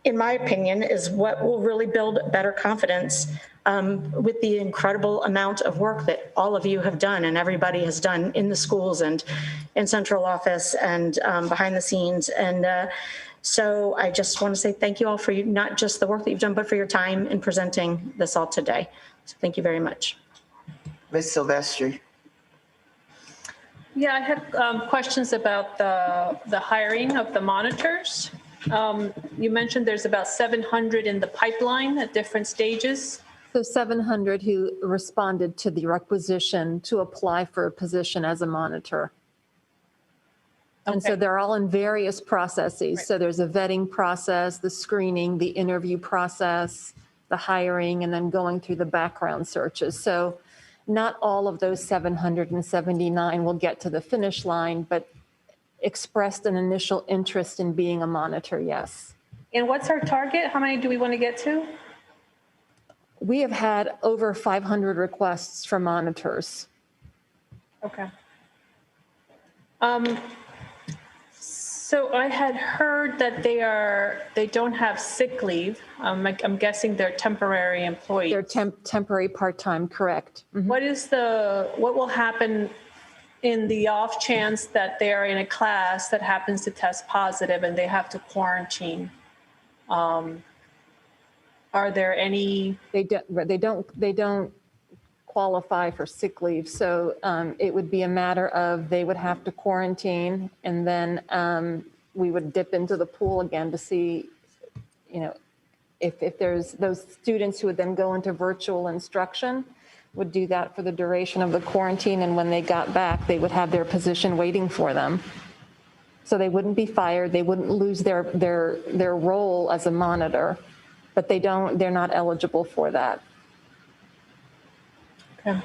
in my opinion, is what will really build better confidence with the incredible amount of work that all of you have done and everybody has done in the schools and in central office and behind the scenes. And so I just want to say thank you all for not just the work that you've done, but for your time in presenting this all today. So thank you very much. Ms. Silvestri. Yeah, I had questions about the hiring of the monitors. You mentioned there's about 700 in the pipeline at different stages. So 700 who responded to the requisition to apply for a position as a monitor. And so they're all in various processes. Right. So there's a vetting process, the screening, the interview process, the hiring, and then going through the background searches. So not all of those 779 will get to the finish line, but expressed an initial interest in being a monitor, yes. And what's our target? How many do we want to get to? We have had over 500 requests for monitors. Okay. So I had heard that they don't have sick leave. I'm guessing they're temporary employees. They're temporary part-time, correct. Mm-hmm. What will happen in the off chance that they are in a class that happens to test positive and they have to quarantine? Are there any? They don't qualify for sick leave. So it would be a matter of they would have to quarantine, and then we would dip into the pool again to see, if there's those students who would then go into virtual instruction, would do that for the duration of the quarantine. And when they got back, they would have their position waiting for them. So they wouldn't be fired. They wouldn't lose their role as a monitor, but they're not eligible for that. Okay.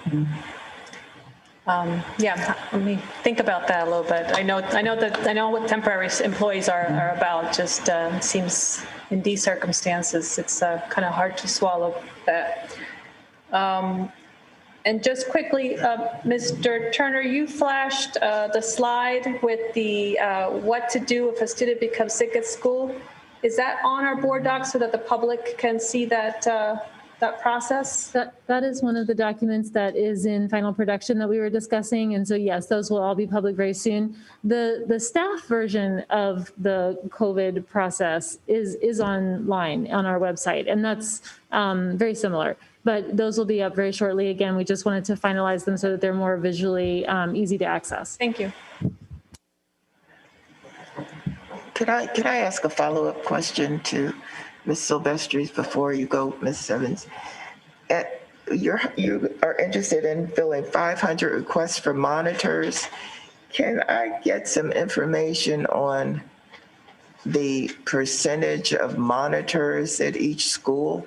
Yeah, let me think about that a little bit. I know what temporary employees are about. Just seems in these circumstances, it's kind of hard to swallow that. And just quickly, Mr. Turner, you flashed the slide with the what to do if a student becomes sick at school. Is that on our board doc so that the public can see that that process? That is one of the documents that is in final production that we were discussing. And so, yes, those will all be public very soon. The staff version of the COVID process is online on our website, and that's very similar. But those will be up very shortly. Again, we just wanted to finalize them so that they're more visually easy to access. Thank you. Could I ask a follow-up question to Ms. Silvestris before you go, Ms. Evans? You are interested in filling 500 requests for monitors. Can I get some information on the percentage of monitors at each school?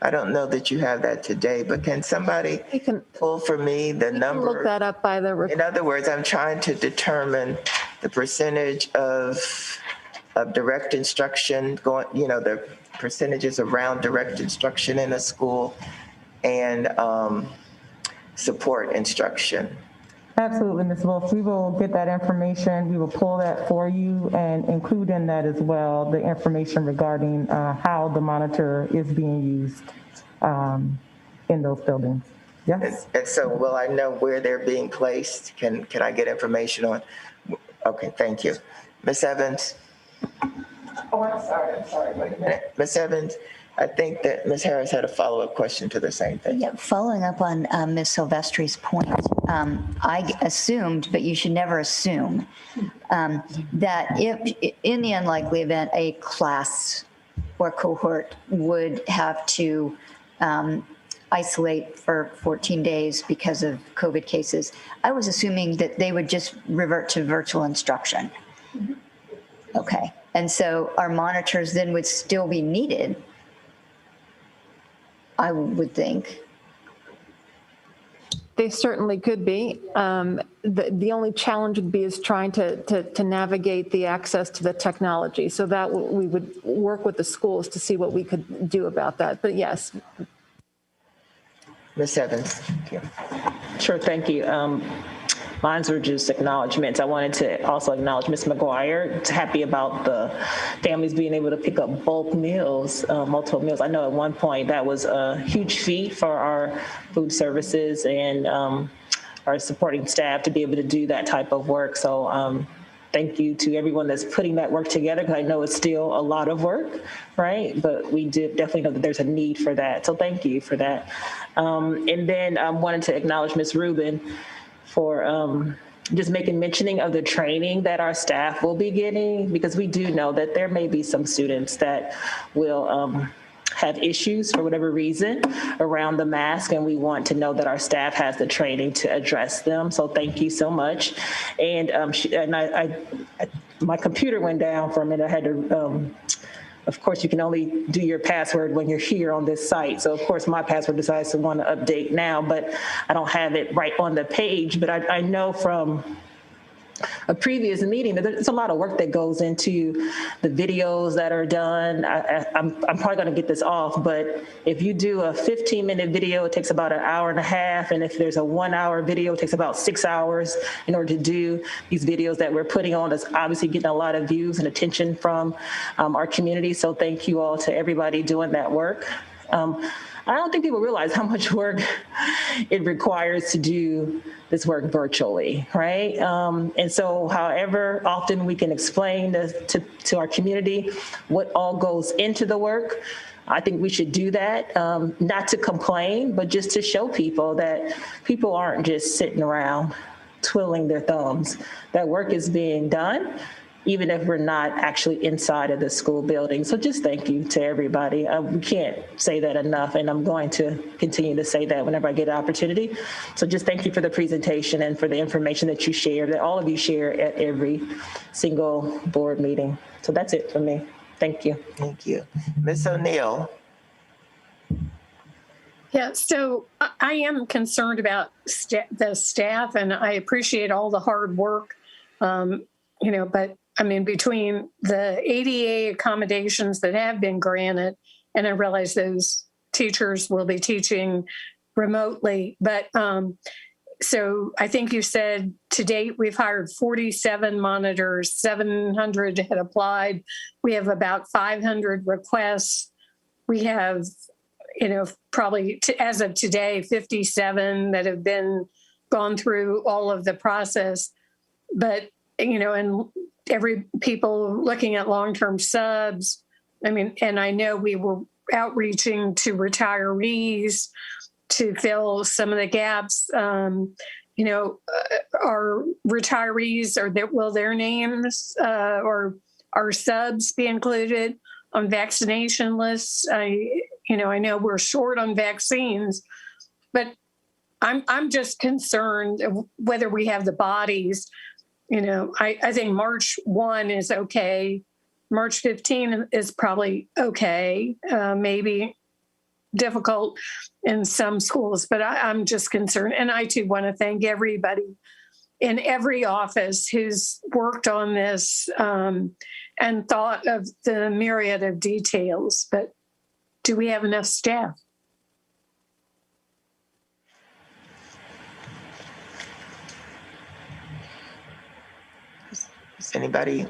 I don't know that you have that today, but can somebody pull for me the number? Look that up by the. In other words, I'm trying to determine the percentage of direct instruction going, the percentages around direct instruction in a school and support instruction. Absolutely, Ms. Wolf. We will get that information. We will pull that for you and include in that as well the information regarding how the monitor is being used in those buildings. Yes. And so will I know where they're being placed? Can I get information on? Okay, thank you. Ms. Evans? Oh, I'm sorry. Wait a minute. Ms. Evans, I think that Ms. Harris had a follow-up question to the same thing. Yeah, following up on Ms. Silvestri's point, I assumed, but you should never assume, that if in the unlikely event a class or cohort would have to isolate for 14 days because of COVID cases, I was assuming that they would just revert to virtual instruction. Mm-hmm. Okay, and so our monitors then would still be needed, I would think. They certainly could be. The only challenge would be is trying to navigate the access to the technology. So that we would work with the schools to see what we could do about that. But yes. Ms. Evans. Thank you. Sure, thank you. Mine were just acknowledgements. I wanted to also acknowledge Ms. McGuire. Happy about the families being able to pick up bulk meals, multiple meals. I know at one point that was a huge feat for our food services and our supporting staff to be able to do that type of work. So thank you to everyone that's putting that work together, because I know it's still a lot of work, right? But we did definitely know that there's a need for that. So thank you for that. And then I wanted to acknowledge Ms. Rubin for just mentioning of the training that our staff will be getting, because we do know that there may be some students that will have issues for whatever reason around the mask, and we want to know that our staff has the training to address them. So thank you so much. And my computer went down for a minute. I had to, of course, you can only do your password when you're here on this site. So of course my password decides to want to update now, but I don't have it right on the page. But I know from a previous meeting, there's a lot of work that goes into the videos that are done. I'm probably going to get this off, but if you do a 15-minute video, it takes about an hour and a half. And if there's a 1-hour video, it takes about 6 hours in order to do these videos that we're putting on. That's obviously getting a lot of views and attention from our community. So thank you all to everybody doing that work. I don't think people realize how much work it requires to do this work virtually, right? And so however often we can explain to our community what all goes into the work, I think we should do that, not to complain, but just to show people that people aren't just sitting around twiddling their thumbs. That work is being done, even if we're not actually inside of the school building. So just thank you to everybody. We can't say that enough, and I'm going to continue to say that whenever I get an opportunity. So just thank you for the presentation and for the information that you share, that all of you share at every single board meeting. So that's it for me. Thank you. Thank you. Ms. O'Neill. Yeah, so I am concerned about the staff, and I appreciate all the hard work, but I mean, between the ADA accommodations that have been granted, and I realize those teachers will be teaching remotely, but so I think you said to date we've hired 47 monitors, 700 had applied. We have about 500 requests. We have, probably as of today, 57 that have been gone through all of the process. But, and every people looking at long-term subs. I mean, and I know we were outreaching to retirees to fill some of the gaps. Our retirees, will their names or our subs be included on vaccination lists? I know we're short on vaccines, but I'm just concerned of whether we have the bodies. I think March 1 is okay. March 15 is probably okay, maybe difficult in some schools, but I'm just concerned. And I too want to thank everybody in every office who's worked on this and thought of the myriad of details. But do we have enough staff? Does anybody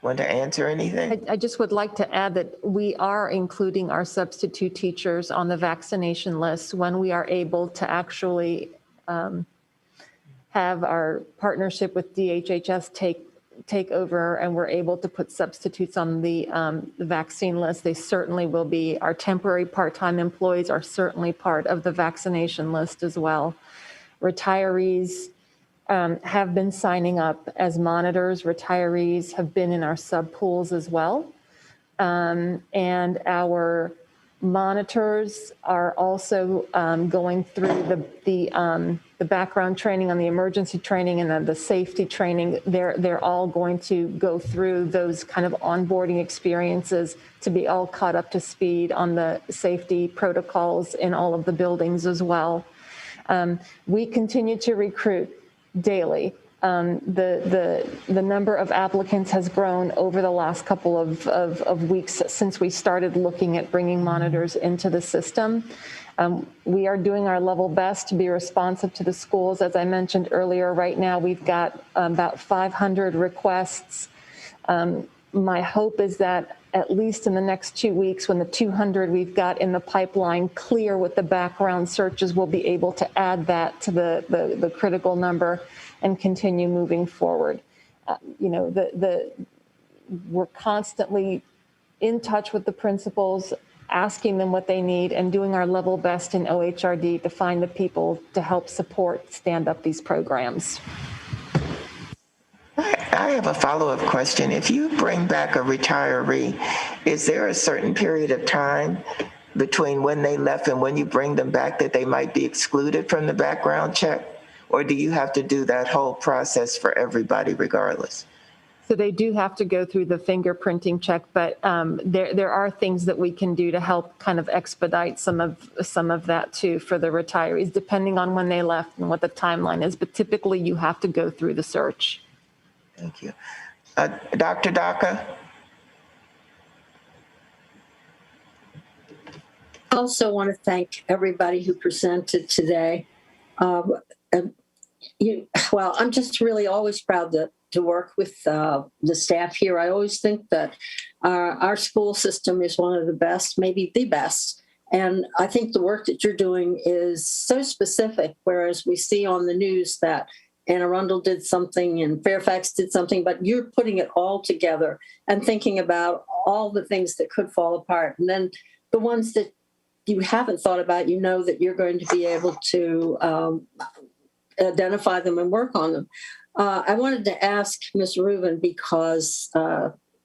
want to answer anything? I just would like to add that we are including our substitute teachers on the vaccination list when we are able to actually have our partnership with DHHS take over, and we're able to put substitutes on the vaccine list. They certainly will be. Our temporary part-time employees are certainly part of the vaccination list as well. Retirees have been signing up as monitors. Retirees have been in our sub pools as well. And our monitors are also going through the background training on the emergency training and then the safety training. They're all going to go through those kind of onboarding experiences to be all caught up to speed on the safety protocols in all of the buildings as well. We continue to recruit daily. The number of applicants has grown over the last couple of weeks since we started looking at bringing monitors into the system. We are doing our level best to be responsive to the schools. As I mentioned earlier, right now we've got about 500 requests. My hope is that at least in the next 2 weeks, when the 200 we've got in the pipeline clear with the background searches, we'll be able to add that to the critical number and continue moving forward. We're constantly in touch with the principals, asking them what they need and doing our level best in OHRD to find the people to help stand up these programs. I have a follow-up question. If you bring back a retiree, is there a certain period of time between when they left and when you bring them back that they might be excluded from the background check? Or do you have to do that whole process for everybody regardless? So they do have to go through the fingerprinting check, but there are things that we can do to help kind of expedite some of that too for the retirees, depending on when they left and what the timeline is. But typically you have to go through the search. Thank you. Dr. Daka? I also want to thank everybody who presented today. I'm just really always proud to work with the staff here. I always think that our school system is one of the best, maybe the best. And I think the work that you're doing is so specific, whereas we see on the news that Anne Arundel did something and Fairfax did something, but you're putting it all together and thinking about all the things that could fall apart. And then the ones that you haven't thought about, you know that you're going to be able to identify them and work on them. I wanted to ask Ms. Rubin, because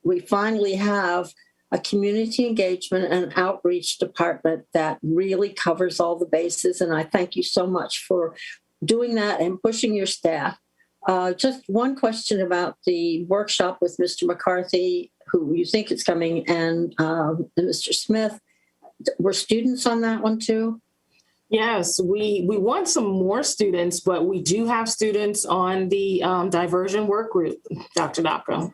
we finally have a community engagement and outreach department that really covers all the bases. And I thank you so much for doing that and pushing your staff. Just one question about the workshop with Mr. McCarthy, who you think is coming, and Mr. Smith. Were students on that one too? Yes, we want some more students, but we do have students on the diversion work group, Dr. Daka.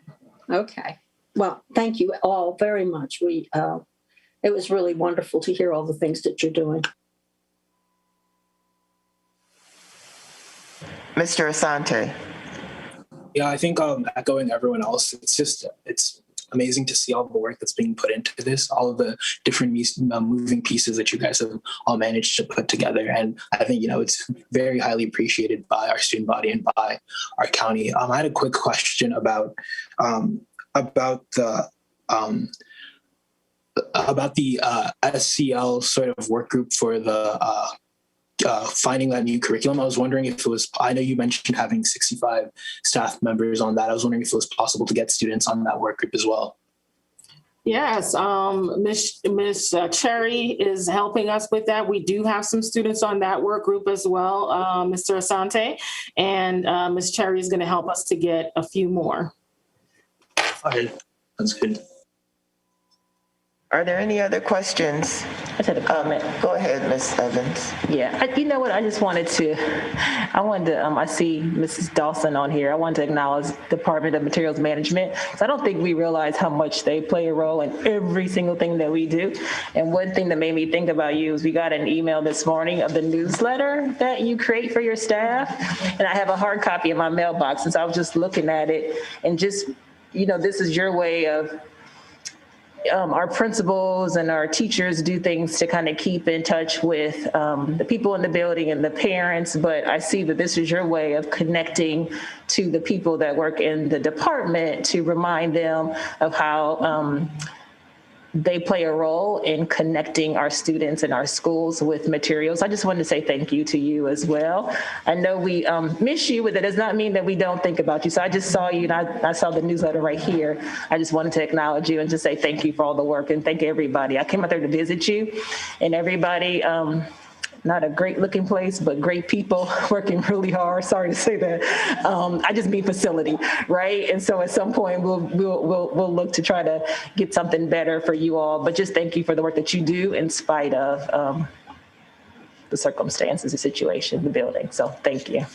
Okay. Well, thank you all very much. It was really wonderful to hear all the things that you're doing. Mr. Asante. Yeah, I think echoing everyone else, it's amazing to see all the work that's being put into this, all of the different moving pieces that you guys have all managed to put together. And I think, it's very highly appreciated by our student body and by our county. I had a quick question about the SCL sort of work group for the finding that new curriculum. I was wondering if it was, I know you mentioned having 65 staff members on that. I was wondering if it was possible to get students on that work group as well. Yes, Ms. Cherry is helping us with that. We do have some students on that work group as well, Mr. Asante, and Ms. Cherry is going to help us to get a few more. Okay, that's good. Are there any other questions? I just had a comment. Go ahead, Ms. Evans. Yeah, you know what? I see Mrs. Dawson on here. I wanted to acknowledge Department of Materials Management. So I don't think we realize how much they play a role in every single thing that we do. And one thing that made me think about you is we got an email this morning of the newsletter that you create for your staff. And I have a hard copy in my mailbox. And so I was just looking at it and just, this is your way of our principals and our teachers do things to kind of keep in touch with the people in the building and the parents, but I see that this is your way of connecting to the people that work in the department to remind them of how they play a role in connecting our students and our schools with materials. I just wanted to say thank you to you as well. I know we miss you, but that does not mean that we don't think about you. So I just saw you and I saw the newsletter right here. I just wanted to acknowledge you and just say thank you for all the work and thank everybody. I came out there to visit you and everybody, not a great looking place, but great people working really hard. Sorry to say that. I just mean facility, right? And so at some point we'll look to try to get something better for you all. But just thank you for the work that you do in spite of the circumstances, the situation, the building. So thank you.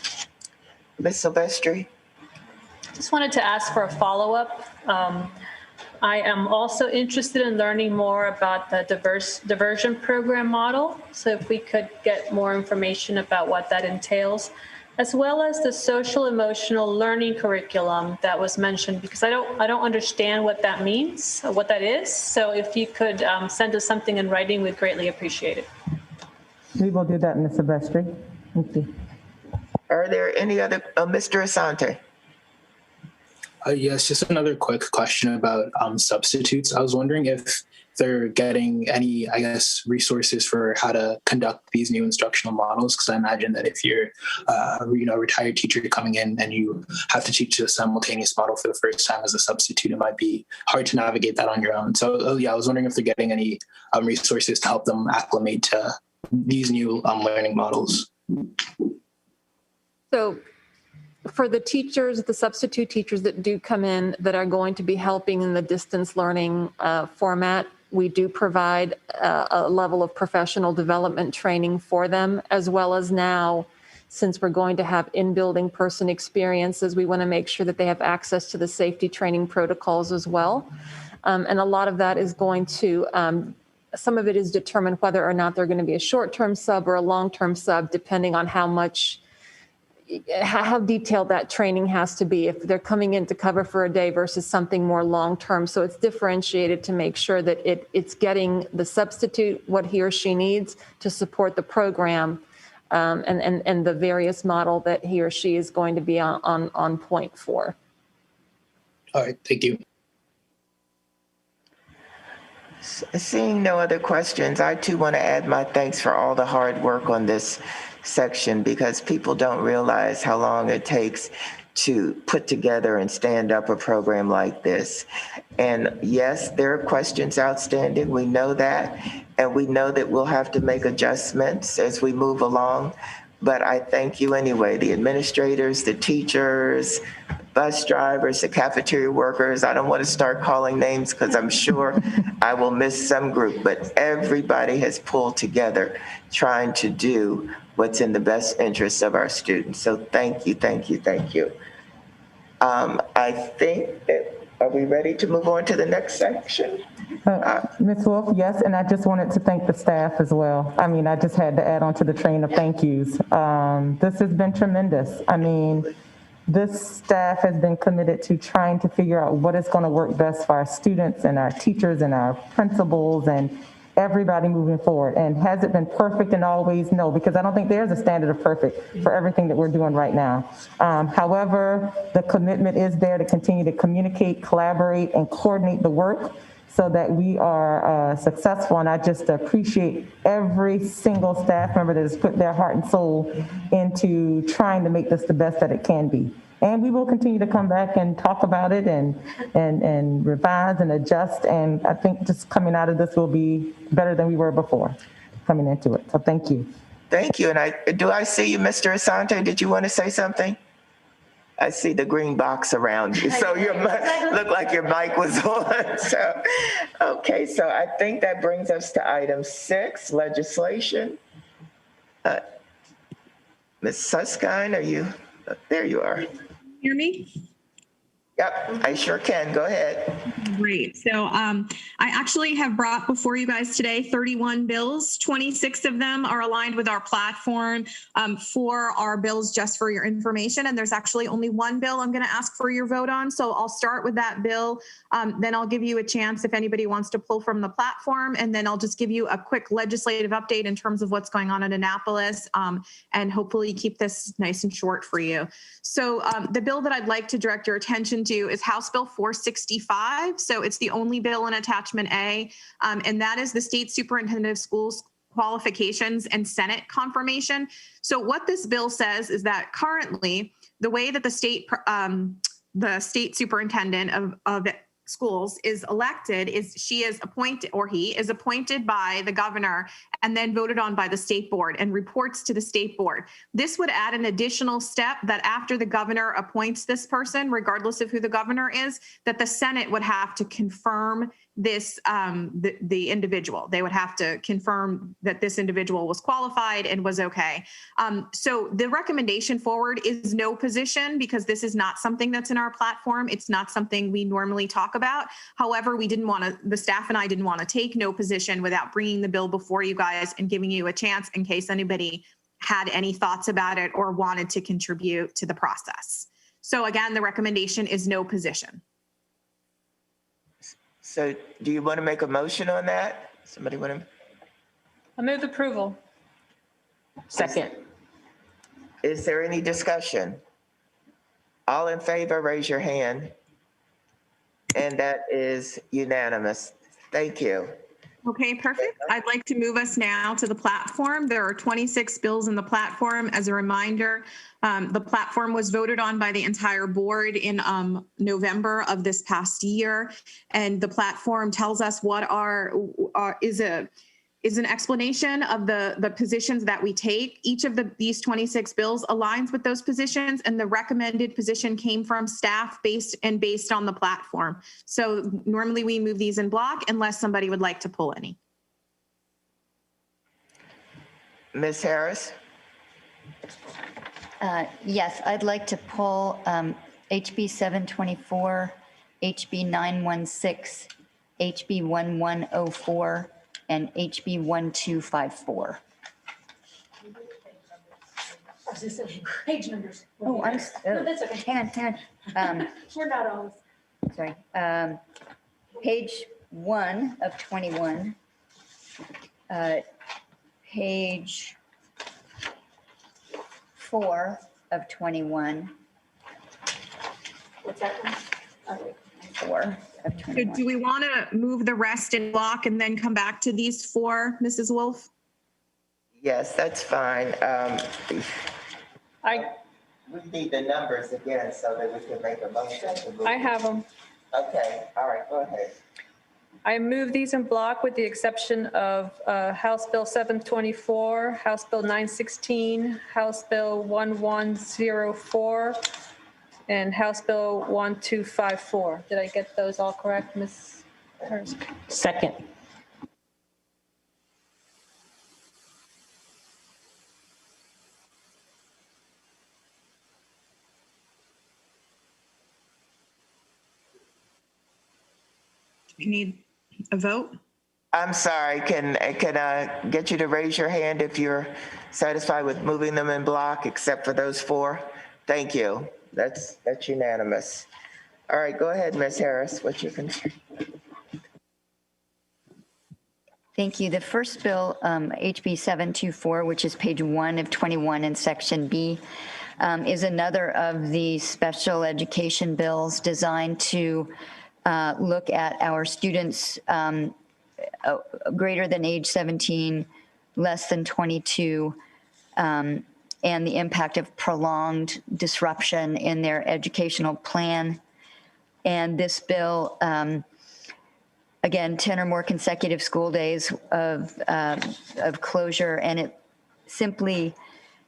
Ms. Silvestri. Just wanted to ask for a follow-up. I am also interested in learning more about the diversion program model. So if we could get more information about what that entails, as well as the social emotional learning curriculum that was mentioned, because I don't understand what that means, what that is. So if you could send us something in writing, we'd greatly appreciate it. We will do that, Ms. Silvestri. Thank you. Are there any other, Mr. Asante? Yes, just another quick question about substitutes. I was wondering if they're getting any, resources for how to conduct these new instructional models, because I imagine that if you're a retired teacher coming in and you have to teach a simultaneous model for the first time as a substitute, it might be hard to navigate that on your own. So I was wondering if they're getting any resources to help them acclimate to these new learning models. So for the teachers, the substitute teachers that do come in that are going to be helping in the distance learning format, we do provide a level of professional development training for them, as well as now since we're going to have in-building person experiences, we want to make sure that they have access to the safety training protocols as well. And a lot of that is going to, some of it is determined whether or not they're going to be a short-term sub or a long-term sub, depending on how detailed that training has to be, if they're coming in to cover for a day versus something more long-term. So it's differentiated to make sure that it's getting the substitute what he or she needs to support the program, and the various model that he or she is going to be on point for. All right, thank you. Seeing no other questions, I too want to add my thanks for all the hard work on this section, because people don't realize how long it takes to put together and stand up a program like this. And yes, there are questions outstanding. We know that, and we know that we'll have to make adjustments as we move along. But I thank you anyway, the administrators, the teachers, bus drivers, the cafeteria workers. I don't want to start calling names because I'm sure I will miss some group, but everybody has pulled together trying to do what's in the best interest of our students. So thank you, thank you, thank you. I think that, are we ready to move on to the next section? Ms. Wolf, yes, and I just wanted to thank the staff as well. I mean, I just had to add on to the train of thank yous. This has been tremendous. I mean, this staff has been committed to trying to figure out what is going to work best for our students and our teachers and our principals and everybody moving forward. And has it been perfect in all ways? No, because I don't think there's a standard of perfect for everything that we're doing right now. However, the commitment is there to continue to communicate, collaborate, and coordinate the work so that we are successful. And I just appreciate every single staff member that has put their heart and soul into trying to make this the best that it can be. And we will continue to come back and talk about it and revise and adjust. And I think just coming out of this will be better than we were before coming into it. So thank you. Thank you. And do I see you, Mr. Asante? Did you want to say something? I see the green box around you. So your mic looked like your mic was on. So, okay, so I think that brings us to item 6, legislation. Ms. Susskind, are you, there you are. Hear me? Yep, I sure can. Go ahead. Great. So I actually have brought before you guys today 31 bills. 26 of them are aligned with our platform. 4 are bills just for your information. And there's actually only one bill I'm going to ask for your vote on. So I'll start with that bill. Then I'll give you a chance if anybody wants to pull from the platform. And then I'll just give you a quick legislative update in terms of what's going on in Annapolis, and hopefully keep this nice and short for you. So the bill that I'd like to direct your attention to is House Bill 465. So it's the only bill in Attachment A, and that is the State Superintendent of Schools qualifications and Senate confirmation. So what this bill says is that currently the way that the state superintendent of schools is elected is she is appointed, or he is appointed by the governor and then voted on by the state board and reports to the state board. This would add an additional step that after the governor appoints this person, regardless of who the governor is, that the Senate would have to confirm this, the individual. They would have to confirm that this individual was qualified and was okay. So the recommendation forward is no position, because this is not something that's in our platform. It's not something we normally talk about. However, we didn't want to, the staff and I didn't want to take no position without bringing the bill before you guys and giving you a chance in case anybody had any thoughts about it or wanted to contribute to the process. So again, the recommendation is no position. So do you want to make a motion on that? Somebody want to? I move approval. Second. Is there any discussion? All in favor, raise your hand. And that is unanimous. Thank you. Okay, perfect. I'd like to move us now to the platform. There are 26 bills in the platform. As a reminder, the platform was voted on by the entire board in November of this past year. And the platform tells us what is an explanation of the positions that we take. Each of these 26 bills aligns with those positions, and the recommended position came from staff based on the platform. So normally we move these in block unless somebody would like to pull any. Ms. Harris? Yes, I'd like to pull HB 724, HB 916, HB 1104, and HB 1254. I was just saying, page numbers. Oh, I'm, No, that's okay. hang on. We're not all. Sorry. Page 1 of 21. Page 4 of 21. What's that one? 4 of So 21. do we want to move the rest in block and then come back to these four, Mrs. Wolf? Yes, that's fine. We need the numbers again so that we can make a motion to move. I have them. Okay, all right, go ahead. I move these in block with the exception of House Bill 724, House Bill 916, House Bill 1104, and House Bill 1254. Did I get those all correct, Ms. Harris? Second. You need a vote? I'm sorry, can I get you to raise your hand if you're satisfied with moving them in block except for those four? Thank you. That's unanimous. All right, go ahead, Ms. Harris, what's your concern? Thank you. The first bill, HB 724, which is page 1 of 21 in section B, is another of the special education bills designed to look at our students greater than age 17, less than 22, and the impact of prolonged disruption in their educational plan. And this bill, again, 10 or more consecutive school days of closure, and it simply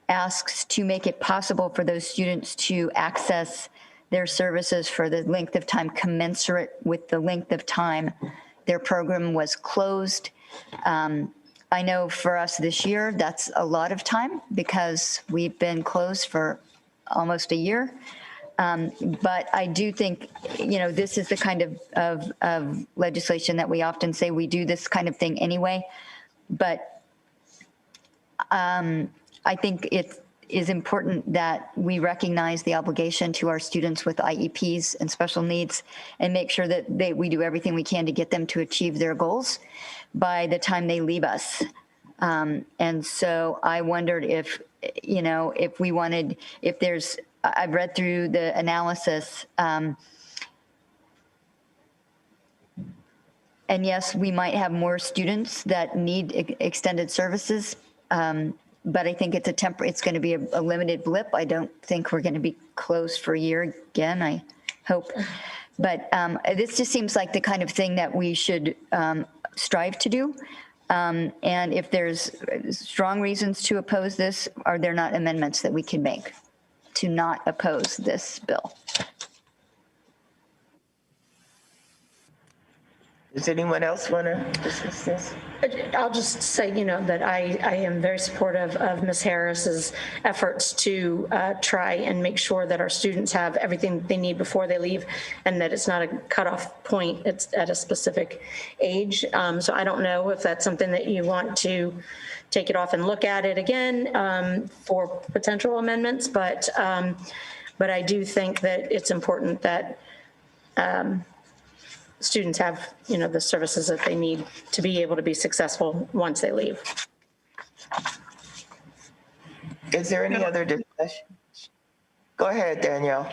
asks to make it possible for those students to access their services for the length of time commensurate with the length of time their program was closed. I know for us this year, that's a lot of time because we've been closed for almost a year. But I do think, this is the kind of legislation that we often say we do this kind of thing anyway. But I think it is important that we recognize the obligation to our students with IEPs and special needs and make sure that we do everything we can to get them to achieve their goals by the time they leave us. And so I wondered if we wanted, I've read through the analysis, and yes, we might have more students that need extended services, but I think it's going to be a limited blip. I don't think we're going to be closed for a year again, I hope. But this just seems like the kind of thing that we should strive to do. And if there's strong reasons to oppose this, are there not amendments that we can make to not oppose this bill? Does anyone else want to discuss this? I'll just say, that I am very supportive of Ms. Harris's efforts to try and make sure that our students have everything they need before they leave and that it's not a cutoff point, it's at a specific age. So I don't know if that's something that you want to take it off and look at it again for potential amendments, but I do think that it's important that students have, the services that they need to be able to be successful once they leave. Is there any other discussion? Go ahead, Danielle.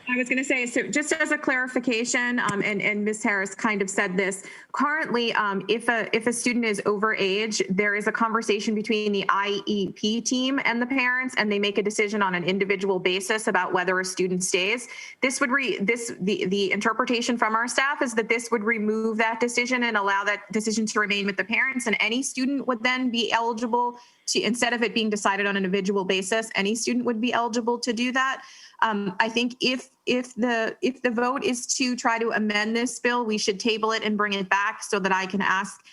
I was going to say, so just as a clarification, and Ms. Harris kind of said this, currently, if a student is over age, there is a conversation between the IEP team and the parents, and they make a decision on an individual basis about whether a student stays. The interpretation from our staff is that this would remove that decision and allow that decision to remain with the parents, and any student would then be eligible to, instead of it being decided on an individual basis, any student would be eligible to do that. I think if the vote is to try to amend this bill, we should table it and bring it back so that I can ask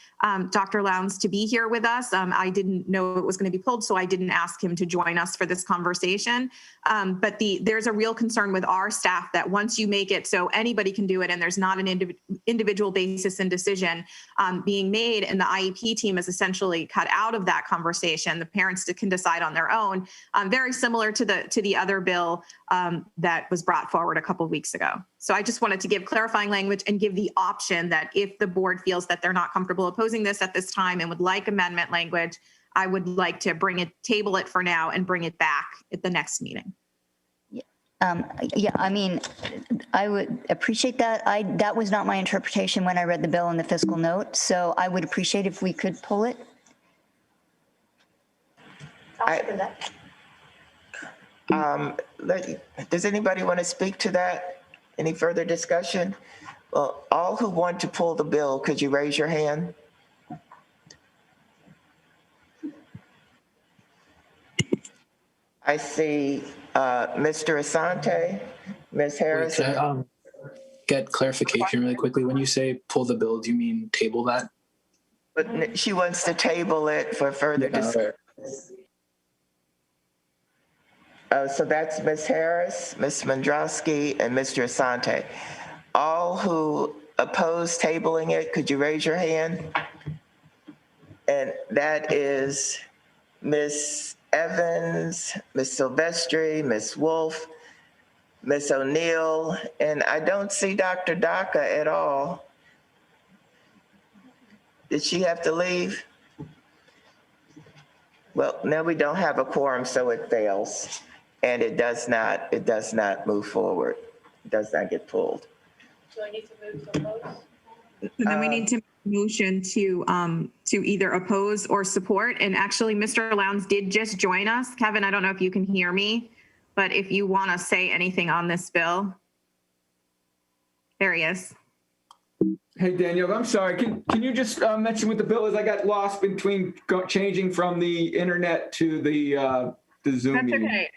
Dr. Lowndes to be here with us. I didn't know it was going to be pulled, so I didn't ask him to join us for this conversation. But there's a real concern with our staff that once you make it so anybody can do it and there's not an individual basis and decision being made, and the IEP team is essentially cut out of that conversation, the parents can decide on their own, very similar to the other bill that was brought forward a couple of weeks ago. So I just wanted to give clarifying language and give the option that if the board feels that they're not comfortable opposing this at this time and would like amendment language, I would like to table it for now and bring it back at the next meeting. Yeah, I mean, I would appreciate that. That was not my interpretation when I read the bill in the fiscal note, so I would appreciate if we could pull it. Does anybody want to speak to that? Any further discussion? Well, all who want to pull the bill, could you raise your hand? I see Mr. Asante, Ms. Harris. Wait, can I get clarification really quickly? When you say pull the bill, do you mean table that? But she wants to table it for further discussion. So that's Ms. Harris, Ms. Mandrowski, and Mr. Asante. All who oppose tabling it, could you raise your hand? And that is Ms. Evans, Ms. Silvestri, Ms. Wolf, Ms. O'Neill, and I don't see Dr. Daka at all. Did she have to leave? Well, now we don't have a quorum, so it fails. And it does not move forward. It does not get pulled. Do I need to move to oppose? And then we need to make a motion to either oppose or support. And actually, Mr. Lowndes did just join us. Kevin, I don't know if you can hear me, but if you want to say anything on this bill. There he is. Hey, Danielle, I'm sorry. Can you just mention what the bill is? I got lost between changing from the internet to the Zoom That's meeting. okay.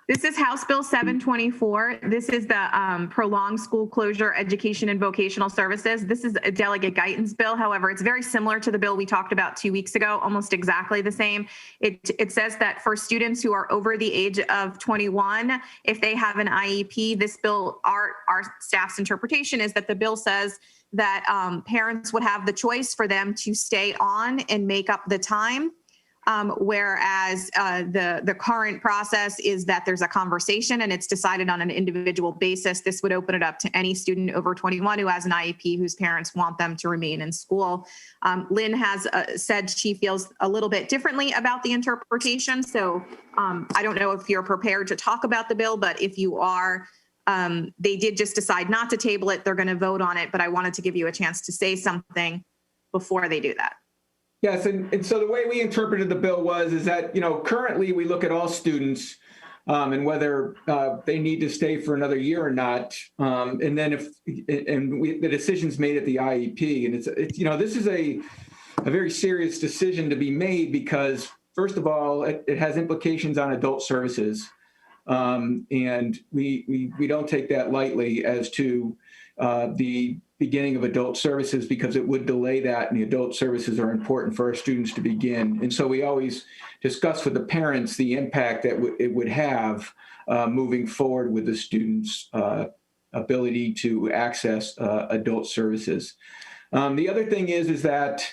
This is House Bill 724. This is the prolonged school closure education and vocational services. This is a delegate guidance bill. However, it's very similar to the bill we talked about 2 weeks ago, almost exactly the same. It says that for students who are over the age of 21, if they have an IEP, this bill, our staff's interpretation is that the bill says that parents would have the choice for them to stay on and make up the time. Whereas the current process is that there's a conversation and it's decided on an individual basis. This would open it up to any student over 21 who has an IEP whose parents want them to remain in school. Lynn has said she feels a little bit differently about the interpretation. So I don't know if you're prepared to talk about the bill, but if you are, they did just decide not to table it. They're going to vote on it, but I wanted to give you a chance to say something before they do that. Yes, and so the way we interpreted the bill is that, currently we look at all students and whether they need to stay for another year or not. And then the decision's made at the IEP. And it's this is a very serious decision to be made because, first of all, it has implications on adult services. And we don't take that lightly as to the beginning of adult services because it would delay that, and the adult services are important for our students to begin. And so we always discuss with the parents the impact that it would have moving forward with the students' ability to access adult services. The other thing is that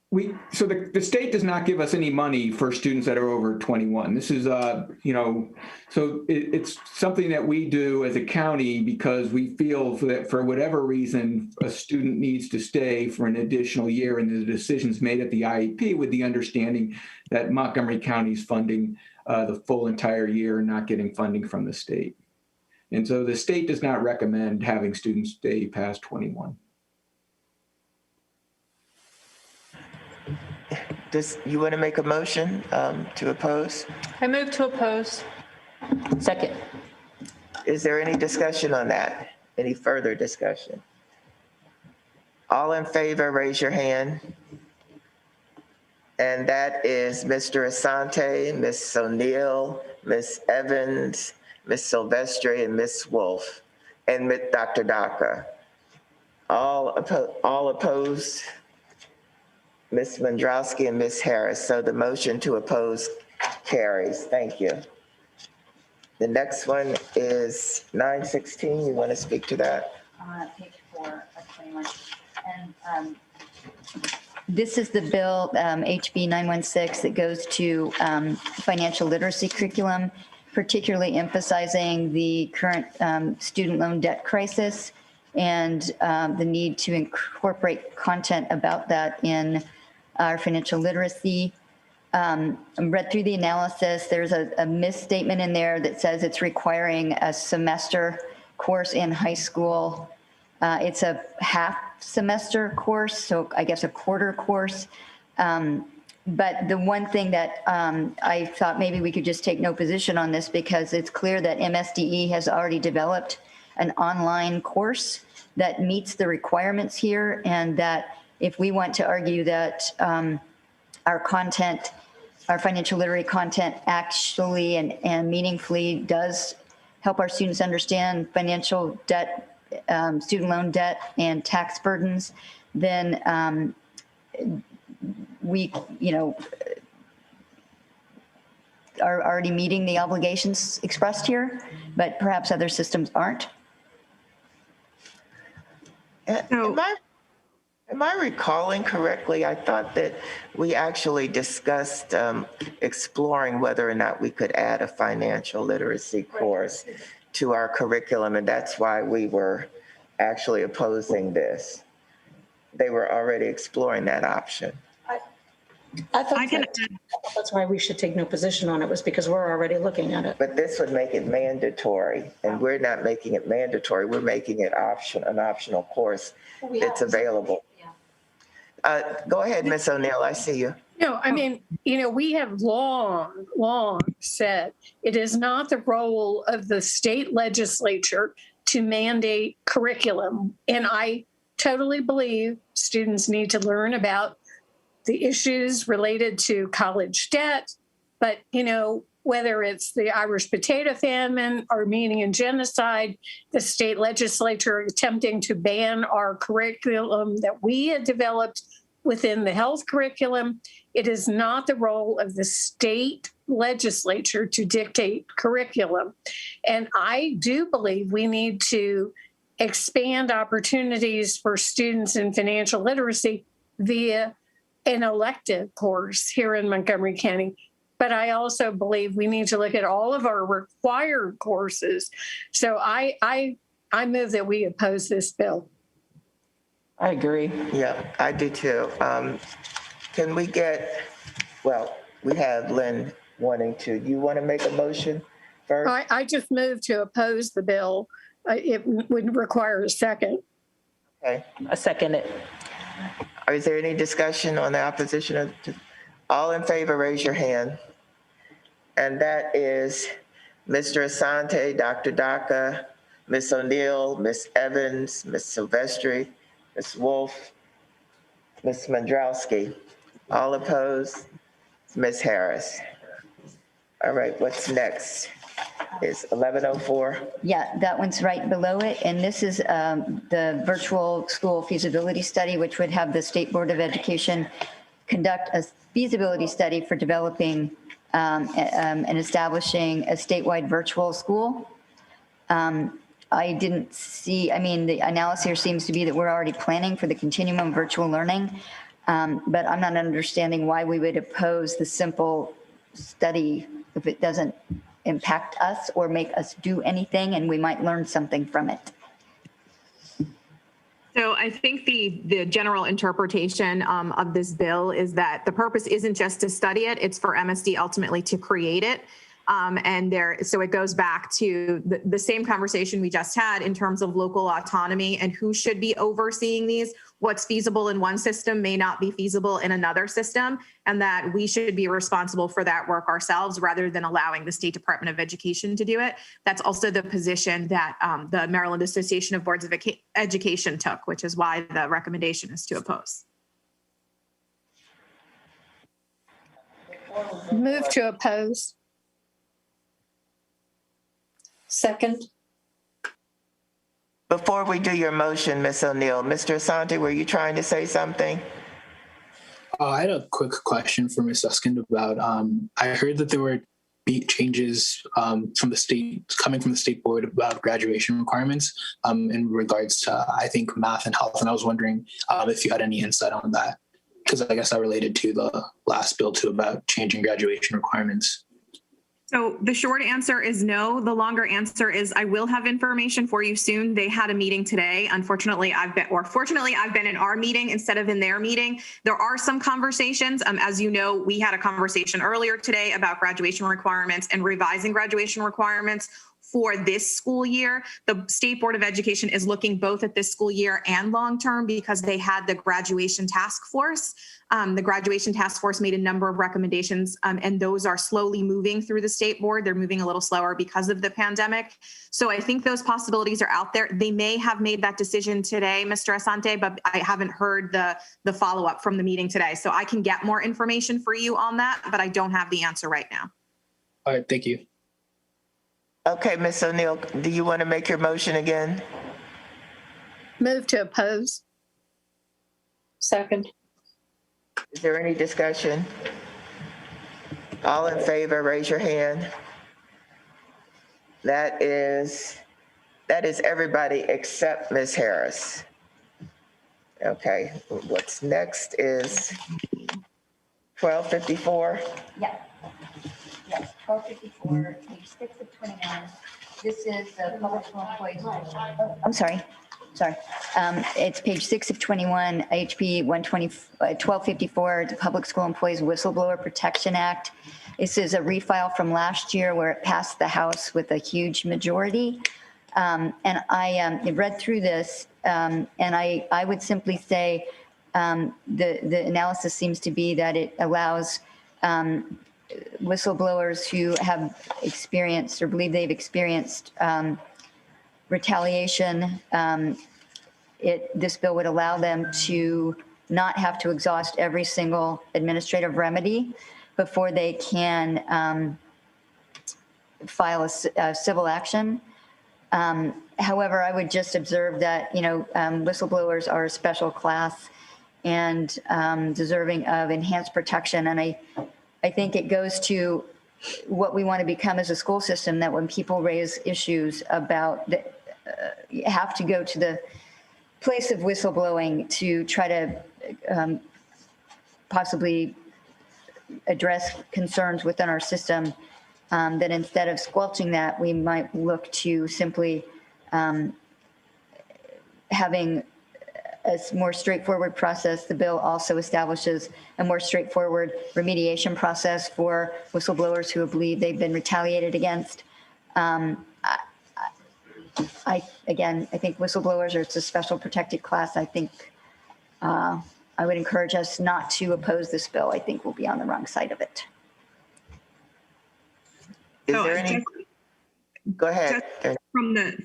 the state does not give us any money for students that are over 21. This is, so it's something that we do as a county because we feel that for whatever reason, a student needs to stay for an additional year, and the decision's made at the IEP with the understanding that Montgomery County is funding the full entire year and not getting funding from the state. And so the state does not recommend having students stay past 21. You want to make a motion to oppose? I move to oppose. Second. Is there any discussion on that? Any further discussion? All in favor, raise your hand. And that is Mr. Asante, Ms. O'Neill, Ms. Evans, Ms. Silvestri, and Ms. Wolf, and Dr. Daka. All opposed? Ms. Mandrowski and Ms. Harris. So the motion to oppose carries. Thank you. The next one is 916. You want to speak to that? Page 4 of 21. And this is the bill, HB 916, that goes to financial literacy curriculum, particularly emphasizing the current student loan debt crisis and the need to incorporate content about that in our financial literacy. I read through the analysis. There's a misstatement in there that says it's requiring a semester course in high school. It's a half semester course, so I guess a quarter course. But the one thing that I thought maybe we could just take no position on this, because it's clear that MSDE has already developed an online course that meets the requirements here, and that if we want to argue that our content, our financial literacy content actually and meaningfully does help our students understand financial debt, student loan debt and tax burdens, then we, are already meeting the obligations expressed here, but perhaps other systems aren't. Am I recalling correctly? I thought that we actually discussed exploring whether or not we could add a financial literacy course to our curriculum, and that's why we were actually opposing this. They were already exploring that option. I thought that's why we should take no position on it, was because we're already looking at it. But this would make it mandatory, and we're not making it mandatory. We're making it an optional course that's available. Go ahead, Ms. O'Neill, I see you. No, I mean, we have long said it is not the role of the state legislature to mandate curriculum. And I totally believe students need to learn about the issues related to college debt, but, whether it's the Irish potato famine, Armenian genocide, the state legislature attempting to ban our curriculum that we had developed within the health curriculum, it is not the role of the state legislature to dictate curriculum. And I do believe we need to expand opportunities for students in financial literacy via an elective course here in Montgomery County. But I also believe we need to look at all of our required courses. So I move that we oppose this bill. I agree. Yeah, I do too. Can we we have Lynn wanting to. You want to make a motion first? I just moved to oppose the bill. It would require a second. Okay. I second it. Is there any discussion on the opposition? All in favor, raise your hand. And that is Mr. Asante, Dr. Daka, Ms. O'Neill, Ms. Evans, Ms. Silvestri, Ms. Wolf, Ms. Mandrowski. All opposed? Ms. Harris. All right, what's next? Is 1104? Yeah, that one's right below it. And this is the virtual school feasibility study, which would have the State Board of Education conduct a feasibility study for developing and establishing a statewide virtual school. I didn't see, the analysis here seems to be that we're already planning for the continuum of virtual learning, but I'm not understanding why we would oppose the simple study if it doesn't impact us or make us do anything, and we might learn something from it. So I think the general interpretation of this bill is that the purpose isn't just to study it, it's for MSD ultimately to create it. So it goes back to the same conversation we just had in terms of local autonomy and who should be overseeing these. What's feasible in one system may not be feasible in another system, and that we should be responsible for that work ourselves rather than allowing the State Department of Education to do it. That's also the position that the Maryland Association of Boards of Education took, which is why the recommendation is to oppose. Move to oppose. Second. before we do your motion, Ms. O'Neill, Mr. Asante, were you trying to say something? I had a quick question for Ms. Suskind about, I heard that there were changes from the state, coming from the state board about graduation requirements in regards to, I think, math and health. And I was wondering if you had any insight on that, because I guess that related to the last bill too about changing graduation requirements. So the short answer is no. The longer answer is I will have information for you soon. They had a meeting today. Unfortunately, fortunately, I've been in our meeting instead of in their meeting. There are some conversations. As you know, we had a conversation earlier today about graduation requirements and revising graduation requirements for this school year. The State Board of Education is looking both at this school year and long-term because they had the graduation task force. The graduation task force made a number of recommendations, and those are slowly moving through the state board. They're moving a little slower because of the pandemic. So I think those possibilities are out there. They may have made that decision today, Mr. Asante, but I haven't heard the follow-up from the meeting today. So I can get more information for you on that, but I don't have the answer right now. All right, thank you. Okay, Ms. O'Neill, do you want to make your motion again? Move to oppose. Second. Is there any discussion? All in favor, raise your hand. That is everybody except Ms. Harris. Okay, what's next is 1254. Yeah. Yes, 1254, page 6 of 21. This is the public school employees. I'm sorry. It's page 6 of 21, HP 1254, the Public School Employees Whistleblower Protection Act. This is a refile from last year where it passed the House with a huge majority. And I read through this, and I would simply say the analysis seems to be that it allows whistleblowers who have experienced or believe they've experienced retaliation. This bill would allow them to not have to exhaust every single administrative remedy before they can file a civil action. However, I would just observe that, whistleblowers are a special class and deserving of enhanced protection. And I think it goes to what we want to become as a school system, that when people raise issues about have to go to the place of whistleblowing to try to possibly address concerns within our system, that instead of squelching that, we might look to simply having a more straightforward process. The bill also establishes a more straightforward remediation process for whistleblowers who believe they've been retaliated against. I think whistleblowers it's a special protected class. I think I would encourage us not to oppose this bill. I think we'll be on the wrong side of it. Is there any? Go ahead.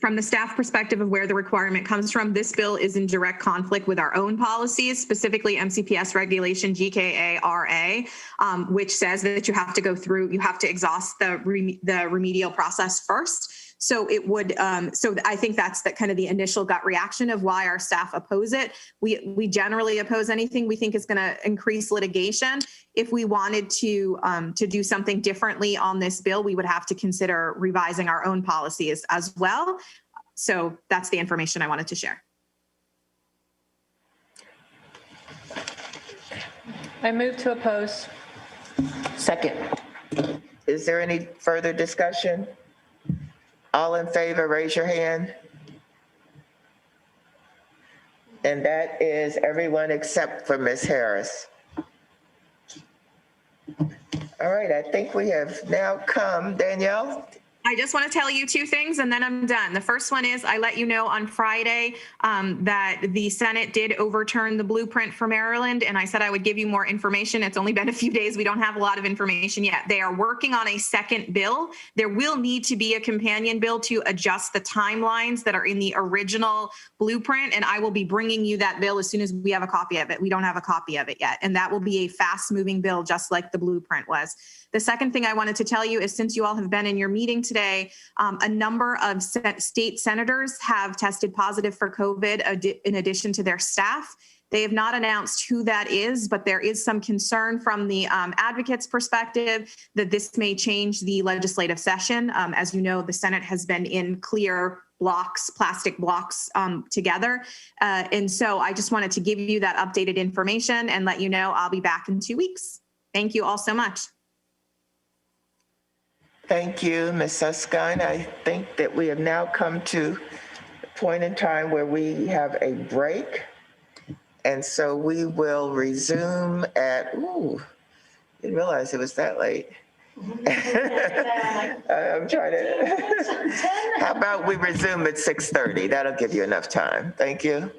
From the staff perspective of where the requirement comes from, this bill is in direct conflict with our own policies, specifically MCPS regulation GKA-RA, which says that you have to exhaust the remedial process first. So it would, so I think that's kind of the initial gut reaction of why our staff oppose it. We generally oppose anything we think is going to increase litigation. If we wanted to do something differently on this bill, we would have to consider revising our own policies as well. So that's the information I wanted to share. I move to oppose. Second. Is there any further discussion? All in favor, raise your hand. And that is everyone except for Ms. Harris. All right, I think we have now come, Danielle. I just want to tell you two things and then I'm done. The first one is I let you know on Friday that the Senate did overturn the blueprint for Maryland, and I said I would give you more information. It's only been a few days. We don't have a lot of information yet. They are working on a second bill. There will need to be a companion bill to adjust the timelines that are in the original blueprint, and I will be bringing you that bill as soon as we have a copy of it. We don't have a copy of it yet, and that will be a fast-moving bill just like the blueprint was. The second thing I wanted to tell you is since you all have been in your meeting today, a number of state senators have tested positive for COVID in addition to their staff. They have not announced who that is, but there is some concern from the advocates' perspective that this may change the legislative session. As you know, the Senate has been in clear blocks, plastic blocks together. And so I just wanted to give you that updated information and let you know I'll be back in 2 weeks. Thank you all so much. Thank you, Ms. Susskind. I think that we have now come to a point in time where we have a break. And so we will resume at, didn't realize it was that late. I'm trying to, how about we resume at 6:30? That'll give you enough time. Thank you.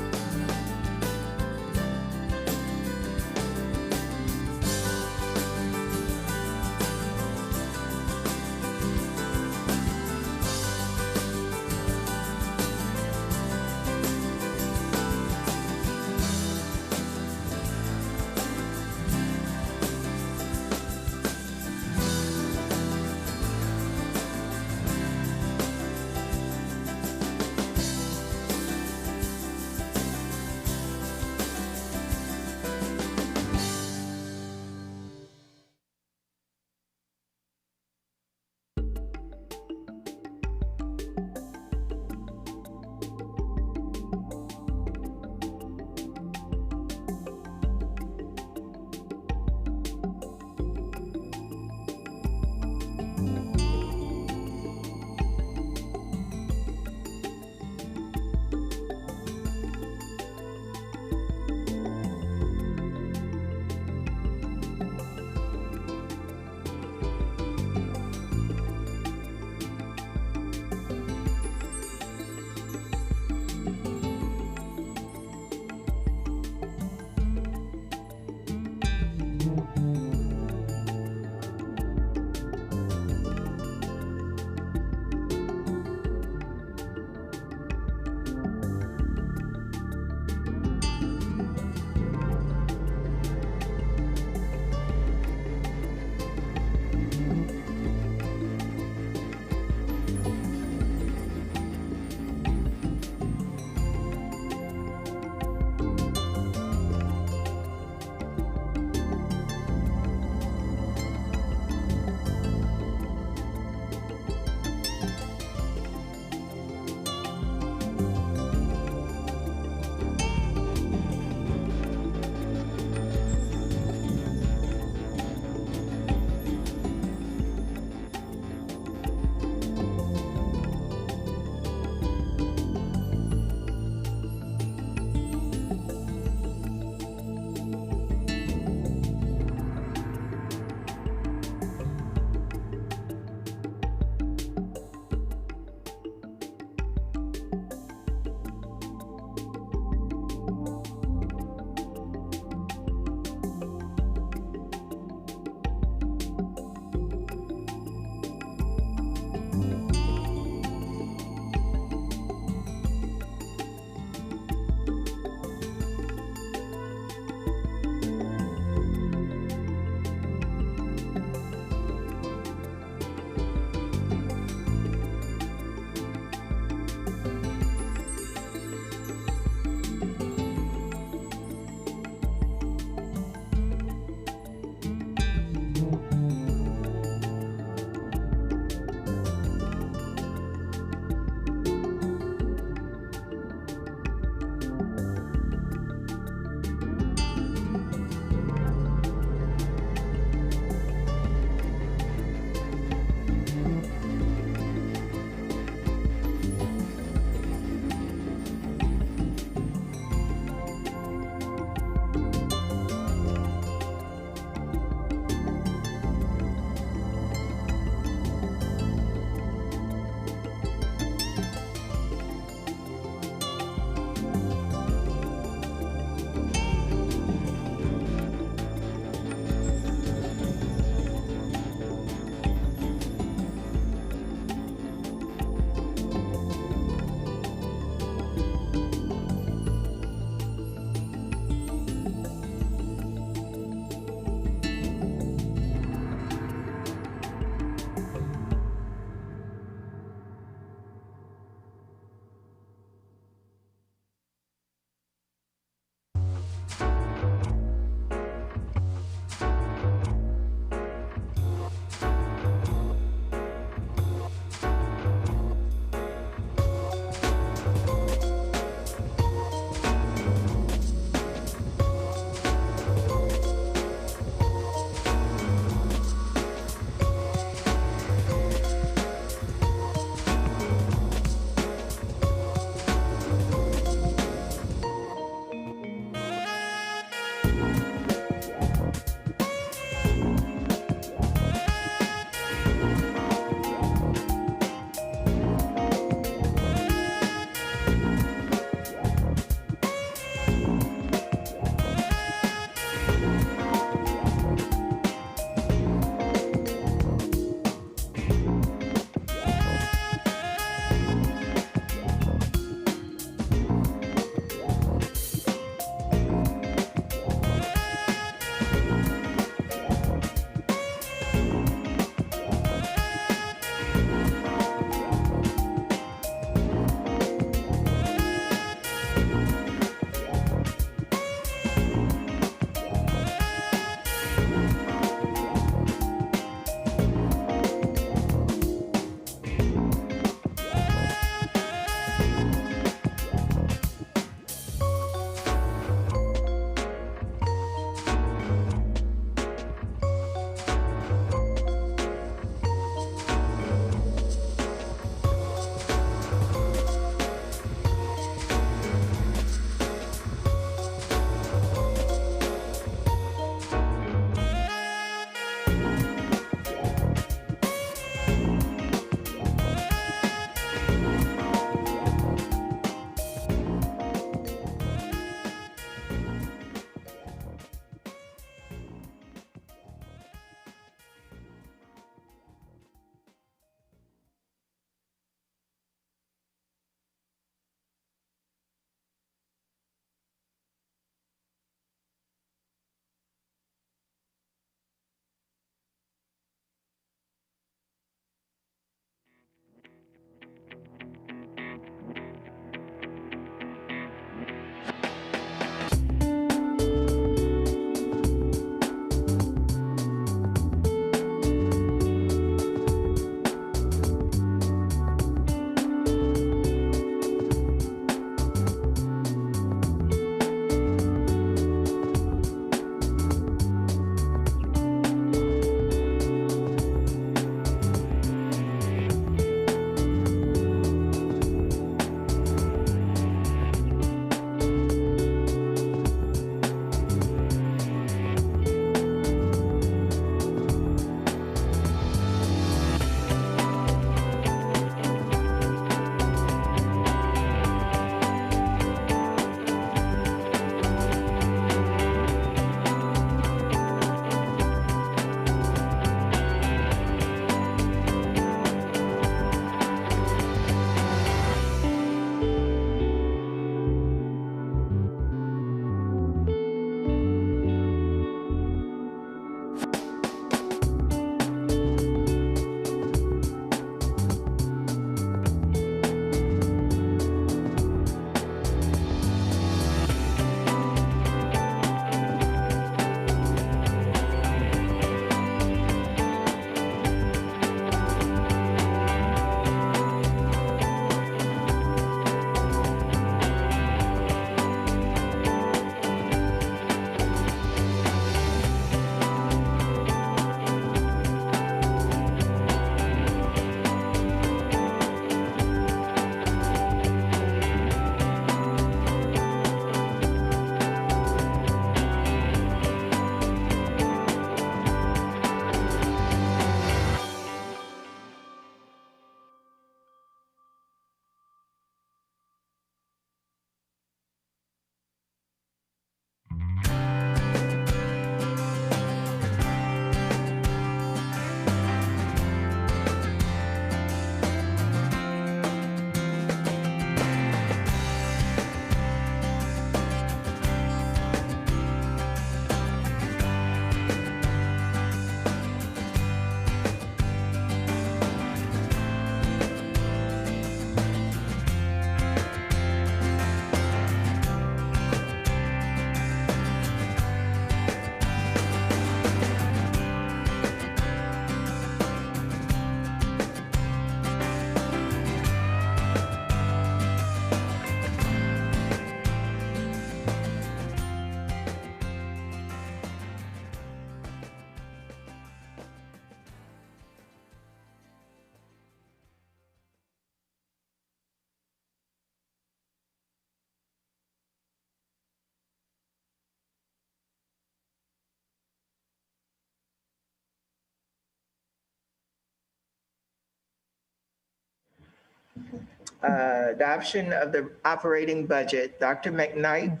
Adoption of the operating budget. Dr. McKnight.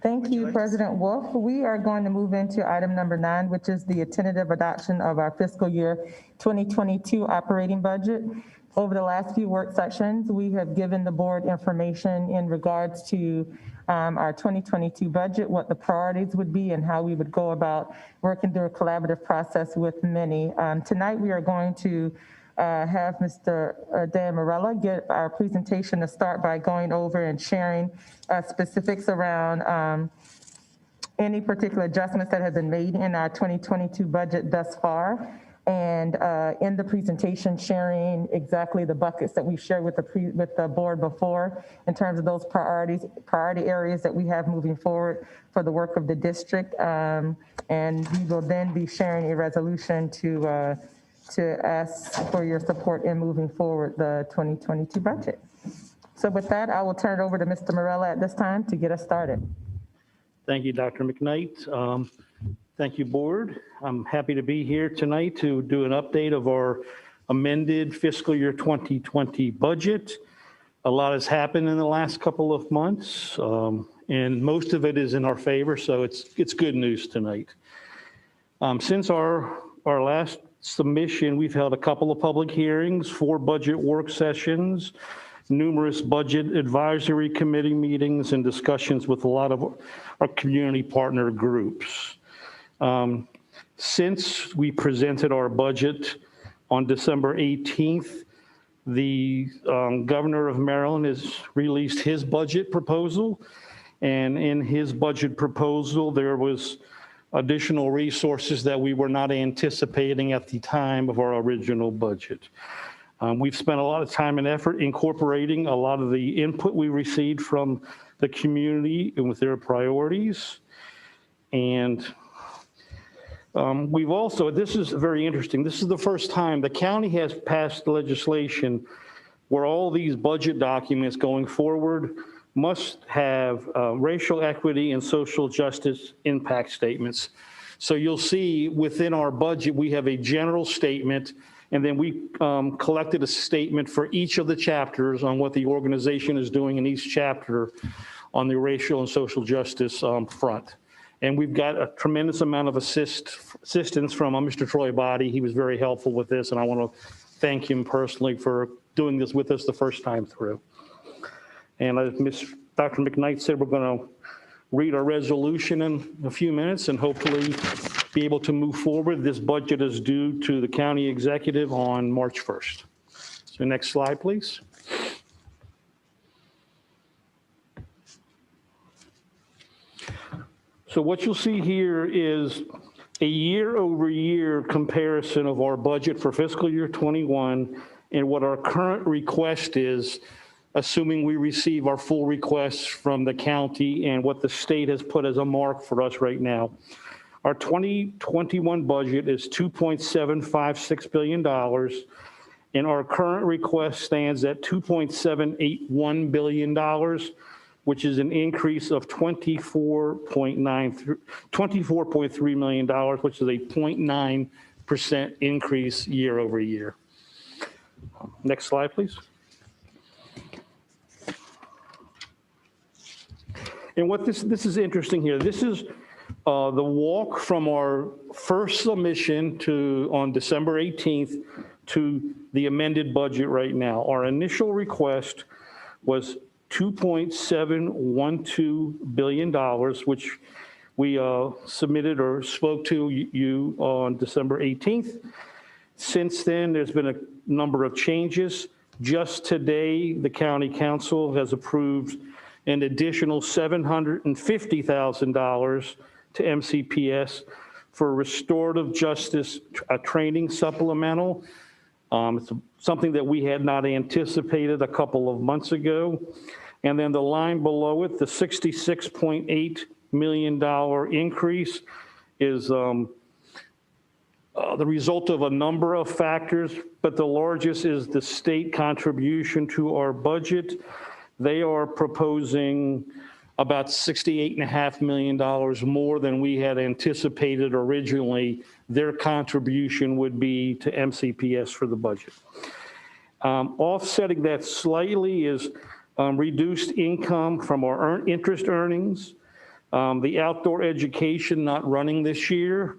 Thank you, President Wolf. We are going to move into item number 9, which is the tentative adoption of our fiscal year 2022 operating budget. Over the last few work sessions, we have given the board information in regards to our 2022 budget, what the priorities would be, and how we would go about working through a collaborative process with many. Tonight, we are going to have Mr. Dan Morella give our presentation to start by going over and sharing specifics around any particular adjustments that have been made in our 2022 budget thus far. And in the presentation, sharing exactly the buckets that we've shared with the board before in terms of those priority areas that we have moving forward for the work of the district. And we will then be sharing a resolution to ask for your support in moving forward the 2022 budget. So with that, I will turn it over to Mr. Morella at this time to get us started. Thank you, Dr. McKnight. Thank you, board. I'm happy to be here tonight to do an update of our amended fiscal year 2020 budget. A lot has happened in the last couple of months, and most of it is in our favor, so it's good news tonight. Since our last submission, we've held a couple of public hearings, 4 budget work sessions, numerous budget advisory committee meetings, and discussions with a lot of our community partner groups. Since we presented our budget on December 18th, the governor of Maryland has released his budget proposal. And in his budget proposal, there was additional resources that we were not anticipating at the time of our original budget. We've spent a lot of time and effort incorporating a lot of the input we received from the community and with their priorities. And we've also, this is very interesting, this is the first time the county has passed legislation where all these budget documents going forward must have racial equity and social justice impact statements. So you'll see within our budget, we have a general statement, and then we collected a statement for each of the chapters on what the organization is doing in each chapter on the racial and social justice front. And we've got a tremendous amount of assistance from Mr. Troy Body. He was very helpful with this, and I want to thank him personally for doing this with us the first time through. And as Dr. McKnight said, we're going to read our resolution in a few minutes and hopefully be able to move forward. This budget is due to the county executive on March 1st. So next slide, please. So what you'll see here is a year-over-year comparison of our budget for fiscal year 21 and what our current request is, assuming we receive our full requests from the county and what the state has put as a mark for us right now. Our 2021 budget is $2.756 billion, and our current request stands at $2.781 billion, which is an increase of $24.3 million, which is a 0.9% increase year over year. Next slide, please. And what this is interesting here. This is the walk from our first submission on December 18th to the amended budget right now. Our initial request was $2.712 billion, which we submitted or spoke to you on December 18th. Since then, there's been a number of changes. Just today, the county council has approved an additional $750,000 to MCPS for restorative justice training supplemental. It's something that we had not anticipated a couple of months ago. And then the line below it, the $66.8 million increase is the result of a number of factors, but the largest is the state contribution to our budget. They are proposing about $68.5 million more than we had anticipated originally their contribution would be to MCPS for the budget. Offsetting that slightly is reduced income from our interest earnings, the outdoor education not running this year,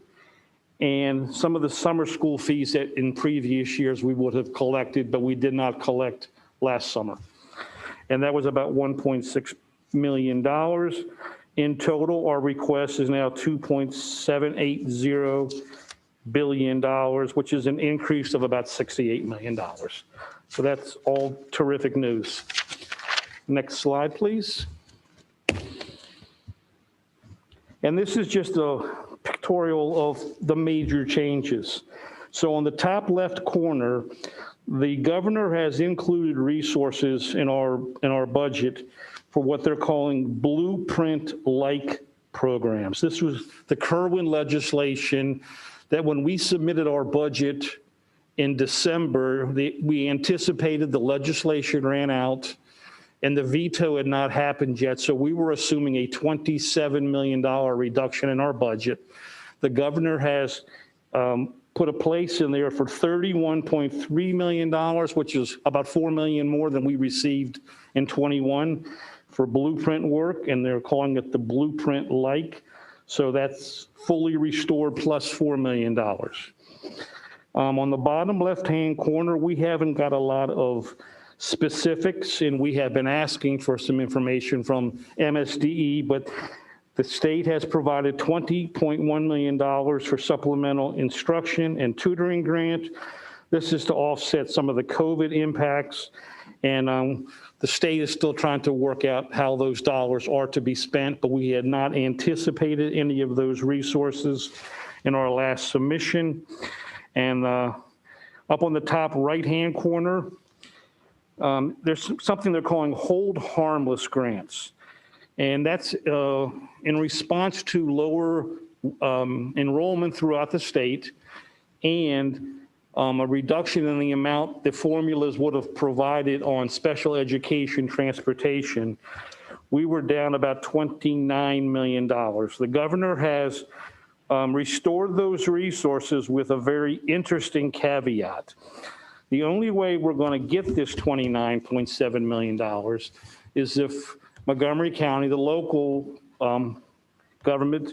and some of the summer school fees that in previous years we would have collected, but we did not collect last summer. And that was about $1.6 million. In total, our request is now $2.780 billion, which is an increase of about $68 million. So that's all terrific news. Next slide, please. And this is just a pictorial of the major changes. So on the top left corner, the governor has included resources in our budget for what they're calling blueprint-like programs. This was the Kerwin legislation that when we submitted our budget in December, we anticipated the legislation ran out and the veto had not happened yet. So we were assuming a $27 million reduction in our budget. The governor has put a place in there for $31.3 million, which is about $4 million more than we received in 21 for blueprint work, and they're calling it the blueprint-like. So that's fully restored plus $4 million. On the bottom left-hand corner, we haven't got a lot of specifics, and we have been asking for some information from MSDE, but the state has provided $20.1 million for supplemental instruction and tutoring grant. This is to offset some of the COVID impacts, and the state is still trying to work out how those dollars are to be spent, but we had not anticipated any of those resources in our last submission. And up on the top right-hand corner, there's something they're calling hold harmless grants. And that's in response to lower enrollment throughout the state and a reduction in the amount the formulas would have provided on special education transportation. We were down about $29 million. The governor has restored those resources with a very interesting caveat. The only way we're going to get this $29.7 million is if Montgomery County, the local government,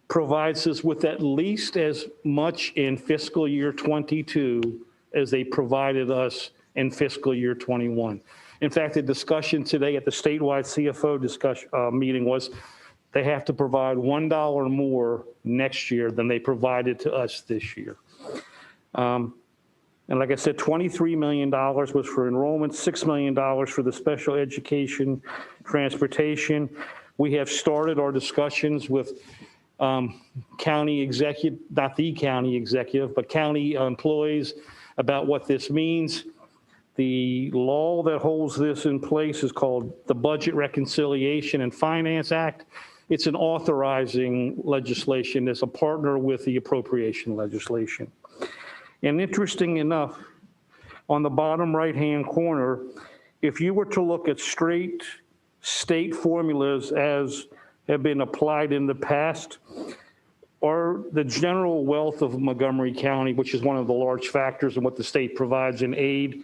provides us with at least as much in fiscal year 22 as they provided us in fiscal year 21. In fact, the discussion today at the statewide CFO meeting was they have to provide $1 more next year than they provided to us this year. And like I said, $23 million was for enrollment, $6 million for the special education transportation. We have started our discussions with county executive, not the county executive, but county employees about what this means. The law that holds this in place is called the Budget Reconciliation and Finance Act. It's an authorizing legislation. It's a partner with the appropriation legislation. And interesting enough, on the bottom right-hand corner, if you were to look at straight state formulas as have been applied in the past, or the general wealth of Montgomery County, which is one of the large factors in what the state provides in aid,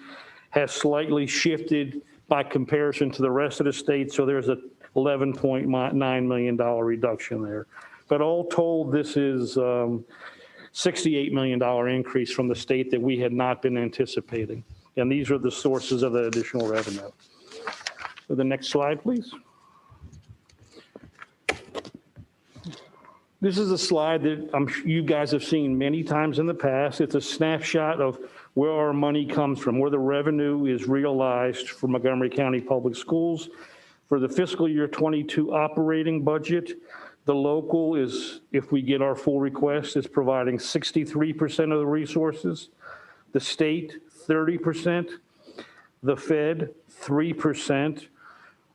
has slightly shifted by comparison to the rest of the state. So there's a $11.9 million reduction there. But all told, this is $68 million increase from the state that we had not been anticipating. And these are the sources of the additional revenue. So the next slide, please. This is a slide that you guys have seen many times in the past. It's a snapshot of where our money comes from, where the revenue is realized for Montgomery County Public Schools. For the fiscal year 22 operating budget, the local is, if we get our full request, is providing 63% of the resources. The state, 30%. The Fed, 3%.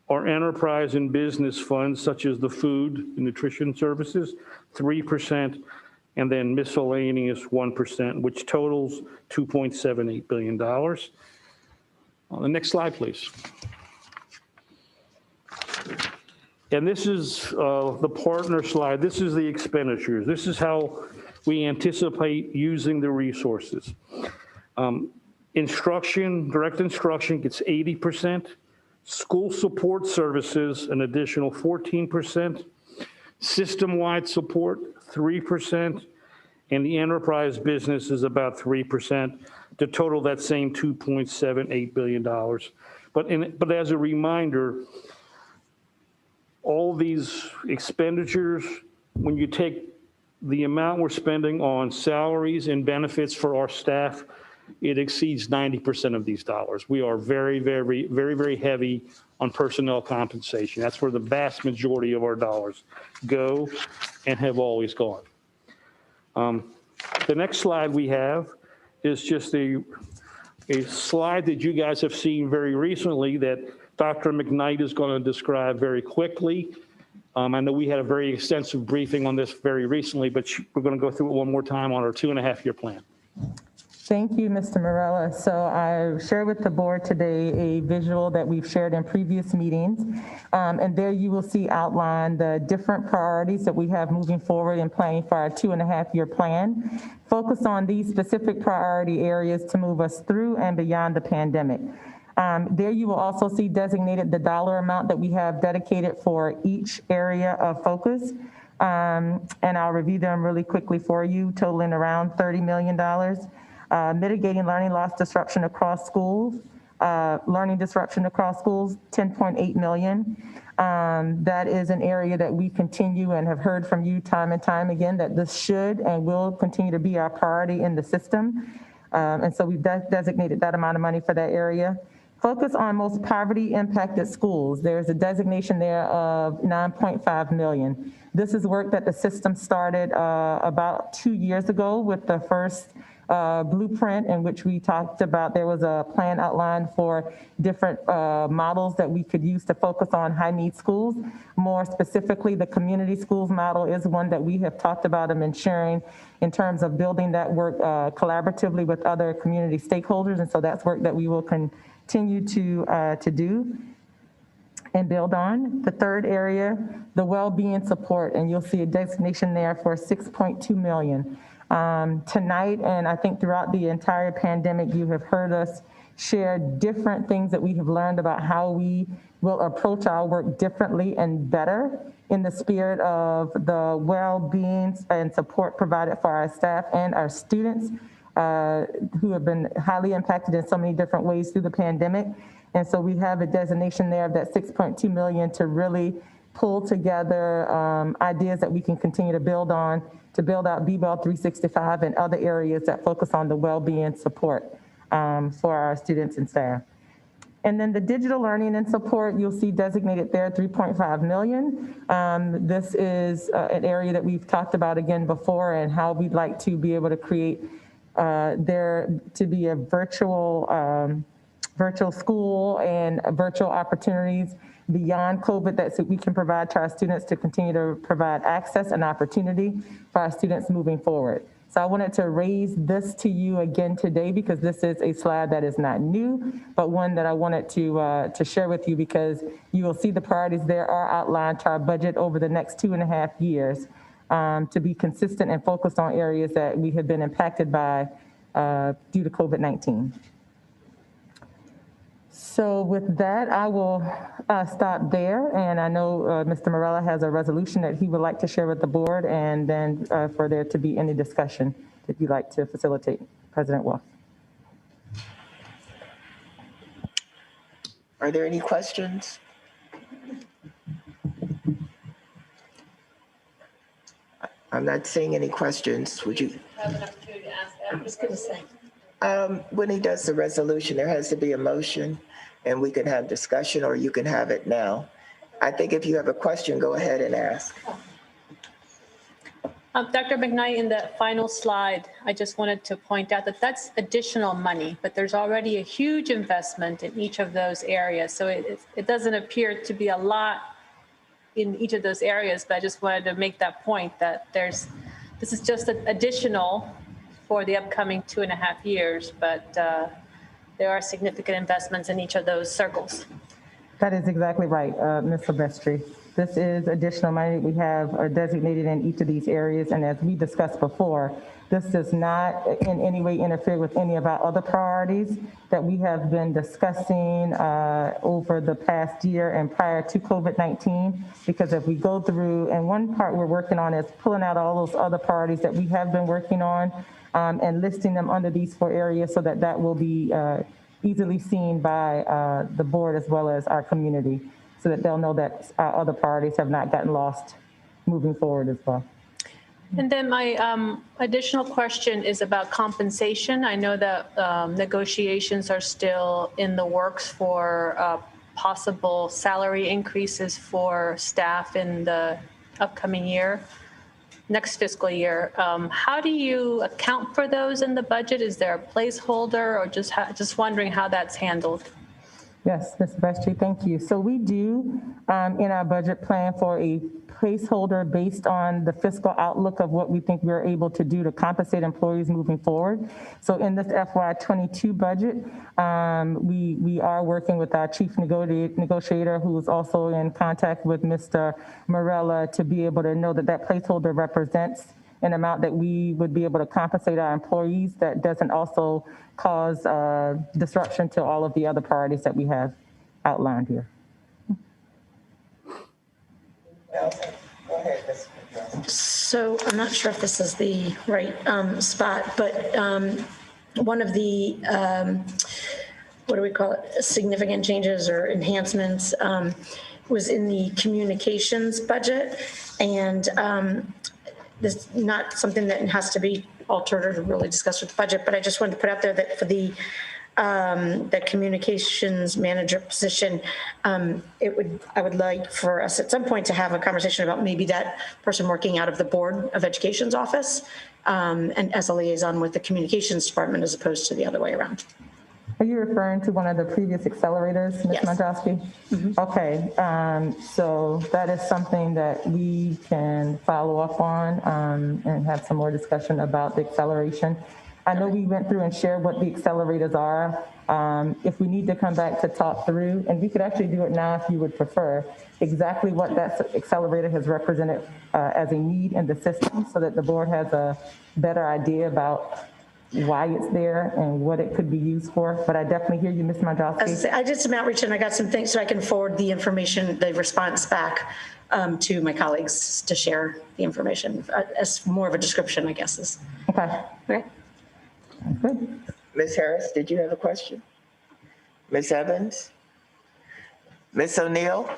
Our enterprise and business funds, such as the food and nutrition services, 3%. And then miscellaneous, 1%, which totals $2.78 billion. On the next slide, please. And this is the partner slide. This is the expenditures. This is how we anticipate using the resources. Instruction, direct instruction gets 80%. School support services, an additional 14%. System-wide support, 3%. And the enterprise business is about 3% to total that same $2.78 billion. But as a reminder, all these expenditures, when you take the amount we're spending on salaries and benefits for our staff, it exceeds 90% of these dollars. We are very, very, very, very heavy on personnel compensation. That's where the vast majority of our dollars go and have always gone. The next slide we have is just a slide that you guys have seen very recently that Dr. McKnight is going to describe very quickly. I know we had a very extensive briefing on this very recently, but we're going to go through it one more time on our 2.5-year plan. Thank you, Mr. Morella. So I shared with the board today a visual that we've shared in previous meetings. And there you will see outlined the different priorities that we have moving forward in planning for our 2.5-year plan. Focus on these specific priority areas to move us through and beyond the pandemic. There you will also see designated the dollar amount that we have dedicated for each area of focus. And I'll review them really quickly for you, totaling around $30 million. Mitigating learning loss disruption across schools, learning disruption across schools, $10.8 million. That is an area that we continue and have heard from you time and time again that this should and will continue to be our priority in the system. And so we've designated that amount of money for that area. Focus on most poverty impacted schools. There's a designation there of $9.5 million. This is work that the system started about 2 years ago with the first blueprint in which we talked about there was a plan outlined for different models that we could use to focus on high need schools. More specifically, the community schools model is one that we have talked about and been sharing in terms of building that work collaboratively with other community stakeholders. And so that's work that we will continue to do and build on. The third area, the well-being support, and you'll see a designation there for $6.2 million. Tonight, and I think throughout the entire pandemic, you have heard us share different things that we have learned about how we will approach our work differently and better in the spirit of the well-being and support provided for our staff and our students who have been highly impacted in so many different ways through the pandemic. And so we have a designation there of that $6.2 million to really pull together ideas that we can continue to build on to build out BBEL 365 and other areas that focus on the well-being support for our students and staff. And then the digital learning and support, you'll see designated there, $3.5 million. This is an area that we've talked about again before and how we'd like to be able to create there to be a virtual school and virtual opportunities beyond COVID that we can provide to our students to continue to provide access and opportunity for our students moving forward. So I wanted to raise this to you again today because this is a slide that is not new, but one that I wanted to share with you because you will see the priorities there are outlined to our budget over the next 2.5 years to be consistent and focused on areas that we have been impacted by due to COVID-19. So with that, I will stop there. And I know Mr. Morella has a resolution that he would like to share with the board and then for there to be any discussion that you'd like to facilitate, President Wolf. Are there any questions? I'm not seeing any questions. Would you? Have an opportunity to ask that. I'm just going to say. When he does the resolution, there has to be a motion and we can have discussion or you can have it now. I think if you have a question, go ahead and ask. Dr. McKnight, in the final slide, I just wanted to point out that that's additional money, but there's already a huge investment in each of those areas. So it doesn't appear to be a lot in each of those areas, but I just wanted to make that point that this is just an additional for the upcoming 2.5 years, but there are significant investments in each of those circles. That is exactly right, Ms. Silvestri. This is additional money we have designated in each of these areas. And as we discussed before, this does not in any way interfere with any of our other priorities that we have been discussing over the past year and prior to COVID-19. Because if we go through, and one part we're working on is pulling out all those other priorities that we have been working on and listing them under these 4 areas so that that will be easily seen by the board as well as our community, so that they'll know that our other priorities have not gotten lost moving forward as well. And then my additional question is about compensation. I know that negotiations are still in the works for possible salary increases for staff in the upcoming year, next fiscal year. How do you account for those in the budget? Is there a placeholder, or just wondering how that's handled? Yes, Ms. Vestry, thank you. So we do in our budget plan for a placeholder based on the fiscal outlook of what we think we're able to do to compensate employees moving forward. So in this FY22 budget, we are working with our chief negotiator, who is also in contact with Mr. Morella, to be able to know that that placeholder represents an amount that we would be able to compensate our employees that doesn't also cause disruption to all of the other priorities that we have outlined here. So I'm not sure if this is the right spot, but one of the, what do we call it, significant changes or enhancements was in the communications budget. And this is not something that has to be altered or really discussed with the budget, but I just wanted to put out there that for the communications manager position, I would like for us at some point to have a conversation about maybe that person working out of the Board of Education's office and as a liaison with the communications department as opposed to the other way around. Are you referring to one of the previous accelerators, Ms. Mandrowski? Mm-hmm. Okay, so that is something that we can follow up on and have some more discussion about the acceleration. I know we went through and shared what the accelerators are. If we need to come back to talk through, and we could actually do it now if you would prefer, exactly what that accelerator has represented as a need in the system so that the board has a better idea about why it's there and what it could be used for. But I definitely hear you, Ms. Mandrowski. I did some outreach and I got some things so I can forward the information, the response back to my colleagues to share the information as more of a description, I guess is. Okay. Okay. Good. Ms. Harris, did you have a question? Ms. Evans? Ms. O'Neill?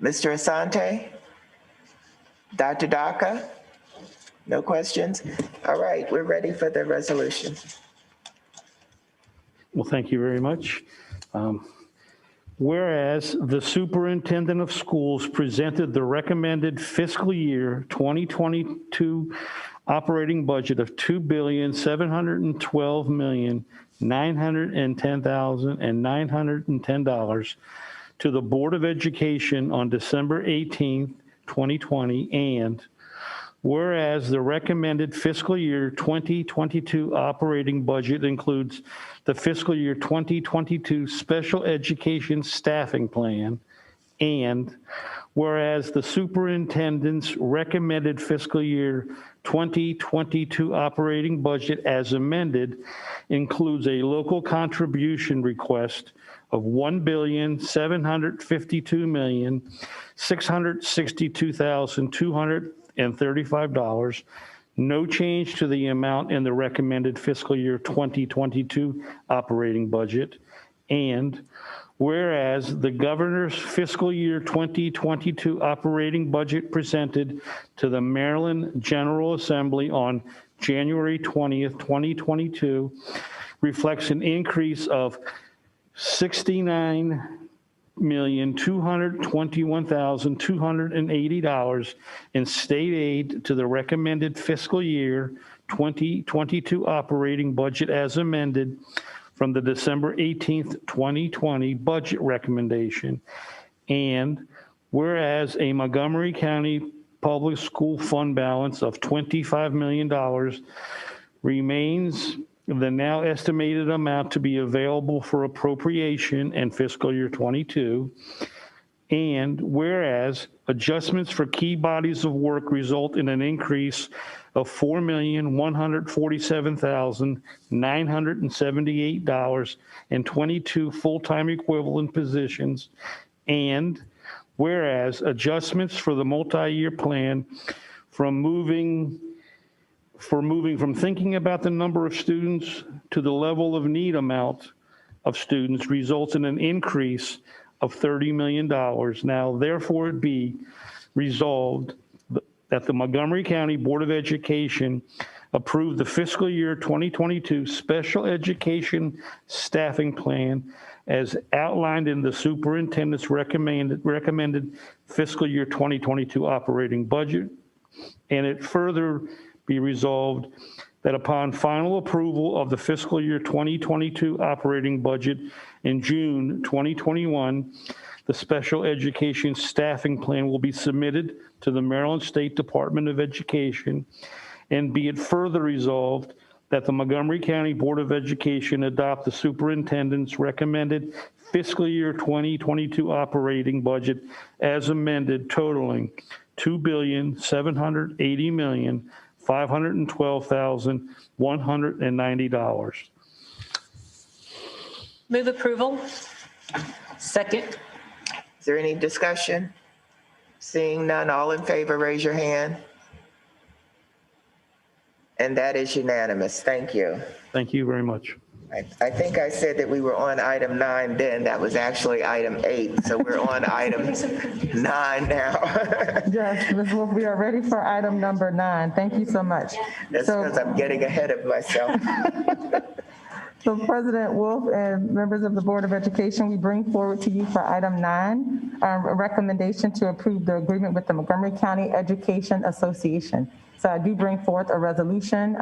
Mr. Asante? Dr. Daka? No questions? All right, we're ready for the resolution. Well, thank you very much. Whereas the superintendent of schools presented the recommended fiscal year 2022 operating budget of $2,712,910,910 to the Board of Education on December 18th, 2020, and whereas the recommended fiscal year 2022 operating budget includes the fiscal year 2022 special education staffing plan, and whereas the superintendent's recommended fiscal year 2022 operating budget as amended includes a local contribution request of $1,752,662,235, no change to the amount in the recommended fiscal year 2022 operating budget, and whereas the governor's fiscal year 2022 operating budget presented to the Maryland General Assembly on January 20th, 2022 reflects an increase of $69,221,280 in state aid to the recommended fiscal year 2022 operating budget as amended from the December 18th, 2020 budget recommendation. And whereas a Montgomery County Public School fund balance of $25 million remains the now estimated amount to be available for appropriation in fiscal year 22. And whereas adjustments for key bodies of work result in an increase of $4,147,978 full-time equivalent positions. And whereas adjustments for the multi-year plan moving from thinking about the number of students to the level of need amount of students results in an increase of $30 million. Now, therefore, it be resolved that the Montgomery County Board of Education approve the fiscal year 2022 special education staffing plan as outlined in the superintendent's recommended fiscal year 2022 operating budget. And it further be resolved that upon final approval of the fiscal year 2022 operating budget in June 2021, the special education staffing plan will be submitted to the Maryland State Department of Education, and be it further resolved that the Montgomery County Board of Education adopt the superintendent's recommended fiscal year 2022 operating budget as amended, totaling $2,780,512,190. Move approval. Second. Is there any discussion? Seeing none, all in favor, raise your hand. And that is unanimous. Thank you. Thank you very much. I think I said that we were on item 9 then. That was actually item 8. So we're on item 9 now. Yes, Ms. Wolf, we are ready for item number 9. Thank you so much. That's because I'm getting ahead of myself. So President Wolf and members of the Board of Education, we bring forward to you for item 9, a recommendation to approve the agreement with the Montgomery County Education Association. So I do bring forth a resolution.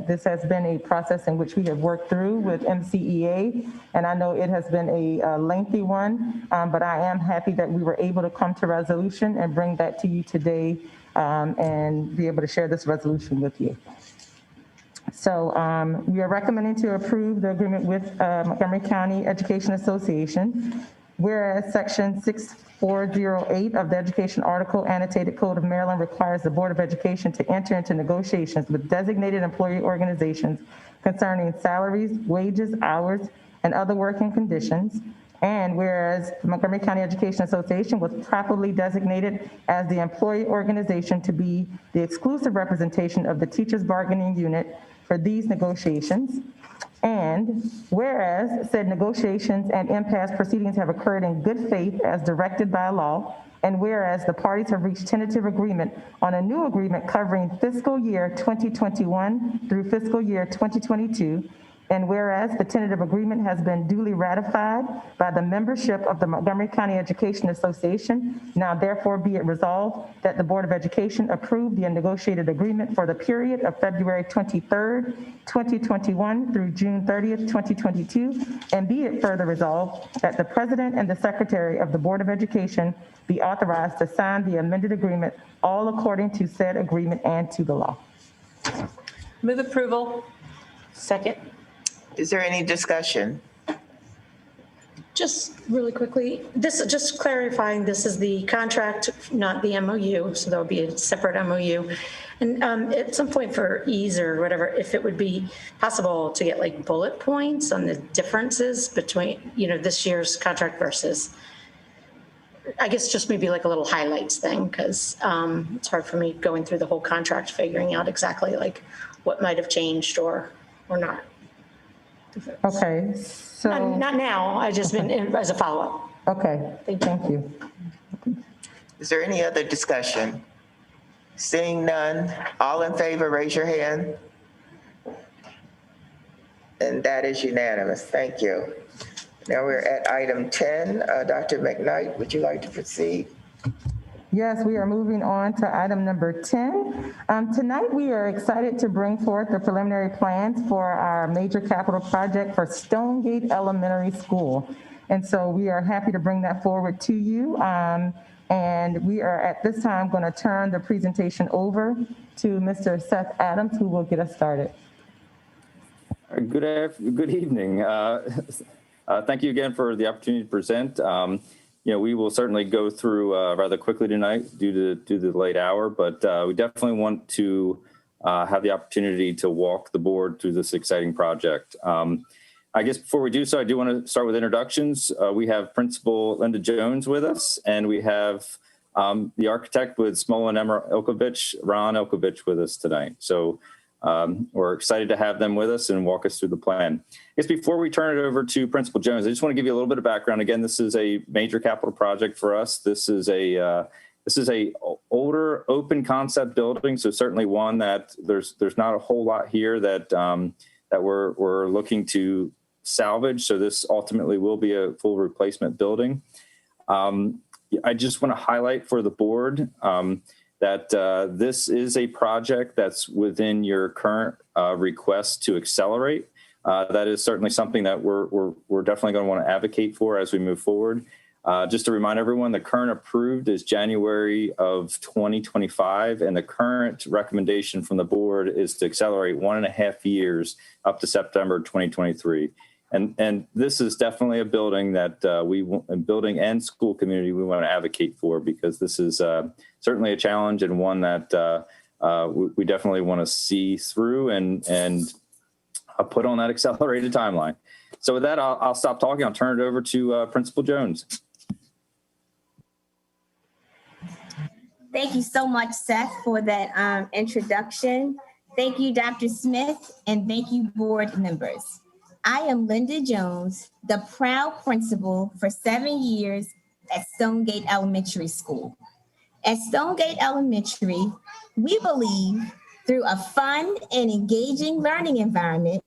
This has been a process in which we have worked through with MCEA, and I know it has been a lengthy one, but I am happy that we were able to come to resolution and bring that to you today and be able to share this resolution with you. So we are recommending to approve the agreement with Montgomery County Education Association, whereas Section 6408 of the Education Article Annotated Code of Maryland requires the Board of Education to enter into negotiations with designated employee organizations concerning salaries, wages, hours, and other working conditions. And whereas the Montgomery County Education Association was properly designated as the employee organization to be the exclusive representation of the teachers bargaining unit for these negotiations. And whereas said negotiations and impasse proceedings have occurred in good faith as directed by law, and whereas the parties have reached tentative agreement on a new agreement covering fiscal year 2021 through fiscal year 2022, and whereas the tentative agreement has been duly ratified by the membership of the Montgomery County Education Association, now therefore be it resolved that the Board of Education approve the negotiated agreement for the period of February 23rd, 2021 through June 30th, 2022, and be it further resolved that the President and the Secretary of the Board of Education be authorized to sign the amended agreement, all according to said agreement and to the law. Move approval. Second. Is there any discussion? Just really quickly, just clarifying, this is the contract, not the MOU, so there'll be a separate MOU. And at some point for ease or whatever, if it would be possible to get like bullet points on the differences between, this year's contract versus, I guess just maybe like a little highlights thing, because it's hard for me going through the whole contract, figuring out exactly like what might have changed or not. Okay, so. Not now, I just been as a follow-up. Okay, thank you. Is there any other discussion? Seeing none, all in favor, raise your hand. And that is unanimous. Thank you. Now we're at item 10. Dr. McKnight, would you like to proceed? Yes, we are moving on to item number 10. Tonight, we are excited to bring forth the preliminary plans for our major capital project for Stonegate Elementary School. And so we are happy to bring that forward to you. And we are at this time going to turn the presentation over to Mr. Seth Adams, who will get us started. Good evening. Thank you again for the opportunity to present. we will certainly go through rather quickly tonight due to the late hour, but we definitely want to have the opportunity to walk the board through this exciting project. I guess before we do so, I do want to start with introductions. We have Principal Linda Jones with us, and we have the architect with Smola and Emma Ilkovich, Ron Ilkovich, with us tonight. So we're excited to have them with us and walk us through the plan. I guess before we turn it over to Principal Jones, I just want to give you a little bit of background. Again, this is a major capital project for us. This is a older open concept building, so certainly one that there's not a whole lot here that that we're looking to salvage. So this ultimately will be a full replacement building. I just want to highlight for the board that this is a project that's within your current request to accelerate. That is certainly something that we're definitely going to want to advocate for as we move forward. Just to remind everyone, the current approved is January of 2025, and the current recommendation from the board is to accelerate 1.5 years up to September 2023. And this is definitely a building that building and school community we want to advocate for, because this is certainly a challenge and one that we definitely want to see through and put on that accelerated timeline. So with that, I'll stop talking. I'll turn it over to Principal Jones. Thank you so much, Seth, for that introduction. Thank you, Dr. Smith, and thank you, board members. I am Linda Jones, the proud principal for 7 years at Stonegate Elementary School. At Stonegate Elementary, we believe through a fun and engaging learning environment,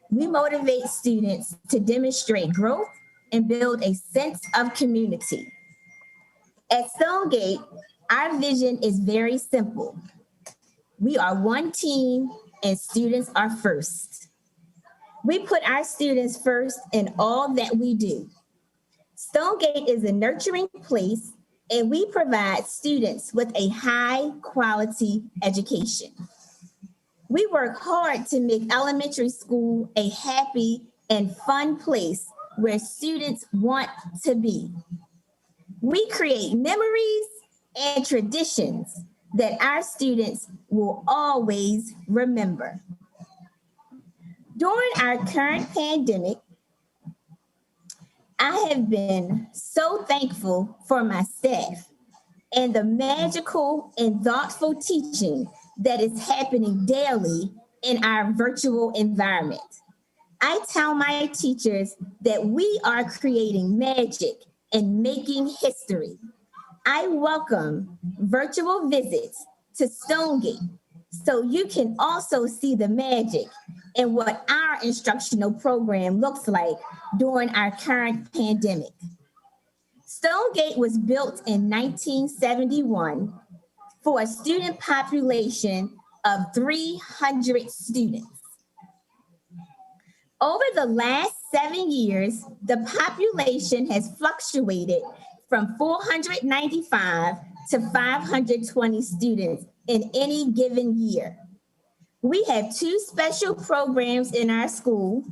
we motivate students to demonstrate growth and build a sense of community. At Stonegate, our vision is very simple. We are one team and students are first. We put our students first in all that we do. Stonegate is a nurturing place, and we provide students with a high quality education. We work hard to make elementary school a happy and fun place where students want to be. We create memories and traditions that our students will always remember. During our current pandemic, I have been so thankful for my staff and the magical and thoughtful teaching that is happening daily in our virtual environment. I tell my teachers that we are creating magic and making history. I welcome virtual visits to Stonegate so you can also see the magic and what our instructional program looks like during our current pandemic. Stonegate was built in 1971 for a student population of 300 students. Over the last 7 years, the population has fluctuated from 495 to 520 students in any given year. We have 2 special programs in our school.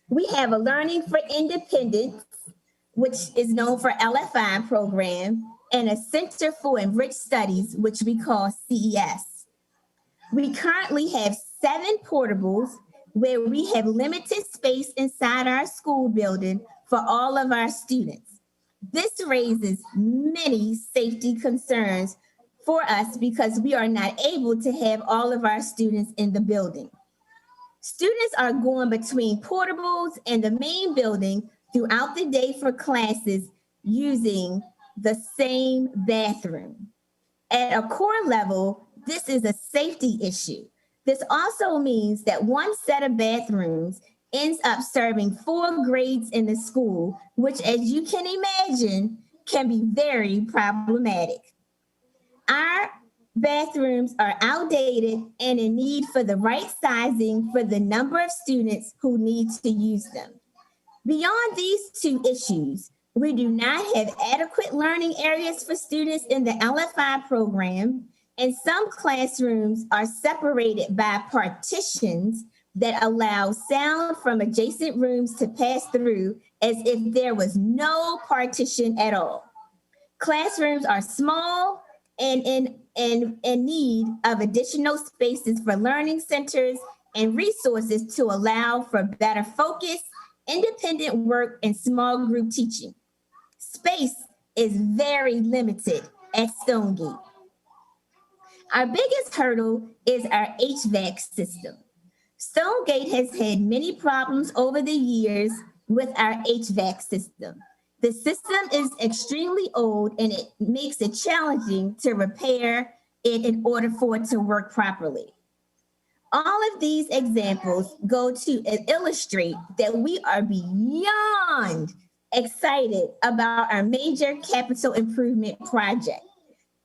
We have a Learning for Independence, which is known for LFI program, and a Center for Enriched Studies, which we call CES. We currently have 7 portables where we have limited space inside our school building for all of our students. This raises many safety concerns for us because we are not able to have all of our students in the building. Students are going between portables and the main building throughout the day for classes using the same bathroom. At a core level, this is a safety issue. This also means that one set of bathrooms ends up serving 4 grades in the school, which, as you can imagine, can be very problematic. Our bathrooms are outdated and in need for the right sizing for the number of students who need to use them. Beyond these 2 issues, we do not have adequate learning areas for students in the LFI program, and some classrooms are separated by partitions that allows sound from adjacent rooms to pass through as if there was no partition at all. Classrooms are small and in need of additional spaces for learning centers and resources to allow for better focus, independent work, and small group teaching. Space is very limited at Stonegate. Our biggest hurdle is our HVAC system. Stonegate has had many problems over the years with our HVAC system. The system is extremely old and it makes it challenging to repair it in order for it to work properly. All of these examples go to illustrate that we are beyond excited about our major capital improvement project.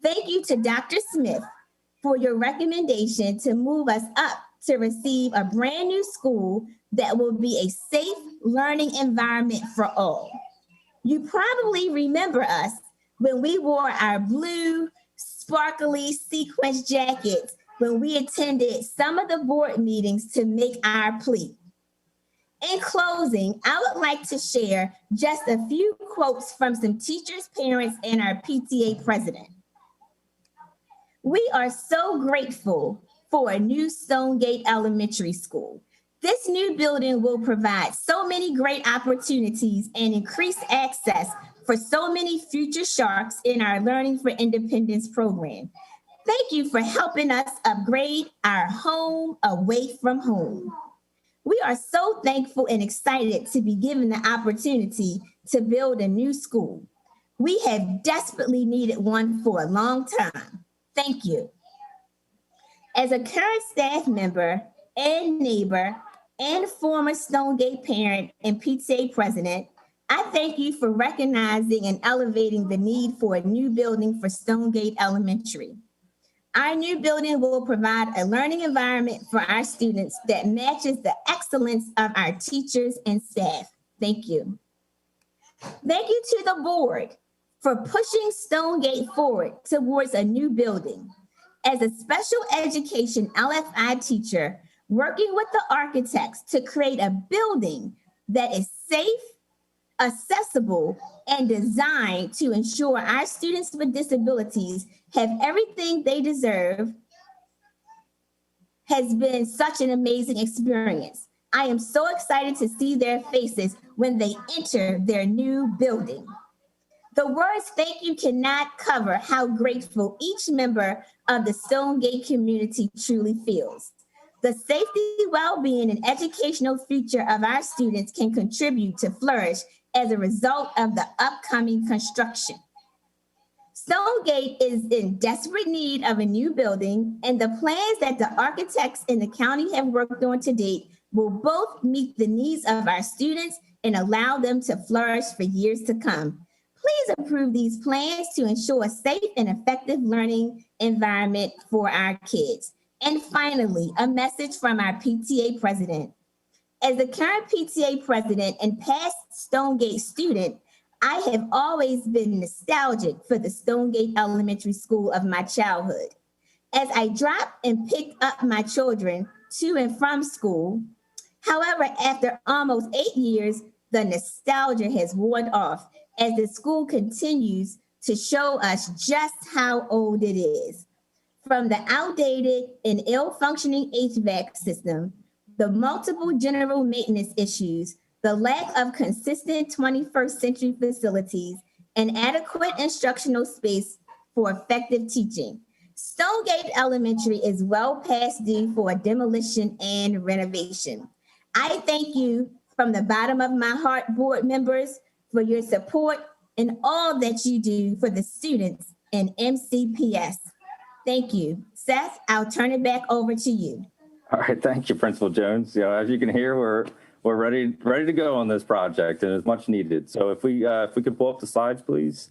Thank you to Dr. Smith for your recommendation to move us up to receive a brand new school that will be a safe learning environment for all. You probably remember us when we wore our blue, sparkly sequin jackets when we attended some of the board meetings to make our plea. In closing, I would like to share just a few quotes from some teachers, parents, and our PTA president. We are so grateful for a new Stonegate Elementary School. This new building will provide so many great opportunities and increased access for so many future sharks in our Learning for Independence program. Thank you for helping us upgrade our home away from home. We are so thankful and excited to be given the opportunity to build a new school. We have desperately needed one for a long time. Thank you. As a current staff member and neighbor and former Stonegate parent and PTA president, I thank you for recognizing and elevating the need for a new building for Stonegate Elementary. Our new building will provide a learning environment for our students that matches the excellence of our teachers and staff. Thank you. Thank you to the board for pushing Stonegate forward towards a new building. As a special education LFI teacher, working with the architects to create a building that is safe, accessible, and designed to ensure our students with disabilities have everything they deserve has been such an amazing experience. I am so excited to see their faces when they enter their new building. The words thank you cannot cover how grateful each member of the Stonegate community truly feels. The safety, well-being, and educational future of our students can contribute to flourish as a result of the upcoming construction. Stonegate is in desperate need of a new building, and the plans that the architects in the county have worked on to date will both meet the needs of our students and allow them to flourish for years to come. Please approve these plans to ensure a safe and effective learning environment for our kids. And finally, a message from our PTA president. As the current PTA president and past Stonegate student, I have always been nostalgic for the Stonegate Elementary School of my childhood. As I drop and pick up my children to and from school, however, after almost 8 years, the nostalgia has worn off as the school continues to show us just how old it is. From the outdated and ill-functioning HVAC system, the multiple general maintenance issues, the lack of consistent 21st century facilities, and adequate instructional space for effective teaching, Stonegate Elementary is well past due for demolition and renovation. I thank you from the bottom of my heart, board members, for your support and all that you do for the students in MCPS. Thank you. Seth, I'll turn it back over to you. All right, thank you, Principal Jones. As you can hear, we're ready to go on this project, and it's much needed. So if we could pull up the slides, please.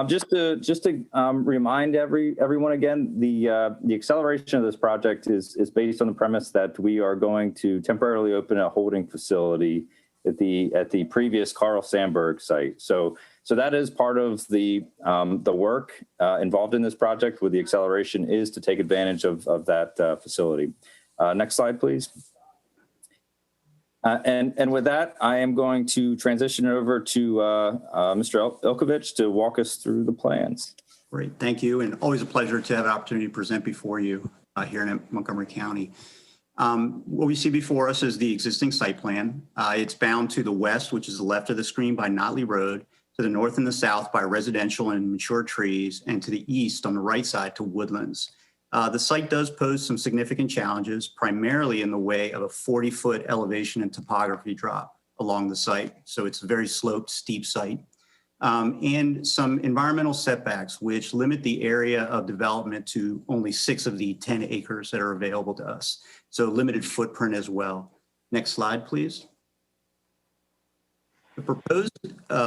Just to remind everyone again, the acceleration of this project is based on the premise that we are going to temporarily open a holding facility at the previous Carl Sandburg site. So that is part of the work involved in this project with the acceleration is to take advantage of that facility. Next slide, please. And with that, I am going to transition over to Mr. Ilkovich to walk us through the plans. Great, thank you. And always a pleasure to have an opportunity to present before you here in Montgomery County. What we see before us is the existing site plan. It's bound to the west, which is the left of the screen, by Notley Road, to the north and the south by residential and mature trees, and to the east on the right side to woodlands. The site does pose some significant challenges, primarily in the way of a 40-foot elevation and topography drop along the site. So it's a very sloped, steep site. And some environmental setbacks, which limit the area of development to only 6 of the 10 acres that are available to us. So limited footprint as well. Next slide, please. The proposed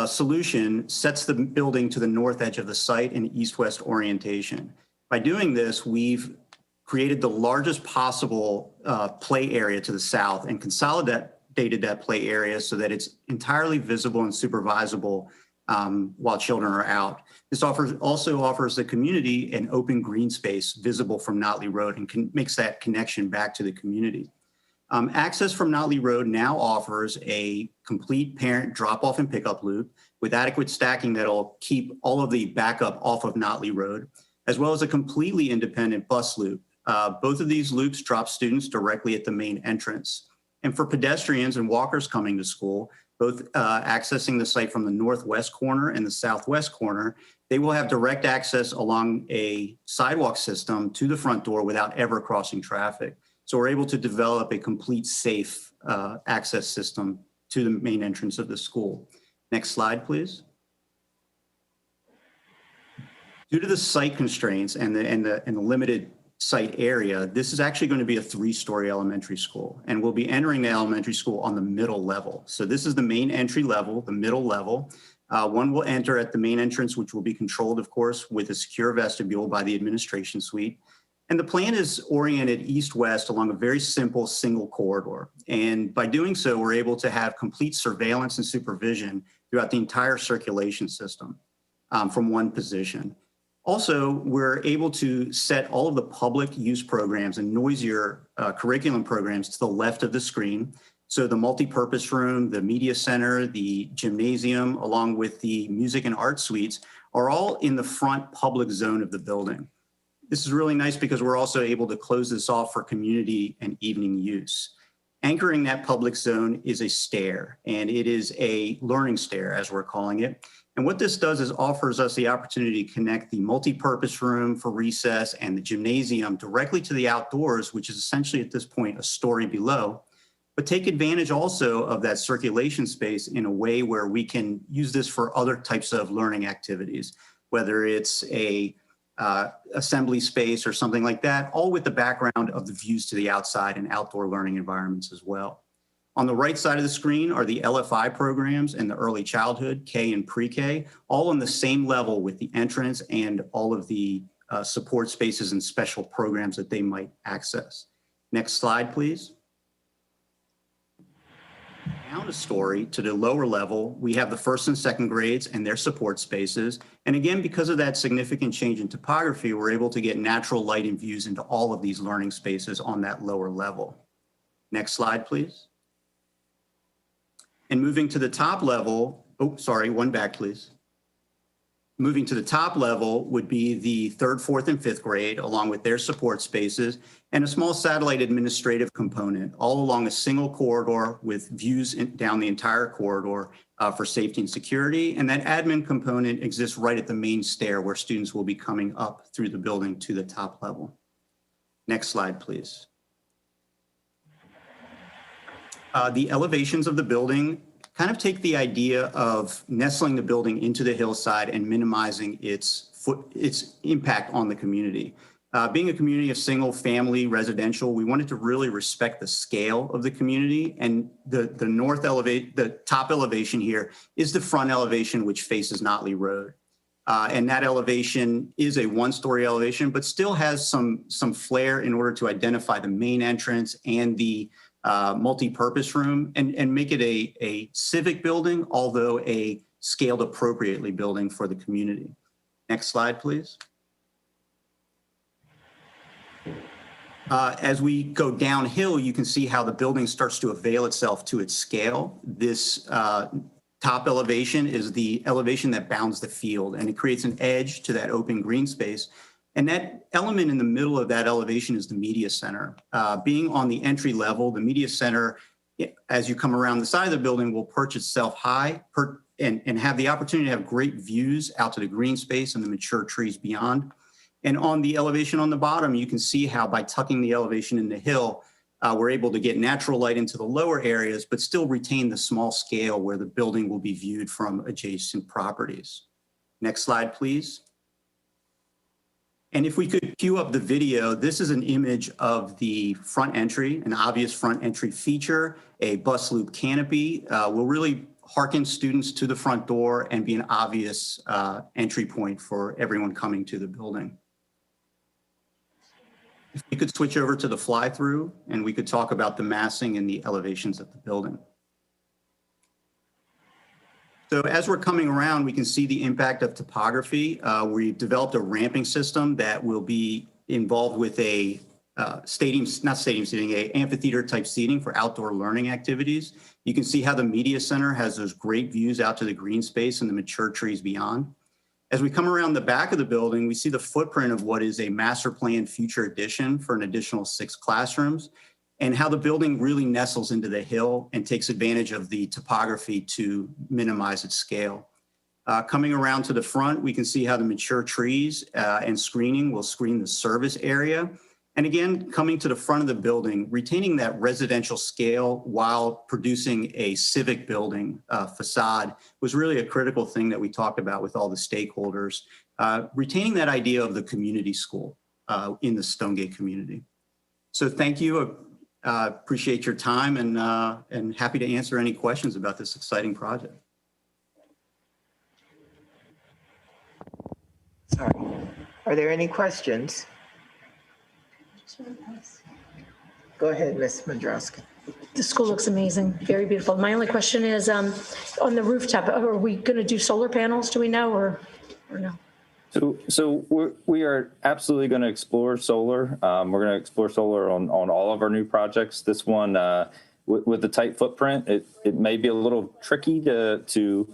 solution sets the building to the north edge of the site in east-west orientation. By doing this, we've created the largest possible play area to the south and consolidated that play area so that it's entirely visible and supervisable while children are out. This also offers the community an open green space visible from Notley Road and makes that connection back to the community. Access from Notley Road now offers a complete parent drop-off and pickup loop with adequate stacking that'll keep all of the backup off of Notley Road, as well as a completely independent bus loop. Both of these loops drop students directly at the main entrance. And for pedestrians and walkers coming to school, both accessing the site from the northwest corner and the southwest corner, they will have direct access along a sidewalk system to the front door without ever crossing traffic. So we're able to develop a complete safe access system to the main entrance of the school. Next slide, please. Due to the site constraints and the limited site area, this is actually going to be a 3-story elementary school, and we'll be entering the elementary school on the middle level. So this is the main entry level, the middle level. One will enter at the main entrance, which will be controlled, of course, with a secure vestibule by the administration suite. And the plan is oriented east-west along a very simple single corridor. And by doing so, we're able to have complete surveillance and supervision throughout the entire circulation system from one position. Also, we're able to set all of the public use programs and noisier curriculum programs to the left of the screen. So the multi-purpose room, the media center, the gymnasium, along with the music and art suites are all in the front public zone of the building. This is really nice because we're also able to close this off for community and evening use. Anchoring that public zone is a stair, and it is a learning stair, as we're calling it. And what this does is offers us the opportunity to connect the multi-purpose room for recess and the gymnasium directly to the outdoors, which is essentially at this point a story below, but take advantage also of that circulation space in a way where we can use this for other types of learning activities, whether it's a assembly space or something like that, all with the background of the views to the outside and outdoor learning environments as well. On the right side of the screen are the LFI programs and the early childhood, K and pre-K, all on the same level with the entrance and all of the support spaces and special programs that they might access. Next slide, please. Down a story to the lower level, we have the first and second grades and their support spaces. And again, because of that significant change in topography, we're able to get natural light and views into all of these learning spaces on that lower level. Next slide, please. And moving to the top level, oh, sorry, one back, please. Moving to the top level would be the 3rd, 4th, and 5th grade, along with their support spaces, and a small satellite administrative component, all along a single corridor with views down the entire corridor for safety and security. And that admin component exists right at the main stair where students will be coming up through the building to the top level. Next slide, please. The elevations of the building kind of take the idea of nestling the building into the hillside and minimizing its impact on the community. Being a community of single family residential, we wanted to really respect the scale of the community, and the top elevation here is the front elevation, which faces Notley Road. And that elevation is a 1-story elevation, but still has some flair in order to identify the main entrance and the multi-purpose room and make it a civic building, although a scaled appropriately building for the community. Next slide, please. As we go downhill, you can see how the building starts to avail itself to its scale. This top elevation is the elevation that bounds the field, and it creates an edge to that open green space. And that element in the middle of that elevation is the media center. Being on the entry level, the media center, as you come around the side of the building, will perch itself high and have the opportunity to have great views out to the green space and the mature trees beyond. And on the elevation on the bottom, you can see how by tucking the elevation in the hill, we're able to get natural light into the lower areas, but still retain the small scale where the building will be viewed from adjacent properties. Next slide, please. And if we could cue up the video, this is an image of the front entry, an obvious front entry feature, a bus loop canopy. Will really hearken students to the front door and be an obvious entry point for everyone coming to the building. If we could switch over to the fly-through and we could talk about the massing and the elevations of the building. So as we're coming around, we can see the impact of topography. We've developed a ramping system that will be involved with a amphitheater type seating for outdoor learning activities. You can see how the media center has those great views out to the green space and the mature trees beyond. As we come around the back of the building, we see the footprint of what is a master plan future addition for an additional 6 classrooms, and how the building really nestles into the hill and takes advantage of the topography to minimize its scale. Coming around to the front, we can see how the mature trees and screening will screen the service area. And again, coming to the front of the building, retaining that residential scale while producing a civic building facade was really a critical thing that we talked about with all the stakeholders, retaining that idea of the community school in the Stonegate community. So thank you. Appreciate your time and happy to answer any questions about this exciting project. Sorry. Are there any questions? Go ahead, Ms. Mandrowski. The school looks amazing, very beautiful. My only question is on the rooftop, are we going to do solar panels, do we know, or no? So we are absolutely going to explore solar. We're going to explore solar on all of our new projects. This one, with the tight footprint, it may be a little tricky to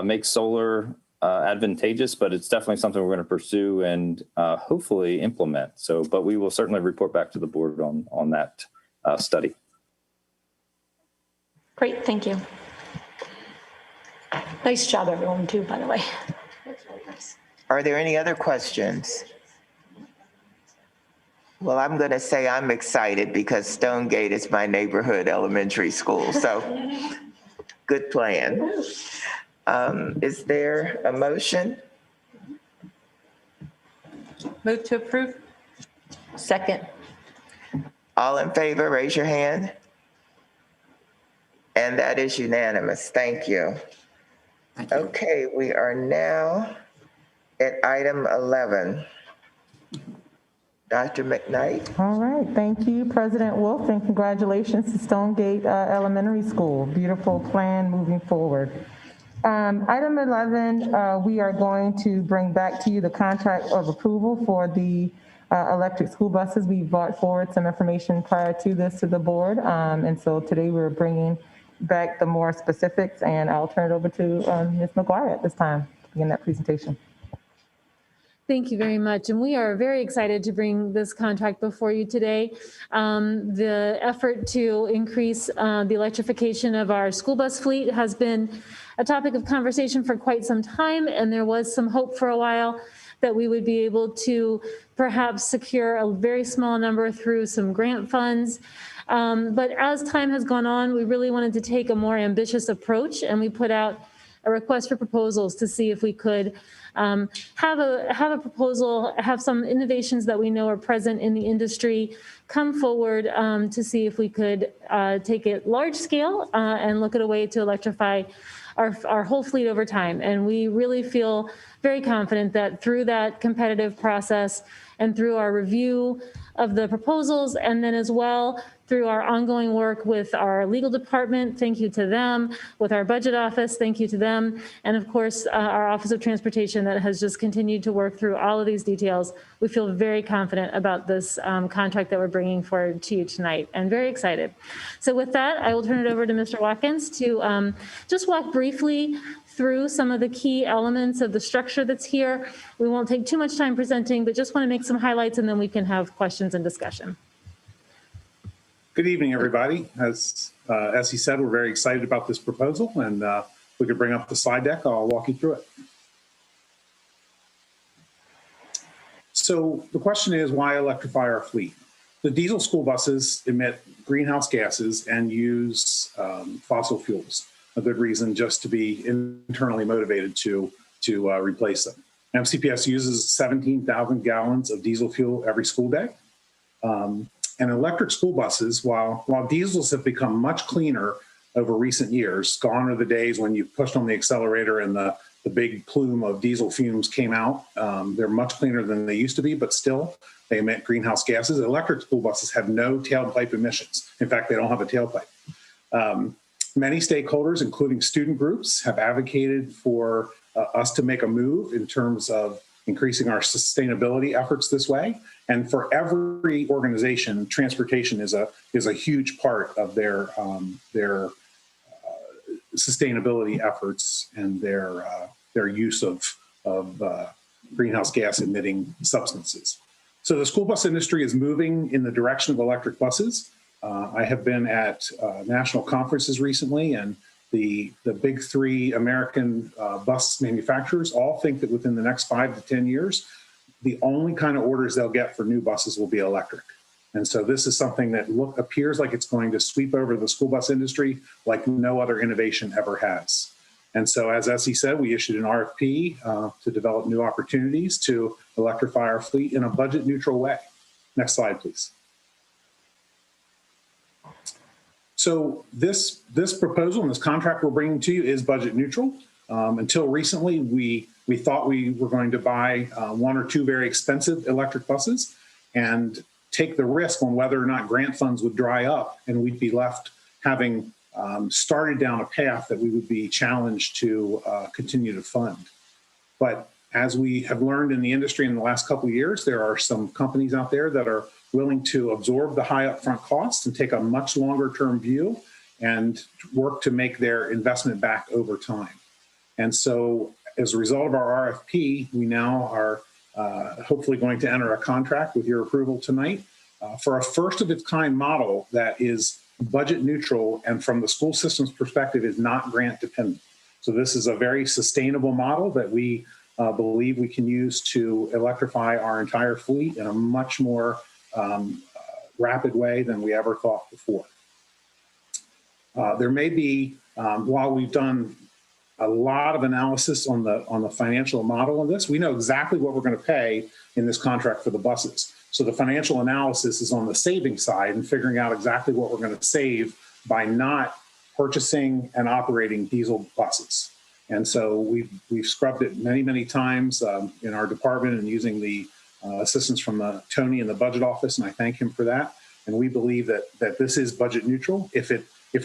make solar advantageous, but it's definitely something we're going to pursue and hopefully implement. So, but we will certainly report back to the board on that study. Great, thank you. Nice job, everyone, too, by the way. That's really nice. Are there any other questions? Well, I'm going to say I'm excited because Stonegate is my neighborhood elementary school. So good plan. Is there a motion? Move to approve. Second. All in favor, raise your hand. And that is unanimous. Thank you. Thank you. Okay, we are now at item 11. Dr. McKnight. All right, thank you, President Wolf, and congratulations to Stonegate Elementary School. Beautiful plan moving forward. Item 11, we are going to bring back to you the contract of approval for the electric school buses. We brought forward some information prior to this to the board, and so today we're bringing back the more specifics, and I'll turn it over to Ms. McGuire at this time to begin that presentation. Thank you very much. And we are very excited to bring this contract before you today. The effort to increase the electrification of our school bus fleet has been a topic of conversation for quite some time, and there was some hope for a while that we would be able to perhaps secure a very small number through some grant funds. But as time has gone on, we really wanted to take a more ambitious approach, and we put out a request for proposals to see if we could have a proposal, have some innovations that we know are present in the industry come forward to see if we could take it large scale and look at a way to electrify our whole fleet over time. And we really feel very confident that through that competitive process and through our review of the proposals, and then as well through our ongoing work with our legal department, thank you to them, with our budget office, thank you to them, and of course our Office of Transportation that has just continued to work through all of these details. We feel very confident about this contract that we're bringing forward to you tonight, and very excited. So with that, I will turn it over to Mr. Watkins to just walk briefly through some of the key elements of the structure that's here. We won't take too much time presenting, but just want to make some highlights, and then we can have questions and discussion. Good evening, everybody. As he said, we're very excited about this proposal, and we could bring up the slide deck. I'll walk you through it. So the question is, why electrify our fleet? The diesel school buses emit greenhouse gases and use fossil fuels. A good reason just to be internally motivated to replace them. MCPS uses 17,000 gallons of diesel fuel every school day. And electric school buses, while diesels have become much cleaner over recent years, gone are the days when you pushed on the accelerator and the big plume of diesel fumes came out. They're much cleaner than they used to be, but still they emit greenhouse gases. Electric school buses have no tailpipe emissions. In fact, they don't have a tailpipe. Many stakeholders, including student groups, have advocated for us to make a move in terms of increasing our sustainability efforts this way. And for every organization, transportation is a huge part of their sustainability efforts and their use of greenhouse gas emitting substances. So the school bus industry is moving in the direction of electric buses. I have been at national conferences recently, and the big three American bus manufacturers all think that within the next 5 to 10 years, the only kind of orders they'll get for new buses will be electric. And so this is something that appears like it's going to sweep over the school bus industry like no other innovation ever has. And so as Essie said, we issued an RFP to develop new opportunities to electrify our fleet in a budget neutral way. Next slide, please. So this proposal and this contract we're bringing to you is budget neutral. Until recently, we thought we were going to buy 1 or 2 very expensive electric buses and take the risk on whether or not grant funds would dry up, and we'd be left having started down a path that we would be challenged to continue to fund. But as we have learned in the industry in the last couple of years, there are some companies out there that are willing to absorb the high upfront costs and take a much longer term view and work to make their investment back over time. And so as a result of our RFP, we now are hopefully going to enter a contract with your approval tonight for a first of its kind model that is budget neutral and from the school system's perspective is not grant dependent. So this is a very sustainable model that we believe we can use to electrify our entire fleet in a much more rapid way than we ever thought before. There may be, while we've done a lot of analysis on the financial model of this, we know exactly what we're going to pay in this contract for the buses. So the financial analysis is on the saving side and figuring out exactly what we're going to save by not purchasing and operating diesel buses. And so we've scrubbed it many, many times in our department and using the assistance from Tony in the budget office, and I thank him for that. And we believe that this is budget neutral. If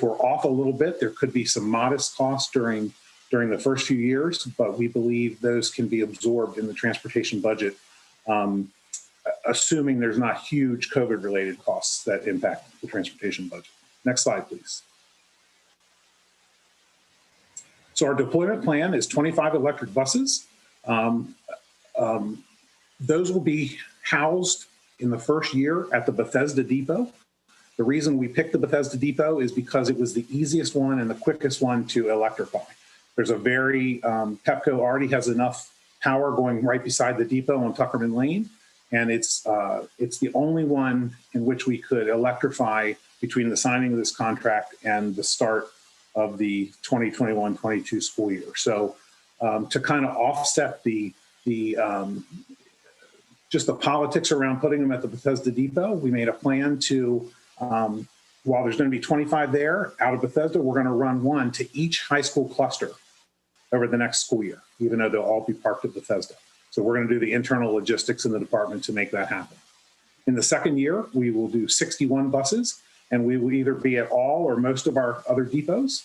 we're off a little bit, there could be some modest costs during the first few years, but we believe those can be absorbed in the transportation budget, assuming there's not huge COVID-related costs that impact the transportation budget. Next slide, please. So our deployment plan is 25 electric buses. Those will be housed in the first year at the Bethesda Depot. The reason we picked the Bethesda Depot is because it was the easiest one and the quickest one to electrify. There's a Pepco already has enough power going right beside the depot on Tuckerman Lane, and it's the only one in which we could electrify between the signing of this contract and the start of the 2021-22 school year. So to kind of offset just the politics around putting them at the Bethesda Depot, we made a plan to, while there's going to be 25 there out of Bethesda, we're going to run one to each high school cluster over the next school year, even though they'll all be parked at Bethesda. So we're going to do the internal logistics in the department to make that happen. In the second year, we will do 61 buses, and we will either be at all or most of our other depots.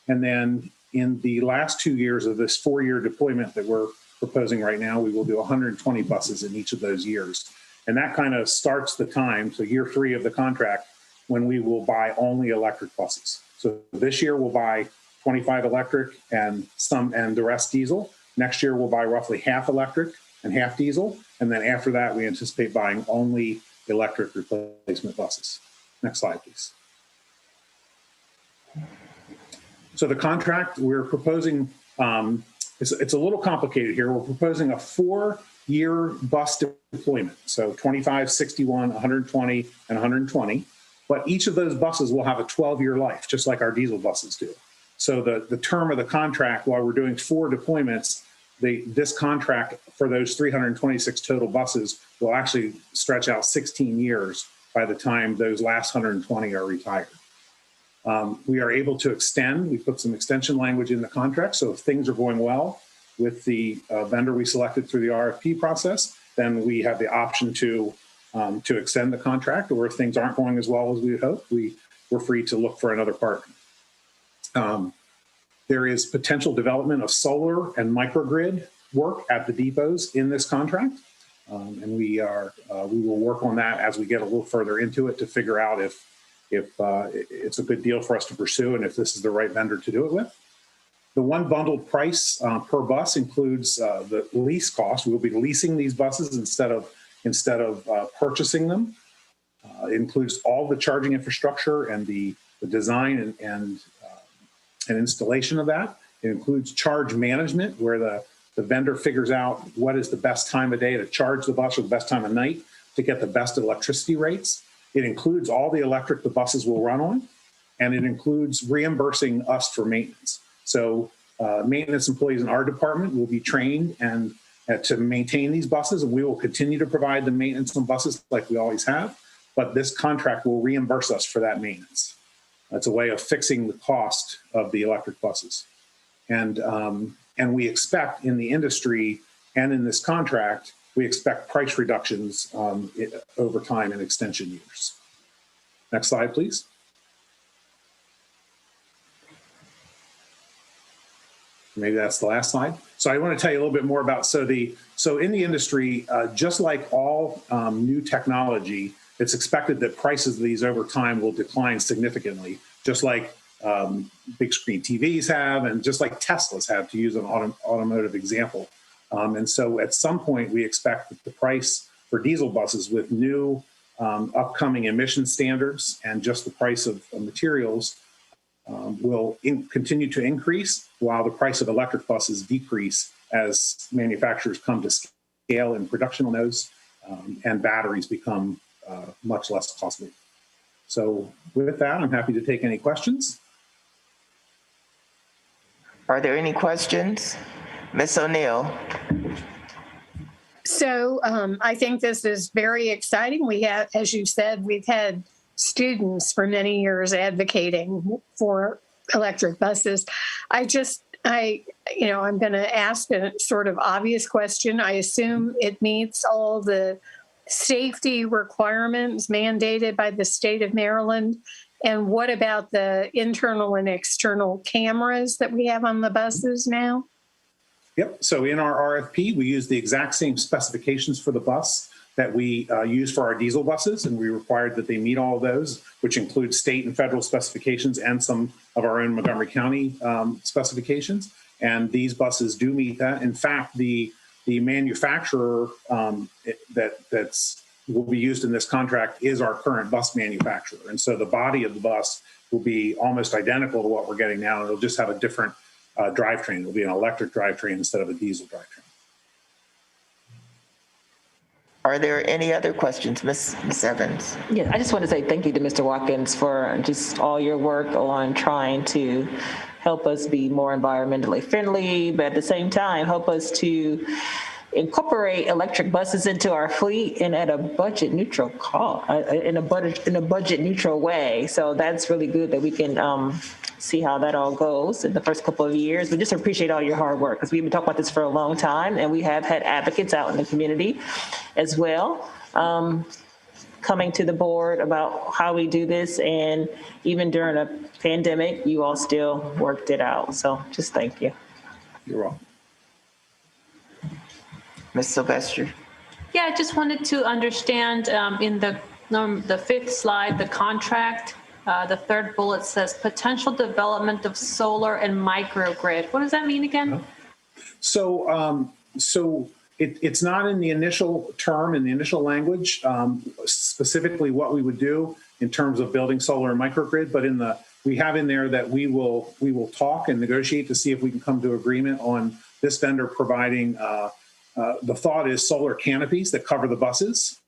And then in the last 2 years of this 4-year deployment that we're proposing right now, we will do 120 buses in each of those years. And that kind of starts the time, so year 3 of the contract, when we will buy only electric buses. So this year we'll buy 25 electric and the rest diesel. Next year we'll buy roughly half electric and half diesel. And then after that, we anticipate buying only electric replacement buses. Next slide, please. So the contract we're proposing, it's a little complicated here. We're proposing a 4-year bus deployment. So 25, 61, 120, and 120. But each of those buses will have a 12-year life, just like our diesel buses do. So the term of the contract, while we're doing 4 deployments, this contract for those 326 total buses will actually stretch out 16 years by the time those last 120 are retired. We are able to extend. We put some extension language in the contract. So if things are going well with the vendor we selected through the RFP process, then we have the option to extend the contract, or if things aren't going as well as we would hope, we're free to look for another partner. There is potential development of solar and microgrid work at the depots in this contract. And we will work on that as we get a little further into it to figure out if it's a good deal for us to pursue and if this is the right vendor to do it with. The one bundled price per bus includes the lease cost. We'll be leasing these buses instead of purchasing them. It includes all the charging infrastructure and the design and installation of that. It includes charge management, where the vendor figures out what is the best time of day to charge the bus or the best time of night to get the best electricity rates. It includes all the electric the buses will run on, and it includes reimbursing us for maintenance. So maintenance employees in our department will be trained and to maintain these buses, and we will continue to provide the maintenance on buses like we always have, but this contract will reimburse us for that maintenance. That's a way of fixing the cost of the electric buses. And we expect in the industry and in this contract, we expect price reductions over time in extension years. Next slide, please. Maybe that's the last slide. So I want to tell you a little bit more about, so in the industry, just like all new technology, it's expected that prices of these over time will decline significantly, just like big screen TVs have, and just like Teslas have, to use an automotive example. And so at some point, we expect that the price for diesel buses with new upcoming emission standards and just the price of materials will continue to increase, while the price of electric buses decrease as manufacturers come to scale in production on those and batteries become much less costly. So with that, I'm happy to take any questions. Are there any questions? Ms. O'Neill. So I think this is very exciting. We have, as you said, we've had students for many years advocating for electric buses. I'm going to ask a sort of obvious question. I assume it meets all the safety requirements mandated by the state of Maryland. And what about the internal and external cameras that we have on the buses now? Yep. So in our RFP, we use the exact same specifications for the bus that we use for our diesel buses, and we required that they meet all of those, which include state and federal specifications and some of our own Montgomery County specifications. And these buses do meet that. In fact, the manufacturer that's will be used in this contract is our current bus manufacturer. And so the body of the bus will be almost identical to what we're getting now. It'll just have a different drivetrain. It'll be an electric drivetrain instead of a diesel drivetrain. Are there any other questions, Ms. Evans? Yeah, I just want to say thank you to Mr. Watkins for just all your work on trying to help us be more environmentally friendly, but at the same time, help us to incorporate electric buses into our fleet and at a budget neutral cost, in a budget neutral way. So that's really good that we can see how that all goes in the first couple of years. We just appreciate all your hard work, because we've been talking about this for a long time, and we have had advocates out in the community as well. coming to the board about how we do this. And even during a pandemic, you all still worked it out. So just thank you. You're welcome. Ms. Sylvester. Yeah, I just wanted to understand in the fifth slide, the contract, the third bullet says potential development of solar and microgrid. What does that mean again? So, it's not in the initial term, in the initial language, specifically what we would do in terms of building solar and microgrid, but we have in there that we will talk and negotiate to see if we can come to agreement on this vendor providing, the thought is solar canopies that cover the buses,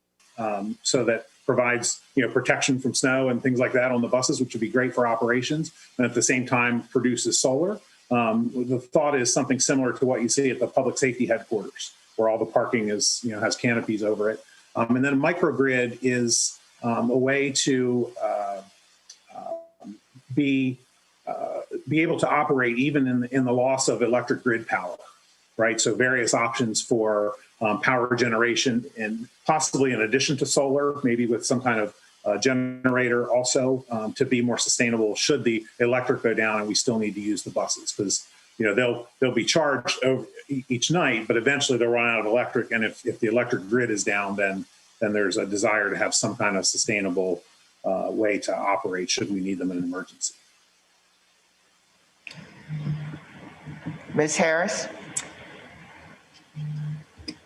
so that provides protection from snow and things like that on the buses, which would be great for operations, and at the same time produces solar. The thought is something similar to what you see at the public safety headquarters, where all the parking is, has canopies over it. And then a microgrid is a way to be able to operate even in the loss of electric grid power, right? So various options for power generation, and possibly in addition to solar, maybe with some kind of generator also, to be more sustainable should the electric go down and we still need to use the buses, because they'll be charged over each night, but eventually they'll run out of electric, and if the electric grid is down, then there's a desire to have some kind of sustainable way to operate should we need them in an emergency. Ms. Harris.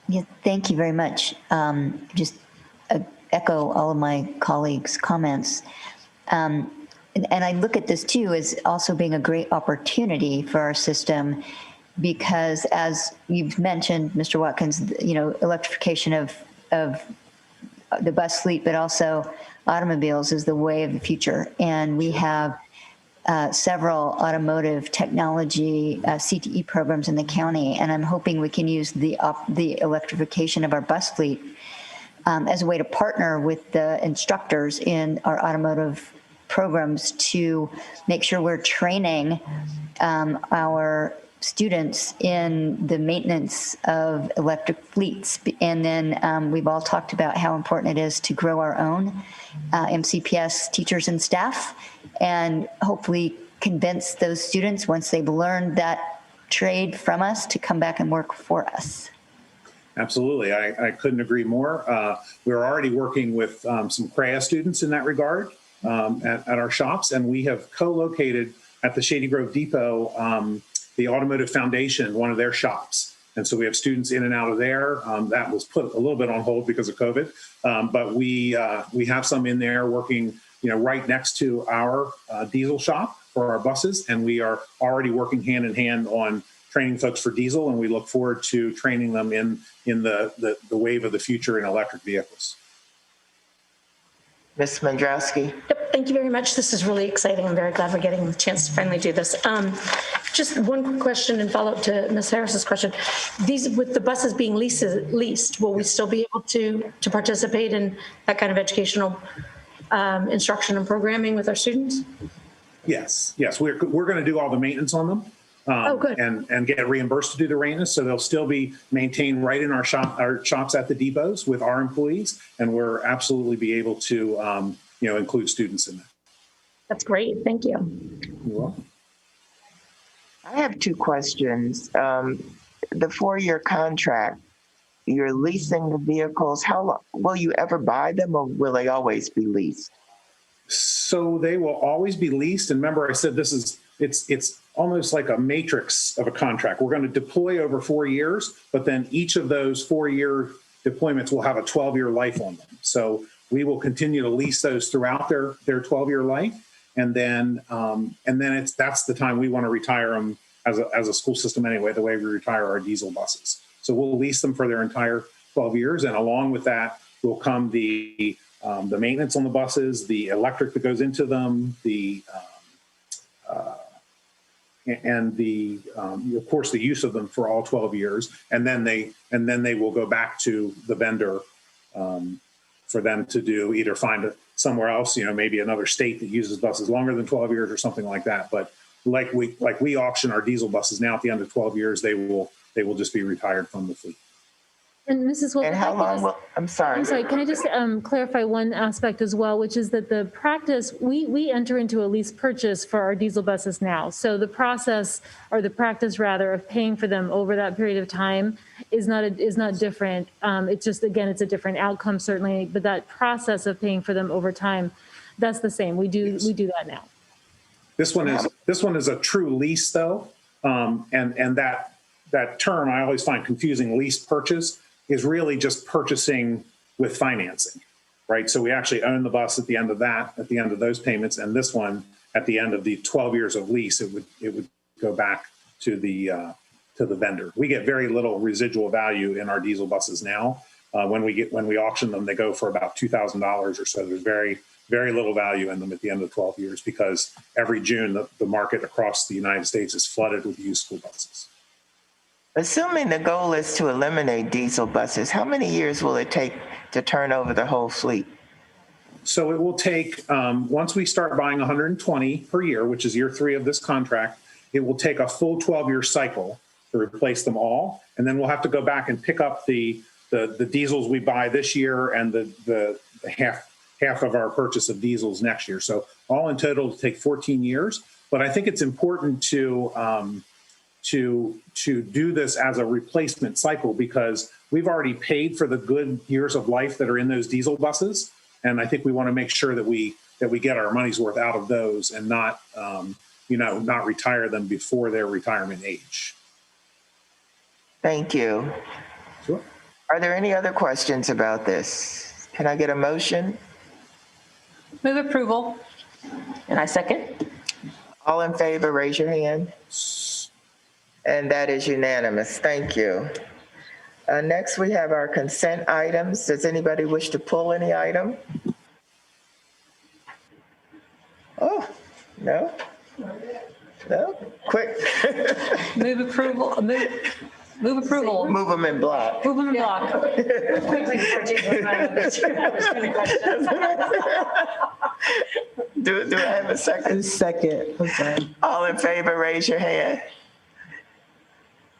Yeah, thank you very much. Just echo all of my colleagues' comments. And I look at this too as also being a great opportunity for our system, because as you've mentioned, Mr. Watkins, electrification of the bus fleet, but also automobiles is the way of the future. And we have several automotive technology CTE programs in the county, and I'm hoping we can use the electrification of our bus fleet as a way to partner with the instructors in our automotive programs to make sure we're training our students in the maintenance of electric fleets. And then we've all talked about how important it is to grow our own MCPS teachers and staff, and hopefully convince those students, once they've learned that trade from us, to come back and work for us. Absolutely. I couldn't agree more. We're already working with some CREA students in that regard at our shops, and we have co-located at the Shady Grove Depot the Automotive Foundation, one of their shops. And so we have students in and out of there. That was put a little bit on hold because of COVID, but we have some in there working right next to our diesel shop for our buses, and we are already working hand in hand on training folks for diesel, and we look forward to training them in the wave of the future in electric vehicles. Ms. Mandrowski. Yep, thank you very much. This is really exciting. I'm very glad we're getting the chance to finally do this. Just one quick question and follow up to Ms. Harris's question. These, with the buses being leased, will we still be able to participate in that kind of educational instruction and programming with our students? Yes, we're going to do all the maintenance on them. Good. And get reimbursed to do the maintenance, so they'll still be maintained right in our shops at the depots with our employees, and we're absolutely be able to include students in that. That's great. Thank you. You're welcome. I have two questions. The 4-year contract, you're leasing the vehicles. How long will you ever buy them, or will they always be leased? So they will always be leased. And remember, I said it's almost like a matrix of a contract. We're going to deploy over 4 years, but then each of those 4-year deployments will have a 12-year life on them. So we will continue to lease those throughout their 12-year life, and then that's the time we want to retire them as a school system anyway, the way we retire our diesel buses. So we'll lease them for their entire 12 years, and along with that will come the maintenance on the buses, the electric that goes into them, of course the use of them for all 12 years, and then they will go back to the vendor for them to do, either find somewhere else, maybe another state that uses buses longer than 12 years or something like that. But like we auction our diesel buses now, at the end of 12 years, they will just be retired from the fleet. And Mrs. Wolf, And how long will, I'm sorry. I'm sorry, can I just clarify one aspect as well, which is that the practice, we enter into a lease purchase for our diesel buses now. So the process, or the practice rather, of paying for them over that period of time is not different. It's just, again, it's a different outcome certainly, but that process of paying for them over time, that's the same. We do that now. This one is a true lease though. And that term I always find confusing, lease purchase, is really just purchasing with financing, right? So we actually own the bus at the end of that, at the end of those payments, and this one at the end of the 12 years of lease, it would go back to the vendor. We get very little residual value in our diesel buses now. When we auction them, they go for about $2,000 or so. There's very, very little value in them at the end of 12 years because every June the market across the United States is flooded with used school buses. Assuming the goal is to eliminate diesel buses, how many years will it take to turn over the whole fleet? So it will take, once we start buying 120 per year, which is year 3 of this contract, it will take a full 12-year cycle to replace them all. And then we'll have to go back and pick up the diesels we buy this year and the half of our purchase of diesels next year. So all in total, it'll take 14 years. But I think it's important to do this as a replacement cycle because we've already paid for the good years of life that are in those diesel buses. And I think we want to make sure that we get our money's worth out of those and not retire them before their retirement age. Thank you. Sure. Are there any other questions about this? Can I get a motion? Move approval. And I second. All in favor, raise your hand. And that is unanimous. Thank you. Next, we have our consent items. Does anybody wish to pull any item? Oh, no? No? Quick. Move approval. Move approval. Move them in block. Move them in block. Do I have a second? Second. Okay. All in favor, raise your hand.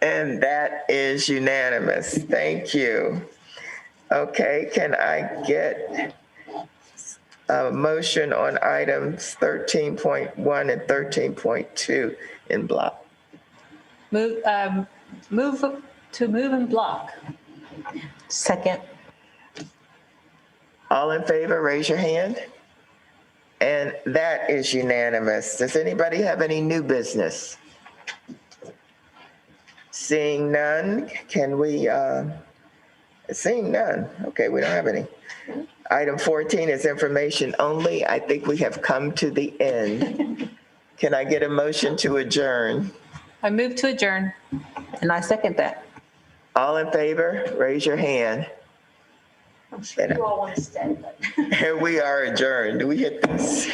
And that is unanimous. Thank you. Okay, can I get a motion on items 13.1 and 13.2 in block? Move in block. Second. All in favor, raise your hand. And that is unanimous. Does anybody have any new business? Seeing none, can we, seeing none. Okay, we don't have any. Item 14 is information only. I think we have come to the end. Can I get a motion to adjourn? I move to adjourn. And I second that. All in favor, raise your hand. I'm sure you all want to stay, but. And we are adjourned. Do we hit this?